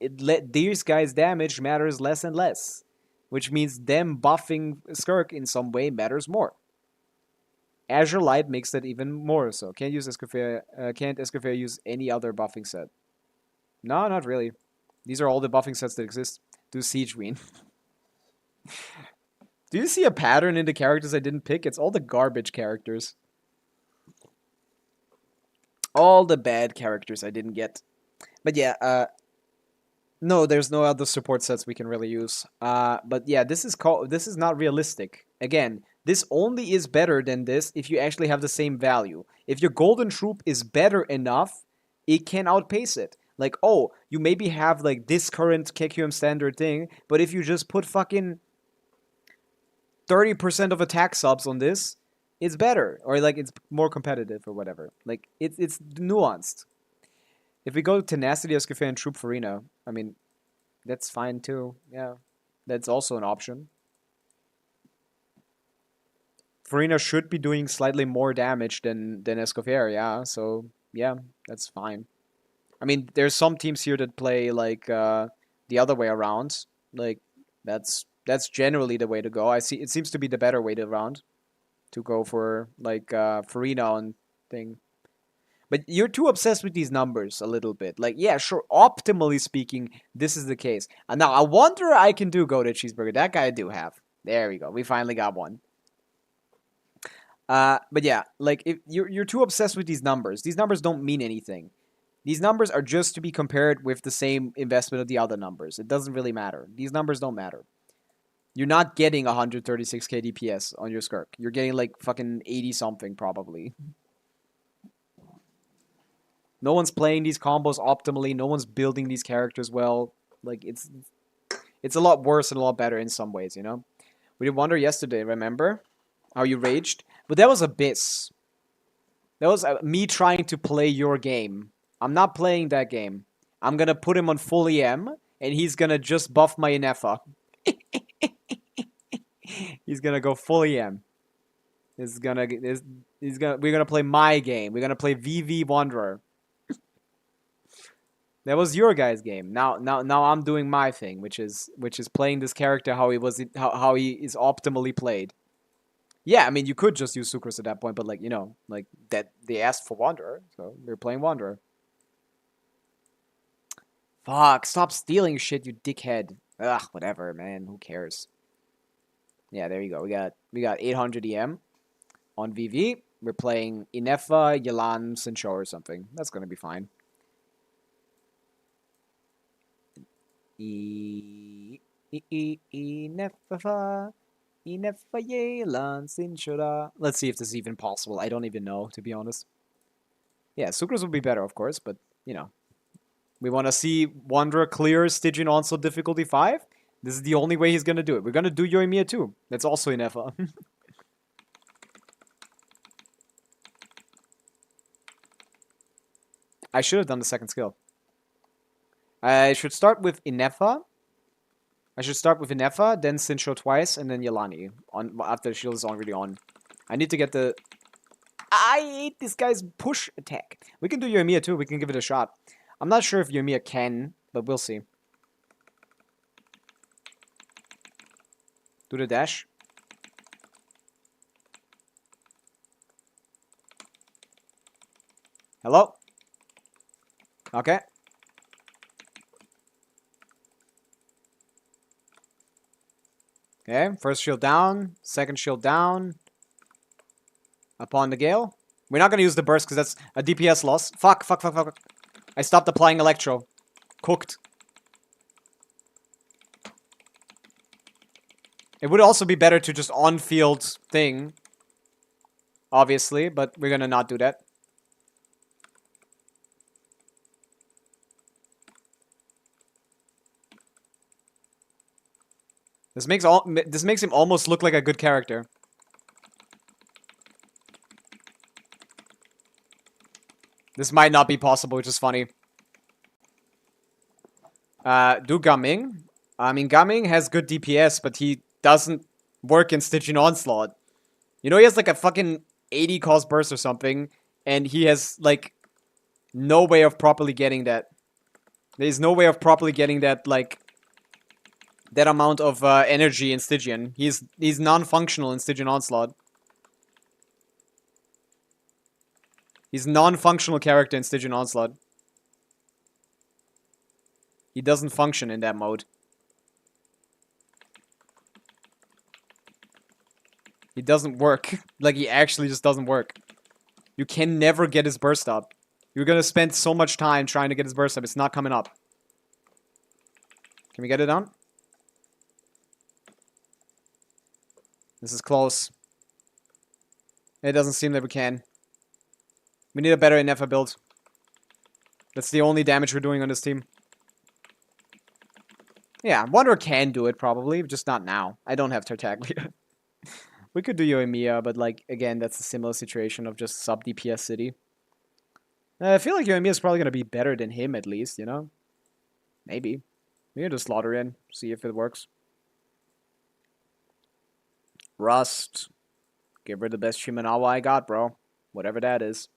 these guys' damage matters less and less, which means them buffing Skirk in some way matters more. Azure Light makes that even more so. Can't Escoffier use any other buffing set? No, not really. These are all the buffing sets that exist. Do Siege Queen. Do you see a pattern in the characters I didn't pick? It's all the garbage characters. All the bad characters I didn't get. But yeah, no, there's no other support sets we can really use. But yeah, this is not realistic. Again, this only is better than this if you actually have the same value. If your Golden Troop is better enough, it can outpace it. Like, oh, you maybe have like this current KQM standard thing, but if you just put fucking 30% of attack subs on this, it's better. Or like it's more competitive or whatever. Like it's nuanced. If we go to Tenacity, Escoffier, and Troop Farina, I mean, that's fine too. Yeah. That's also an option. Farina should be doing slightly more damage than Escoffier, yeah. So yeah, that's fine. I mean, there's some teams here that play like the other way around. Like that's generally the way to go. I see it seems to be the better way around to go for like Farina on thing. But you're too obsessed with these numbers a little bit. Like, yeah, sure, optimally speaking, this is the case. And now, I wonder I can do Goated Cheeseburger. That guy I do have. There we go. We finally got one. But yeah, like, if you're too obsessed with these numbers don't mean anything. These numbers are just to be compared with the same investment of the other numbers. It doesn't really matter. These numbers don't matter. You're not getting 136k DPS on your Skirk. You're getting, like, fucking 80-something, probably. No one's playing these combos optimally. No one's building these characters well. Like, it's a lot worse and a lot better in some ways, you know? We did Wonder yesterday, remember? How you raged? But that was Abyss. That was me trying to play your game. I'm not playing that game. I'm gonna put him on full EM, and he's gonna just buff my Inefa. He's gonna go full EM. We're gonna play my game. We're gonna play VV Wanderer. That was your guys' game. Now I'm doing my thing, which is playing this character how he is optimally played. Yeah, I mean you could just use Sucrose at that point, but like you know, like that they asked for Wanderer, so they're playing Wanderer. Fuck! Stop stealing shit, you dickhead. Ugh, whatever, man. Who cares? Yeah, there you go. We got 800 EM on VV. We're playing Inefa, Yelan, Sincho, or something. That's gonna be fine. Let's see if this is even possible. I don't even know, to be honest. Yeah, Sucrose would be better, of course, but, you know. We want to see Wanderer clear Stygian Onslaught difficulty 5. This is the only way he's going to do it. We're going to do Yoimiya too. That's also in Efa. I should have done the second skill. I should start with Inefa. Then Sincho twice, and then Yelani after the shield is already on. I need to get the... I hate this guy's push attack. We can do Yoimiya too. We can give it a shot. I'm not sure if Yoimiya can, but we'll see. Do the dash. Hello? Okay. Okay, first shield down, second shield down. Upon the Gale. We're not going to use the burst because that's a DPS loss. Fuck. I stopped applying Electro. Cooked. It would also be better to just on-field thing. Obviously, but we're going to not do that. This makes him almost look like a good character. This might not be possible, which is funny. Do Gaming. I mean, Gaming has good DPS, but he doesn't work in Stygian Onslaught. You know, he has like a fucking 80 cost burst or something, and he has like no way of properly getting that. There's no way of properly getting that, like, that amount of energy in Stygian. He's non-functional in Stygian Onslaught. He's non-functional character in Stygian Onslaught. He doesn't function in that mode. He doesn't work. Like, he actually just doesn't work. You can never get his burst up. You're gonna spend so much time trying to get his burst up. It's not coming up. Can we get it done? This is close. It doesn't seem that we can. We need a better Inefa build. That's the only damage we're doing on this team. Yeah, Wanderer can do it probably, just not now. I don't have Tartaglia. We could do Yoimiya, but like, again, that's a similar situation of just sub DPS city. I feel like Yoimiya is probably going to be better than him at least, you know? Maybe. We can just slaughter in, see if it works. Rust. Give her the best Shimenawa I got, bro. Whatever that is.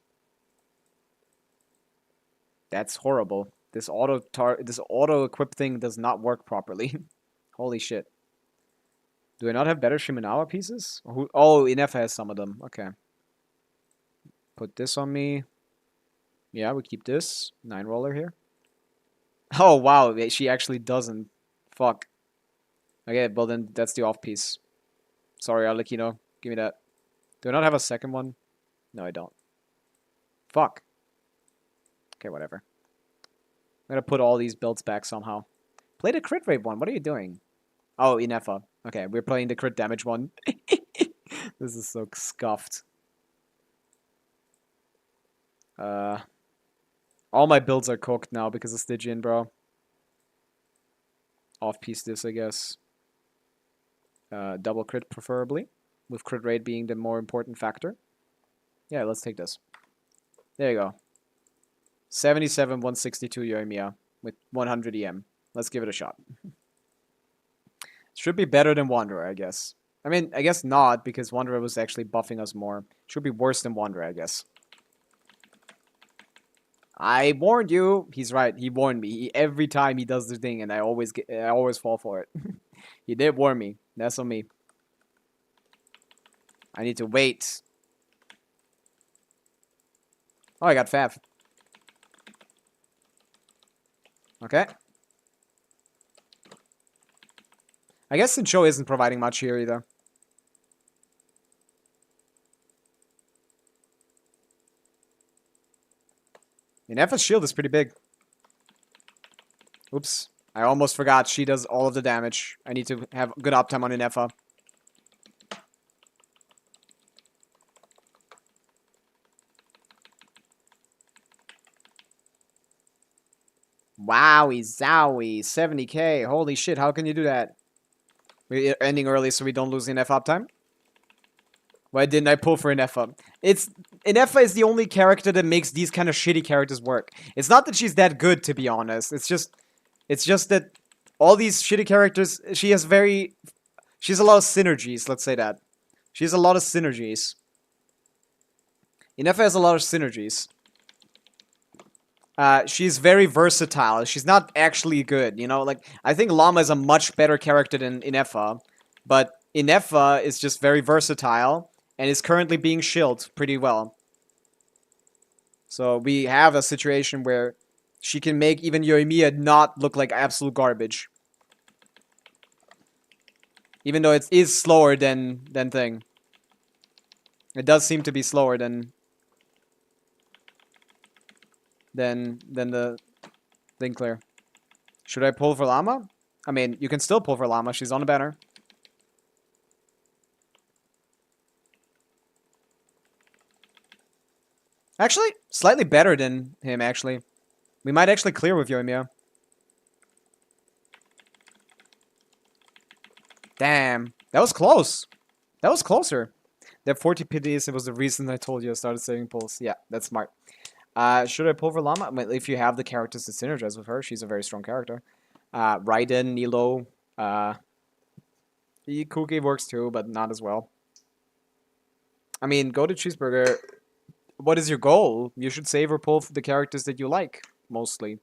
That's horrible. This auto equip thing does not work properly. Holy shit. Do I not have better Shimenawa pieces? Oh, Inefa has some of them. Okay. Put this on me. Yeah, we keep this. 9 roller here. Oh, wow. She actually doesn't. Fuck. Okay, well then that's the off piece. Sorry, Arlecchino. Give me that. Do I not have a second one? No, I don't. Fuck. Okay, whatever. I'm gonna put all these builds back somehow. Play the crit rate one. What are you doing? Oh, Inefa. Okay, we're playing the crit damage one. This is so scuffed. All my builds are cooked now because of Stygian, bro. Off-piece this, I guess. Double crit, preferably. With crit rate being the more important factor. Yeah, let's take this. There you go. 77, 162 Yoimiya with 100 EM. Let's give it a shot. Should be better than Wanderer, I guess. I mean, I guess not, because Wanderer was actually buffing us more. Should be worse than Wanderer, I guess. I warned you. He's right. He warned me. Every time he does the thing, and I always fall for it. He did warn me. That's on me. I need to wait. Oh, I got Fav. Okay. I guess Sincho isn't providing much here either. Inefa's shield is pretty big. Oops. I almost forgot she does all of the damage. I need to have good uptime on Inefa. Wowie zowie. 70k. Holy shit, how can you do that? We're ending early so we don't lose Inefa uptime? Why didn't I pull for Inefa? Inefa is the only character that makes these kind of shitty characters work. It's not that she's that good, to be honest. It's just that all these shitty characters, she has a lot of synergies, let's say that. She has a lot of synergies. Inefa has a lot of synergies. She's very versatile. She's not actually good, you know? Like, I think Llama is a much better character than Inefa. But Inefa is just very versatile and is currently being shielded pretty well. So we have a situation where she can make even Yoimiya not look like absolute garbage. Even though it is slower than thing. It does seem to be slower than the thing clear. Should I pull for Llama? I mean, you can still pull for Llama. She's on a banner. Actually, slightly better than him, actually. We might actually clear with Yoimiya. Damn. That was close. That was closer. That 40 PDs, it was the reason I told you I started saving pulls. Yeah, that's smart. Should I pull for Llama? I mean, if you have the characters to synergize with her, she's a very strong character. Raiden, Nilo, Cookie works too, but not as well. I mean, go to Cheeseburger. What is your goal? You should save or pull the characters that you like, mostly.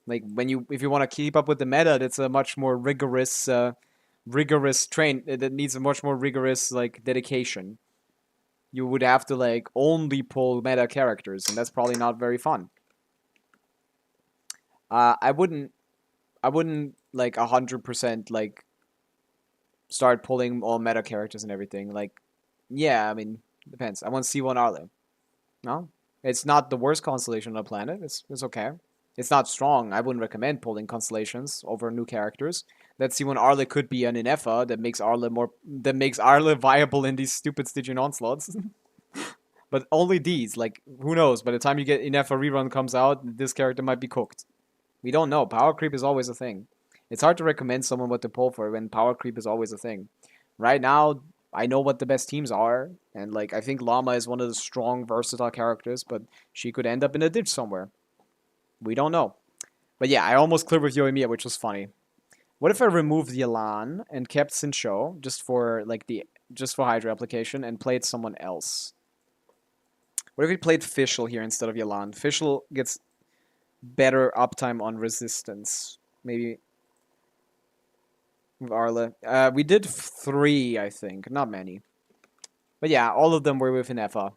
Like, if you want to keep up with the meta, that's a much more rigorous, train, that needs a much more rigorous, like, dedication. You would have to, like, only pull meta characters, and that's probably not very fun. I wouldn't, like, 100%, like, start pulling all meta characters and everything. Like, yeah, I mean, depends. I want C1 Arlo. No? It's not the worst constellation on the planet. It's okay. It's not strong. I wouldn't recommend pulling constellations over new characters. That C1 Arlo could be an Inefa that makes Arlo viable in these stupid Stygian onslaughts. But only these, like, who knows? By the time you get Inefa rerun comes out, this character might be cooked. We don't know. Power creep is always a thing. It's hard to recommend someone what to pull for when power creep is always a thing. Right now, I know what the best teams are, and like I think Llama is one of the strong, versatile characters, but she could end up in a ditch somewhere. We don't know. But yeah, I almost cleared with Yoimiya, which was funny. What if I removed Yalan and kept Sincho just for Hydra application and played someone else? What if we played Fischl here instead of Yalan? Fischl gets better uptime on resistance. Maybe with Arla. We did 3, I think. Not many. But yeah, all of them were with Inefa.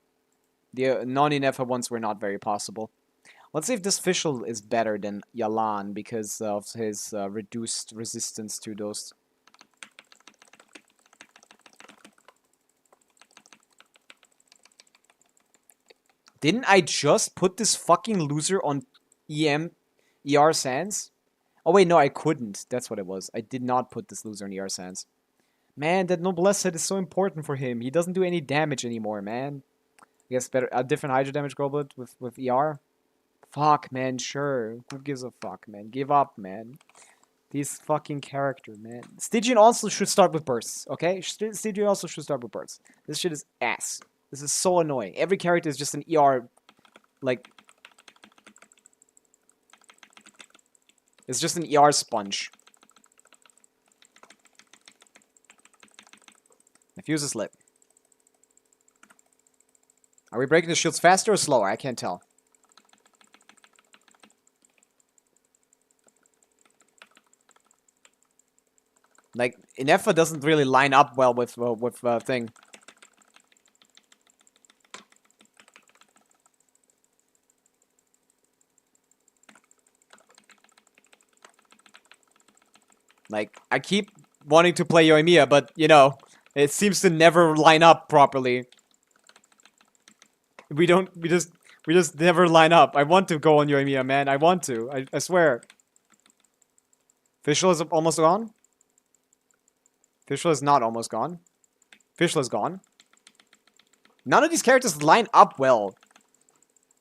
The non-Inefa ones were not very possible. Let's see if this Fischl is better than Yalan because of his reduced resistance to those. Didn't I just put this fucking loser on ER Sands? Oh wait, no, I couldn't. That's what it was. I did not put this loser on ER Sands. Man, that Noblesse set is so important for him. He doesn't do any damage anymore, man. I guess better a different Hydra damage goblet with ER. Fuck, man, sure. Who gives a fuck, man? Give up, man. This fucking character, man. Stygian also should start with bursts, okay? Stygian also should start with bursts. This shit is ass. This is so annoying. Every character is just an ER, like... It's just an ER sponge. The fuse is lit. Are we breaking the shields faster or slower? I can't tell. Like, Inefa doesn't really line up well with thing. Like, I keep wanting to play Yoimiya, but, you know, it seems to never line up properly. We just never line up. I want to go on Yoimiya, man. I want to. I swear. Fischl is almost gone? Fischl is not almost gone. Fischl is gone. None of these characters line up well.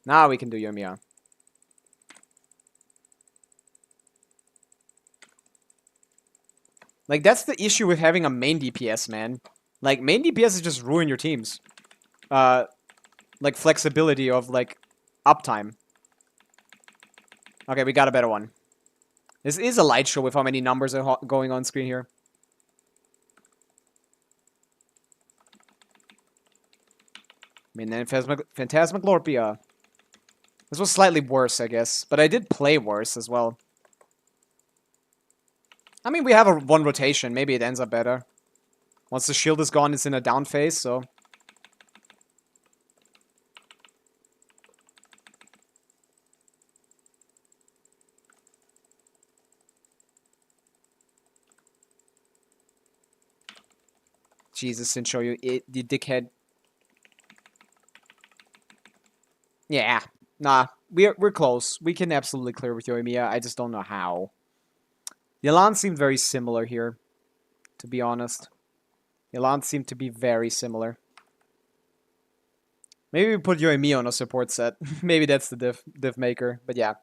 Now we can do Yoimiya. Like, that's the issue with having a main DPS, man. Like, main DPS is just ruin your teams. Like, flexibility of, like, uptime. Okay, we got a better one. This is a light show with how many numbers are going on screen here. I mean, then Phantasmaglorpia. This was slightly worse, I guess. But I did play worse as well. I mean, we have one rotation. Maybe it ends up better. Once the shield is gone, it's in a down phase, so... Jesus, Sincho, you dickhead. Yeah. Nah, we're close. We can absolutely clear with Yoimiya. I just don't know how. Yalan seemed very similar here, to be honest. Yalan seemed to be very similar. Maybe we put Yoimiya on a support set. Maybe that's the diff maker. But yeah,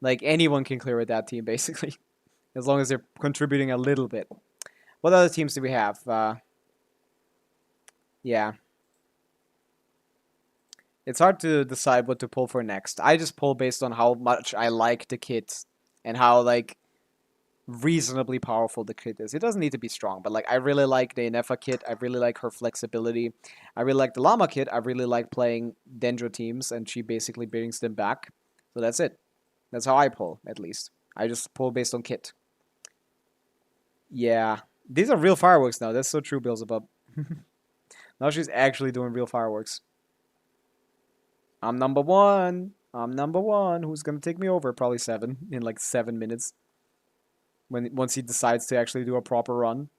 like anyone can clear with that team, basically. As long as they're contributing a little bit. What other teams do we have? Yeah. It's hard to decide what to pull for next. I just pull based on how much I like the kit and how like reasonably powerful the kit is. It doesn't need to be strong, but like I really like the Inefa kit. I really like her flexibility. I really like the Llama kit. I really like playing Dendro teams, and she basically brings them back. So that's it. That's how I pull, at least. I just pull based on kit. Yeah. These are real fireworks now. That's so true, Beelzebub. Now she's actually doing real fireworks. I'm number one. I'm number one. Who's gonna take me over? Probably 7 in like 7 minutes. Once he decides to actually do a proper run.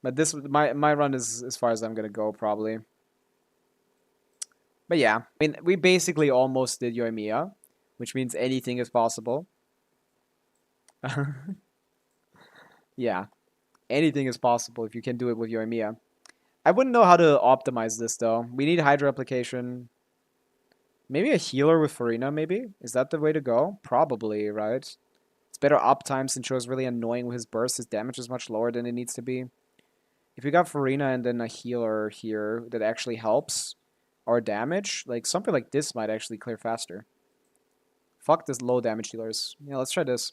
But this my run is as far as I'm gonna go probably. But yeah, I mean we basically almost did Yoimiya, which means anything is possible. Yeah, anything is possible if you can do it with Yoimiya. I wouldn't know how to optimize this though. We need Hydra application. Maybe a healer with Farina, maybe? Is that the way to go? Probably, right? It's better uptime since Sincho is really annoying with his burst. His damage is much lower than it needs to be. If we got Farina and then a healer here that actually helps our damage, like something like this might actually clear faster. Fuck this low damage healers. Yeah, let's try this.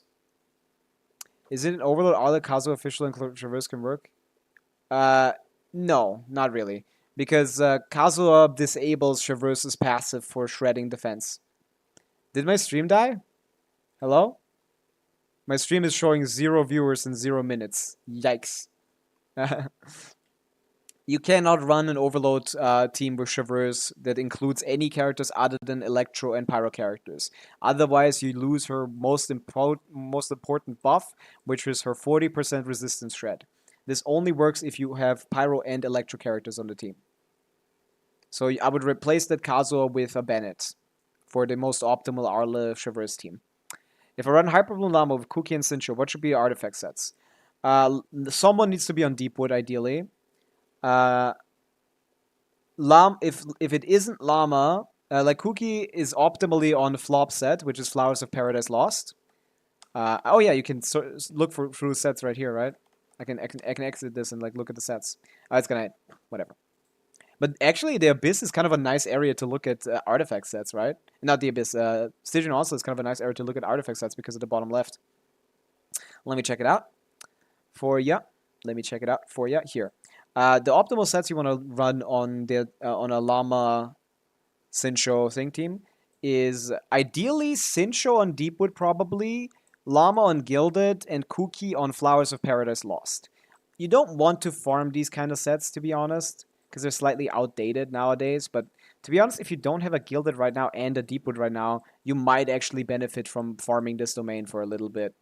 Is it an overload all the Kazuo official and Traverse can work? No, not really. Because Kazuo disables Traverse's passive for shredding defense. Did my stream die? Hello? My stream is showing 0 viewers in 0 minutes. Yikes. You cannot run an overload team with Traverse that includes any characters other than Electro and Pyro characters. Otherwise, you lose her most important buff, which is her 40% resistance shred. This only works if you have Pyro and Electro characters on the team. So I would replace that Kazuo with a Bennett for the most optimal Arle Traverse team. If I run Hyperbloom Llama with Kuki and Sincho, what should be artifact sets? Someone needs to be on Deepwood, ideally. If it isn't Llama, like Kuki is optimally on Flop set, which is Flowers of Paradise Lost. Oh yeah, you can look through sets right here, right? I can exit this and like look at the sets. It's gonna whatever. But actually, the Abyss is kind of a nice area to look at artifact sets, right? Not the Abyss. Stygian also is kind of a nice area to look at artifact sets because of the bottom left. Let me check it out for ya. Let me check it out for ya here. The optimal sets you want to run on the on a Llama Sincho thing team is ideally Sincho on Deepwood probably, Llama on Gilded, and Kuki on Flowers of Paradise Lost. You don't want to farm these kind of sets, to be honest, because they're slightly outdated nowadays, but to be honest, if you don't have a Gilded right now and a Deepwood right now, you might actually benefit from farming this domain for a little bit.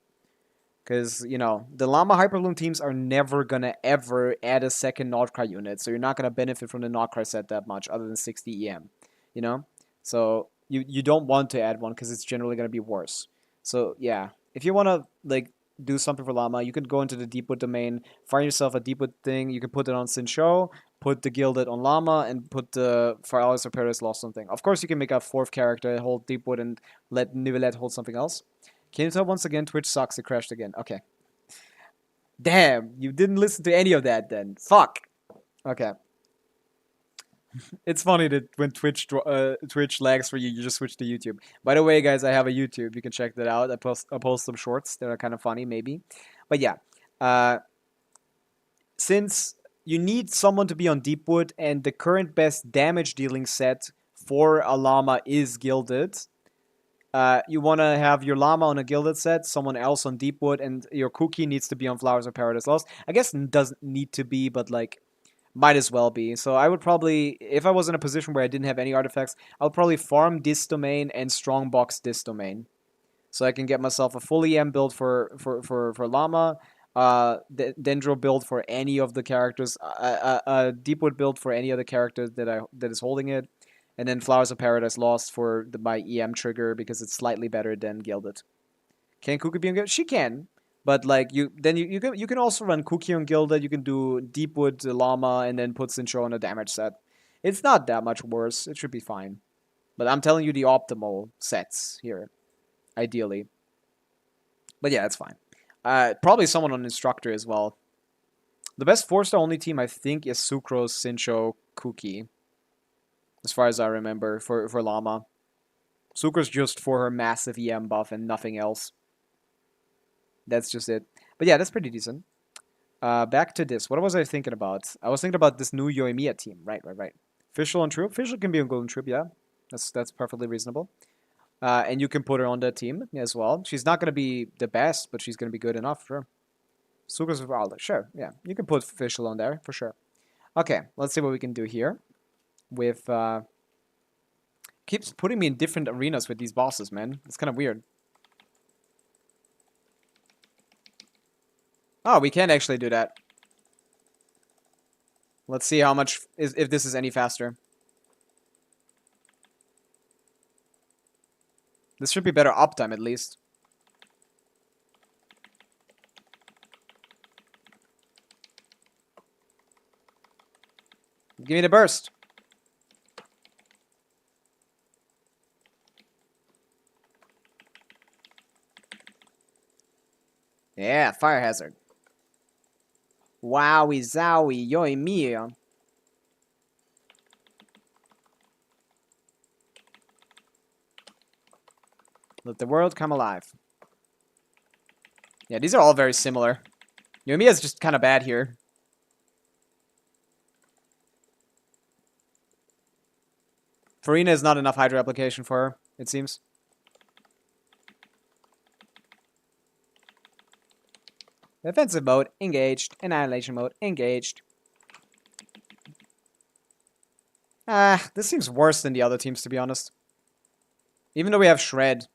Because, you know, the Llama Hyperbloom teams are never gonna ever add a second Notcry unit, so you're not gonna benefit from the Notcry set that much, other than 60 EM, you know? So, you don't want to add one, because it's generally gonna be worse. So, yeah. If you wanna, like, do something for Llama, you can go into the Deepwood domain, find yourself a Deepwood thing, you can put it on Sincho, put the Gilded on Llama, and put the Flowers of Paradise Lost something. Of course, you can make a 4th character, hold Deepwood, and let Nivelette hold something else. Can you tell once again Twitch sucks, it crashed again. Okay. Damn, you didn't listen to any of that then. Fuck. Okay. It's funny that when Twitch lags for you, you just switch to YouTube. By the way, guys, I have a YouTube. You can check that out. I post some shorts that are kind of funny, maybe. But yeah. Since you need someone to be on Deepwood, and the current best damage dealing set for a Llama is Gilded, you want to have your Llama on a Gilded set, someone else on Deepwood, and your Kuki needs to be on Flowers of Paradise Lost. I guess it doesn't need to be, but like, might as well be. So I would probably, if I was in a position where I didn't have any artifacts, I would probably farm this domain and strongbox this domain. So I can get myself a full EM build for Llama, Dendro build for any of the characters, a Deepwood build for any other character that is holding it, and then Flowers of Paradise Lost for my EM trigger because it's slightly better than Gilded. Can Kuki be on Gilded? She can, but like you can also run Kuki on Gilded. You can do Deepwood Llama and then put Sincho on a damage set. It's not that much worse. It should be fine. But I'm telling you the optimal sets here, ideally. But yeah, it's fine. Probably someone on Instructor as well. The best 4-star only team I think is Sucrose, Sincho, Kuki. as far as I remember, for Llama. Sucre's just for her massive EM buff and nothing else. That's just it. But yeah, that's pretty decent. Back to this. What was I thinking about? I was thinking about this new Yoimiya team. Right. Fischl on Troop. Fischl can be on Golden Troop, yeah. That's perfectly reasonable. And you can put her on that team as well. She's not going to be the best, but she's going to be good enough, sure. Sucre's Vivaldi, sure, yeah. You can put Fischl on there, for sure. Okay, let's see what we can do here. With, keeps putting me in different arenas with these bosses, man. It's kind of weird. Oh, we can actually do that. Let's see how much, if this is any faster. This should be better uptime, at least. Give me the burst. Yeah, fire hazard. Wowie zowie, Yoimiya. Let the world come alive. Yeah, these are all very similar. Yoimiya is just kind of bad here. Farina is not enough Hydra application for her, it seems. Defensive mode, engaged. Annihilation mode, engaged. This seems worse than the other teams, to be honest. Even though we have Shred.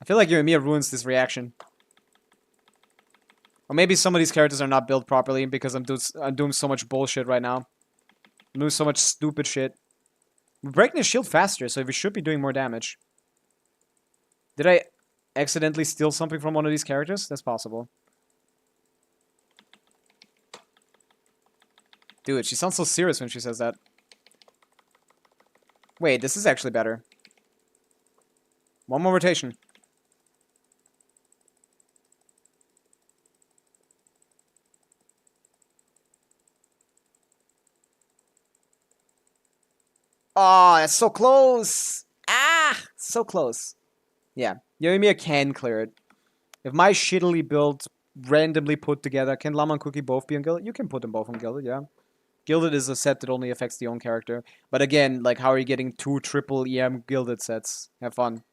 I feel like Yoimiya ruins this reaction. Or maybe some of these characters are not built properly because I'm doing so much bullshit right now. I'm doing so much stupid shit. We're breaking his shield faster, so we should be doing more damage. Did I accidentally steal something from one of these characters? That's possible. Dude, she sounds so serious when she says that. Wait, this is actually better. One more rotation. Oh, that's so close. Ah, so close. Yeah, Yoimiya can clear it. If my shittily built, randomly put together, can Llama and Cookie both be on Gilded? You can put them both on Gilded, yeah. Gilded is a set that only affects the own character. But again, like, how are you getting 2 triple EM Gilded sets? Have fun.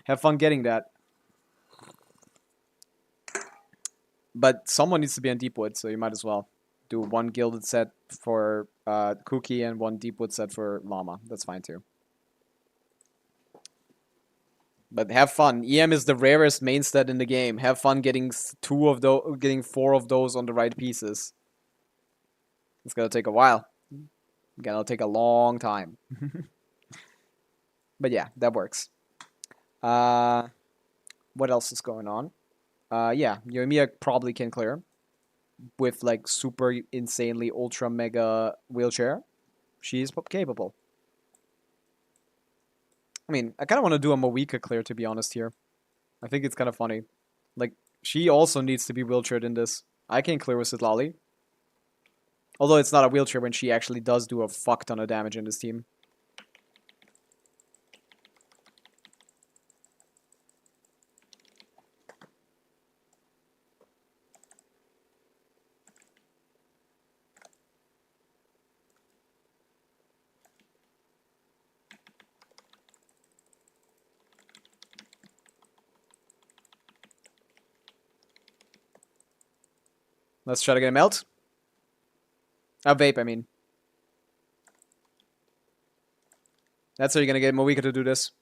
Have fun getting that. But someone needs to be on Deepwood, so you might as well do 1 Gilded set for Cookie and 1 Deepwood set for Llama. That's fine too. But have fun. EM is the rarest main stat in the game. Have fun getting 4 of those on the right pieces. It's gonna take a while. It's gonna take a long time. But yeah, that works. What else is going on? Yeah, Yoimiya probably can clear. With like super insanely ultra mega wheelchair. She's capable. I mean, I kind of want to do a Moeka clear, to be honest here. I think it's kind of funny. Like, she also needs to be wheelchaired in this. I can clear with Sitlali. Although it's not a wheelchair when she actually does do a fuck ton of damage in this team. Let's try to get a melt. A vape, I mean. That's how you're gonna get Moeka to do this.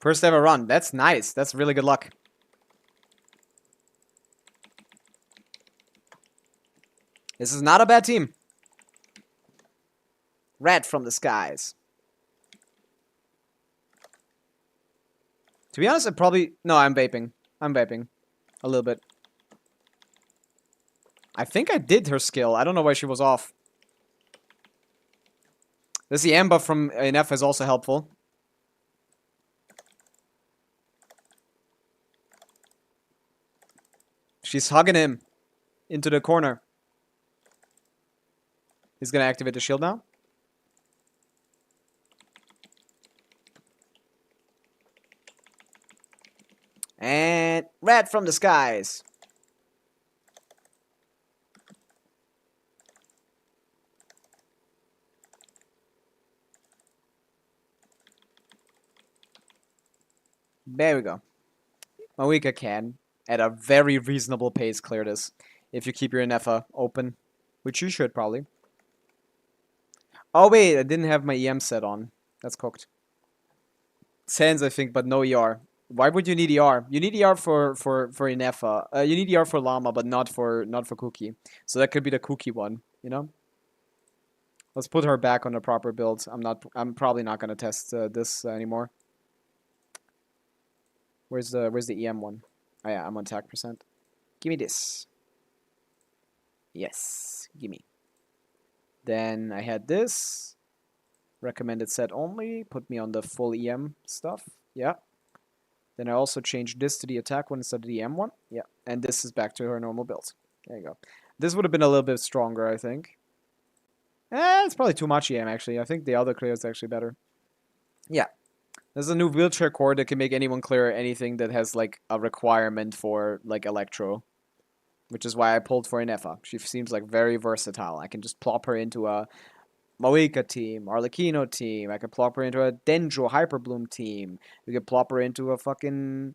First ever run. That's nice. That's really good luck. This is not a bad team. Rat from the skies. To be honest, No, I'm vaping. I'm vaping. A little bit. I think I did her skill. I don't know why she was off. This EM buff from NF is also helpful. She's hugging him into the corner. He's gonna activate the shield now. And rat from the skies. There we go. Mawika can, at a very reasonable pace, clear this. If you keep your Nefa open. Which you should, probably. Oh, wait, I didn't have my EM set on. That's cooked. Sans, I think, but no ER. Why would you need ER? You need ER for Inefa. You need ER for Llama, but not for Cookie. So that could be the Cookie one, you know? Let's put her back on the proper build. I'm probably not gonna test this anymore. Where's the EM one? Oh yeah, I'm on attack percent. Give me this. Yes, gimme. Then I had this. Recommended set only. Put me on the full EM stuff. Yeah. Then I also changed this to the attack one instead of the EM one. Yeah. And this is back to her normal build. There you go. This would have been a little bit stronger, I think. It's probably too much EM, actually. I think the other clear is actually better. Yeah. There's a new wheelchair core that can make anyone clear anything that has, like, a requirement for, like, Electro. Which is why I pulled for Inefa. She seems, like, very versatile. I can just plop her into a Mawika team, Arlecchino team. I could plop her into a Dendro Hyperbloom team. We could plop her into a fucking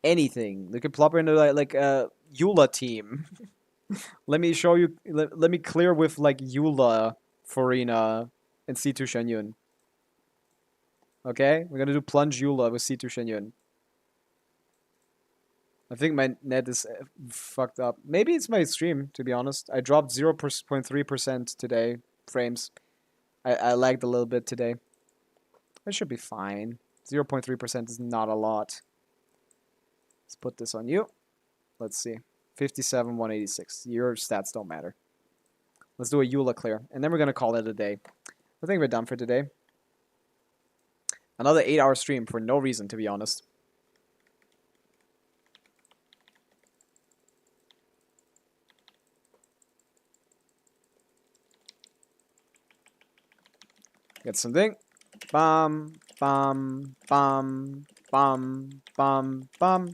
anything. We could plop her into like a Eula team. Let me show you. Let me clear with like Eula, Furina, and C2 Shenyun. Okay, we're gonna do plunge Eula with C2 Shenyun. I think my net is fucked up. Maybe it's my stream, to be honest. I dropped 0.3% today, frames. I lagged a little bit today. It should be fine. 0.3% is not a lot. Let's put this on you. Let's see. 57, 186. Your stats don't matter. Let's do a Eula clear. And then we're going to call it a day. I think we're done for today. Another 8-hour stream for no reason, to be honest. Get something. Bum, bum, bum, bum, bum, bum,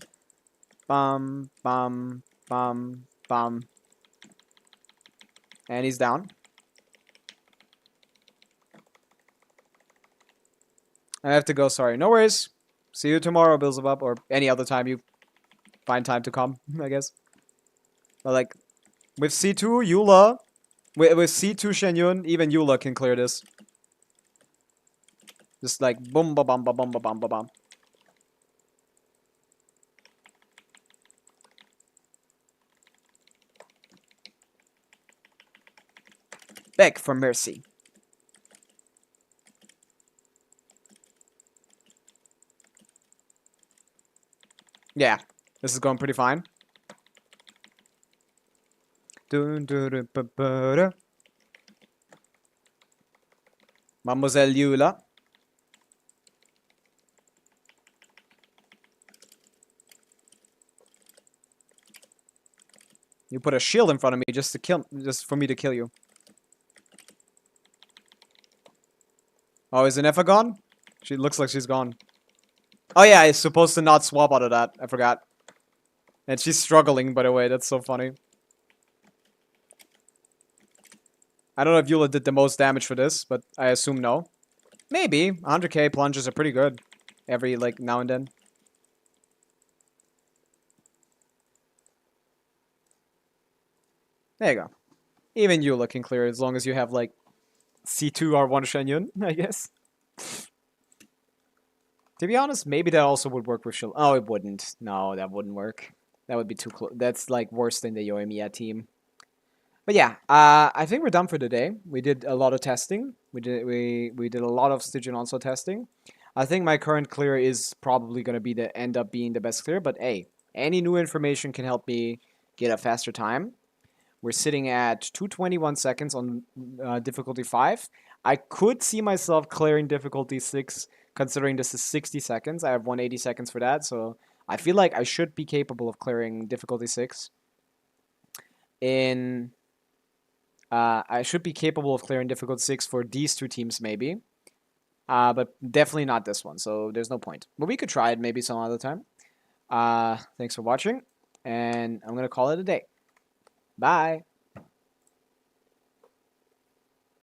bum, bum, bum, bum. And he's down. I have to go, sorry. No worries. See you tomorrow, Beelzebub, or any other time you find time to come, I guess. But like, with C2, Eula, with C2 Shenyun, even Eula can clear this. Just like boom ba bum ba bum ba bum ba bum. Beg for mercy. Yeah, this is going pretty fine. Mademoiselle Eula. You put a shield in front of me just for me to kill you. Oh, is Inefa gone? She looks like she's gone. Oh yeah, I'm supposed to not swap out of that. I forgot. And she's struggling, by the way. That's so funny. I don't know if Eula did the most damage for this, but I assume no. Maybe. 100k plunges are pretty good. Every, like, now and then. There you go. Even Eula can clear as long as you have, like, C2 R1 Shenyun, I guess. To be honest, maybe that also would work with Shield. Oh, it wouldn't. No, that wouldn't work. That would be too close. That's, like, worse than the Yoimiya team. But yeah, I think we're done for today. We did a lot of testing. We did a lot of Stygian Onslaught testing. I think my current clear is probably going to end up being the best clear. But hey, any new information can help me get a faster time. We're sitting at 221 seconds on difficulty 5. I could see myself clearing difficulty 6, considering this is 60 seconds. I have 180 seconds for that, so I feel like I should be capable of clearing difficulty 6 in I should be capable of clearing difficult 6 for these two teams maybe. But definitely not this one, so there's no point. But we could try it maybe some other time. Thanks for watching, and I'm going to call it a day. Bye!